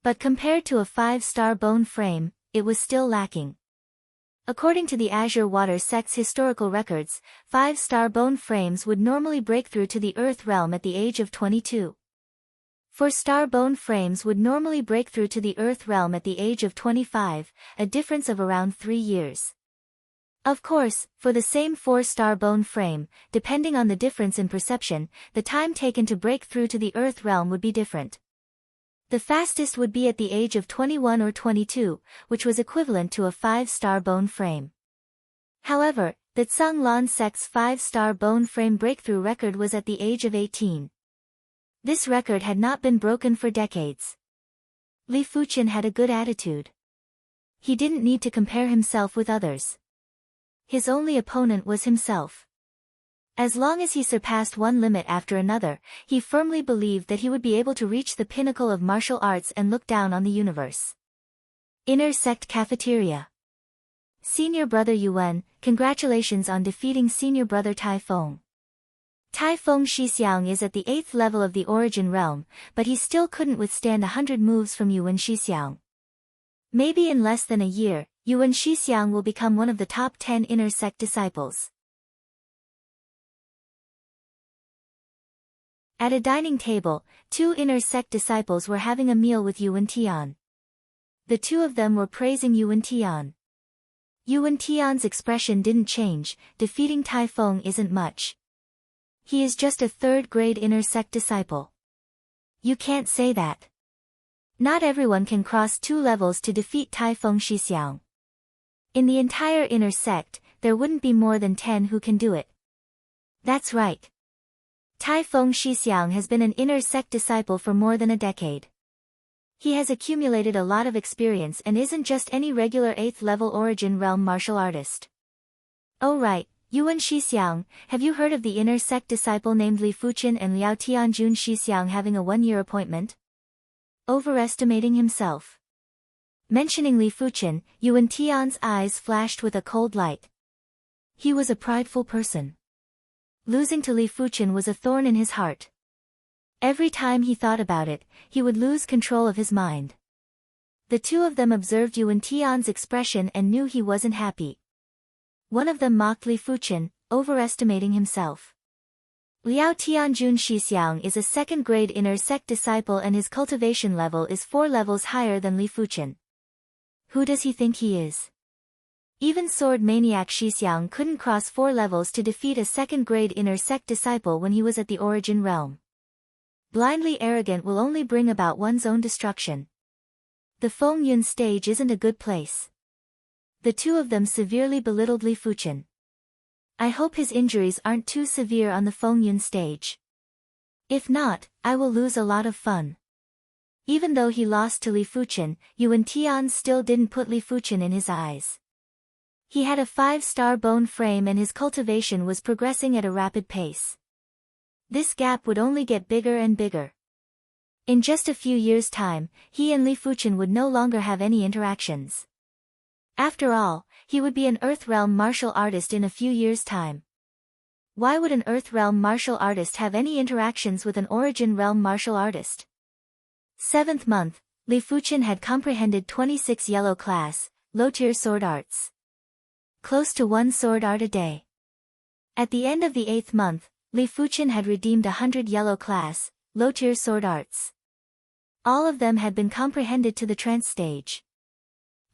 But compared to a 5-star bone frame, it was still lacking. According to the Azure Water sect's historical records, 5-star bone frames would normally break through to the Earth realm at the age of 22. 4-star bone frames would normally break through to the Earth realm at the age of 25, a difference of around 3 years. Of course, for the same 4-star bone frame, depending on the difference in perception, the time taken to break through to the Earth realm would be different. The fastest would be at the age of 21 or 22, which was equivalent to a 5-star bone frame. However, the Tsang Lan sect's 5-star bone frame breakthrough record was at the age of 18. This record had not been broken for decades. Li Fuchen had a good attitude. He didn't need to compare himself with others. His only opponent was himself. As long as he surpassed one limit after another, he firmly believed that he would be able to reach the pinnacle of martial arts and look down on the universe. Inner Sect Cafeteria. Senior Brother Yuan, congratulations on defeating Senior Brother Tai Feng. Tai Feng Shixiang is at the 8th level of the origin realm, but he still couldn't withstand 100 moves from Yuan Shixiang. Maybe in less than a year, Yuan Shixiang will become one of the top 10 inner sect disciples. At a dining table, 2 inner sect disciples were having a meal with Yuan Tian. The 2 of them were praising Yuan Tian. Yuan Tian's expression didn't change, defeating Tai Feng isn't much. He is just a 3rd-grade inner sect disciple. You can't say that. Not everyone can cross 2 levels to defeat Tai Feng Shixiang. In the entire inner sect, there wouldn't be more than 10 who can do it. That's right. Tai Feng Shixiang has been an inner sect disciple for more than a decade. He has accumulated a lot of experience and isn't just any regular 8th level origin realm martial artist. Oh right, Yuan Shixiang, have you heard of the inner sect disciple named Li Fuchen and Liao Tianjun Shixiang having a 1-year appointment? Overestimating himself. Mentioning Li Fuchen, Yuan Tian's eyes flashed with a cold light. He was a prideful person. Losing to Li Fuchen was a thorn in his heart. Every time he thought about it, he would lose control of his mind. The 2 of them observed Yuan Tian's expression and knew he wasn't happy. One of them mocked Li Fuchen, overestimating himself. Liao Tianjun Shixiang is a 2nd-grade inner sect disciple and his cultivation level is 4 levels higher than Li Fuchen. Who does he think he is? Even sword maniac Shixiang couldn't cross 4 levels to defeat a second-grade inner sect disciple when he was at the origin realm. Blindly arrogant will only bring about one's own destruction. The Feng Yun stage isn't a good place. The two of them severely belittled Li Fuchen. I hope his injuries aren't too severe on the Feng Yun stage. If not, I will lose a lot of fun. Even though he lost to Li Fuchen, Yuan Tian still didn't put Li Fuchen in his eyes. He had a 5-star bone frame and his cultivation was progressing at a rapid pace. This gap would only get bigger and bigger. In just a few years' time, he and Li Fuchen would no longer have any interactions. After all, he would be an Earth Realm martial artist in a few years' time. Why would an Earth Realm martial artist have any interactions with an Origin Realm martial artist? 7th month, Li Fuchen had comprehended 26 yellow class, low-tier sword arts. Close to 1 sword art a day. At the end of the 8th month, Li Fuchen had redeemed 100 yellow class, low-tier sword arts. All of them had been comprehended to the trance stage.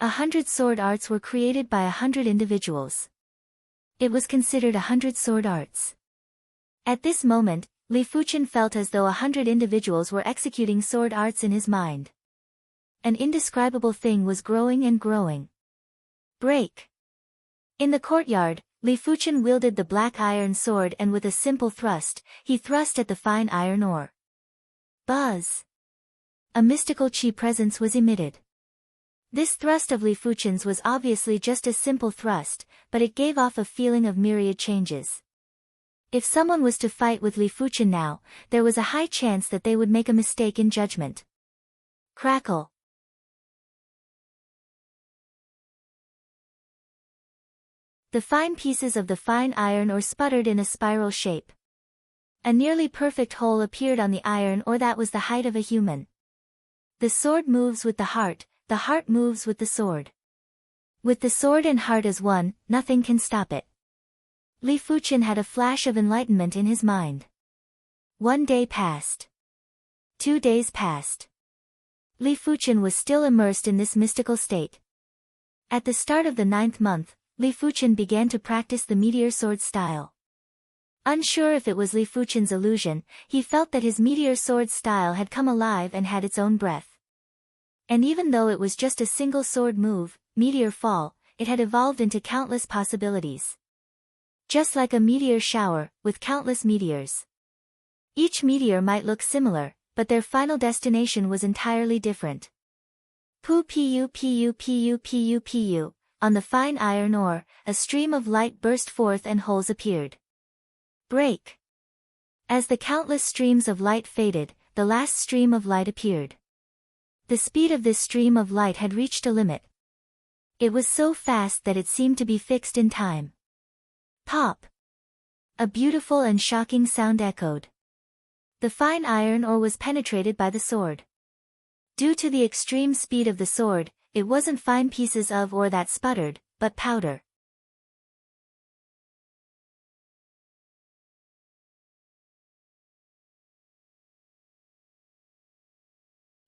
100 sword arts were created by 100 individuals. It was considered 100 sword arts. At this moment, Li Fuchen felt as though 100 individuals were executing sword arts in his mind. An indescribable thing was growing and growing. Break! In the courtyard, Li Fuchen wielded the black iron sword and with a simple thrust, he thrust at the fine iron ore. Buzz! A mystical chi presence was emitted. This thrust of Li Fuchen's was obviously just a simple thrust, but it gave off a feeling of myriad changes. If someone was to fight with Li Fuchen now, there was a high chance that they would make a mistake in judgment. Crackle. The fine pieces of the fine iron ore sputtered in a spiral shape. A nearly perfect hole appeared on the iron ore that was the height of a human. The sword moves with the heart moves with the sword. With the sword and heart as one, nothing can stop it. Li Fuchen had a flash of enlightenment in his mind. 1 day passed. 2 days passed. Li Fuchen was still immersed in this mystical state. At the start of the 9th month, Li Fuchen began to practice the meteor sword style. Unsure if it was Li Fuchen's illusion, he felt that his meteor sword style had come alive and had its own breath. And even though it was just a single sword move, meteor fall, it had evolved into countless possibilities. Just like a meteor shower, with countless meteors. Each meteor might look similar, but their final destination was entirely different. Pu pu pu pu pu pu, on the fine iron ore, a stream of light burst forth and holes appeared. Break! As the countless streams of light faded, the last stream of light appeared. The speed of this stream of light had reached a limit. It was so fast that it seemed to be fixed in time. Pop! A beautiful and shocking sound echoed. The fine iron ore was penetrated by the sword. Due to the extreme speed of the sword, it wasn't fine pieces of ore that sputtered, but powder.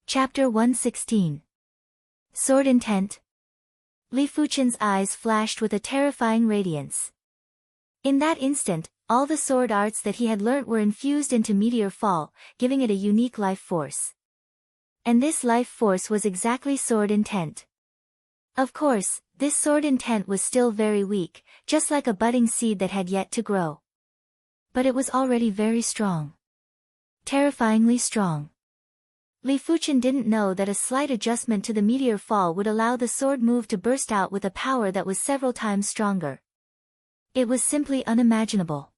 Chapter 116. Sword Intent. Li Fuchen's eyes flashed with a terrifying radiance. In that instant, all the sword arts that he had learnt were infused into meteor fall, giving it a unique life force. And this life force was exactly sword intent. Of course, this sword intent was still very weak, just like a budding seed that had yet to grow. But it was already very strong. Terrifyingly strong. Li Fuchen didn't know that a slight adjustment to the meteor fall would allow the sword move to burst out with a power that was several times stronger. It was simply unimaginable.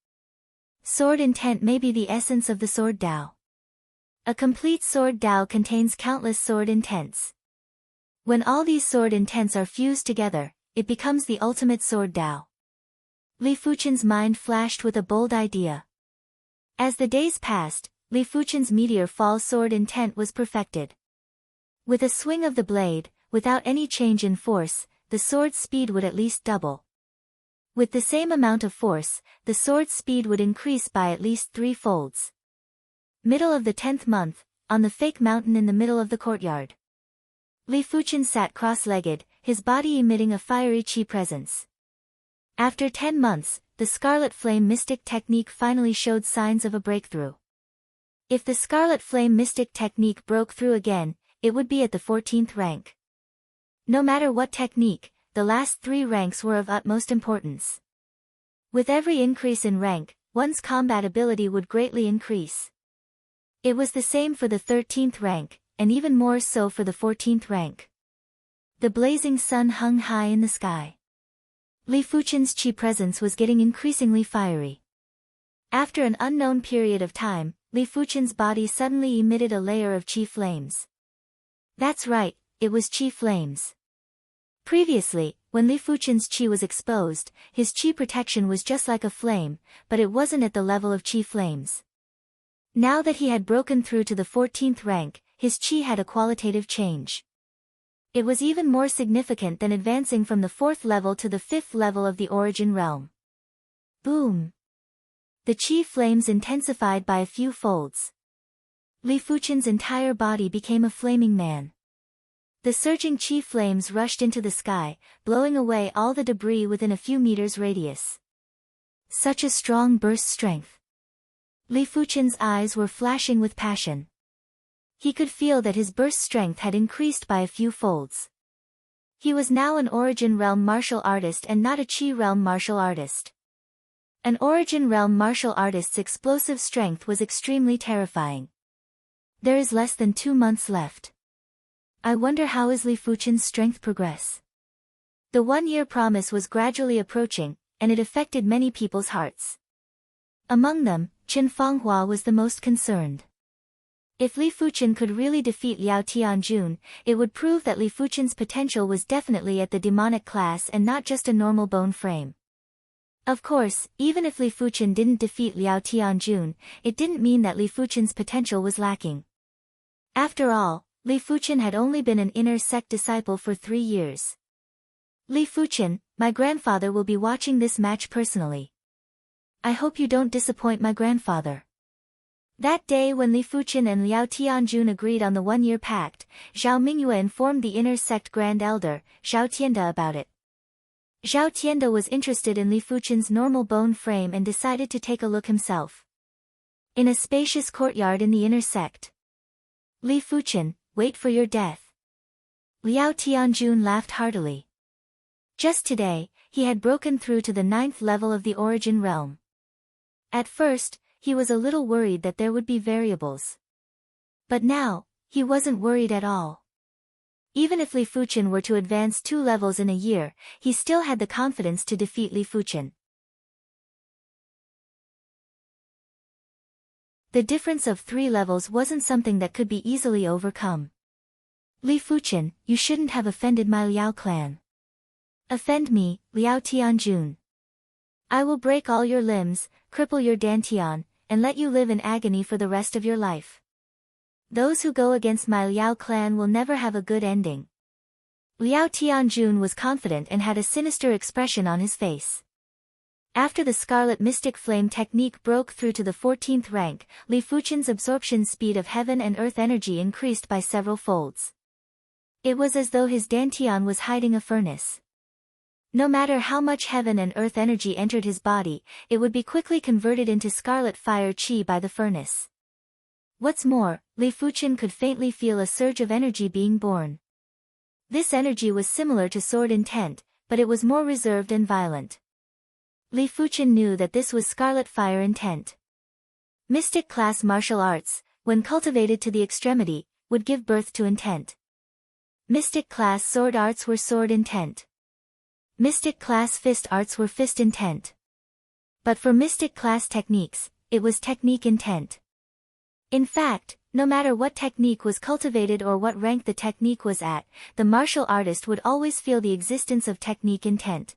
Sword intent may be the essence of the sword Dao. A complete sword Dao contains countless sword intents. When all these sword intents are fused together, it becomes the ultimate sword Dao. Li Fuchen's mind flashed with a bold idea. As the days passed, Li Fuchen's meteor fall sword intent was perfected. With a swing of the blade, without any change in force, the sword's speed would at least double. With the same amount of force, the sword's speed would increase by at least 3 folds. Middle of the 10th month, on the fake mountain in the middle of the courtyard. Li Fuchen sat cross-legged, his body emitting a fiery chi presence. After 10 months, the Scarlet Flame Mystic Technique finally showed signs of a breakthrough. If the Scarlet Flame Mystic Technique broke through again, it would be at the 14th rank. No matter what technique, the last 3 ranks were of utmost importance. With every increase in rank, one's combat ability would greatly increase. It was the same for the 13th rank, and even more so for the 14th rank. The blazing sun hung high in the sky. Li Fuchen's chi presence was getting increasingly fiery. After an unknown period of time, Li Fuchen's body suddenly emitted a layer of chi flames. That's right, it was chi flames. Previously, when Li Fuchen's chi was exposed, his chi protection was just like a flame, but it wasn't at the level of chi flames. Now that he had broken through to the 14th rank, his chi had a qualitative change. It was even more significant than advancing from the 4th level to the 5th level of the origin realm. Boom! The chi flames intensified by a few folds. Li Fuchen's entire body became a flaming man. The surging chi flames rushed into the sky, blowing away all the debris within a few meters radius. Such a strong burst strength. Li Fuchen's eyes were flashing with passion. He could feel that his burst strength had increased by a few folds. He was now an Origin Realm martial artist and not a Chi Realm martial artist. An Origin Realm martial artist's explosive strength was extremely terrifying. There is less than 2 months left. I wonder how is Li Fuchen's strength progress? The 1-year promise was gradually approaching, and it affected many people's hearts. Among them, Chen Fanghua was the most concerned. If Li Fuchen could really defeat Liao Tianjun, it would prove that Li Fuchen's potential was definitely at the demonic class and not just a normal bone frame. Of course, even if Li Fuchen didn't defeat Liao Tianjun, it didn't mean that Li Fuchen's potential was lacking. After all, Li Fuchen had only been an inner sect disciple for 3 years. Li Fuchen, my grandfather will be watching this match personally. I hope you don't disappoint my grandfather. That day when Li Fuchen and Liao Tianjun agreed on the 1-year pact, Zhao Mingyue informed the inner sect Grand Elder, Zhao Tianda about it. Zhao Tianda was interested in Li Fuchen's normal bone frame and decided to take a look himself. In a spacious courtyard in the inner sect. Li Fuchen, wait for your death. Liao Tianjun laughed heartily. Just today, he had broken through to the 9th level of the origin realm. At first, he was a little worried that there would be variables. But now, he wasn't worried at all. Even if Li Fuchen were to advance 2 levels in a year, he still had the confidence to defeat Li Fuchen. The difference of 3 levels wasn't something that could be easily overcome. Li Fuchen, you shouldn't have offended my Liao clan. Offend me, Liao Tianjun. I will break all your limbs, cripple your dantian, and let you live in agony for the rest of your life. Those who go against my Liao clan will never have a good ending. Liao Tianjun was confident and had a sinister expression on his face. After the Scarlet Mystic Flame technique broke through to the 14th rank, Li Fuchen's absorption speed of heaven and earth energy increased by several folds. It was as though his dantian was hiding a furnace. No matter how much heaven and earth energy entered his body, it would be quickly converted into scarlet fire chi by the furnace. What's more, Li Fuchen could faintly feel a surge of energy being born. This energy was similar to sword intent, but it was more reserved and violent. Li Fuchen knew that this was scarlet fire intent. Mystic class martial arts, when cultivated to the extremity, would give birth to intent. Mystic class sword arts were sword intent. Mystic class fist arts were fist intent. But for mystic class techniques, it was technique intent. In fact, no matter what technique was cultivated or what rank the technique was at, the martial artist would always feel the existence of technique intent.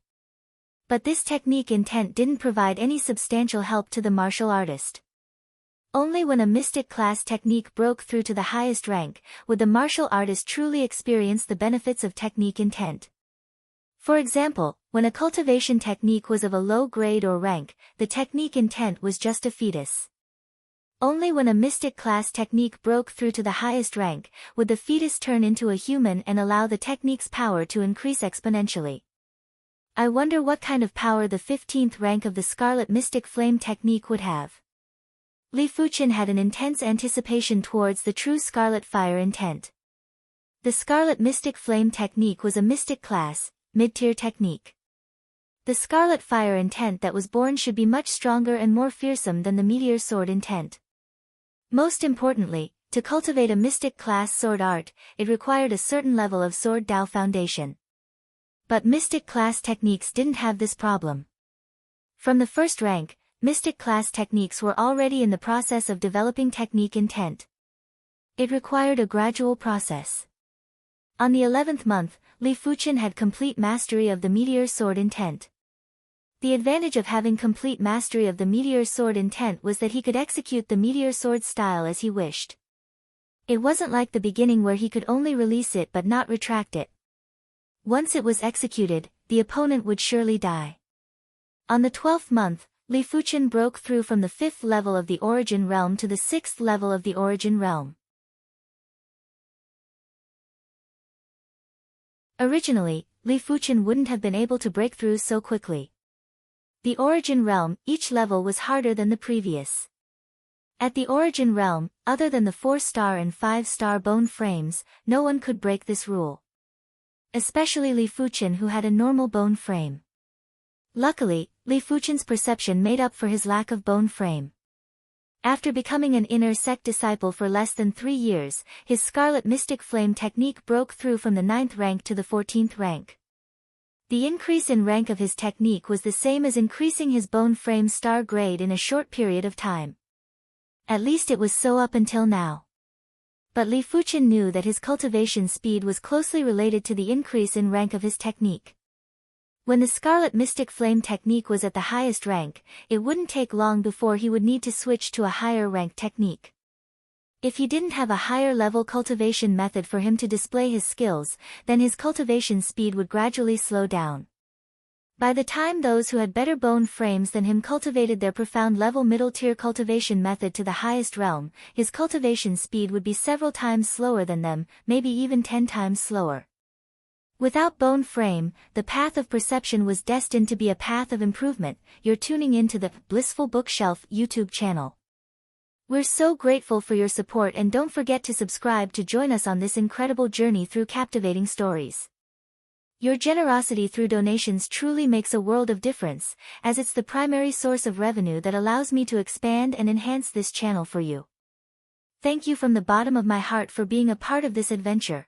But this technique intent didn't provide any substantial help to the martial artist. Only when a mystic class technique broke through to the highest rank, would the martial artist truly experience the benefits of technique intent. For example, when a cultivation technique was of a low grade or rank, the technique intent was just a fetus. Only when a mystic class technique broke through to the highest rank, would the fetus turn into a human and allow the technique's power to increase exponentially. I wonder what kind of power the 15th rank of the Scarlet Mystic Flame technique would have. Li Fuqian had an intense anticipation towards the true Scarlet Fire intent. The Scarlet Mystic Flame technique was a mystic class, mid-tier technique. The Scarlet Fire intent that was born should be much stronger and more fearsome than the Meteor Sword intent. Most importantly, to cultivate a mystic class sword art, it required a certain level of Sword Dao foundation. But mystic class techniques didn't have this problem. From the first rank, mystic class techniques were already in the process of developing technique intent. It required a gradual process. On the 11th month, Li Fuqian had complete mastery of the Meteor Sword intent. The advantage of having complete mastery of the Meteor Sword intent was that he could execute the Meteor Sword style as he wished. It wasn't like the beginning where he could only release it but not retract it. Once it was executed, the opponent would surely die. On the 12th month, Li Fuqian broke through from the 5th level of the Origin Realm to the 6th level of the Origin Realm. Originally, Li Fuqian wouldn't have been able to break through so quickly. The Origin Realm, each level was harder than the previous. At the Origin Realm, other than the 4-star and 5-star bone frames, no one could break this rule. Especially Li Fuqian, who had a normal bone frame. Luckily, Li Fuqian's perception made up for his lack of bone frame. After becoming an inner sect disciple for less than 3 years, his Scarlet Mystic Flame technique broke through from the 9th rank to the 14th rank. The increase in rank of his technique was the same as increasing his bone frame star grade in a short period of time. At least it was so up until now. But Li Fuqian knew that his cultivation speed was closely related to the increase in rank of his technique. When the Scarlet Mystic Flame technique was at the highest rank, it wouldn't take long before he would need to switch to a higher rank technique. If he didn't have a higher level cultivation method for him to display his skills, then his cultivation speed would gradually slow down. By the time those who had better bone frames than him cultivated their profound level middle tier cultivation method to the highest realm, his cultivation speed would be several times slower than them, maybe even 10 times slower. Without bone frame, the path of perception was destined to be a path of improvement. You're tuning into the Blissful Bookshelf YouTube channel. We're so grateful for your support, and don't forget to subscribe to join us on this incredible journey through captivating stories. Your generosity through donations truly makes a world of difference, as it's the primary source of revenue that allows me to expand and enhance this channel for you. Thank you from the bottom of my heart for being a part of this adventure.